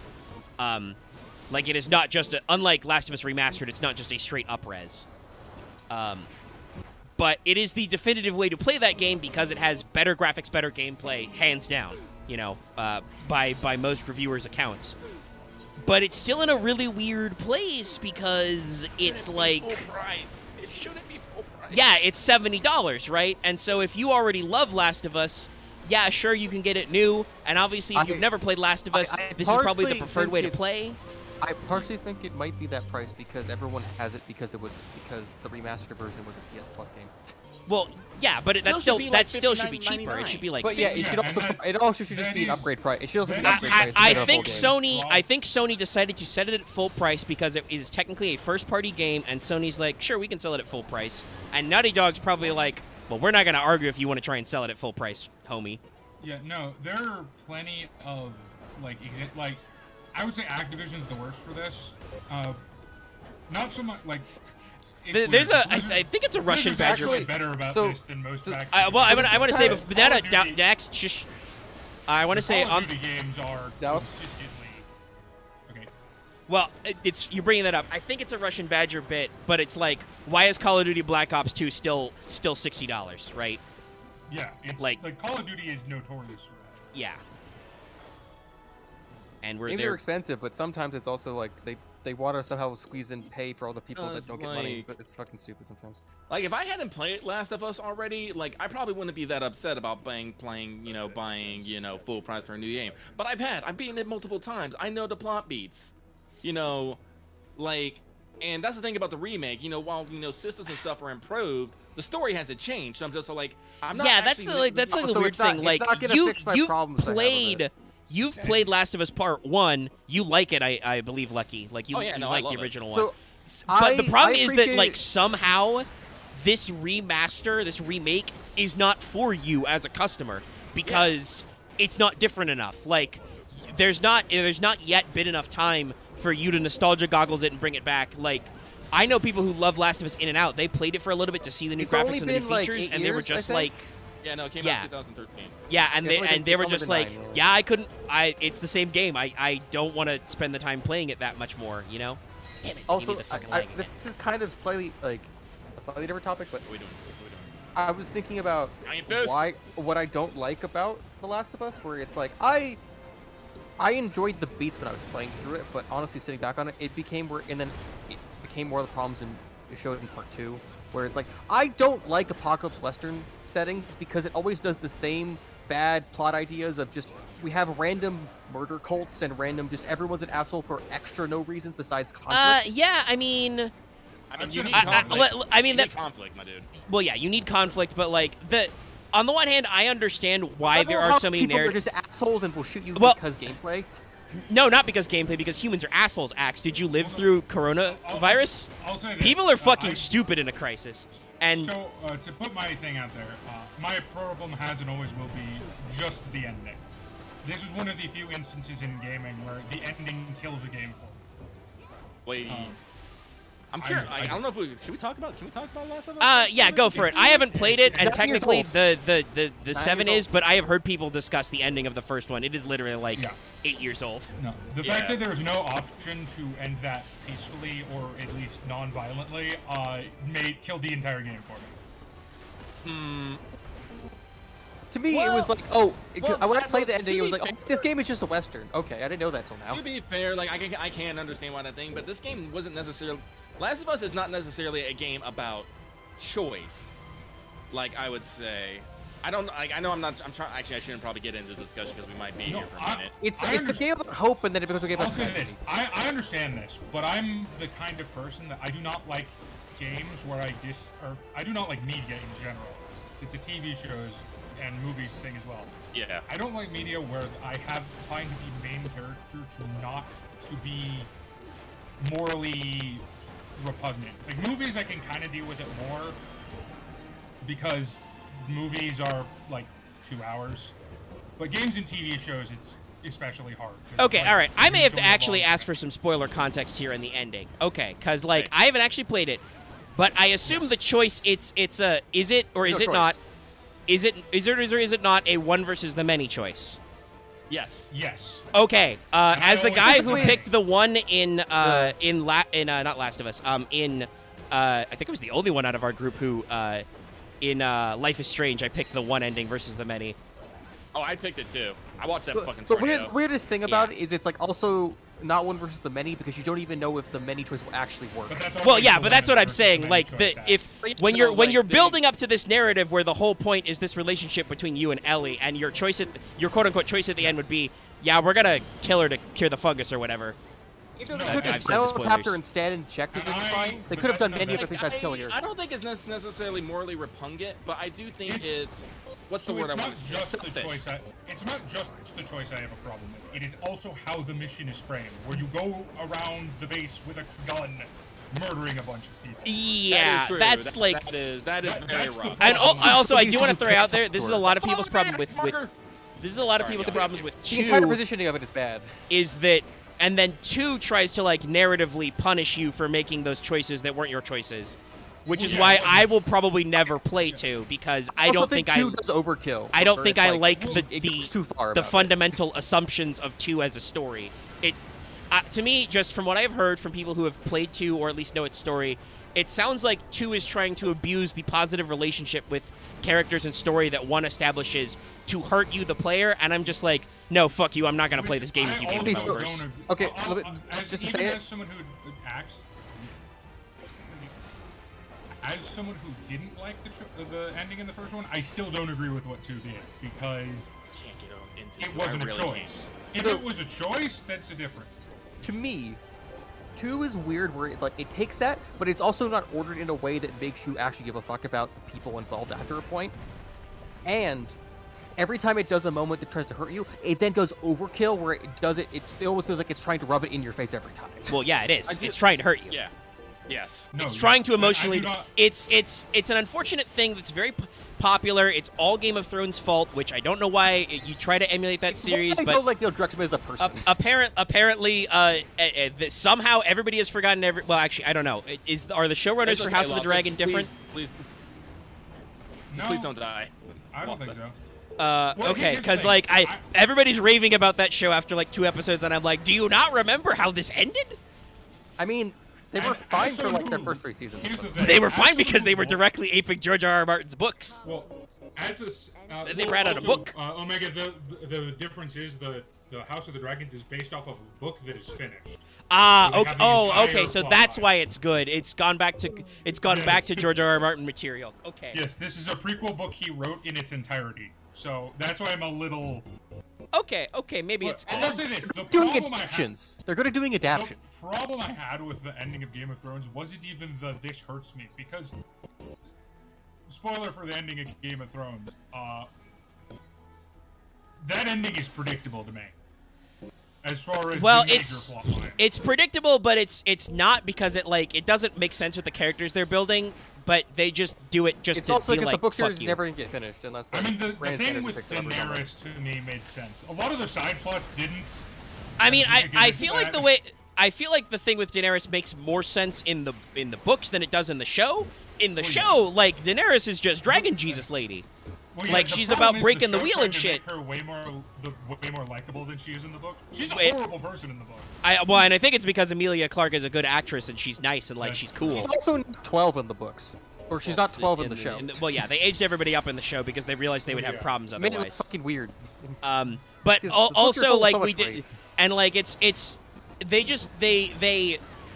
S1: It is not just unlike Last of Us Remastered, it's not just a straight up res. But it is the definitive way to play that game because it has better graphics, better gameplay, hands down, by most reviewers' accounts. But it's still in a really weird place because it's
S3: full price. It shouldn't be full price.
S1: Yeah, it's $70, right? And so if you already love Last of Us, yeah, sure, you can get it new. And obviously, if you've never played Last of Us, this is probably the preferred way to play.
S5: I personally think it might be that price because everyone has it because the remastered version was a PS Plus game.
S1: Well, yeah, but that still should be cheaper.
S3: $59.99.
S1: It should be like.
S5: But yeah, it also should just be an upgrade price. It should also be an upgrade price.
S1: I think Sony decided to set it at full price because it is technically a first-party game, and Sony's like, sure, we can sell it at full price. And Naughty Dog's probably like, well, we're not going to argue if you want to try and sell it at full price, homie.
S9: Yeah, no, there are plenty of I would say Activision's the worst for this. Not so much
S1: There's I think it's a Russian badger.
S9: Actually better about this than most.
S1: I want to say Dax. Shush. I want to say
S9: Call of Duty games are consistently. Okay.
S1: Well, you're bringing that up. I think it's a Russian badger bit, but it's like, why is Call of Duty Black Ops 2 still $60, right?
S9: Yeah, it's like Call of Duty is notorious for that.
S1: Yeah. And
S5: games are expensive, but sometimes it's also like they want to somehow squeeze in pay for all the people that don't get money, but it's fucking stupid sometimes.
S3: If I hadn't played Last of Us already, I probably wouldn't be that upset about buying full price for a new game. But I've beaten it multiple times. I know the plot beats, and that's the thing about the remake. While systems and stuff are improved, the story hasn't changed. So I'm just I'm not.
S1: Yeah, that's the weird thing. You've played Last of Us Part 1. You like it, I believe, Lucky. You like the original one. But the problem is that, somehow, this remake, is not for you as a customer because it's not different enough. There's not yet been enough time for you to nostalgia goggles it and bring it back. I know people who love Last of Us in and out. They played it for a little bit to see the new graphics and the new features, and they were just like...
S3: Yeah, no, it came out in 2013.
S1: Yeah, and they were just like, yeah, it's the same game. I don't want to spend the time playing it that much more, Damn it.
S5: Also, this is kind of slightly, a slightly different topic, but I was thinking about what I don't like about The Last of Us, where it's I enjoyed the beats when I was playing through it, but honestly, sitting back on it, it became more of the problems it showed in Part 2, where it's I don't like apocalypse western settings because it always does the same bad plot ideas of just we have random murder cults and random just everyone's an asshole for extra no reasons besides conflict.
S1: Yeah, I mean
S3: you need conflict. Conflict, my dude.
S1: Well, yeah, you need conflict, but on the one hand, I understand why there are so many narratives.
S5: People are just assholes and will shoot you because gameplay.
S1: No, not because gameplay, because humans are assholes, Axe. Did you live through coronavirus?
S9: I'll say this.
S1: People are fucking stupid in a crisis. And
S9: so, to put my thing out there, my problem has and always will be just the ending. This is one of the few instances in gaming where the ending kills a game for me.
S3: Wait, I'm curious. I don't know if can we talk about Last of Us?
S1: Yeah, go for it. I haven't played it, and technically the 7 is, but I have heard people discuss the ending of the first one. It is literally 8 years old.
S9: No, the fact that there's no option to end that peacefully or at least non-violently killed the entire game for me.
S5: To me, it was like, when I played the ending, it was like, this game is just a Western. Okay, I didn't know that till now.
S3: To be fair, like I can't understand why that thing, but this game wasn't necessarily. Last of Us is not necessarily a game about choice. Like I would say, I don't. Like I know I'm not. I'm trying. Actually, I shouldn't probably get into the discussion because we might be here for a minute.
S5: It's a game about hope, and then it becomes a game
S9: I'll
S5: about
S9: say
S5: tragedy.
S9: this. I understand this, but I'm the kind of person that I do not like games where I do not like media in general. It's a TV shows and movies thing as well.
S3: Yeah.
S9: I don't like media where I find the main character to be morally repugnant. Like movies, I can kind of deal with it more because movies are like 2 hours, but games and TV shows, it's especially hard.
S1: Okay,
S9: like,
S1: all right. I may have to
S9: usually
S1: actually
S9: involve-
S1: ask for some spoiler context here in the ending. Okay, because like I haven't actually played it, but I assume the choice is it or is
S5: No
S1: it
S5: choice.
S1: not? Is it or is it not a one versus the many choice?
S3: Yes.
S9: Yes.
S1: Okay, as the
S9: always-
S1: guy who
S5: Typically-
S1: picked the one in not Last of Us, I think it was the only one out of our group who in Life is Strange, I picked the one ending versus the many.
S3: Oh, I picked it too. I watched that fucking
S5: The
S3: tornado.
S5: weirdest thing about it is it's like also not one versus the many because you don't even know if the many choice will actually work.
S9: But that's
S1: Well,
S9: always
S1: yeah,
S9: the
S1: but that's
S9: limit
S1: what I'm
S9: versus
S1: saying.
S9: many
S1: Like,
S9: choice
S1: if
S9: acts.
S1: when
S3: You know,
S1: you're
S3: like,
S1: building up to this narrative where the whole point is this relationship between you and Ellie, and your choice your quote unquote choice at the end would be, yeah, we're gonna kill her to cure the fungus or whatever.
S5: They
S9: No,
S5: could
S1: I've
S5: have
S1: said the
S5: final
S1: spoilers.
S5: tapped her instead and checked if it was
S9: I-
S5: fine. They
S9: but
S5: could have done
S9: that's
S5: many
S9: not
S5: other things besides killing her.
S3: I don't think it's necessarily morally repugnant, but I do think it's what's the
S9: So
S3: word
S9: it's
S3: I
S9: not
S3: want?
S9: just the
S3: Something.
S9: choice. It's not just the choice I have a problem with. It is also how the mission is framed, where you go around the base with a gun, murdering a bunch of people.
S1: Yeah,
S3: true.
S1: that's
S3: That-
S1: like.
S3: that is very
S9: that's the
S3: rough.
S1: And
S9: problem.
S1: also, I do
S5: Please
S1: want to
S5: do
S1: throw out
S5: pick
S1: there. This is a lot of people's problem with. This is a lot of
S3: Sorry,
S1: people's
S3: guys.
S1: problems with
S5: The entire
S1: 2
S5: positioning of it is bad.
S1: is that, and then 2 tries to like narratively punish you for making those choices that weren't your choices, which is
S9: Yeah,
S1: why
S9: but-
S1: I will probably never play 2 because I
S5: also
S1: don't think I.
S5: 2 does overkill.
S1: I don't
S5: where
S1: think
S5: it's
S1: I like
S5: it goes too far
S1: the
S5: about it.
S1: fundamental assumptions of 2 as a story. It to me, just from what I've heard from people who have played 2 or at least know its story, it sounds like 2 is trying to abuse the positive relationship with characters and story that 1 establishes to hurt you, the player. And I'm just like, no, fuck you. I'm not gonna play this game with you.
S9: I
S1: Game
S9: also
S1: Developers.
S9: don't agree.
S5: Okay,
S9: As,
S5: just to
S9: even
S5: say it-
S9: as someone who acts, as someone who didn't like the ending in the first one, I still don't agree with what 2 did because
S3: Can't get into
S9: it
S3: two.
S9: wasn't
S3: I
S9: a
S3: really
S9: choice.
S3: can't.
S9: If it was a choice, that's a different.
S5: To me, 2 is weird where it takes that, but it's also not ordered in a way that makes you actually give a fuck about the people involved after a point. And every time it does a moment that tries to hurt you, it then goes overkill where it almost feels like it's trying to rub it in your face every time.
S1: Well, yeah, it is.
S3: I do-
S1: It's trying to hurt you.
S3: Yeah. Yes.
S9: No,
S1: It's trying to
S9: I
S1: emotionally.
S9: do not-
S1: It's an unfortunate thing that's very popular. It's all Game of Thrones' fault, which I don't know why you try to emulate that series,
S5: I
S1: but
S5: don't like they'll direct him as a person.
S1: apparently, somehow everybody has forgotten. Well, actually, I don't know. Are the showrunners
S3: It's
S1: for
S3: okay,
S1: House of the
S3: Loftus.
S1: Dragon different?
S3: Please,
S9: No,
S3: please don't die.
S9: I don't think so.
S1: Okay,
S9: here's the
S1: because
S9: thing.
S1: like everybody's raving about that show after like 2 episodes, and I'm like, do you not remember how this ended?
S5: I mean, they were
S9: And
S5: fine
S9: as
S5: for like
S9: someone
S5: their
S9: who-
S5: first 3 seasons.
S9: Here's the
S5: but-
S9: thing.
S1: They were
S9: as
S1: fine
S9: someone
S1: because they
S9: who
S1: were
S9: wa-
S1: directly aping George R.R. Martin's books.
S9: Well, as a s-
S1: Then they
S9: well,
S1: ran out of
S9: also,
S1: book.
S9: Omega, the difference is the House of the Dragons is based off of a book that is finished.
S1: Ah,
S9: So they
S1: okay.
S9: have the
S1: Oh,
S9: entire
S1: okay. So
S9: plot
S1: that's
S9: line.
S1: why it's good. It's gone back to
S9: Yes.
S1: George R.R. Martin material. Okay.
S9: Yes, this is a prequel book he wrote in its entirety. So that's why I'm a little.
S1: Okay. Maybe it's
S9: But
S1: good.
S9: I'll say this: the
S5: doing
S9: problem I had,
S5: adaptations. They're good at doing adaptions.
S9: the problem I had with the ending of Game of Thrones wasn't even the "this hurts me" because. Spoiler for the ending of Game of Thrones. That ending is predictable to me. As far as
S1: Well,
S9: the major
S1: it's
S9: plot line.
S1: it's predictable, but it's not because it doesn't make sense with the characters they're building. But they just do it just
S5: It's
S1: to
S5: also
S1: be
S5: because
S1: like,
S5: the book
S1: fuck
S5: series is
S1: you.
S5: never gonna get finished unless.
S9: I
S5: Like,
S9: mean, the
S5: Brandon
S9: thing
S5: Sanderson
S9: with
S5: picks it up or something.
S9: Daenerys to me made sense. A lot of the side plots didn't.
S1: I mean,
S9: We could get
S1: I
S9: into
S1: feel like
S9: that.
S1: I feel like the thing with Daenerys makes more sense in the books than it does in the show. In the
S9: Well,
S1: show, like Daenerys is just Dragon Jesus lady.
S9: Well,
S1: Like,
S9: the
S1: she's
S9: problem
S1: about
S9: is
S1: breaking the
S9: show
S1: wheel
S9: tried
S1: and
S9: to
S1: shit.
S9: Make her way more likable than she is in the book. She's a
S1: Wait.
S9: horrible person in the book.
S1: And I think it's because Emilia Clarke is a good actress and she's nice and like
S9: Right.
S1: she's cool.
S5: She's also 12 in the books. Or she's not 12 in the show.
S1: Well, yeah, they aged everybody up in the show because they realized they would have
S9: Yeah.
S1: problems
S5: I mean, it
S1: otherwise.
S5: was fucking weird.
S1: But
S5: Because the book
S1: also
S5: you're told
S1: like
S5: so
S1: we
S5: much
S1: did,
S5: great.
S1: and like it's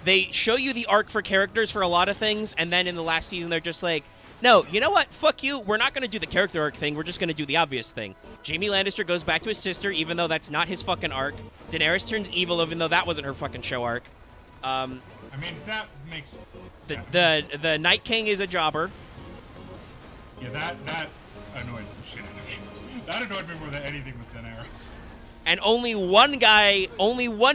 S1: they show you the arc for characters for a lot of things, and then in the last season they're just like, no, you know what? Fuck you. We're not going to do the character arc thing. We're just going to do the obvious thing. Jaime Lannister goes back to his sister, even though that's not his fucking arc. Daenerys turns evil, even though that wasn't her fucking show arc.
S9: I mean, that makes sense.
S1: The Night King is a jobber.
S9: Yeah, that annoyed the shit out of me. That annoyed me more than anything with Daenerys.
S1: And only one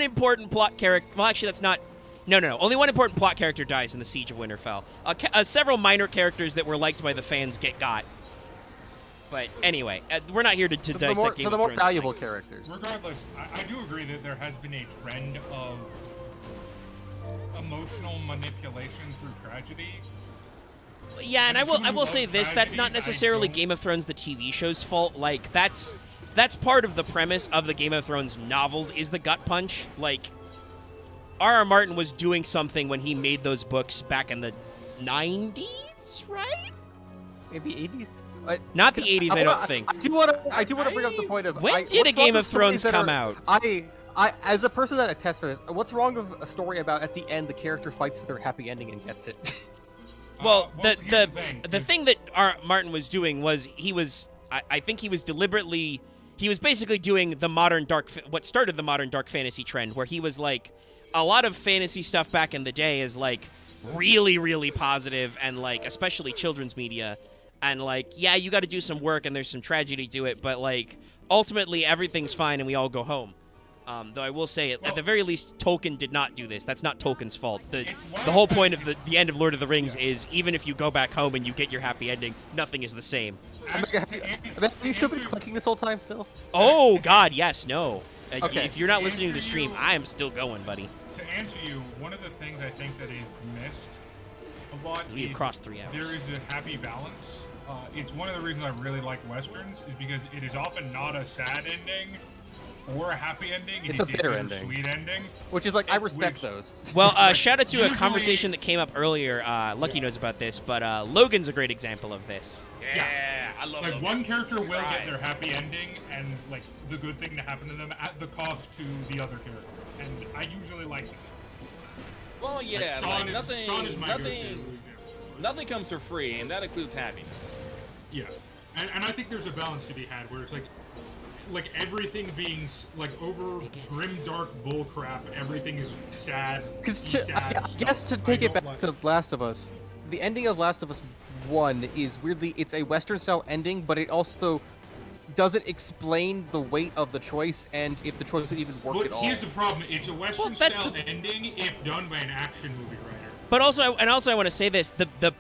S1: important plot character. Well, actually, that's not. No. Only one important plot character dies in the Siege of Winterfell. Several minor characters that were liked by the fans got. But anyway, we're not here to dissect Game of Thrones.
S5: For the more valuable characters.
S9: Regardless, I do agree that there has been a trend of emotional manipulation through tragedy.
S1: Yeah, and I will say this: that's not necessarily Game of Thrones, the TV show's fault. Like that's part of the premise of the Game of Thrones novels is the gut punch. Like R.R. Martin was doing something when he made those books back in the 90s, right?
S5: Maybe 80s.
S1: Not the 80s, I don't think.
S5: I do want to bring up the point of
S1: when did a Game of Thrones come out?
S5: I as a person that attests for this, what's wrong with a story about at the end the character fights for their happy ending and gets it?
S1: Well,
S9: here's
S1: the thing that Martin was doing was I think he was basically doing the modern what started the modern dark fantasy trend, where he was like, a lot of fantasy stuff back in the day is like really, really positive, and like especially children's media, and like, yeah, you got to do some work and there's some tragedy to it, but like ultimately everything's fine and we all go home. Though I will say, at the very least, Tolkien did not do this. That's not Tolkien's fault. The whole point of the end of Lord of the Rings is even if you go back home and you get your happy ending, nothing is the same.
S5: Have you still been clicking this whole time still?
S1: Oh, God, yes, no.
S5: Okay.
S1: If you're not listening to the stream, I am still going, buddy.
S9: To answer you, one of the things I think that is missed a lot
S1: We
S9: is
S1: crossed 3 hours.
S9: there is a happy balance. It's one of the reasons I really like Westerns is because it is often not a sad ending or a happy ending.
S5: It's a bitter ending.
S9: Sweet ending.
S5: Which is like, I respect those.
S1: Well, shout out to a
S9: Usually-
S1: conversation that came up earlier. Lucky knows about this, but Logan's a great example of this.
S3: Yeah, I love
S9: Like,
S3: Logan.
S9: one character will
S3: Right.
S9: get their happy ending and, like, the good thing to happen to them at the cost to the other character. And I usually like that.
S3: Well, yeah,
S9: Like,
S3: like,
S9: Sean is my
S3: nothing, nothing comes for free, and that includes happiness.
S9: Yeah, and I think there's a balance to be had where it's like everything being like over grim dark bullcrap. Everything is sad.
S5: Because
S9: sad
S5: I guess to
S9: stuff.
S5: take
S9: I
S5: it
S9: don't
S5: back
S9: like-
S5: to Last of Us, the ending of Last of Us 1 is weirdly, it's a Western style ending, but it also doesn't explain the weight of the choice and if the choice would even work
S9: Well,
S5: at all.
S9: here's the problem: it's a Western
S1: that's
S9: style ending if done by an action movie writer.
S1: But also I want to say this: the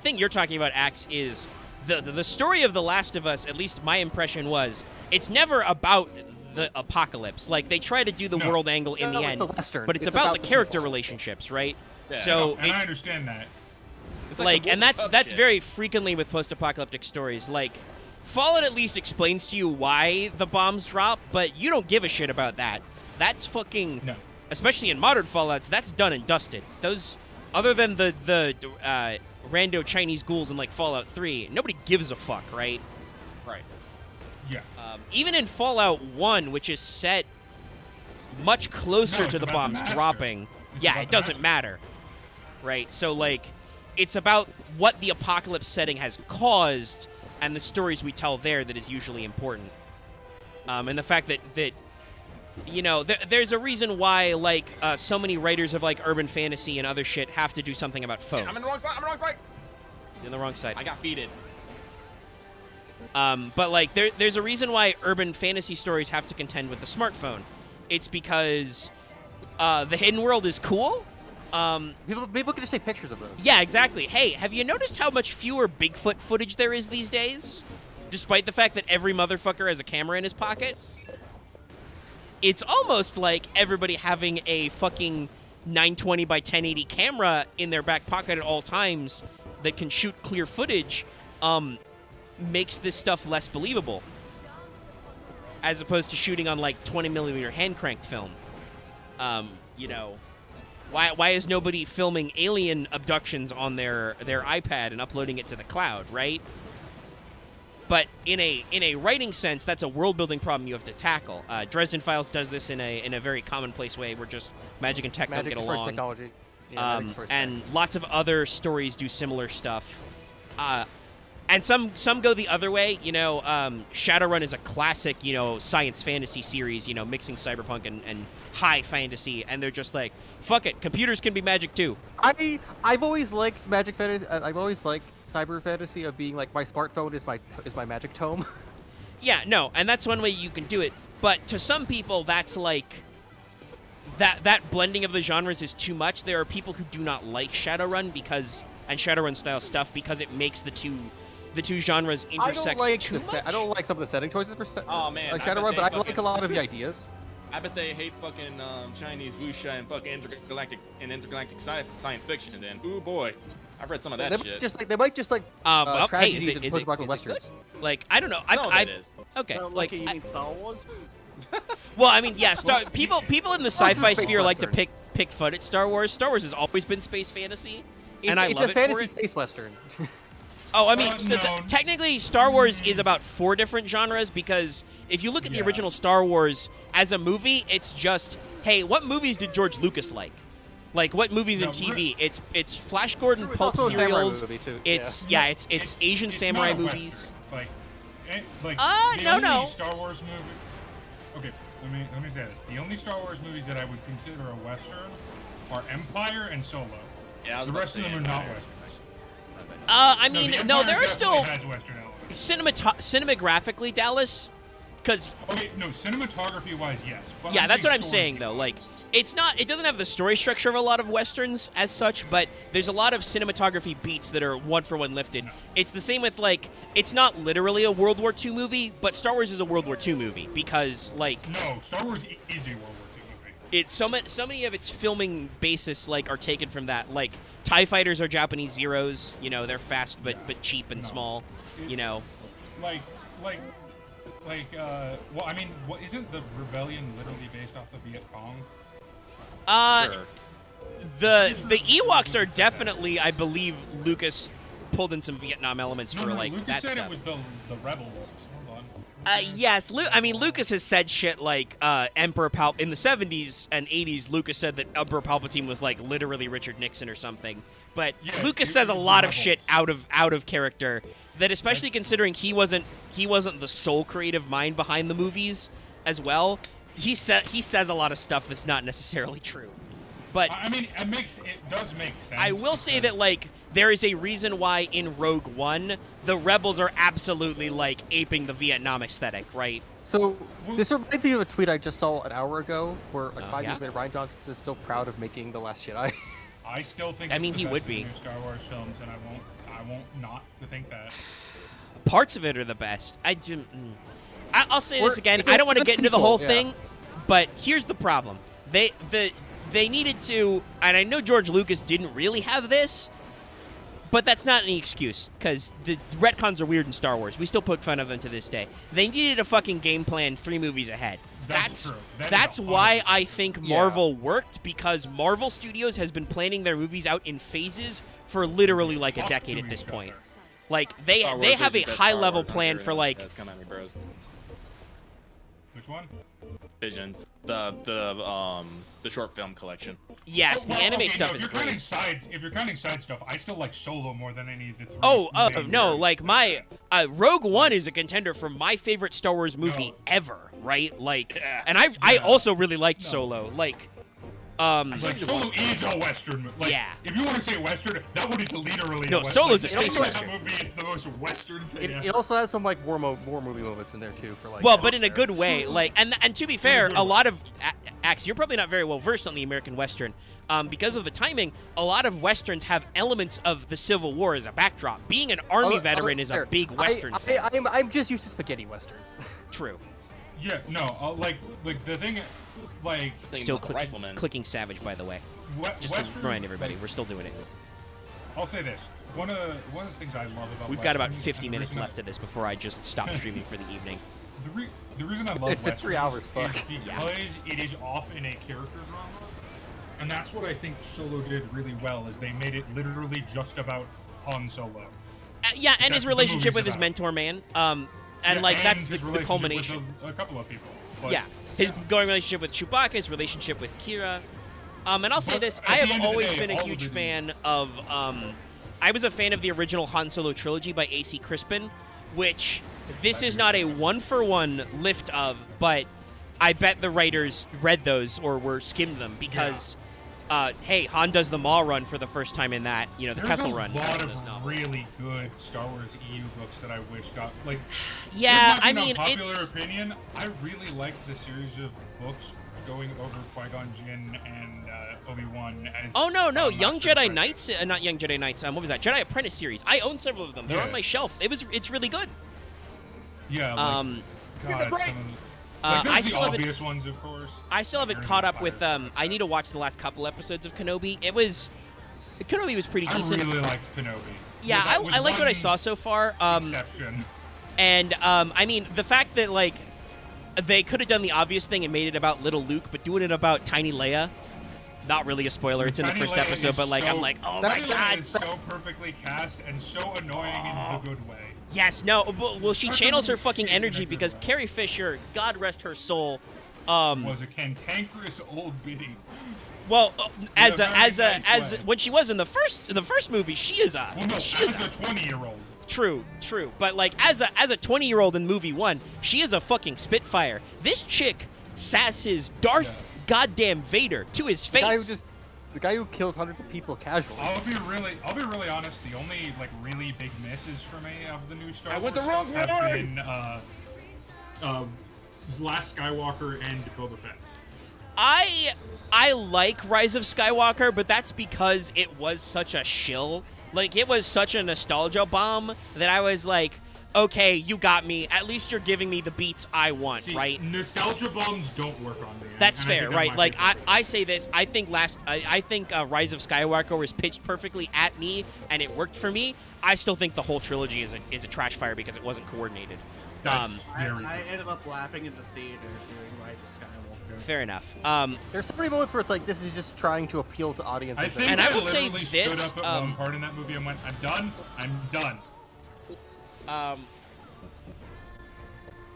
S1: thing you're talking about, Axe, is the story of The Last of Us. At least my impression was, it's never about the apocalypse. Like they try to do the
S9: No.
S1: world angle in
S5: No,
S1: the
S5: it's
S1: end,
S5: a Western.
S1: but it's
S5: It's
S1: about
S5: about
S1: the
S5: the
S1: character
S5: people.
S1: relationships, right?
S3: Yeah.
S1: So
S9: and I understand that.
S3: It's
S1: like
S3: some
S1: and that's
S3: bullshit
S1: that's
S3: shit.
S1: very frequently with post-apocalyptic stories. Like Fallout at least explains to you why the bombs drop, but you don't give a shit about that. That's fucking
S9: No.
S1: especially in modern Fallouts. That's done and dusted. Those, other than the rando Chinese ghouls in like Fallout 3, nobody gives a fuck, right?
S3: Right.
S9: Yeah.
S1: Even in Fallout 1, which is set much closer
S9: No,
S1: to
S9: it's
S1: the
S9: about the
S1: bombs
S9: master.
S1: dropping.
S9: It's
S1: Yeah,
S9: about
S1: it
S9: the
S1: doesn't matter. Right? So, like, it's about what the apocalypse setting has caused and the stories we tell there that is usually important. And the fact that you know, there's a reason why, like, so many writers of, like, urban fantasy and other shit have to do something about phones.
S3: I'm in the wrong side. I'm in the wrong side.
S1: He's in the wrong side.
S3: I got feeded.
S1: But like, there's a reason why urban fantasy stories have to contend with the smartphone. It's because the hidden world is cool.
S5: People can just take pictures of those.
S1: Yeah, exactly. Hey, have you noticed how much fewer Bigfoot footage there is these days? Despite the fact that every motherfucker has a camera in his pocket? It's almost like everybody having a fucking 920 by 1080 camera in their back pocket at all times that can shoot clear footage makes this stuff less believable. As opposed to shooting on like 20mm hand cranked film. You know, Why is nobody filming alien abductions on their iPad and uploading it to the cloud, right? But in a writing sense, that's a world-building problem you have to tackle. Dresden Files does this in a very commonplace way, where just magic and tech don't get
S5: First
S1: along.
S5: technology. Yeah,
S1: And lots of other stories do similar stuff. And some go the other way. Shadowrun is a classic, science fantasy series, mixing cyberpunk and high fantasy, and they're just like, fuck it, computers can be magic too.
S5: I've always liked magic fantasy. I've always liked cyber fantasy of being like my smartphone is my magic tome.
S1: Yeah, no, and that's one way you can do it. But to some people, that's like that blending of the genres is too much. There are people who do not like Shadowrun and Shadowrun style stuff because it makes the two genres intersect too much.
S5: I don't like some of the setting choices
S3: Oh man,
S5: like Shadowrun, but I like a lot of the ideas.
S3: I bet they hate fucking Chinese wuxia and fucking intergalactic science fiction. And then, ooh boy, I've read some of that shit.
S5: They might just like
S1: hey,
S5: tragedies
S1: is
S5: and
S1: it
S5: post-rock
S1: good?
S5: westerns.
S1: Like, I don't know.
S3: It is.
S1: Okay,
S4: So,
S1: like
S4: you mean Star Wars?
S1: well, I mean, yeah. People in the sci-fi
S5: space
S1: sphere like to
S5: western.
S1: pick fun at Star Wars. Star Wars has always been space fantasy, and I love
S5: it's a
S1: it for
S5: fantasy
S1: it.
S5: space western.
S1: Oh, I mean,
S9: No.
S1: technically, Star Wars is about 4 different genres, because if you look at the original Star Wars as a movie, it's just, hey, what movies did George Lucas like? Like, what movies and TV? It's Flash Gordon,
S5: There was
S1: pulp
S5: also a samurai
S1: serials.
S5: movie, too.
S1: It's Asian
S9: it's
S1: samurai
S9: not a
S1: movies.
S9: Western. Like the
S1: no,
S9: only
S1: no.
S9: Star Wars movie. Okay, let me say this. The only Star Wars movies that I would consider a Western are Empire and Solo.
S3: Yeah,
S9: The rest of them are not Westerns.
S1: I
S9: No,
S1: mean,
S9: the
S1: no,
S9: Empire
S1: there are still
S9: definitely has Western elements.
S1: cinemagraphically, Dallas, because
S9: Okay, no, cinematography-wise, yes. But
S1: yeah, that's what I'm
S9: story-
S1: saying though. Like, it doesn't have the story structure of a lot of westerns as such, but there's a lot of cinematography beats that are one for one lifted.
S9: No.
S1: It's the same with, like, it's not literally a World War II movie, but Star Wars is a World War II movie because, like,
S9: No, Star Wars is a World War II movie.
S1: it's so many of its filming basis like are taken from that. Like, TIE fighters are Japanese Zeros. They're fast but cheap and
S9: No.
S1: small.
S9: It's- Like, well, I mean, isn't the rebellion literally based off the Viet Cong?
S3: Sure.
S1: The Ewoks are definitely, I believe, Lucas pulled in some Vietnam elements for like
S9: Lucas
S1: that
S9: said
S1: stuff.
S9: it was the rebels. Hold on.
S1: Yes, Lucas has said shit like Emperor in the 70s and 80s. Lucas said that Emperor Palpatine was like literally Richard Nixon or something. But
S9: Yeah,
S1: Lucas
S9: it
S1: says a
S9: was
S1: lot of
S9: rebels.
S1: shit out of character. That especially considering he wasn't the sole creative mind behind the movies as well. He says a lot of stuff that's not necessarily true. But
S9: I mean, it does make sense.
S1: I will say that,
S9: because-
S1: like, there is a reason why in Rogue One, the rebels are absolutely, like, aping the Vietnam aesthetic, right?
S5: So this reminds me of a tweet I just saw an hour ago, where like 5
S1: yeah?
S5: years later, Ryan Johnson is still proud of making The Last Jedi.
S9: I still think.
S1: I
S9: it's
S1: mean,
S9: the
S1: he
S9: best
S1: would
S9: of the
S1: be.
S9: new Star Wars films, and I won't not to think that.
S1: Parts of it are the best. I'll say
S5: Or
S1: this again.
S5: if
S1: I don't
S5: it's
S1: want to
S5: a
S1: get into the
S5: sequel,
S1: whole
S5: yeah.
S1: thing, but here's the problem. They needed to, and I know George Lucas didn't really have this, but that's not any excuse, because the retcons are weird in Star Wars. We still poke fun of them to this day. They needed a fucking game plan 3 movies ahead.
S9: That's true. That is
S1: That's
S9: 100%.
S1: why I think
S5: Yeah.
S1: Marvel worked, because Marvel Studios has been planning their movies out in phases for literally like a
S9: Talk
S1: decade
S9: to
S1: at
S9: me,
S1: this
S9: Scott.
S1: point. Like they
S3: Star Wars
S1: have a
S3: is the best
S1: high
S3: Star
S1: level
S3: Wars
S1: plan
S3: ever
S1: for
S3: announced.
S1: like
S3: That's come at me, bros.
S9: Which one?
S3: Visions. The short film collection.
S1: yes, the
S9: Well,
S1: anime
S9: okay,
S1: stuff
S9: no,
S1: is
S9: if you're counting
S1: great.
S9: side stuff, I still like Solo more than any of the 3.
S1: Oh,
S9: main
S1: no,
S9: movies.
S1: like my Rogue One is a contender for my favorite Star Wars movie ever, right? Like,
S3: Yeah.
S1: and I
S9: Yeah.
S1: also really liked
S9: No.
S1: Solo. Like,
S9: Like Solo is a Western. Like,
S1: Yeah.
S9: If you want to say Western, that one is literally.
S1: No,
S9: a Western.
S1: Solo's a
S9: Like,
S1: space
S9: that
S1: Western.
S9: movie is the most Western thing.
S5: It also has some like war movie moments in there too, for like.
S1: well, but in a good way.
S9: Sure.
S1: Like, and to be fair, a lot of Axe, you're probably not very well versed on the American Western. Because of the timing, a lot of Westerns have elements of the Civil War as a backdrop. Being an Army veteran is a big Western thing.
S5: I'm just used to spaghetti westerns.
S1: True.
S9: Yeah, no, like the thing, like
S3: Thing
S1: Still
S3: about the Rifleman.
S1: clicking Savage, by the way. Just
S9: Western.
S1: to remind everybody,
S9: like,
S1: we're still doing it.
S9: I'll say this: one of the things I love about
S1: We've got about
S9: Westerns,
S1: 50
S9: and the
S1: minutes
S9: reason
S1: left of this before I just stop streaming for the evening.
S9: The reason I love
S5: It's been 3
S9: Westerns
S5: hours, fuck.
S9: is because it is off in a character drama. And that's what I think Solo did really well, is they made it literally just about Han Solo.
S1: Yeah, and
S9: That's
S1: his
S9: what the
S1: relationship
S9: movie's
S1: with his
S9: about.
S1: mentor, man. And
S9: Yeah,
S1: like that's
S9: his
S1: the
S9: relationship
S1: culmination.
S9: with a couple of people. But,
S1: Yeah, his going relationship with Chewbacca, his relationship with Kira. And I'll say
S9: But
S1: this:
S9: at
S1: I
S9: the
S1: have
S9: end of the
S1: always
S9: day,
S1: been a
S9: all
S1: huge
S9: of it
S1: fan of. I was a fan of the original Han Solo trilogy by A.C. Crispin, which this is not a one-for-one lift of, but I bet the writers read those or were skimmed them because, hey, Han does the Maw run for the first time in that, the
S9: there's
S1: Kessel
S9: a
S1: run.
S9: lot
S1: in those
S9: of
S1: novels.
S9: really good Star Wars EU books that I wish got like.
S1: Yeah,
S9: this might
S1: I
S9: be an
S1: mean,
S9: unpopular
S1: it's.
S9: opinion. I really liked the series of books going over Qui-Gon Jinn and Obi-Wan as.
S1: Oh no, Young
S9: Master
S1: Jedi
S9: Apprentice.
S1: Knights, not Young Jedi Knights. What was that? Jedi Apprentice series. I own several of them. They're on
S9: Yeah.
S1: my shelf. It's really good.
S9: Yeah. Like,
S1: Um,
S9: God, some of them-
S1: I
S9: there's the
S1: still haven't.
S9: obvious ones, of course.
S1: I still haven't caught up with. I need to watch the last couple episodes of Kenobi. Kenobi was pretty
S9: I
S1: decent.
S9: really liked Kenobi.
S1: Yeah,
S9: With
S1: I liked what I
S9: one
S1: saw so far.
S9: Exception.
S1: And I mean, the fact that like they could have done the obvious thing and made it about little Luke, but doing it about tiny Leia. Not really a spoiler. It's in the
S9: Tiny
S1: first
S9: Leia
S1: episode,
S9: is
S1: but like
S9: so-
S1: I'm like, oh
S9: Tiny
S1: my
S9: Leia
S1: god.
S9: is so perfectly cast and so annoying in the good way.
S1: Yes, no. Well, she
S9: Such a
S1: channels her
S9: little
S1: fucking
S9: shit in a
S1: energy
S9: good
S1: because
S9: way.
S1: Carrie Fisher, God rest her soul.
S9: Was a cantankerous old biddy.
S1: Well, as
S9: In
S1: a
S9: a
S1: as
S9: very
S1: a
S9: nice
S1: as
S9: way.
S1: when she was in the first movie, she is a
S9: Well, no,
S1: she is
S9: as a 20-year-old.
S1: true. But like as a 20-year-old in movie 1, she is a fucking spitfire. This chick sasses Darth goddamn Vader to his face.
S5: The guy who kills hundreds of people casually.
S9: I'll be really honest. The only like really big misses for me of the new Star
S3: I
S9: Wars
S3: went the wrong
S9: stuff have
S3: way!
S9: been Last Skywalker and Boba Fett.
S1: I like Rise of Skywalker, but that's because it was such a shill. Like, it was such a nostalgia bomb that I was like, okay, you got me. At least you're giving me the beats I want,
S9: See,
S1: right?
S9: nostalgia bombs don't work on me.
S1: That's
S9: and I
S1: fair,
S9: think that
S1: right?
S9: might
S1: Like,
S9: be fair.
S1: I say this. I think Rise of Skywalker was pitched perfectly at me, and it worked for me. I still think the whole trilogy is a trash fire because it wasn't coordinated.
S9: That's very
S4: I
S9: true.
S4: ended up laughing in the theater during Rise of Skywalker.
S1: Fair enough.
S5: There's so many moments where it's like this is just trying to appeal to audiences.
S9: I think
S1: And I will
S9: literally
S1: say
S9: stood
S1: this,
S9: up at one part in that movie and went, "I'm done. I'm done."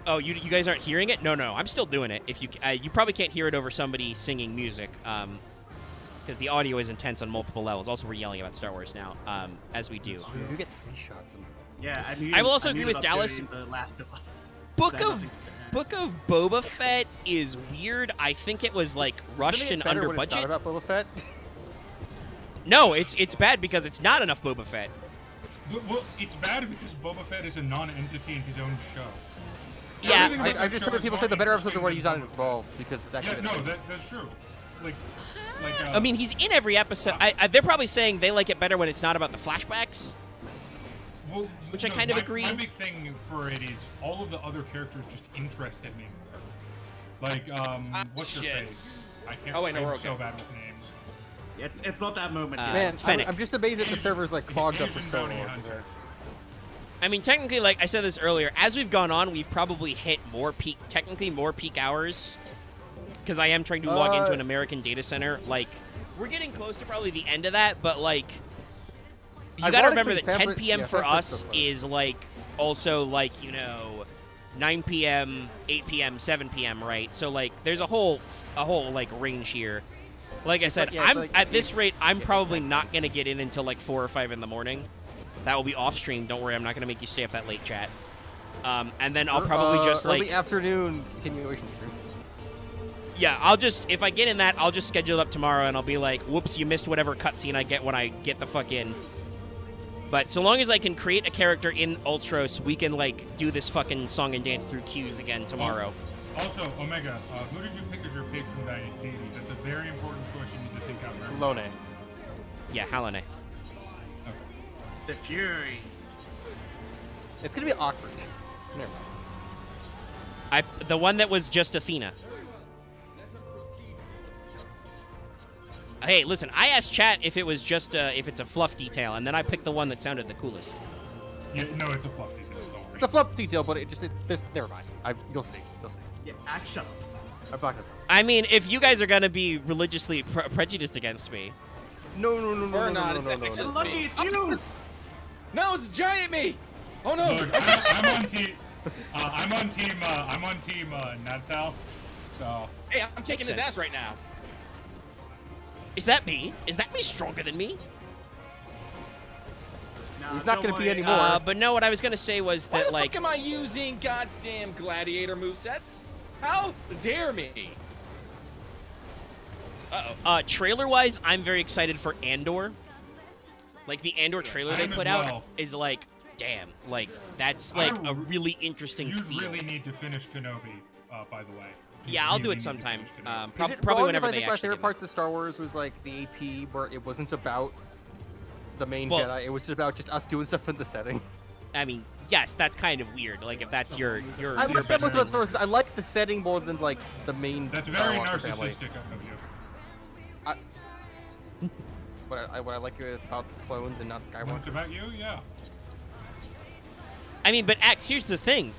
S1: Oh, you guys aren't hearing it? No, I'm still doing it. If you probably can't hear it over somebody singing music, because the audio is intense on multiple levels. Also, we're yelling about Star Wars now, as we do.
S5: You get 3 shots.
S4: Yeah,
S1: I will also agree with Dallas.
S4: The Last of Us.
S1: Book
S4: I don't
S1: of
S4: think-
S1: Book of Boba Fett is weird. I think it was like rushed and under
S5: It's not
S1: budget.
S5: about Boba Fett.
S1: No, it's bad because it's not enough Boba Fett.
S9: Well, it's bad because Boba Fett is a non-entity in his own show.
S1: Yeah,
S9: Everything about
S5: I've
S9: that
S5: just
S9: show
S5: heard
S9: is
S5: people
S9: more
S5: say the better episodes are
S9: interesting
S5: when he's
S9: than
S5: not
S9: Boba Fett.
S5: involved because that's
S9: Yeah,
S5: actually.
S9: no, that's true. Like
S1: I mean, he's in every episode. They're probably saying they like it better when it's not about the flashbacks.
S9: well,
S1: which I
S9: no,
S1: kind of
S9: my-
S1: agree.
S9: My big thing for it is all of the other characters just interested me more. Like, what's your
S3: shit.
S9: face? I can't.
S3: Oh, wait, no,
S9: I'm
S3: we're
S9: so
S3: okay.
S9: bad with names.
S4: It's not that moment yet.
S5: Man,
S1: Fennec.
S5: I'm just amazed that the servers like clogged up for
S9: Asian
S5: so
S9: bounty
S5: long.
S9: hunter.
S1: I mean, technically, like I said this earlier, as we've gone on, we've probably hit more peak hours. Because I am trying to log into an American data center. Like, we're getting close to probably the end of that, but like, you gotta remember that 10 p.m. for us is like also like 9 p.m., 8 p.m., 7 p.m. right? So like, there's a whole like range here. Like I said,
S5: yeah, it's
S1: I'm
S5: like
S1: at this rate, I'm probably not gonna get in until like 4 or 5 in the morning. That will be off stream. Don't worry, I'm not gonna make you stay up that late, chat. And then I'll probably just like
S5: early afternoon continuation stream.
S1: yeah, I'll just if I get in that, I'll just schedule it up tomorrow, and I'll be like, whoops, you missed whatever cutscene I get when I get the fuck in. But so long as I can create a character in Ultros, we can like do this fucking song and dance through queues again tomorrow.
S9: Also, Omega, who did you pick as your patron deity? That's a very important choice you need to think out. Very
S5: Lone.
S1: Yeah, Halane.
S4: The Fury.
S5: It's gonna be awkward. Never mind.
S1: The one that was just Athena. Hey, listen, I asked chat if it was just if it's a fluff detail, and then I picked the one that sounded the coolest.
S9: Yeah, no, it's a fluff detail. Don't worry.
S5: It's a flip detail, but it just never mind. You'll see. You'll see.
S4: Yeah, action.
S5: I'm not gonna.
S1: I mean, if you guys are gonna be religiously prejudiced against me,
S5: No.
S3: Or not, it's just
S4: Lucky
S3: me.
S4: it's you!
S3: No, it's a giant me! Oh no!
S9: Look, I'm on team. I'm on team Natal. So
S3: Hey, I'm kicking his
S1: sense.
S3: ass right now.
S1: is that me? Is that me stronger than me?
S4: Nah,
S5: He's not
S4: don't
S5: gonna be
S4: worry.
S5: anymore.
S1: But no, what I was gonna say was
S3: Why
S1: that
S3: the
S1: like
S3: fuck am I using goddamn gladiator movesets? How dare me? Uh-oh.
S1: trailer-wise, I'm very excited for Andor. Like the Andor trailer
S9: I
S1: they
S9: am as
S1: put out
S9: well.
S1: is like, damn, like that's like a really interesting
S9: you
S1: feel.
S9: really need to finish Kenobi, by the way. You
S1: Yeah, I'll do
S9: really
S1: it
S9: need to
S1: sometime.
S9: finish Kenobi.
S5: Is it
S1: Probably
S5: wrong
S1: whenever
S5: if I
S1: they
S5: think my
S1: actually
S5: favorite
S1: do it.
S5: parts of Star Wars was like the AP, where it wasn't about the main
S1: Well-
S5: Jedi. It was just about just us doing stuff in the setting.
S1: I mean, yes, that's kind of weird. Like if that's your
S5: I
S1: your
S5: like that
S1: best
S5: most about
S1: thing.
S5: Star Wars 'cause I like the setting more than like the main.
S9: That's very
S5: Skywalker family.
S9: narcissistic of you.
S5: What I like is about the clones and not
S9: When it's
S5: Skywalker.
S9: about you, yeah.
S1: I mean, but Axe, here's the thing.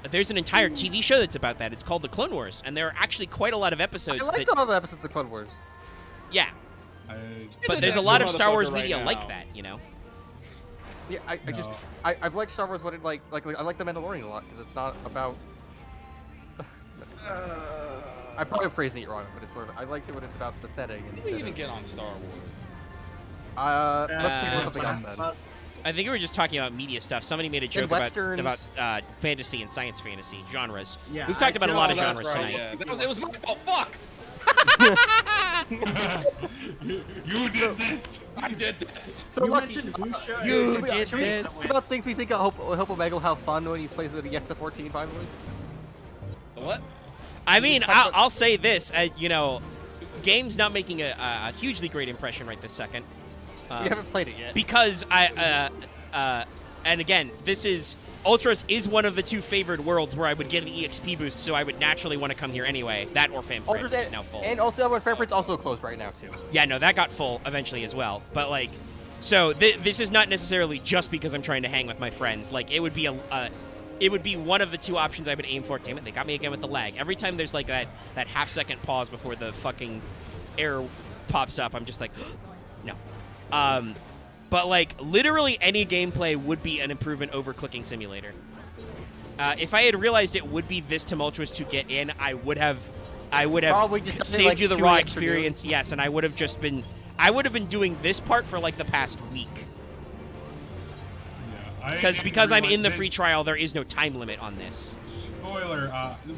S1: There's an entire TV show that's about that. It's called The Clone Wars, and there are actually quite a lot of episodes
S5: I liked
S1: that,
S5: a lot of the episodes of the Clone Wars.
S1: yeah.
S9: I,
S1: But there's a lot of Star Wars media like that, you know.
S5: Yeah, I just
S9: No.
S5: I've liked Star Wars what it like I like the Mandalorian a lot because it's not about. I'm probably phrasing it wrong, but it's sort of I liked it when it's about the setting and
S3: How
S5: the
S3: do we even
S5: setting.
S3: get on Star Wars?
S5: Let's just look something else then.
S1: I think we were just talking about media stuff. Somebody made a joke
S5: Westerns.
S1: about fantasy and science fantasy genres.
S4: Yeah,
S1: We've talked about a lot of
S3: Oh,
S1: genres
S3: that's right,
S1: tonight.
S3: yeah. It was my fault. Fuck!
S9: you did this.
S3: I did this.
S5: So
S4: You
S5: Lucky,
S4: mentioned whose show?
S1: You
S5: should we-
S1: did
S5: should we
S1: this.
S5: talk about things we think Hope Omega will have fun when he plays when he gets to 14 finally.
S3: What?
S1: I mean,
S5: talk about-
S1: I'll say this. You know, game's not making a hugely great impression right this second.
S5: We haven't played it yet.
S1: Because and again, this is Ultros is one of the two favored worlds where I would get an EXP boost, so I would naturally want to come here anyway. That or Famfred,
S5: Ultros
S1: which is now full.
S5: and also that Fairprint's also closed right now too.
S1: Yeah, no, that got full eventually as well. But like, so this is not necessarily just because I'm trying to hang with my friends. Like, it would be it would be one of the two options I would aim for. Damn it, they got me again with the lag. Every time there's like that half-second pause before the fucking error pops up, I'm just like, no. But like, literally any gameplay would be an improvement over Clicking Simulator. If I had realized it would be this tumultuous to get in, I would have
S5: Probably just done it,
S1: saved
S5: like,
S1: you the
S5: 2
S1: raw
S5: extra
S1: experience. Yes, and I would have been doing this part for like the past week.
S9: Yeah,
S1: Because I'm in the
S9: free
S1: free trial, there is no time limit on this.
S9: Spoiler,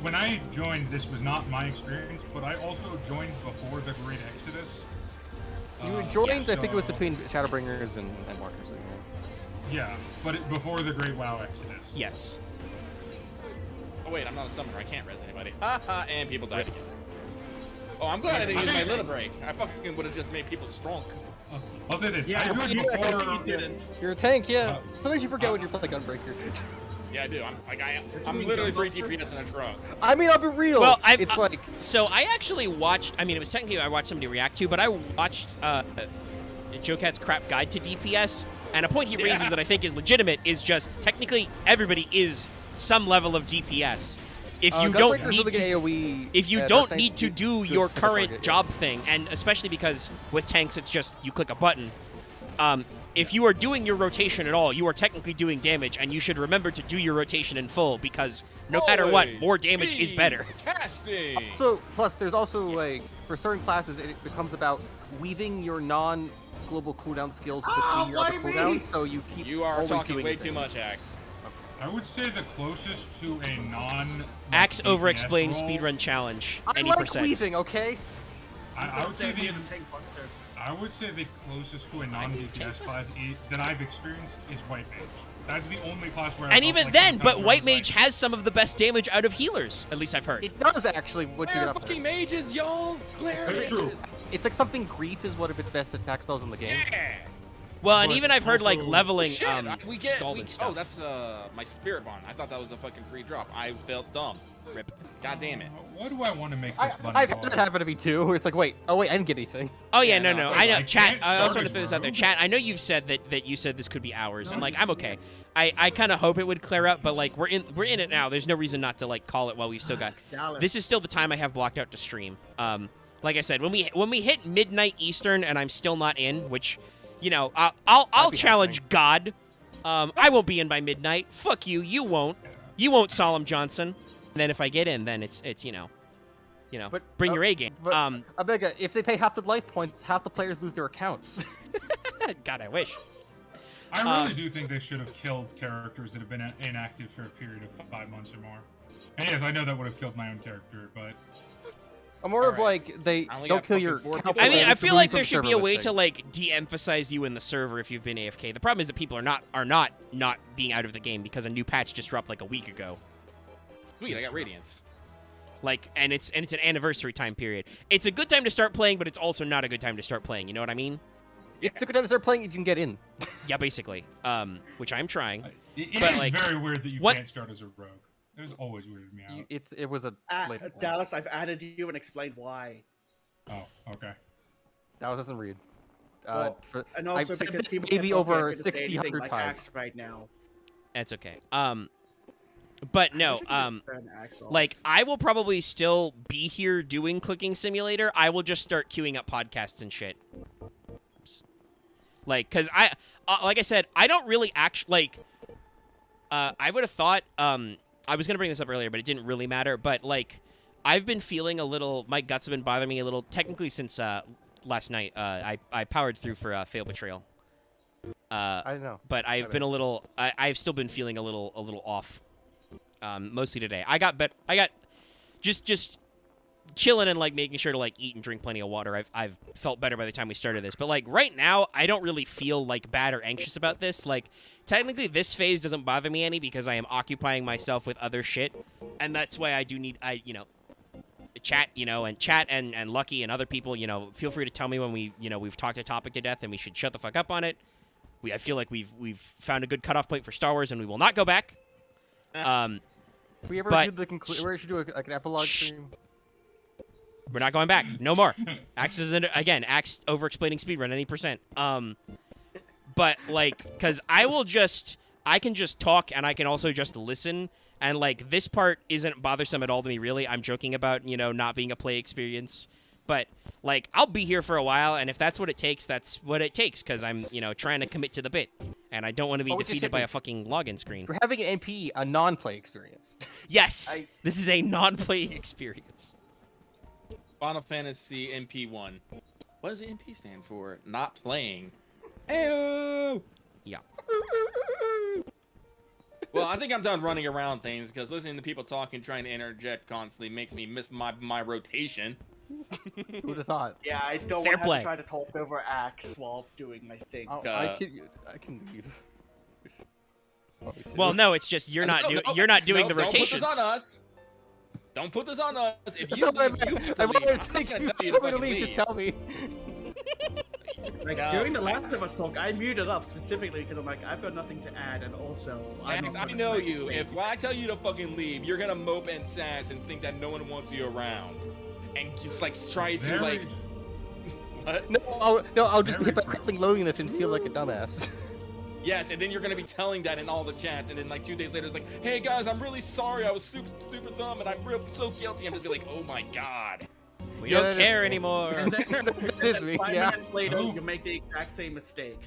S9: when I joined, this was not my experience, but I also joined before the Great Exodus.
S5: You joined, I think it was
S9: so-
S5: between Shadowbringers and Markers.
S9: Yeah, but before the Great WoW Exodus.
S1: Yes.
S3: Oh wait, I'm not a summoner. I can't res anybody. Haha, and people died again. Oh, I'm glad I didn't use my little break. I fucking would have just made people strong.
S9: I'll say this.
S4: Yeah,
S9: I joined
S4: you
S9: before.
S4: didn't.
S5: You're a tank, yeah. Sometimes you forget when you're playing Gunbreaker.
S3: Yeah, I do. I'm literally 3 DPS in a truck.
S5: I mean, I'll be real.
S1: Well,
S5: it's like
S1: So I actually watched. I mean, it was technically I watched somebody react to, but I watched Joe Cat's crap guide to DPS, and a point he raises that I think is legitimate is just technically everybody is some level of DPS. If you don't
S5: Gunbreaker's
S1: need
S5: really good
S1: to,
S5: AoE.
S1: if you
S5: that's
S1: don't
S5: nice
S1: need to do
S5: good
S1: your
S5: to the
S1: current
S5: target,
S1: job thing, and especially because with tanks it's just you click a button. If you are doing your rotation at all, you are technically doing damage, and you should remember to do your rotation in full because no matter what,
S3: Always
S1: more damage is
S3: be
S1: better.
S3: Casting.
S5: So plus, there's also like for certain classes, it becomes about weaving your non-global cooldown skills between your other
S4: why me?
S5: cooldowns, so you keep
S3: You are
S5: always
S3: talking
S5: doing
S3: way
S5: your thing.
S3: too much, Axe.
S9: I would say the closest to a non.
S1: Axe
S9: DPS
S1: over-explained
S9: role,
S1: speedrun challenge.
S5: I
S1: Any
S5: like
S1: percent.
S5: weaving, okay?
S9: I would say the.
S4: Tank Buster.
S9: I would say the closest to a non-DPS class that I've experienced is White Mage. That's the only class where. I
S1: And
S9: felt
S1: even
S9: like
S1: then,
S9: sometimes
S1: but
S9: where I
S1: White
S9: was
S1: Mage
S9: like,
S1: has some of the best damage out of healers. At least I've heard.
S5: It does actually once you
S3: They're
S5: get up
S3: fucking
S5: there.
S3: mages, y'all. Clear.
S9: That's true.
S5: It's like something grief is one of its best attack spells in the game.
S3: Yeah.
S1: Well, and
S9: But
S1: even I've heard like
S9: also-
S1: leveling
S3: Shit, we get
S1: scald
S3: we,
S1: and stuff.
S3: oh, that's my spirit bond. I thought that was a fucking free drop. I felt dumb. Rip. God damn it.
S9: What do I want to make this bunny
S5: I've had
S9: called?
S5: that happen to me too, where it's like, wait, oh wait, I didn't get anything.
S1: Oh yeah,
S3: Yeah,
S1: no,
S3: no,
S1: no.
S3: I
S1: I know,
S9: can't
S1: chat. I also
S9: start
S1: want to
S9: his
S1: throw this out there.
S9: room.
S1: Chat. I know you've said that you said this could be hours, and like I'm okay. I kind of hope it would clear up, but like we're in it now. There's no reason not to like call it while we've still got.
S4: Dallas.
S1: This is still the time I have blocked out to stream. Like I said, when we hit midnight Eastern and I'm still not in, which, you know, I'll challenge God. I won't be in by midnight. Fuck you. You won't. You won't, Solemn Johnson. And then if I get in, then it's you know,
S5: But
S1: bring your A game.
S5: But Abega, if they pay half the life points, half the players lose their accounts.
S1: God, I wish.
S9: I really do think they should have killed characters that have been inactive for a period of 5 months or more. And yes, I know that would have killed my own character, but
S5: I'm more of
S3: Alright.
S5: like they
S3: I only
S5: don't
S3: got
S5: kill
S3: fucking
S5: your.
S3: 4
S5: couple
S3: people.
S1: I mean, I
S5: players
S1: feel
S5: to
S1: like
S5: lose
S1: there
S5: the
S1: should be a
S5: server
S1: way
S5: listing.
S1: to like de-emphasize you in the server if you've been AFK. The problem is that people are not being out of the game because a new patch just dropped like a week ago.
S3: Sweet, I got radiance.
S1: Like, and it's an anniversary time period. It's a good time to start playing, but it's also not a good time to start playing. You know what I mean?
S5: It's a good time to start playing if you can get in.
S1: Yeah, basically. Which I'm trying.
S9: it
S1: But,
S9: is
S1: like,
S9: very weird that you
S1: what-
S9: can't start as a rogue. It was always weirded me out.
S5: It was a late one.
S4: Dallas, I've added you and explained why.
S9: Oh, okay.
S5: That doesn't read.
S4: Well,
S5: For,
S4: And
S5: I've
S4: also
S5: said
S4: because
S5: this
S4: people
S5: maybe
S4: can't
S5: over
S4: fucking say
S5: 60,
S4: anything
S5: 100
S4: like
S5: times.
S4: Axe right now.
S1: That's okay. But
S4: I
S1: no,
S4: wish I could just turn Axe off.
S1: like I will probably still be here doing Clicking Simulator. I will just start queuing up podcasts and shit. Like, cause like I said, I don't really actually like. I would have thought. I was gonna bring this up earlier, but it didn't really matter. But like, I've been feeling a little. My guts have been bothering me a little. Technically, since last night, I powered through for Fail Betrayal.
S5: I don't know.
S1: But I've been a little. I've still been feeling a little off. Mostly today. I got just chilling and like making sure to like eat and drink plenty of water. I've felt better by the time we started this. But like right now, I don't really feel like bad or anxious about this. Like technically, this phase doesn't bother me any because I am occupying myself with other shit, and that's why I do need chat, and Lucky and other people, feel free to tell me when we've talked a topic to death and we should shut the fuck up on it. I feel like we've found a good cutoff point for Star Wars and we will not go back.
S5: If we ever
S1: but-
S5: do the conclusion, we should do like an epilogue stream.
S1: We're not going back. No more. Axe is again. Axe over-explaining speedrun any percent. But like, cause I can just talk and I can also just listen. And like this part isn't bothersome at all to me. Really, I'm joking about not being a play experience. But like, I'll be here for a while, and if that's what it takes, that's what it takes. Cause I'm trying to commit to the bit, and I don't want to be
S5: Oh, just
S1: defeated
S5: hit
S1: by
S5: me.
S1: a fucking login screen.
S5: We're having an NP, a non-play experience.
S1: Yes, this is a non-play experience.
S3: Final Fantasy MP1. What does the MP stand for? Not playing. Ayo!
S1: Yeah.
S3: Well, I think I'm done running around things because listening to people talking, trying to interject constantly makes me miss my rotation.
S5: Who would have thought?
S4: Yeah, I don't
S1: Fair
S4: want to
S1: play.
S4: have to try to talk over Axe while doing my things.
S5: Oh, I can leave.
S1: Well, no, it's just you're not doing the rotations.
S3: Don't put this on us. Don't put this on us. If you
S5: I
S3: leave, you have to
S5: want
S3: leave.
S5: to
S3: I'm
S5: take
S3: not
S5: you.
S3: gonna tell you
S5: Tell me to
S3: fucking
S5: leave. Just tell me.
S4: Like,
S3: No.
S4: during the Last of Us talk, I muted up specifically because I'm like, I've got nothing to add, and also, I'm
S3: Max,
S4: not
S3: I
S4: gonna
S3: know
S4: try to
S3: you.
S4: say-
S3: If when I tell you to fucking leave, you're gonna mope and sass and think that no one wants you around, and just like try to
S9: Very
S3: like. What?
S5: No, I'll just
S9: Very
S5: hit by
S9: true.
S5: crippling loneliness and feel like a dumbass.
S3: Yes, and then you're gonna be telling that in all the chats, and then like 2 days later, it's like, hey guys, I'm really sorry, I was super dumb, and I'm so guilty. I'm just be like, oh my god.
S1: We
S5: Yeah,
S1: don't
S5: that is-
S1: care anymore.
S4: And then,
S5: That is me,
S4: 5
S5: yeah.
S4: minutes later,
S9: Oh.
S4: you make the exact same mistake.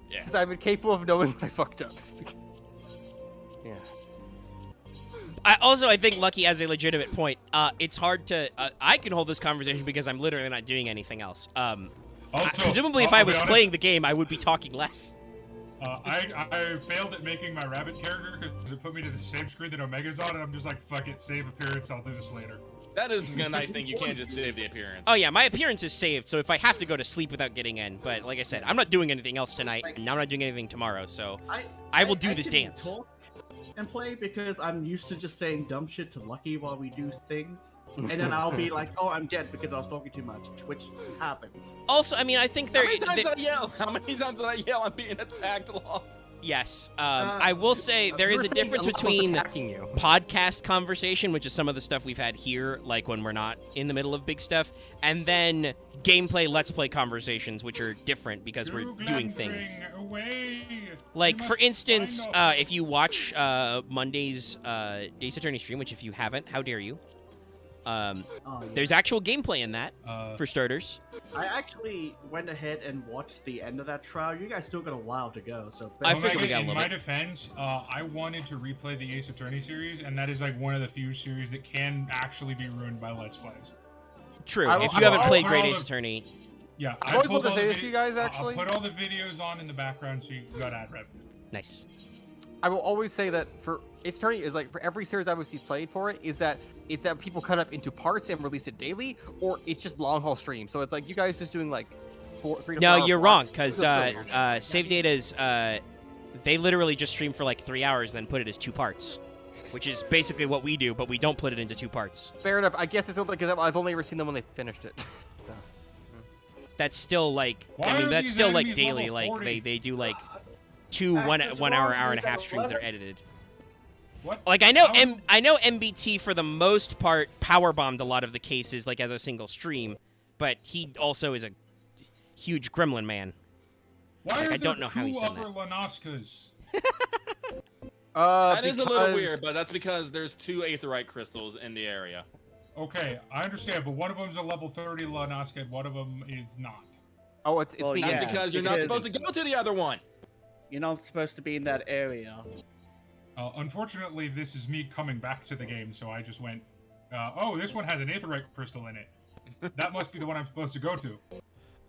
S3: Yeah.
S5: Because I'm incapable of knowing when I fucked up. Yeah.
S1: I think Lucky has a legitimate point. It's hard to. I can hold this conversation because I'm literally not doing anything else.
S9: Also,
S1: Presumably, if
S9: I'll
S1: I
S9: be
S1: was
S9: honest,
S1: playing the game, I would be talking less.
S9: I failed at making my rabbit character because it put me to the same screen that Omega's on, and I'm just like, fuck it, save appearance, I'll do this later.
S3: That is a nice thing. You can't just save the appearance.
S1: Oh yeah, my appearance is saved, so if I have to go to sleep without getting in, but like I said, I'm not doing anything else tonight, and I'm not doing anything tomorrow, so I will do this
S4: can
S1: dance.
S4: talk, and play because I'm used to just saying dumb shit to Lucky while we do things, and then I'll be like, "Oh, I'm dead because I was talking too much," which happens.
S1: Also, I mean, I think
S3: How
S1: there.
S3: many times did I yell? How many times did I yell? I'm being attacked, Loth.
S1: Yes. I will say there is a difference between
S5: attacking you.
S1: podcast conversation, which is some of the stuff we've had here, like when we're not in the middle of big stuff, and then gameplay let's play conversations, which are different because we're doing things. Like, for instance, if you watch Monday's Ace Attorney stream, which if you haven't, how dare you? There's actual gameplay in that, for starters.
S4: I actually went ahead and watched the end of that trial. You guys still got a while to go, so
S1: I figured we got a
S9: in
S1: little
S9: my
S1: bit.
S9: defense, I wanted to replay the Ace Attorney series, and that is like one of the few series that can actually be ruined by Let's Plays.
S1: True.
S5: I
S1: If
S5: will-
S1: you haven't
S5: I will-
S1: played
S9: I
S1: Great
S9: will-
S1: Ace Attorney,
S9: Yeah,
S5: I've always
S9: pulled
S5: wanted to
S9: all
S5: say
S9: the
S5: this to you guys,
S9: I'll
S5: actually.
S9: put all the videos on in the background so you got ad revenue.
S1: nice.
S5: I will always say that for Ace Attorney is like for every series I've obviously played for it is that it's that people cut up into parts and release it daily, or it's just long haul streams. So it's like you guys just doing like 3 to 4
S1: No,
S5: hour
S1: you're wrong,
S5: blocks.
S1: because
S5: It's so weird.
S1: Save Data's, they literally just stream for like 3 hours, then put it as 2 parts, which is basically what we do, but we don't put it into 2 parts.
S5: Fair enough. I guess it's only because I've only ever seen them when they finished it. So.
S1: That's still like,
S9: Why
S1: I mean,
S9: are
S1: that's
S9: these
S1: still like
S9: enemies
S1: daily,
S9: level
S1: like
S9: 40?
S1: they do like 2
S4: Access
S1: 1 hour,
S4: wrong,
S1: hour and a
S4: use
S1: half
S4: at
S1: streams that are
S4: 11.
S1: edited.
S9: What?
S1: Like I know
S9: How-
S1: I know MBT for the most part power bombed a lot of the cases like as a single stream, but he also is a huge gremlin man.
S9: Why
S1: Like,
S9: are
S1: I don't
S9: there
S1: know how he's
S9: two
S1: done
S9: upper Lanoskas?
S3: That is a little
S5: Because-
S3: weird, but that's because there's 2 aetherite crystals in the area.
S9: Okay, I understand, but one of them's a level 30 Lanoska, and one of them is not.
S5: Oh, it's
S4: Well,
S5: being
S4: yeah.
S3: That's because you're not
S4: because-
S3: supposed to go to the other one.
S4: You're not supposed to be in that area.
S9: Unfortunately, this is me coming back to the game, so I just went, oh, this one has an aetherite crystal in it. That must be the one I'm supposed to go to.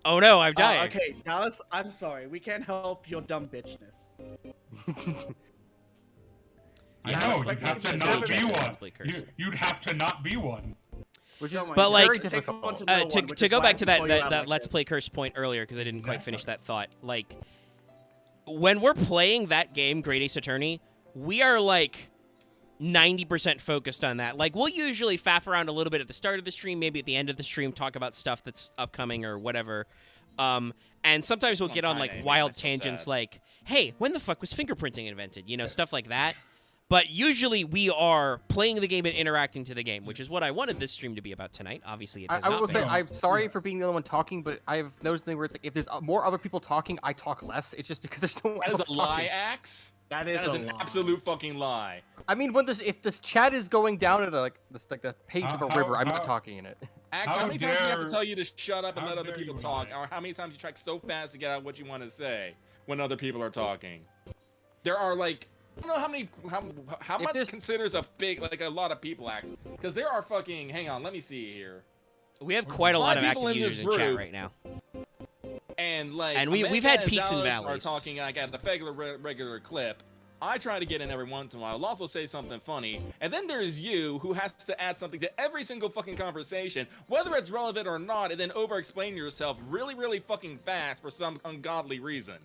S1: Oh no, I've died.
S4: Okay, Dallas, I'm sorry. We can't help your dumb bitchness.
S9: I
S1: Yeah,
S9: know,
S4: expect
S9: you'd have
S4: it
S9: to
S4: to
S9: not
S4: be
S9: be
S1: different.
S9: one.
S1: Let's play curse.
S9: You'd have to not be one.
S5: Which is
S1: But, like-
S5: very
S4: It takes one
S5: difficult.
S4: to know one, which
S1: To
S4: is
S1: go
S4: why
S1: back
S4: I
S1: to
S4: can
S1: that
S4: call you out
S1: that
S4: like
S1: Let's
S4: this.
S1: Play Curse point earlier, because I didn't quite finish that thought. Like, when we're playing that game, Great Ace Attorney, we are like 90% focused on that. Like, we'll usually faff around a little bit at the start of the stream, maybe at the end of the stream, talk about stuff that's upcoming or whatever. And sometimes we'll
S3: I'm
S1: get on
S3: trying
S1: like
S3: to make
S1: wild
S3: myself
S1: tangents,
S3: sad.
S1: like, "Hey, when the fuck was fingerprinting invented?" You know, stuff like that. But usually we are playing the game and interacting to the game, which is what I wanted this stream to be about tonight. Obviously, it has
S5: I
S1: not
S5: will
S1: been.
S5: say I'm sorry for being the only one talking, but I've noticed the thing where it's like if there's more other people talking, I talk less. It's just because there's no one
S3: That
S5: else
S3: is a lie,
S5: talking.
S3: Axe.
S4: That
S3: That
S4: is
S3: is
S4: a
S3: an
S4: lie.
S3: absolute fucking lie.
S5: I mean, when if this chat is going down at like the pace of a
S9: How-
S5: river, I'm
S9: how-
S5: not talking in it.
S3: Axe,
S9: How
S3: how many times do you have
S9: dare-
S3: to tell you to shut up and
S9: how
S3: let other
S9: dare
S3: people
S9: you
S3: talk?
S9: lie.
S3: Or how many times you try so fast to get out what you want to say when other people are talking? There are like, I don't know how
S5: If
S3: much
S5: there's-
S3: considers a big, like a lot of people act. Because there are fucking, hang on, let me see here.
S1: We have quite a lot of
S3: Five people
S1: active
S3: in
S1: users
S3: this
S1: in chat
S3: group.
S1: right now.
S3: And like,
S1: And we've
S3: Amanda
S1: had peaks and
S3: Dallas
S1: valleys.
S3: Are talking like at the regular clip. I try to get in every once in a while. Loth will say something funny, and then there's you who has to add something to every single fucking conversation, whether it's relevant or not, and then over-explain yourself really, really fucking fast for some ungodly reason.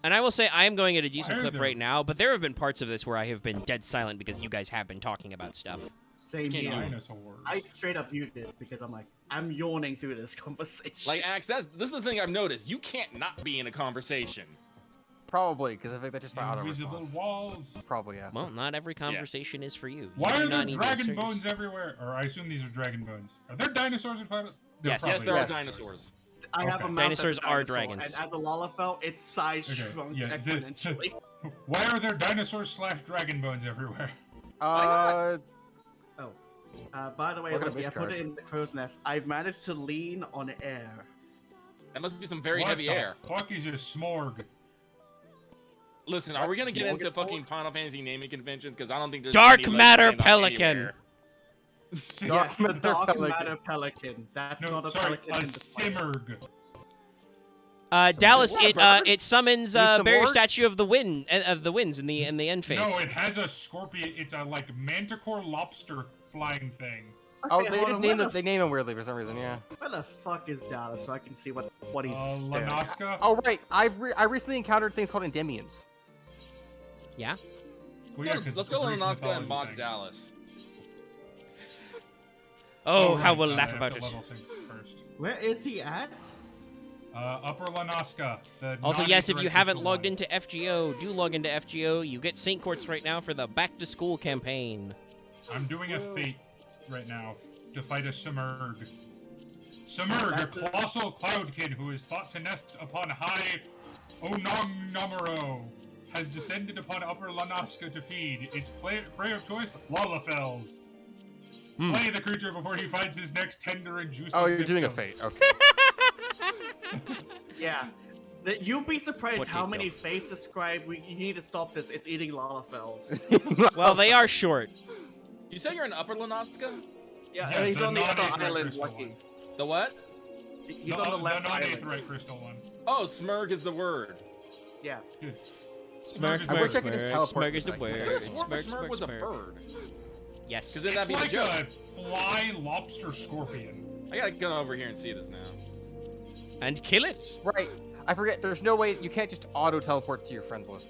S1: And I will say I am going at a
S9: Why
S1: decent
S9: are
S1: clip
S9: there-
S1: right now, but there have been parts of this where I have been dead silent because you guys have been talking about stuff.
S4: Same
S3: Can't
S4: here.
S3: do it.
S9: Dinosaurs.
S4: I straight up muted because I'm like, I'm yawning through this conversation.
S3: Like, Axe, this is the thing I've noticed. You can't not be in a conversation.
S5: Probably because I think that's just my auto
S9: Invisible
S5: response.
S9: walls.
S5: Probably yeah.
S1: Well, not every conversation is for you. You
S9: Why
S1: do
S9: are
S1: not
S9: there
S1: need to
S9: dragon
S1: insert
S9: bones
S1: yourself.
S9: everywhere? Or I assume these are dragon bones. Are there dinosaurs in Final?
S1: Yes.
S3: Yes,
S9: probably
S3: there are
S5: Yes.
S3: dinosaurs.
S4: I have
S9: Okay.
S4: a mouth
S1: Dinosaurs
S4: that's a
S1: are
S4: dinosaur,
S1: dragons.
S4: And as a Lalafell, its size
S9: Okay,
S4: shrunk
S9: yeah, the-
S4: exponentially.
S9: Why are there dinosaurs / dragon bones everywhere?
S5: Uh,
S4: By the way,
S5: Look at
S4: Lucky, I
S5: this
S4: put
S5: card.
S4: it in the crow's nest. I've managed to lean on air.
S3: That must be some very
S9: what
S3: heavy
S9: the
S3: air.
S9: fuck is a smorg?
S3: Listen, are we gonna get into
S4: Smorgasbord?
S3: fucking Final Fantasy naming conventions? Because I don't think there's
S1: Dark
S3: any left
S1: Matter
S3: stand up
S1: Pelican.
S3: anywhere.
S4: Yes,
S5: Matter
S4: the Dark
S5: Pelican.
S4: Matter Pelican. That's
S9: No,
S4: not a
S9: sorry,
S4: pelican
S9: a
S4: in the flesh.
S9: simmerg.
S1: Dallas,
S3: What,
S1: it
S3: brother?
S1: it summons
S5: Need some
S1: Barrier
S5: more?
S1: Statue of the Wind of the Winds in the end phase.
S9: No, it has a scorpion. It's a like manticore lobster flying thing.
S5: oh,
S4: Okay,
S5: they
S4: hold
S5: just
S4: on,
S5: named
S4: where
S5: it. They name him weirdly for some reason. Yeah.
S4: Where the fuck is Dallas so I can see what he's staring at?
S9: Lanoska.
S5: Oh right, I recently encountered things called Endymions.
S1: Yeah.
S9: Well, yeah, 'cause
S3: let's
S9: it's a
S3: go to
S9: Greek
S3: Alaska and
S9: mythology
S3: mock
S9: thing.
S3: Dallas.
S1: Oh, how
S9: right,
S1: we'll
S9: sorry,
S1: laugh
S9: I have
S1: about
S9: to
S1: it.
S9: level sync first.
S4: Where is he at?
S9: Upper Lanaska. The
S1: Also, yes, if you
S9: non-aetherite
S1: haven't
S9: crystal
S1: logged
S9: one.
S1: into FGO, do log into FGO. You get Saint Quartz right now for the Back to School campaign.
S9: I'm doing a fate right now to fight a Simurg. Simurg, a colossal cloud kid who is thought to nest upon high Onongnomero, has descended upon Upper Lanaska to feed. Its prey of choice, Lalafels. Slay the creature before he finds his next tender and juicy
S5: Oh, you're doing a
S9: victim.
S5: fate. Okay.
S4: Yeah. You'd be surprised
S1: What
S4: how
S1: did
S4: many
S1: go?
S4: fates describe. You need to stop this. It's eating Lalafels.
S1: Well, they are short.
S3: You say you're in Upper Lanaska?
S4: Yeah,
S9: Yeah,
S4: he's
S9: the
S4: on the other
S9: non-aetherite
S4: island,
S9: crystal
S4: Lucky.
S9: one.
S3: The what?
S4: He's on the left island.
S9: non-aetherite crystal one.
S3: Oh, Smurg is the word.
S4: Yeah.
S1: Smurg,
S9: is
S5: I
S9: the
S5: wish I
S9: word.
S5: could just
S1: Smurg,
S5: teleport
S1: Smurg is the
S5: to
S1: word.
S3: I
S5: next
S3: could have sworn
S1: Smurg,
S3: Smurg was a
S1: Smurg.
S3: bird.
S1: Yes.
S3: Because then
S9: It's
S3: that'd be
S9: like
S3: the joke.
S9: a fly lobster scorpion.
S3: I gotta go over here and see this now.
S1: And kill it.
S5: Right. I forget. There's no way you can't just auto teleport to your friends list.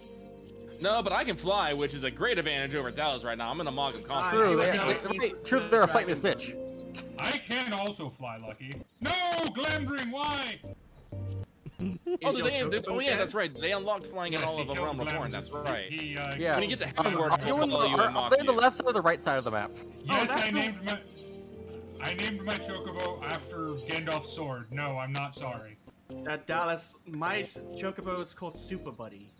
S3: No, but I can fly, which is a great advantage over Dallas right now. I'm in a Mogul constantly.
S5: True.
S4: see
S5: They,
S4: what
S5: they,
S4: goes.
S5: right, true. They're a flightless bitch.
S9: I can also fly, Lucky. No, Glamdring, why?
S3: Oh,
S4: Is your
S3: yeah,
S4: chocobo
S3: that's right. They unlocked flying in
S9: Yes,
S3: all
S9: he
S3: of the
S9: killed
S3: realm reborn.
S9: Glamdring.
S3: That's right.
S9: He,
S5: Yeah.
S3: When you get to
S9: Um,
S3: Heavenward,
S5: Are you
S3: we'll
S5: on
S3: follow you and
S5: are
S3: mock
S5: they on the
S3: you.
S5: left side or the right side of the map?
S9: Yes,
S4: that's
S9: I
S4: so-
S9: named my chocobo after Gandalf's sword. No, I'm not sorry.
S4: Dallas, my chocobo is called Super Buddy.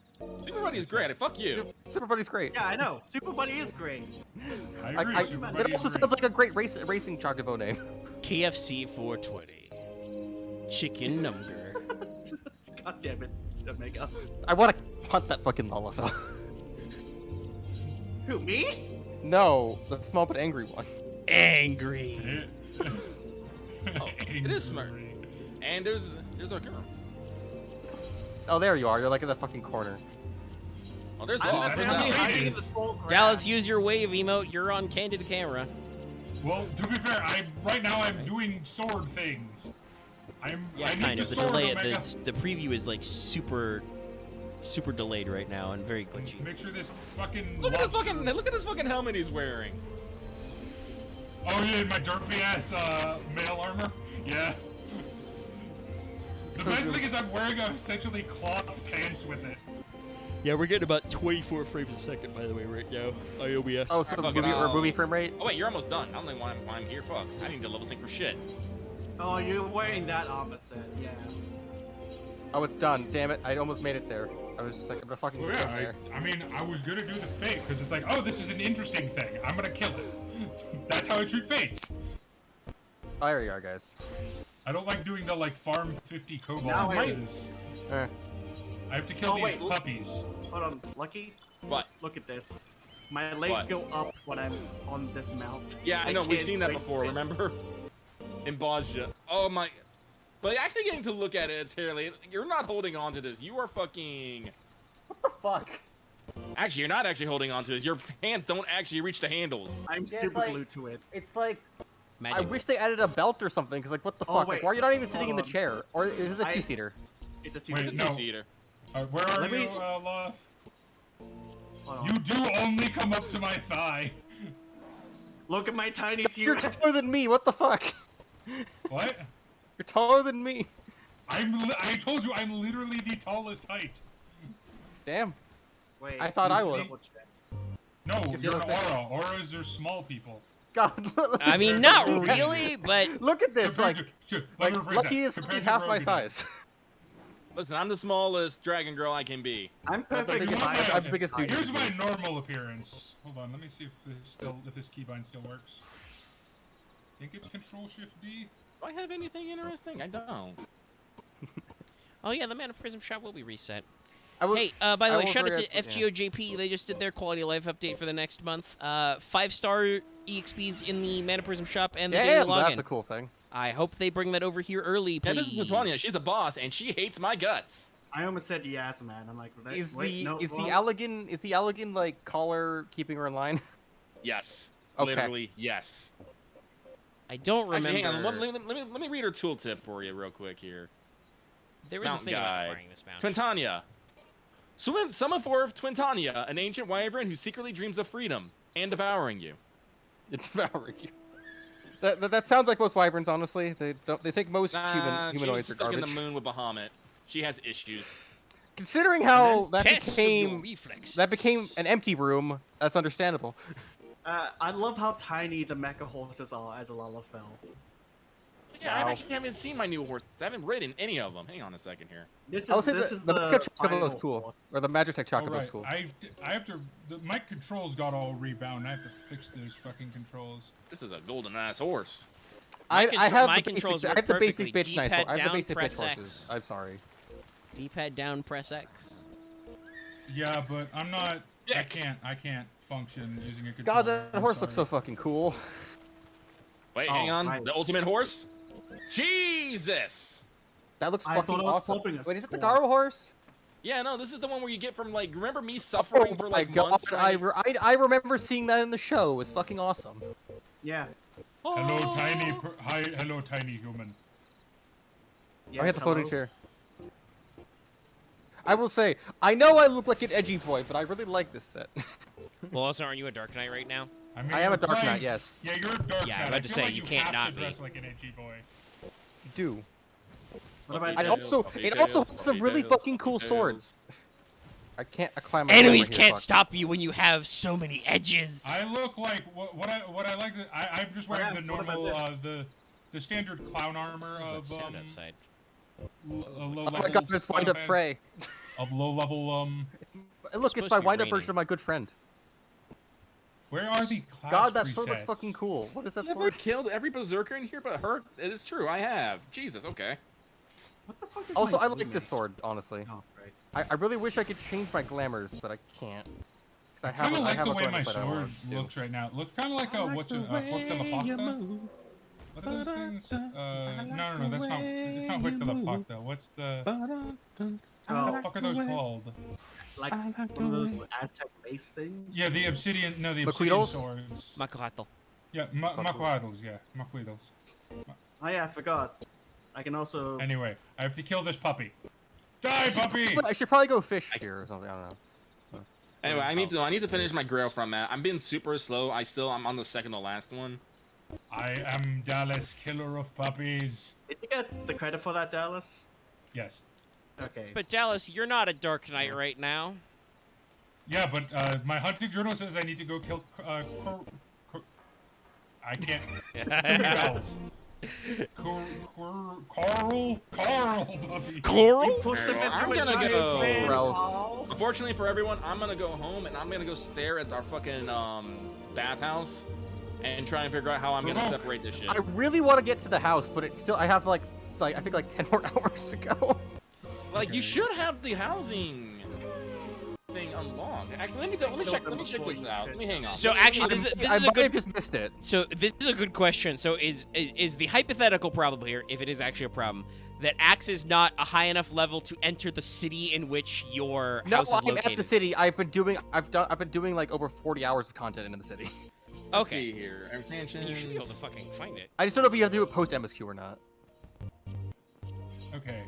S3: Everybody is great. Fuck you.
S5: Super Buddy's great.
S4: Yeah, I know. Super Buddy is great.
S9: I agree. Super
S5: it
S9: Buddy
S5: also
S9: is
S5: sounds
S9: great.
S5: like a great racing chocobo name.
S1: KFC 420. Chicken number.
S4: God damn it, Omega.
S5: I want to hunt that fucking Lalafell.
S4: Who, me?
S5: No, the small but angry one.
S1: Angry.
S3: Oh, it is smart. And there's a girl.
S5: Oh, there you are. You're like in the fucking corner.
S3: Oh, there's
S4: I'm
S3: all.
S9: that's
S4: apparently
S9: not
S4: hiding in the
S9: radius.
S4: tall grass.
S1: Dallas, use your wave emote. You're on candid camera.
S9: Well, to be fair, right now I'm doing sword things. I need
S1: kind
S9: to
S1: of. The
S9: sword
S1: delay,
S9: Omega.
S1: the preview is like super delayed right now and very glitchy.
S9: Make sure this fucking
S3: Look at
S9: lobster...
S3: this fucking helmet he's wearing.
S9: Oh yeah, my derpy ass mail armor. Yeah. The best thing is I'm wearing essentially cloth pants with it.
S1: Yeah, we're getting about 24 frames a second, by the way, right now. IOBS.
S5: Oh, so
S3: fucking
S5: movie or
S3: hell.
S5: movie frame rate?
S3: Oh wait, you're almost done. I don't know why I'm here. Fuck. I need to level sync for shit.
S4: Oh, you're wearing that armor set, yeah.
S5: Oh, it's done. Damn it! I almost made it there. I was just like, I'm gonna fucking
S9: Well,
S5: get
S9: yeah,
S5: there.
S9: I mean, I was gonna do the fate because it's like, oh, this is an interesting thing. I'm gonna kill it. That's how I treat fates.
S5: Oh, there you are, guys.
S9: I don't like doing the like farm 50
S4: Now
S9: kobolds.
S4: I-
S9: because
S5: Eh.
S9: I have to kill
S4: Oh,
S9: these
S4: wait, look-
S9: puppies.
S4: Hold on, Lucky?
S3: What?
S4: Look at this. My legs
S3: What?
S4: go up when I'm on this mount.
S3: Yeah, I know. We've
S4: can't
S3: seen that
S4: wait
S3: before.
S4: for it.
S3: Remember? In Bosnia. Oh my. But actually getting to look at it, it's Harley. You're not holding on to this. You are fucking.
S5: What the fuck?
S3: Actually, you're not actually holding on to this. Your hands don't actually reach the handles.
S4: I'm
S5: Yeah, it's
S4: super
S5: like-
S4: glued to it.
S5: It's like
S1: Magic.
S5: I wish they added a belt or something. Cause like, what the
S4: Oh,
S5: fuck? Like,
S4: wait.
S5: why are you not even sitting in the
S4: Hold on.
S5: chair? Or is this a
S4: I-
S5: two-seater?
S4: It's a
S9: Wait,
S3: It's a
S9: no.
S3: two-seater.
S9: Where are
S4: Let me-
S9: you, Love?
S4: Hold on.
S9: You do only come up to my thigh.
S4: Look at my tiny
S5: You're
S4: T-Rex.
S5: taller than me. What the fuck?
S9: What?
S5: You're taller than me.
S9: I told you I'm literally the tallest height.
S5: Damn.
S4: Wait,
S5: I thought I
S4: let me
S5: was.
S4: double check.
S9: No,
S5: Because
S9: you're
S5: you
S9: an
S5: don't
S9: aura. Auras are small people.
S5: God.
S1: I mean, not really, but
S5: Look at this. Like,
S9: Let me rephrase
S5: Lucky
S9: that.
S5: is
S9: Compared
S5: half
S9: to
S5: my
S9: Rogan.
S5: size.
S3: Listen, I'm the smallest dragon girl I can be.
S4: I'm
S5: the
S4: perfect
S5: biggest-
S4: size.
S5: I'm the biggest dude.
S9: Here's my normal appearance. Hold on, let me see if this keybind still works. Think it's Control Shift D.
S3: Do I have anything interesting? I don't.
S1: oh yeah, the Mana Prism shop will be reset.
S5: I will,
S1: Hey, by the
S5: I
S1: way,
S5: will
S1: shout out
S5: forget-
S1: to FGOJP. They just did their quality of life update for the next month. 5-star EXPs in the Mana Prism shop and the daily
S5: Damn,
S1: login.
S5: that's a cool thing.
S1: I hope they bring that over here early,
S3: Yeah,
S1: please.
S3: this is Plutonian. She's a boss, and she hates my guts.
S4: I almost said yes, man. I'm like,
S5: Is
S4: wait, no,
S5: the
S4: wrong.
S5: Elegant like collar keeping her in line?
S3: Yes.
S5: Okay.
S3: Literally, yes.
S1: I don't remember.
S3: Actually, hang on. Let me read her tooltip for you real quick here.
S1: There was a
S3: Mountain
S1: thing about
S3: guide.
S1: acquiring this mount.
S3: Twintania. Summon forth Twintania, an ancient wyvern who secretly dreams of freedom and devouring you.
S5: It's devouring you. That sounds like most wyverns, honestly. They think most humanoids
S3: she was
S5: are
S3: stuck
S5: garbage.
S3: in the moon with Bahamut. She has issues.
S5: Considering how
S1: Test of your
S5: that became an empty room, that's understandable.
S4: I love how tiny the mecha horses are as a Lalafell.
S3: Yeah, I actually haven't seen my new horse. I haven't ridden any of them. Hang on a second here.
S4: This
S5: I would
S4: is
S5: say
S4: the
S5: Magitech Chocobo
S4: final
S5: is cool,
S4: horse.
S5: or the Magitech
S9: Oh,
S5: Chocobo is
S9: right.
S5: cool.
S9: I have to. My controls got all rebound. I have to fix those fucking controls.
S3: This is a golden ass horse.
S5: I have
S1: my
S5: the
S1: controls
S5: basic, I
S1: work
S5: have the basic
S1: perfectly.
S5: bitch nice.
S1: D-pad
S5: I have the
S1: down,
S5: basic
S1: press
S5: bitch
S1: X.
S5: horses. I'm sorry.
S1: D-pad down, press X.
S9: Yeah, but I'm not.
S3: Yeah.
S9: I can't function using a controller.
S5: God, that
S9: I'm
S5: horse looks so
S9: sorry.
S5: fucking cool.
S3: Wait,
S4: Oh,
S3: hang on.
S4: right.
S3: The ultimate horse? Jesus!
S5: That looks
S4: I
S5: fucking
S4: thought I was
S5: awesome.
S4: flipping a
S5: Wait, is it the
S4: squirrel.
S5: Garo horse?
S3: Yeah, no, this is the one where you get from, like, remember me
S5: Oh
S3: suffering for,
S5: my
S3: like,
S5: god,
S3: months
S5: I
S3: trying
S5: remember seeing that in the show. It's fucking awesome.
S4: Yeah.
S9: Hello, tiny. Hi, hello, tiny human.
S4: Yes,
S5: I hit the floating
S4: hello?
S5: chair. I will say, I know I look like an edgy boy, but I really like this set.
S1: Well, also, aren't you a Dark Knight right now?
S9: I mean,
S5: I am a
S9: you're
S5: Dark
S9: playing-
S5: Knight, yes.
S9: Yeah, you're a Dark
S1: Yeah,
S9: Knight.
S1: I'm about to
S9: I feel
S1: say,
S9: like
S1: you
S9: you
S1: can't
S9: have
S1: not
S9: to
S1: be.
S9: dress like an edgy boy.
S5: You do.
S4: What about
S5: I
S3: Yes.
S4: this?
S5: also, it also has some really fucking cool swords. I can't climb my
S1: Enemies
S5: camera here,
S1: can't
S5: fuck.
S1: stop you when you have so many edges.
S9: I look like what I like. I'm just wearing the
S4: Perhaps, what about
S9: normal the standard clown armor
S1: What
S9: of
S1: does that sound outside?
S9: low
S5: Oh
S9: level.
S5: my god, it's wind up
S9: Final
S5: Frey.
S9: Of low level
S5: Look,
S1: supposed
S5: it's my
S1: to be
S5: wind up
S1: raining.
S5: version of my good friend.
S9: Where are the class
S5: God, that sword looks
S9: presets?
S5: fucking cool. What is that
S3: Never
S5: sword?
S3: killed every berserker in here but her. It is true, I have. Jesus, okay.
S4: What the fuck is
S5: Also,
S4: my
S5: I like
S4: teammate?
S5: this sword, honestly.
S4: Oh, right.
S5: I really wish I could change my glamours, but I can't. Cause I
S9: I
S5: have
S9: kind of like
S5: a
S9: the way
S5: glamour
S9: my
S5: that I
S9: sword
S5: want to.
S9: looks right now. It looks kind of like a what's a Hueck de la Pacta? What are those things? No, that's not. It's not Hueck de la Pacta. What's the? What
S4: Oh,
S9: the fuck are those called?
S4: like one of those Aztec base things?
S9: Yeah, the obsidian. No, the obsidian
S5: Macuitos?
S9: swords.
S1: Makuhato.
S9: Yeah, macuitos. Yeah, macuitos.
S4: Oh yeah, I forgot. I can also...
S9: Anyway, I have to kill this puppy. Die, puppy!
S5: I should probably go fish here or something. I don't know.
S3: Anyway, I need to finish my grail from that. I'm being super slow. I'm on the second to last one.
S9: I am Dallas, killer of puppies.
S4: Did you get the credit for that, Dallas?
S9: Yes.
S4: Okay.
S1: But Dallas, you're not a Dark Knight right now.
S9: Yeah, but my hunting journal says I need to go kill. I can't. Too many vowels. Carl, puppy.
S1: Coral?
S4: You pushed him into
S3: I'm
S4: a
S3: gonna
S4: giant
S3: go-
S4: fan
S5: Gross.
S4: wall.
S3: Unfortunately for everyone, I'm gonna go home and I'm gonna go stare at our fucking bathhouse and try and figure out how I'm gonna separate this shit.
S5: I really want to get to the house, but it's still. I have like I think like 10 more hours to go.
S3: Like you should have the housing thing unlocked. Actually, let me check this out. Let me hang on.
S1: So actually, this
S5: I
S1: is a
S5: might
S1: good.
S5: have just missed it.
S1: So this is a good question. So is the hypothetical problem here, if it is actually a problem, that Axe is not a high enough level to enter the city in which your
S5: No,
S1: house is
S5: I'm
S1: located?
S5: at the city. I've been doing like over 40 hours of content in the city.
S3: Let's
S1: Okay.
S3: see here.
S1: Then you should be able to fucking find it.
S5: I just don't know if you have to do it post MSQ or not.
S9: Okay.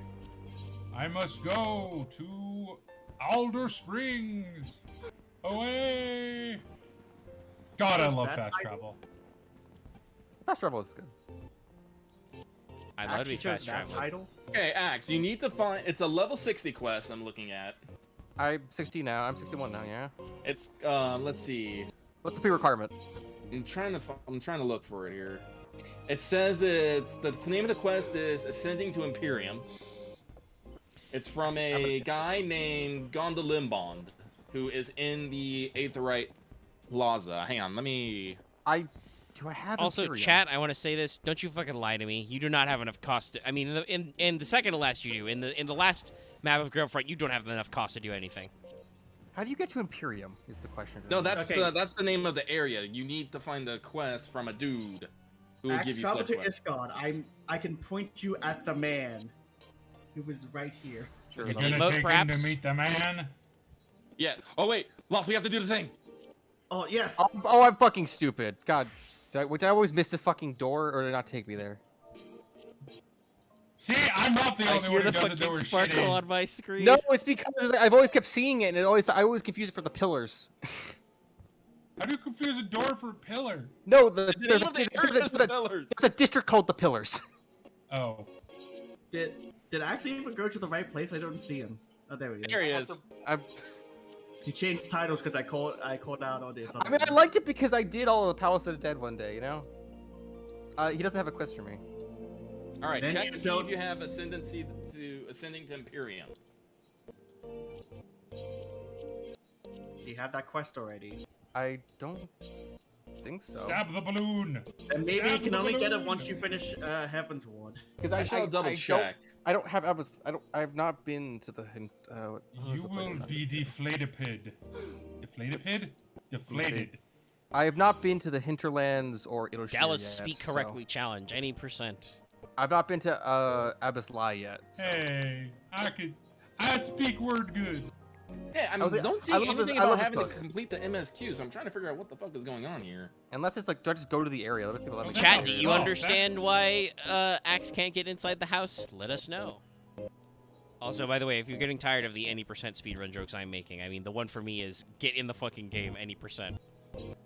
S9: I must go to Alder Springs. Away. God, I
S4: Is
S9: love
S4: that
S9: fast
S4: I-
S9: travel.
S5: Fast travel is good.
S1: I'd love to be
S4: Actually chose
S1: fast
S4: that
S1: traveling.
S4: title.
S3: Okay, Axe, you need to find. It's a level 60 quest I'm looking at.
S5: I'm 60 now. I'm 61 now. Yeah.
S3: It's let's see.
S5: What's the pre-requirement?
S3: I'm trying to look for it here. It says it's the name of the quest is Ascending to Imperium. It's from a guy named Gondolimbond, who is in the Aetherite Plaza. Hang on, let me.
S5: Do I have
S1: Also,
S5: Imperium?
S1: chat, I want to say this. Don't you fucking lie to me. You do not have enough cost. I mean, in the second to last you do. In the last map of Girlfriend, you don't have enough cost to do anything.
S5: How do you get to Imperium? Is the question.
S3: No, that's
S4: Okay.
S3: that's the name of the area. You need to find the quest from a dude who will
S4: Axe,
S3: give you
S4: travel
S3: stuff.
S4: to Isgard. I can point you at the man who was right here.
S5: Sure
S9: You're
S5: enough.
S9: gonna
S1: Emote,
S9: take him
S1: perhaps?
S9: to meet the man.
S3: Yeah. Oh wait, Loft, we have to do the thing.
S4: Oh yes.
S5: Oh, I'm fucking stupid. God, did I always miss this fucking door, or did it not take me there?
S9: See, I'm not the
S1: I
S9: only
S1: hear
S9: one who
S1: the
S9: doesn't know
S1: fucking
S9: where shit
S1: sparkle on
S9: is.
S1: my screen.
S5: No, it's because I've always kept seeing it, and I always confuse it for the pillars.
S9: How do you confuse a door for a pillar?
S5: No,
S3: The
S5: there's
S3: name
S5: a,
S3: of the
S5: there's,
S3: area
S5: a,
S3: is
S5: there's, a,
S3: pillars.
S5: there's a district called the Pillars.
S9: Oh.
S4: Did I actually even go to the right place? I don't see him. Oh, there he is.
S3: There he is.
S4: He changed titles because I called out all this.
S5: I mean, I liked it because I did all of the Palace of the Dead one day, you know? He doesn't have a quest for me.
S3: All right,
S4: Then
S3: check
S4: you
S3: to see
S4: don't-
S3: if you have ascendancy to ascending to Imperium.
S4: Do you have that quest already?
S5: I don't think so.
S9: Stab the balloon!
S4: And maybe you
S9: Stab
S4: can
S9: the
S4: only get it
S9: balloon!
S4: once you finish Heaven's Ward.
S5: Because
S3: I shall double check.
S5: I don't have I have not been to the hint.
S9: You will be deflatipid. Deflatipid? Deflated.
S5: I have not been to the hinterlands or Eorzea
S1: Dallas
S5: yet,
S1: speak
S5: so-
S1: correctly challenge any percent.
S5: I've not been to Abyss Lie yet. So.
S9: Hey, I speak word good.
S3: Yeah, I
S5: I was like-
S3: don't see
S5: I love
S3: anything
S5: this- I
S3: about
S5: love this
S3: having to
S5: post.
S3: complete the MSQ, so I'm trying to figure out what the fuck is going on here.
S5: Unless it's like, do I just go to the area? Let's see what let me
S1: Chat,
S5: go
S1: do
S5: here.
S1: you
S9: Oh,
S1: understand why Axe can't get inside the house? Let us know. Also, by the way, if you're getting tired of the any percent speedrun jokes I'm making, I mean, the one for me is get in the fucking game any percent. I would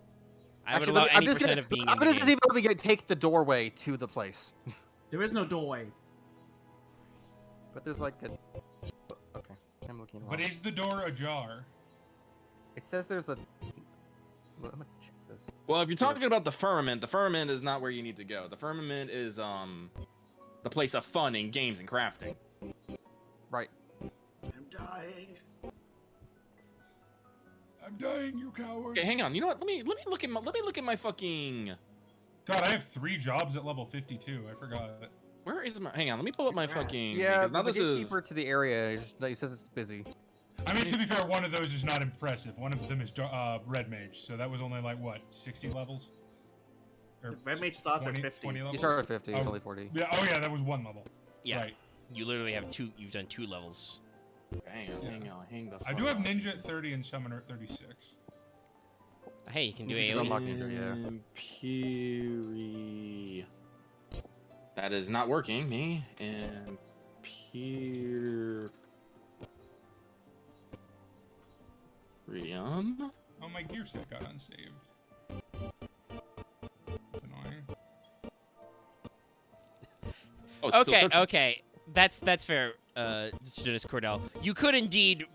S5: Actually,
S1: allow
S5: I'm
S1: any
S5: just
S1: percent
S5: gonna,
S1: of being
S5: I'm
S1: in the
S5: gonna just
S1: game.
S5: even let me take the doorway to the place.
S4: There is no doorway.
S5: But there's like a. Okay, I'm looking.
S9: But is the door ajar?
S5: It says there's a. Well, I'm gonna check this.
S3: Well, if you're talking about the firmament is not where you need to go. The firmament is the place of fun and games and crafting.
S5: Right.
S4: I'm dying.
S9: I'm dying, you cowards.
S3: Okay, hang on. You know what? Let me look at my fucking.
S9: God, I have 3 jobs at level 52. I forgot.
S3: Where is my? Hang on. Let me pull up my fucking.
S5: Yeah,
S3: because now
S5: there's
S3: this
S5: a
S3: is.
S5: gatekeeper to the area. He says it's busy.
S9: I mean, to be fair, one of those is not impressive. One of them is Red Mage, so that was only like, what, 60 levels? Or
S4: Red Mage starts at 50.
S9: 20 levels?
S5: You start at 50. It's
S9: Oh.
S5: only 40.
S9: Yeah, oh yeah, that was 1 level.
S1: Yeah,
S9: Right.
S1: you literally have 2. You've done 2 levels.
S3: Hang on. Hang the.
S9: I do have Ninja at 30 and Summoner at 36.
S1: Hey, you can do
S5: You can
S1: alien.
S5: unlock Ninja, yeah.
S3: Imperium. That is not working. Me and Imperium.
S9: Oh, my gear set got unsaved. That's annoying.
S3: Oh, it's still
S1: Okay,
S3: searching.
S1: okay, that's fair, Mr. Dennis Cordell. You could indeed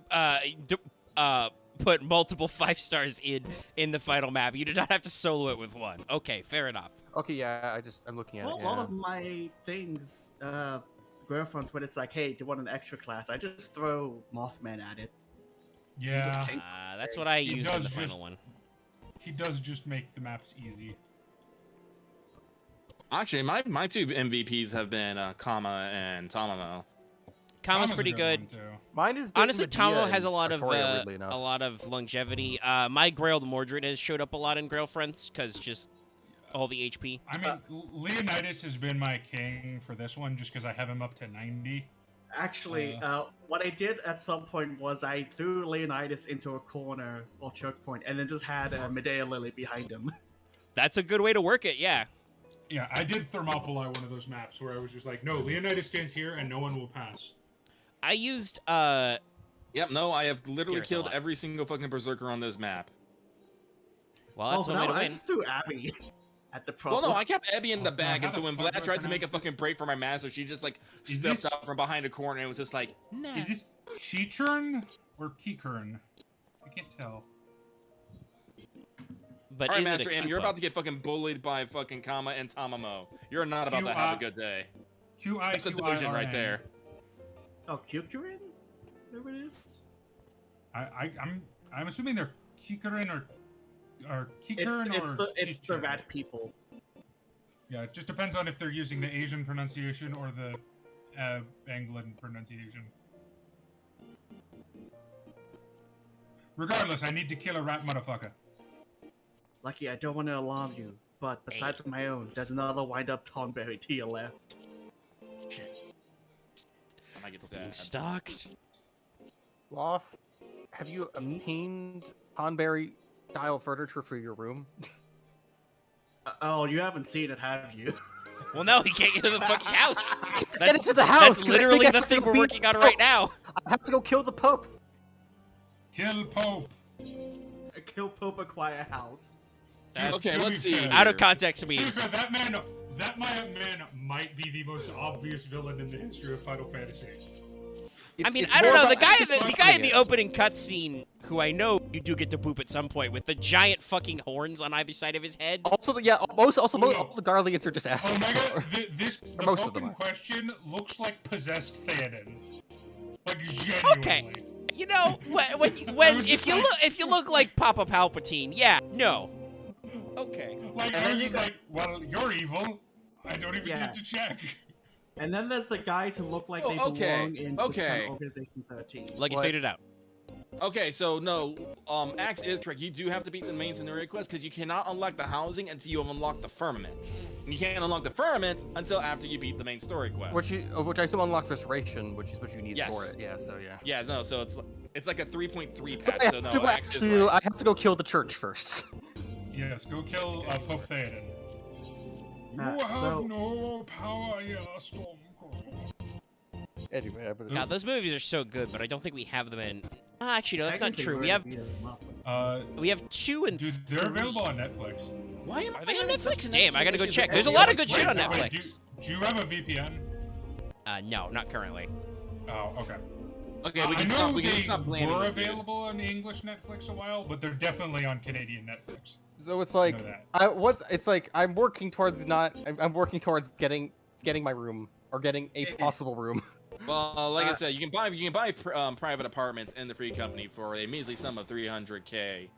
S1: put multiple 5 stars in the final map. You did not have to solo it with 1. Okay, fair enough.
S5: Okay, yeah. I'm looking at
S4: Well,
S5: it.
S4: a lot
S5: Yeah.
S4: of my things, growth when it's like, hey, do you want an extra class? I just throw Mothman at it.
S9: Yeah,
S4: Just take-
S1: That's what I
S9: He
S1: used in
S9: does
S1: the final
S9: just-
S1: one.
S9: he does just make the maps easy.
S3: Actually, my 2 MVPs have been Kama and Tamamo.
S1: Kama's
S9: Kama's a
S1: pretty good.
S9: one, too.
S5: Mine is
S1: Honestly,
S5: Medea
S1: Tomo
S5: and
S1: has a lot of
S5: Artoria, weirdly enough.
S1: longevity. My Grail Mordred has showed up a lot in Grail Fronts because just all the HP.
S9: I mean, Leonidas has been my king for this one just because I have him up to 90.
S4: Actually, what I did at some point was I threw Leonidas into a corner or choke point, and then just had Medea Lily behind him.
S1: That's a good way to work it. Yeah.
S9: Yeah, I did Thermopylae one of those maps where I was just like, no, Leonidas stands here and no one will pass.
S1: I used
S3: Yep, no, I have literally
S1: Gareth a
S3: killed
S1: lot.
S3: every single fucking berserker on this map.
S1: Well, that's
S4: oh,
S1: one way
S4: no,
S1: to
S4: I
S1: win.
S4: just threw Abby at the
S3: Well,
S4: problem.
S3: no, I kept Abby in the
S9: Oh,
S3: bag,
S9: God,
S3: and so
S9: how
S3: when
S9: the fuck
S3: Vlad
S9: do I
S3: tried to make a
S9: pronounce
S3: fucking break for my master, she just like
S9: Is
S3: stepped
S9: this-
S3: out from behind a corner and was just like, nah.
S9: Is this Chichurn or Kikern? I can't tell.
S1: But
S3: All right,
S1: is it a
S3: Master M, you're
S1: Koopa?
S3: about to get fucking bullied by fucking Kama and Tamamo. You're not about to have a good day. That's a delusion right there.
S4: Oh, Kyukurin? Whatever it is?
S9: I'm assuming they're Kikern or
S4: It's,
S9: Kikern
S4: it's the
S9: Chichurn.
S4: rat people.
S9: Yeah, it just depends on if they're using the Asian pronunciation or the Anglican pronunciation. Regardless, I need to kill a rat motherfucker.
S4: Lucky I don't want to alarm you, but besides my own, there's another wind-up Tonberry to your left.
S3: I might get
S1: Being
S3: that.
S1: stalked.
S5: Loth, have you obtained Hanberry style furniture for your room?
S4: Oh, you haven't seen it, have you?
S1: Well, no, he can't get to the fucking house.
S5: Get into the house.
S1: That's
S5: 'cause I
S1: literally
S5: think I
S1: the
S5: have to
S1: thing
S5: go
S1: we're
S5: beat
S1: working on
S5: the
S1: right
S5: Pope.
S1: now.
S5: I have to go kill the Pope.
S9: Kill Pope.
S4: Kill Pope, acquire house.
S3: Okay,
S9: To be
S3: let's see.
S9: fair-
S1: Out of context
S9: To be
S1: means.
S9: fair, that man might be the most obvious villain in the history of Final Fantasy.
S1: I mean,
S5: It's
S1: I don't
S5: more
S1: know. The
S5: about
S1: guy, the guy in the
S5: it.
S1: opening cutscene, who I know you do get to poop at some point, with the giant fucking horns on either side of his head.
S5: Also, yeah, most all the Guardians are just
S9: Oh
S5: assholes.
S9: my god, the
S5: most of
S9: Pope
S5: them
S9: in
S5: are.
S9: question looks like possessed Theoden. Like genuinely.
S1: Okay. You know, when if you look like Papa Palpatine, yeah, no. Okay.
S9: Like
S4: And
S9: I
S4: then
S9: was
S4: you
S9: just
S4: got-
S9: like, well, you're evil. I don't even
S4: Yeah.
S9: need to check.
S4: And then there's the guys who look like
S3: Oh,
S4: they
S3: okay,
S4: belong in
S3: okay.
S4: Organization 13.
S1: Like he's
S5: What?
S1: faded out.
S3: Okay, so no, Axe is correct. You do have to beat the main scenario quest because you cannot unlock the housing until you have unlocked the firmament. And you can't unlock the firmament until after you beat the main story quest.
S5: Which I still unlocked restoration, which is what you need
S3: Yes.
S5: for it. Yeah, so yeah.
S3: Yeah, no, so it's like a 3.3
S5: So
S3: patch.
S5: I
S3: So
S5: have,
S3: no,
S5: to,
S3: Axe is
S5: actually,
S3: right.
S5: I have to go kill the church first.
S9: Yes, go kill Pope Theoden. You have
S4: so-
S9: no power here, Stormcrow.
S5: Anyway, but
S1: God, those movies are so good, but I don't think we have them in. Actually, no, that's not
S4: Technically,
S1: true.
S4: we're
S1: We have
S4: gonna beat 'em up.
S1: we have 2 and
S9: Dude,
S1: 3.
S9: they're available on Netflix.
S3: Why am
S1: Are
S3: I
S1: they on
S3: having such
S1: Netflix? Damn, I gotta go
S3: connection
S1: check.
S3: issues?
S1: There's a
S3: Oh,
S1: lot
S3: yeah,
S1: of good
S3: wait,
S1: shit on
S9: Wait,
S1: Netflix.
S9: do you have a VPN?
S1: No, not currently.
S9: Oh, okay.
S3: Okay, we
S9: I
S3: can
S9: know
S3: stop. We
S9: they
S3: can stop blaming
S9: were
S3: this dude.
S9: available on English Netflix a while, but they're definitely on Canadian Netflix.
S5: so it's
S9: I
S5: like
S9: know that.
S5: it's like I'm working towards I'm working towards getting my room or getting a possible room.
S3: Well, like I said, you can buy private apartments in the free company for a measly sum of 300k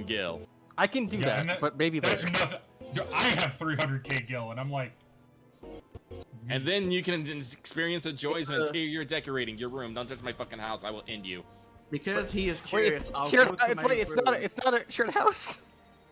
S3: gil.
S5: I can do
S9: Yeah, and
S5: that, but maybe
S9: That's
S5: later.
S9: nothing. Dude, I have 300k gil, and I'm like,
S3: And then you can experience the joys of interior decorating your room. Don't touch my fucking house. I will end you.
S4: Because he is
S5: Wait,
S4: curious,
S5: it's
S4: I'll
S5: shared,
S4: go to
S5: it's,
S4: my
S5: wait,
S4: room.
S5: it's not a shared house.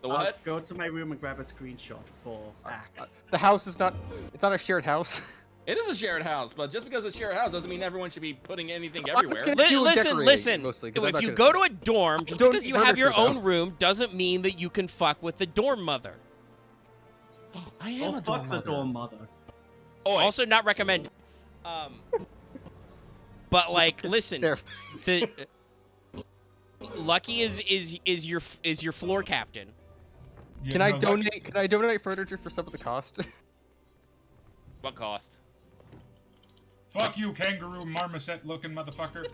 S3: The
S4: I'll
S3: what?
S4: go to my room and grab a screenshot for Axe.
S5: The house is not. It's not a shared house.
S3: It is a shared house, but just because it's a shared house doesn't mean everyone should be putting anything everywhere.
S5: gonna do
S1: Listen,
S5: decorating,
S1: listen.
S5: mostly, 'cause I'm
S1: If
S5: not
S1: you
S5: gonna
S1: go
S5: do
S1: to a dorm, just
S5: Don't
S1: because you
S5: furniture,
S1: have your
S5: though.
S1: own room doesn't mean that you can fuck with the dorm mother.
S3: I am
S4: Oh,
S3: a
S4: fuck
S3: dorm
S4: the
S3: mother.
S4: dorm mother.
S1: Also not recommended. But like, listen,
S5: There.
S1: the Lucky is your floor captain.
S9: yeah,
S5: Can I
S9: no,
S5: donate? Can I donate furniture for some of the cost?
S3: What cost?
S9: Fuck you, kangaroo marmoset-looking motherfucker.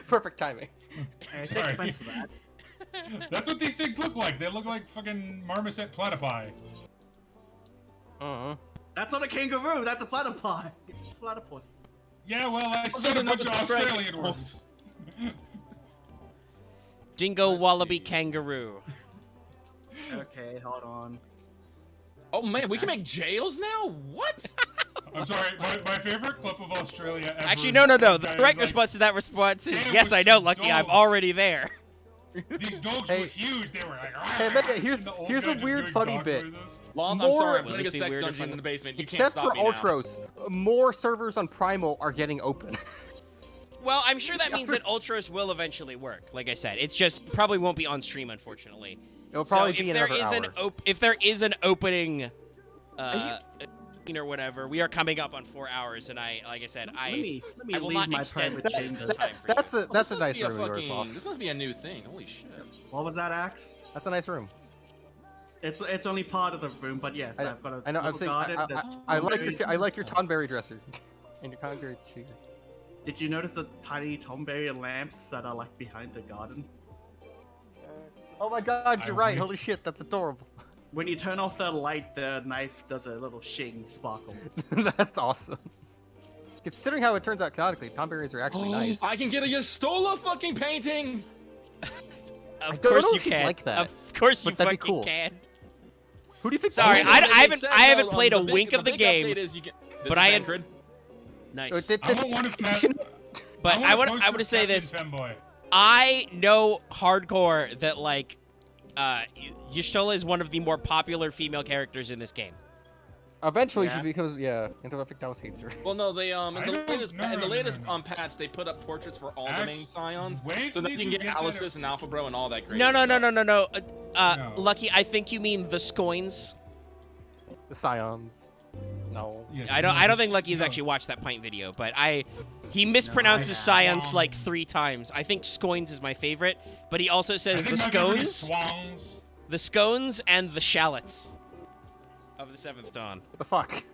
S5: Perfect timing.
S4: I take
S9: Sorry.
S4: offense to that.
S9: That's what these things look like. They look like fucking marmoset platypi.
S4: That's not a kangaroo, that's a platypi. It's a platypus.
S9: Yeah, well, I
S3: there's
S9: said a bunch of
S3: another strike.
S9: Australian words.
S1: Dingo, wallaby, kangaroo.
S4: Okay, hold on.
S3: Oh man, we can make jails now? What?
S9: I'm sorry, my favorite clip of Australia ever.
S1: Actually,
S9: is
S1: no.
S9: one
S1: The
S9: guy
S1: correct
S9: who's like,
S1: response to that response is,
S9: "Damn,
S1: yes,
S9: with
S1: I know,
S9: some
S1: Lucky, I'm
S9: dogs."
S1: already there.
S9: These dogs
S5: Hey.
S9: were huge. They were like.
S5: Hey,
S9: "Rah!"
S5: look, here's-
S9: And the old
S5: here's
S9: guy
S5: a
S9: just
S5: weird
S9: doing
S5: funny
S9: dog
S5: bit.
S9: noises.
S3: Lon,
S5: More-
S3: I'm sorry,
S1: Will
S3: we're
S1: this
S3: putting
S1: be
S3: a sex
S1: weird or
S3: dungeon
S1: funny?
S3: in the basement. You can't
S5: Except
S3: stop
S5: for
S3: me now.
S5: Ultros, more servers on Primal are getting open.
S1: Well, I'm sure that means that Ultros will eventually work. Like I said, it's just probably won't be on stream, unfortunately.
S5: It'll probably
S1: so
S5: be
S1: if there
S5: another
S1: is
S5: hour.
S1: if there is an opening, or whatever, we are coming up on 4 hours, and like I said,
S4: Let me
S1: I will
S4: leave
S1: not
S4: my
S1: extend
S4: private
S1: the
S4: chambers.
S1: time for you.
S5: That's a
S3: This
S5: nice
S3: must be a
S5: room,
S3: fucking-
S5: Eorzea.
S3: This must be a new thing. Holy shit.
S4: What was that, Axe?
S5: That's a nice room.
S4: It's only part of the room, but yes, I've got a
S5: I know. I'm
S4: little
S5: saying
S4: garden. there's
S5: I like
S4: tomberries
S5: your I like your
S4: and stuff.
S5: Tonberry dresser and your Tonberry chair.
S4: Did you notice the tiny tomberry lamps that are like behind the garden?
S5: Oh my God, you're
S9: I
S5: right.
S9: wish-
S5: Holy shit, that's adorable.
S4: When you turn off the light, the knife does a little shing sparkle.
S5: That's awesome. Considering how it turns out canonically, Tonberries are actually nice.
S3: I can get a Yastola fucking painting!
S1: Of
S5: don't
S1: course
S5: know
S1: you
S5: if you'd
S1: can.
S5: like that,
S1: Of course you
S5: but that'd be
S1: fucking
S5: cool.
S1: can.
S5: Who do you think?
S1: Sorry,
S3: Oh,
S1: I
S3: they
S1: haven't-
S3: said,
S1: I haven't
S3: though,
S1: played a
S3: the big-
S1: wink of the
S3: big
S1: game,
S3: update is you get, this
S1: but
S3: is
S1: I had-
S3: Bancred.
S1: Nice.
S9: I want one of that.
S1: But I
S9: want a
S1: want
S9: poster
S1: to say
S9: of Captain
S1: this.
S9: Femboy.
S1: I know hardcore that like Y'shtola is one of the more popular female characters in this game.
S5: Eventually,
S4: Yeah.
S5: she becomes Interrupting House hates her.
S3: Well, no, they in
S9: I
S3: the
S9: don't-
S3: latest
S9: no,
S3: in the
S9: no,
S3: latest
S9: no, no.
S3: patch they put up portraits for all the
S9: Axe,
S3: main scions,
S9: wait
S3: so that
S9: till
S3: you can
S9: you
S3: get
S9: get
S3: Alice's and Alpha Bro and all that great.
S1: No.
S3: stuff.
S1: No.
S9: No.
S1: Lucky, I think you mean the Scoins.
S5: The Scions. No.
S9: Yes,
S1: I don't think Lucky's actually watched that pint video, but he mispronounces
S4: have.
S1: science like 3 times. I think scones is my favorite, but he also says the scones, the scones, and the shallots of the Seventh Dawn.
S5: What the fuck?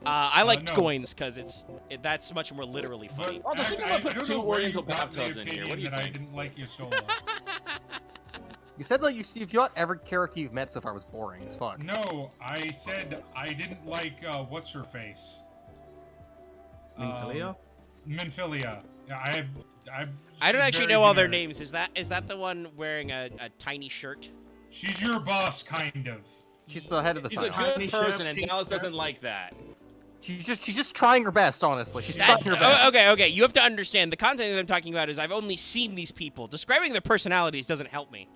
S1: I like
S9: no.
S1: scones because that's much more literally funny.
S3: Oh, the thing about put
S9: don't
S3: 2
S9: know where
S3: Oriental
S9: you got the
S3: bathtubs in here. What do you
S9: opinion that I
S3: think?
S9: didn't like Yostola.
S5: You said that you thought every character you've met so far was boring as fuck.
S9: No, I said I didn't like what's her face.
S4: Minfilia?
S9: Minfilia. Yeah,
S1: I don't
S9: she's
S1: actually
S9: very
S1: know all their
S9: generic.
S1: names. Is that the one wearing a tiny shirt?
S9: She's your boss, kind of.
S5: She's the head of the
S3: He's a
S5: Scions.
S3: good person, and Dallas doesn't like that.
S5: She's just trying her best, honestly. She's trying her best.
S1: Okay. You have to understand the content that I'm talking about is I've only seen these people. Describing their personalities doesn't help me.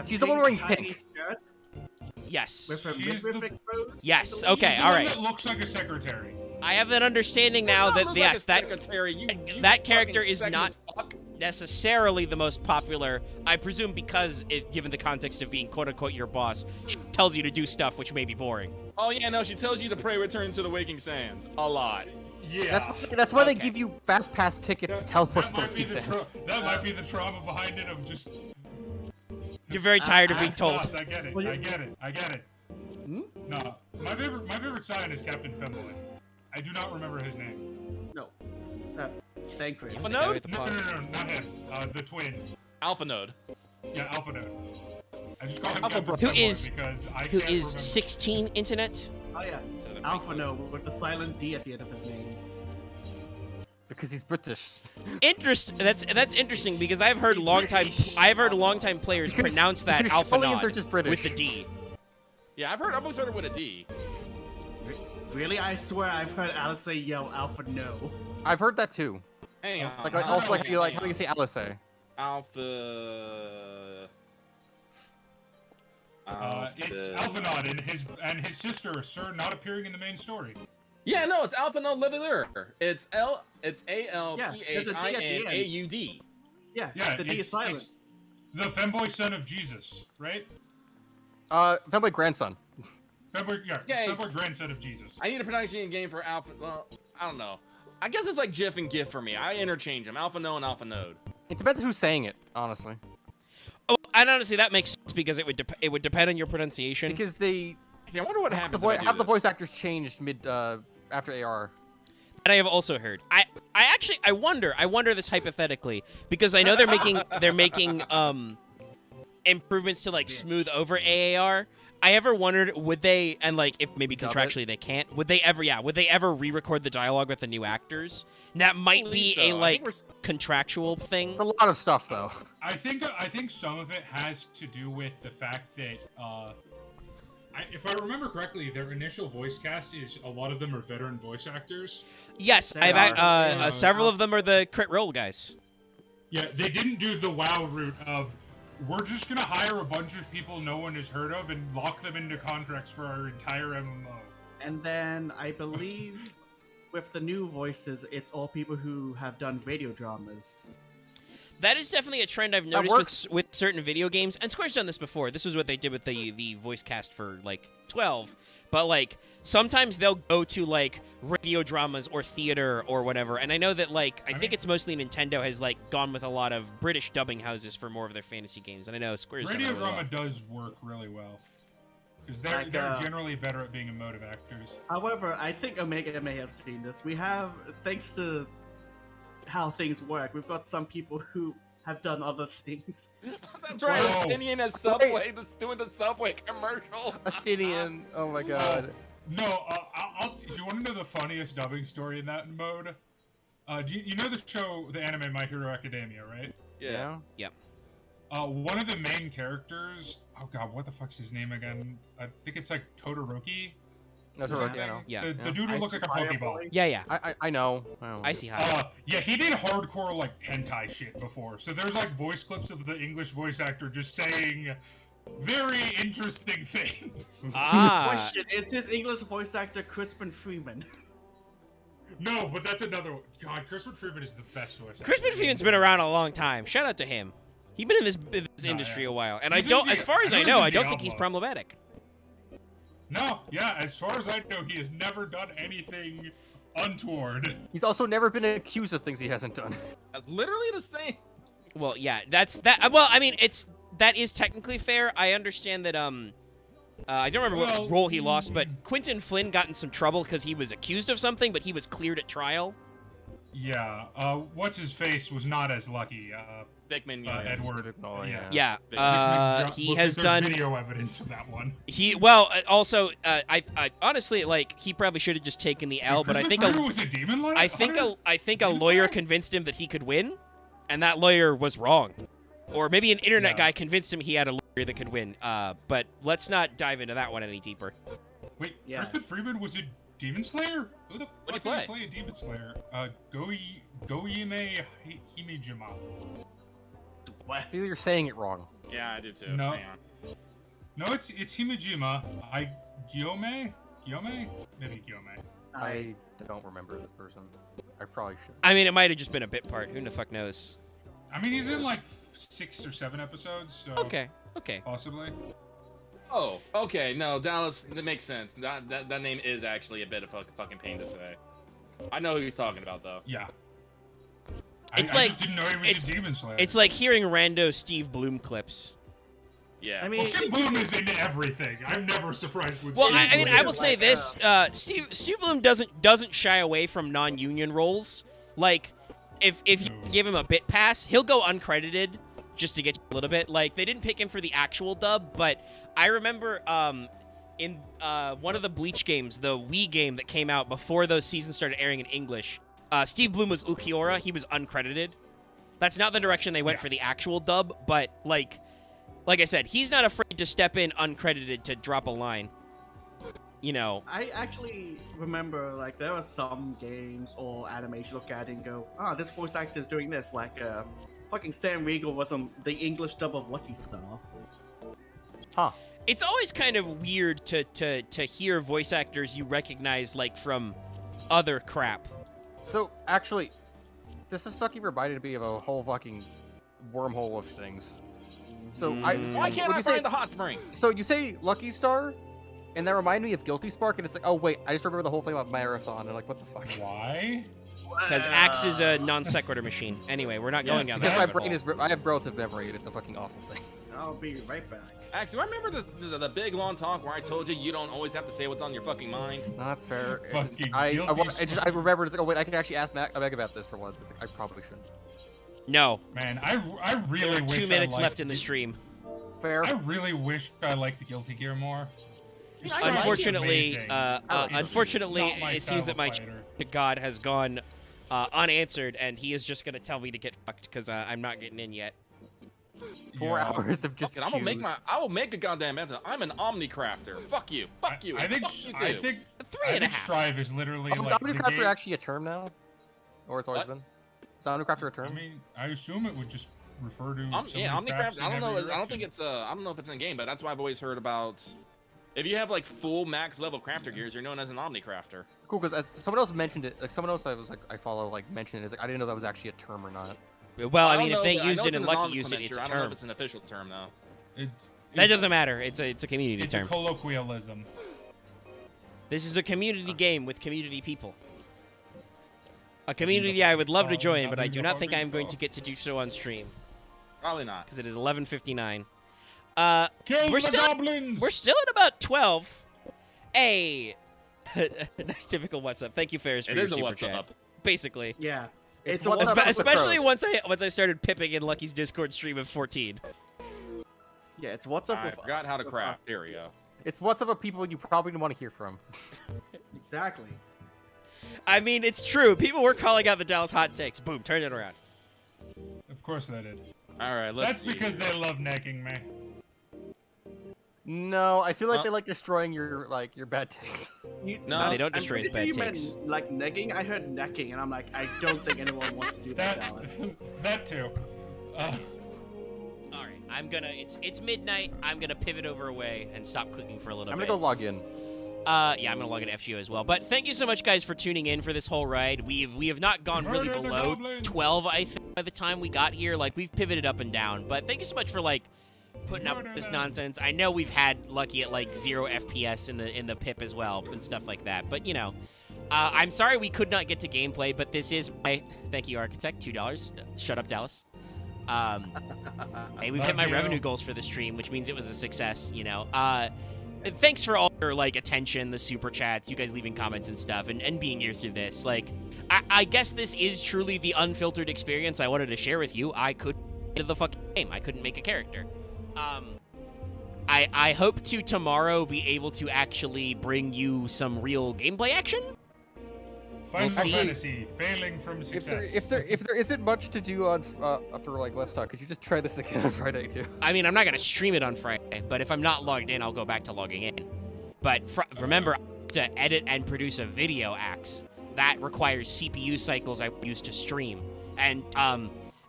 S5: She's the one wearing
S4: tiny
S5: pink.
S4: shirt
S1: Yes.
S4: With her
S9: She's
S4: midriff
S9: the-
S4: exposed?
S1: Yes.
S9: She's
S1: Okay.
S9: the
S1: All
S9: one
S1: right.
S9: that looks like a secretary.
S1: I have an understanding now that
S3: Look
S1: yes,
S3: like a
S1: that
S3: secretary. You
S1: that
S3: fucking
S1: character is
S3: sexist
S1: not
S3: fuck.
S1: necessarily the most popular. I presume because, given the context of being "quote unquote" your boss, she tells you to do stuff which may be boring.
S3: Oh yeah, no, she tells you to pray return to the Waking Sands a lot.
S9: Yeah.
S5: That's why they
S1: Okay.
S5: give you fast pass tickets to teleport to the
S9: might be
S5: Waking Sands.
S9: that might be the trauma behind it of just.
S1: You're very tired of being
S9: Ass
S1: told.
S9: sauce, I get it.
S4: Well, you-
S9: I get it.
S4: Hmm?
S9: No, my favorite Scion is Captain Femboy. I do not remember his name.
S4: No. Thank you.
S3: Alpha
S1: I
S3: Node?
S1: hit the
S9: No,
S1: pause.
S9: not him. The twin.
S3: Alpha Node.
S9: Yeah, Alpha Node. I just call him
S3: Alpha
S9: Captain
S1: Who
S9: Femboy
S1: is-
S9: because I
S1: Who
S9: can't
S1: is
S9: remember.
S1: 16 internet?
S4: Oh yeah. Alpha No with the silent D at the end of his name.
S5: Because he's British.
S1: That's interesting because I've heard longtime players
S5: You could've-
S1: pronounce
S5: you
S1: that
S5: could've
S1: alpha
S5: surely
S1: nod
S5: answered just British.
S1: with the D.
S3: Yeah, I've always heard it with a D.
S4: Really? I swear I've heard Alice say yell Alpha No.
S5: I've heard that too.
S3: Hang on.
S5: Like also like how you say Alice.
S3: Alpha.
S9: It's Alphanod and his sister, Sir, not appearing in the main story.
S3: Yeah, no, it's Alpha Node Leveler. It's
S4: there's a D at the
S3: ALPHINAUD.
S4: Yeah,
S9: Yeah,
S4: the D is silent.
S9: it's the femboy son of Jesus, right?
S5: Femboy grandson.
S9: Femboy, yeah,
S3: Yay.
S9: femboy grandson of Jesus.
S3: I need a pronunciation game for Alpha. Well, I don't know. I guess it's like GIF and GIF for me. I interchange them. Alpha No and Alpha Node.
S5: It depends who's saying it, honestly.
S1: Oh, and honestly, that makes sense because it would depend on your pronunciation.
S5: Because they
S3: Yeah, I wonder what
S5: the
S3: happens.
S5: voice
S3: if I do
S5: have the
S3: this.
S5: voice actors changed mid after AR.
S1: And I have also heard. I wonder this hypothetically because I know they're making improvements to like smooth over AAR. I ever wondered would they, and like if maybe
S5: Dub it?
S1: contractually they can't, would they ever re-record the dialogue with the new actors? That might be
S3: believe
S1: a
S3: so. I
S1: like
S3: think
S1: contractual thing.
S5: A lot of stuff though.
S9: I think some of it has to do with the fact that if I remember correctly, their initial voice cast is a lot of them are veteran voice actors.
S1: Yes,
S4: They are.
S1: several of them are the crit roll guys.
S9: Yeah, they didn't do the WoW route of we're just gonna hire a bunch of people no one has heard of and lock them into contracts for our entire MMO.
S4: And then I believe with the new voices, it's all people who have done radio dramas.
S1: That is definitely a trend I've noticed with certain video games. And Square's done this before. This was what they did with the voice cast for, like, 12. But, like, sometimes they'll go to, like, radio dramas or theater or whatever. And I know that, like, I think it's mostly Nintendo has, like, gone with a lot of British dubbing houses for more of their fantasy games. And I know Square's done
S9: Radio
S1: it really
S9: drama
S1: well.
S9: does work really well. Because they're
S4: Like,
S9: generally better at being emotive actors.
S4: However, I think Omega may have seen this. We have, thanks to how things work, we've got some people who have done other things.
S3: That's right.
S9: Whoa.
S3: Indian as Subway, doing the Subway commercial.
S5: Astinian. Oh my god.
S9: No, do you want to know the funniest dubbing story in that mode? You know the show, the anime My Hero Academia, right?
S3: Yeah.
S9: One of the main characters, oh god, what the fuck's his name again? I think it's like Todoroki.
S5: That's
S9: or
S5: what
S9: something.
S5: I know.
S1: Yeah.
S9: The dude who looks like a Pokeball.
S1: Yeah.
S5: I know.
S1: I see how.
S9: Yeah, he did hardcore like hentai shit before. So there's like voice clips of the English voice actor just saying very interesting things.
S4: Question, is his English voice actor Crispin Freeman?
S9: No, but that's another one. God, Crispin Freeman is the best voice actor.
S1: Crispin Freeman's been around a long time. Shout out to him. He's been in this industry a while. And
S9: He's
S1: I don't,
S9: in
S1: as far as I
S9: he's
S1: know,
S9: in
S1: I don't think he's
S9: Diablo.
S1: problematic.
S9: No, yeah, as far as I know, he has never done anything untoward.
S5: He's also never been accused of things he hasn't done.
S3: That's literally the same.
S1: Well, yeah, that's that. Well, I mean, that is technically fair. I understand that. I don't remember what role he lost, but Quentin Flynn got in some trouble because he was accused of something, but he was cleared at trial.
S9: Yeah, what's his face was not as lucky.
S3: Dickman, yeah.
S9: Edward.
S5: Oh, yeah.
S1: Yeah, he has
S9: there's
S1: done.
S9: video evidence of that one.
S1: Also, I honestly like he probably should have just taken the L, but I think
S9: was a demon lawyer.
S1: I think a lawyer convinced him that he could win, and that lawyer was wrong, or maybe an internet guy convinced him he had a lawyer that could win. But let's not dive into that one any deeper.
S9: Wait,
S4: Yeah.
S9: Crispin Freeman was a demon slayer? Who the
S3: What
S9: fuck
S3: do you
S9: did he play a demon slayer? Goyime Himejima.
S5: I feel you're saying it wrong.
S3: Yeah, I do too.
S9: No.
S3: Hang on.
S9: No, it's Himejima. Gyome? Maybe Gyome.
S5: I don't remember this person. I probably should.
S1: I mean, it might have just been a bit part. Who the fuck knows?
S9: I mean, he's in like 6 or 7 episodes, so
S1: Okay.
S9: possibly.
S3: Oh, okay. No, Dallas, that makes sense. That name is actually a bit of a fucking pain to say. I know who he's talking about, though.
S9: Yeah.
S1: It's
S9: I
S1: like-
S9: just didn't know he was a demon slayer.
S1: It's like hearing rando Steve Bloom clips.
S3: Yeah.
S4: I mean,
S9: Well, Steve Bloom is into everything. I'm never surprised with
S1: Well,
S9: Steve
S1: I mean,
S9: Bloom.
S1: I will say this: Steve Bloom doesn't shy away from non-union roles. Like, if you give him a bit pass, he'll go uncredited just to get you a little bit. Like, they didn't pick him for the actual dub, but I remember in one of the Bleach games, the Wii game that came out before those seasons started airing in English, Steve Bloom was Ulquiorra. He was uncredited. That's not the direction they went for the actual dub, but like I said, he's not afraid to step in uncredited to drop a line. You know.
S4: I actually remember, like, there are some games or animation look at it and go, this voice actor's doing this. Like, fucking Sam Riegel was on the English dub of Lucky Star.
S5: Huh.
S1: It's always kind of weird to hear voice actors you recognize, like, from other crap.
S5: So, actually, this is fucking reminded me of a whole fucking wormhole of things. So,
S3: Why can't I find the hot spring?
S5: So, you say Lucky Star, and that reminded me of Guilty Spark, and it's like, oh, wait, I just remember the whole thing about Marathon, and like, what the fuck?
S9: Why?
S1: Because Axe is a non sequitur machine. Anyway, we're not going down that
S5: Because my
S1: rabbit
S5: brain
S1: hole.
S5: is, I have relative memory, and it's a fucking awful thing.
S4: I'll be right back.
S3: Actually, do I remember the big long talk where I told you don't always have to say what's on your fucking mind?
S5: No, that's fair. It's just-
S9: Fucking
S5: I
S9: Guilty
S5: I remember, it's like, oh, wait, I can actually ask Meg about this for once. It's like, I probably shouldn't.
S1: No.
S9: Man, I really wish
S1: 2 minutes
S9: I liked
S1: left in the stream.
S5: Fair.
S9: I really wish I liked Guilty Gear more. It's
S3: I like it.
S1: Unfortunately,
S9: amazing. It's
S1: unfortunately,
S9: not my
S1: it
S9: style
S1: seems that
S9: of
S1: my
S9: fighter.
S1: god has gone unanswered, and he is just gonna tell me to get fucked because I'm not getting in yet.
S5: 4
S9: Yeah.
S5: hours of just
S3: Fuck it, I'm gonna make
S5: cues.
S3: I will make a goddamn answer. I'm an Omnicrafter. Fuck you. Fuck you.
S9: I think
S3: Fuck you
S9: I
S3: too.
S9: think
S1: 3.5.
S9: Strive is literally
S5: Oh, is
S9: like the
S5: Omnicrafter
S9: game.
S5: actually a term now? Or it's always
S3: What?
S5: been? Is Omnicrafter a term?
S9: I mean, I assume it would just refer to.
S3: Yeah,
S9: somebody
S3: Omnicraft.
S9: crafts
S3: I
S9: in
S3: don't know.
S9: every
S3: I don't think
S9: direction.
S3: it's. I don't know if it's in the game, but that's why I've always heard about. If you have like full max level crafter gears, you're known as an Omnicrafter.
S5: Cool, because someone else mentioned it. Like someone else I follow mentioned it. It's like I didn't know that was actually a term or not.
S1: Well, I
S3: don't
S1: mean, if
S3: know,
S1: they
S3: I
S1: used
S3: know
S1: it
S3: it's
S1: and
S3: an
S1: Lucky used it,
S3: nomenclature.
S1: it's a
S3: I don't know if
S1: term.
S3: it's an official term though.
S1: That doesn't matter. It's a community
S9: It's
S1: term.
S9: a colloquialism.
S1: This is a community game with community people. A community I would love to join, but I do not think I'm going to get to do so on stream
S3: Probably not.
S1: because it is 11:59.
S9: Kill
S1: We're
S9: the
S1: still-
S9: goblins!
S1: We're still at about 12. Hey, nice typical what's up. Thank you, Ferris, for
S3: It
S1: your
S3: is a
S1: super
S3: what's
S1: chat.
S3: up.
S1: Basically,
S4: Yeah.
S5: It's
S4: It's what's up with the
S1: especially
S5: pros.
S1: once I started pipping in Lucky's Discord stream of 14.
S4: Yeah, it's what's up
S3: I
S4: with
S3: forgot how to
S4: with
S3: craft.
S4: us.
S3: Here we go.
S5: It's what's up with people you probably don't want to hear from.
S4: Exactly.
S1: I mean, it's true. People were calling out the Dallas hot takes. Boom, turn it around.
S9: Of course they did.
S3: All right, let's.
S9: That's
S3: see
S9: because
S3: here.
S9: they love necking me.
S5: No, I feel like
S3: Huh?
S5: they like destroying your bad takes.
S3: No,
S1: they don't
S4: I'm
S1: destroy his
S4: pretty sure
S1: bad
S4: you
S1: takes.
S4: meant, like negging. I heard necking, and I'm like, I don't think anyone wants to do that,
S9: That
S4: Dallas.
S9: that too.
S1: All right, I'm gonna. It's midnight. I'm gonna pivot over away and stop clicking for a little
S5: I'm
S1: bit.
S5: gonna go log in.
S1: Yeah, I'm gonna log in FGO as well. But thank you so much, guys, for tuning in for this whole ride. We have not gone really
S9: Murder the
S1: below
S9: goblins!
S1: 12, I think, by the time we got here. Like, we've pivoted up and down. But thank you so much for, like, putting up with this nonsense. I know we've had lucky at like 0 FPS in the pip as well and stuff like that. But you know, I'm sorry we could not get to gameplay. But this is my thank you, Architect. $2. Shut up, Dallas. Hey, we've hit my revenue goals for the stream, which means it was a success. You know. Thanks for all your like attention, the super chats, you guys leaving comments and stuff, and being here through this. Like, I guess this is truly the unfiltered experience I wanted to share with you. I couldn't get the fucking game. I couldn't make a character. I hope to tomorrow be able to actually bring you some real gameplay action.
S9: Final Fantasy failing from success.
S5: If there isn't much to do on for like Let's Talk, could you just try this again on Friday too?
S1: I mean, I'm not gonna stream it on Friday, but if I'm not logged in, I'll go back to logging in. But remember, to edit and produce a video, Axe, that requires CPU cycles I use to stream. And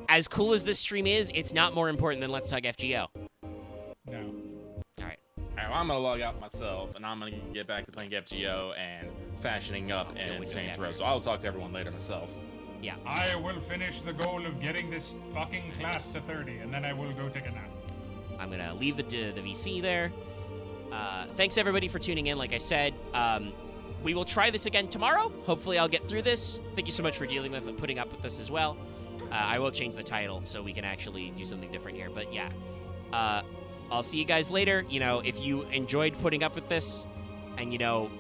S1: as cool as this stream is, it's not more important than Let's Talk FGO.
S9: No.
S1: All right.
S3: Well, I'm gonna log out myself, and I'm gonna get back to playing FGO and fashioning up in Saints Row. So I'll talk to everyone later myself.
S1: Yeah.
S9: I will finish the goal of getting this fucking class to 30, and then I will go take a nap.
S1: I'm gonna leave the VC there. Thanks everybody for tuning in. Like I said, we will try this again tomorrow. Hopefully, I'll get through this. Thank you so much for dealing with and putting up with this as well. I will change the title so we can actually do something different here. But yeah. I'll see you guys later. You know, if you enjoyed putting up with this and, you know,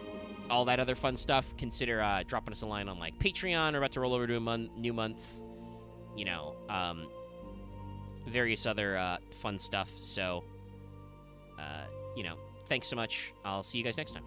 S1: all that other fun stuff, consider dropping us a line on, like, Patreon. We're about to roll over to a new month. You know, various other fun stuff. So, you know, thanks so much. I'll see you guys next time.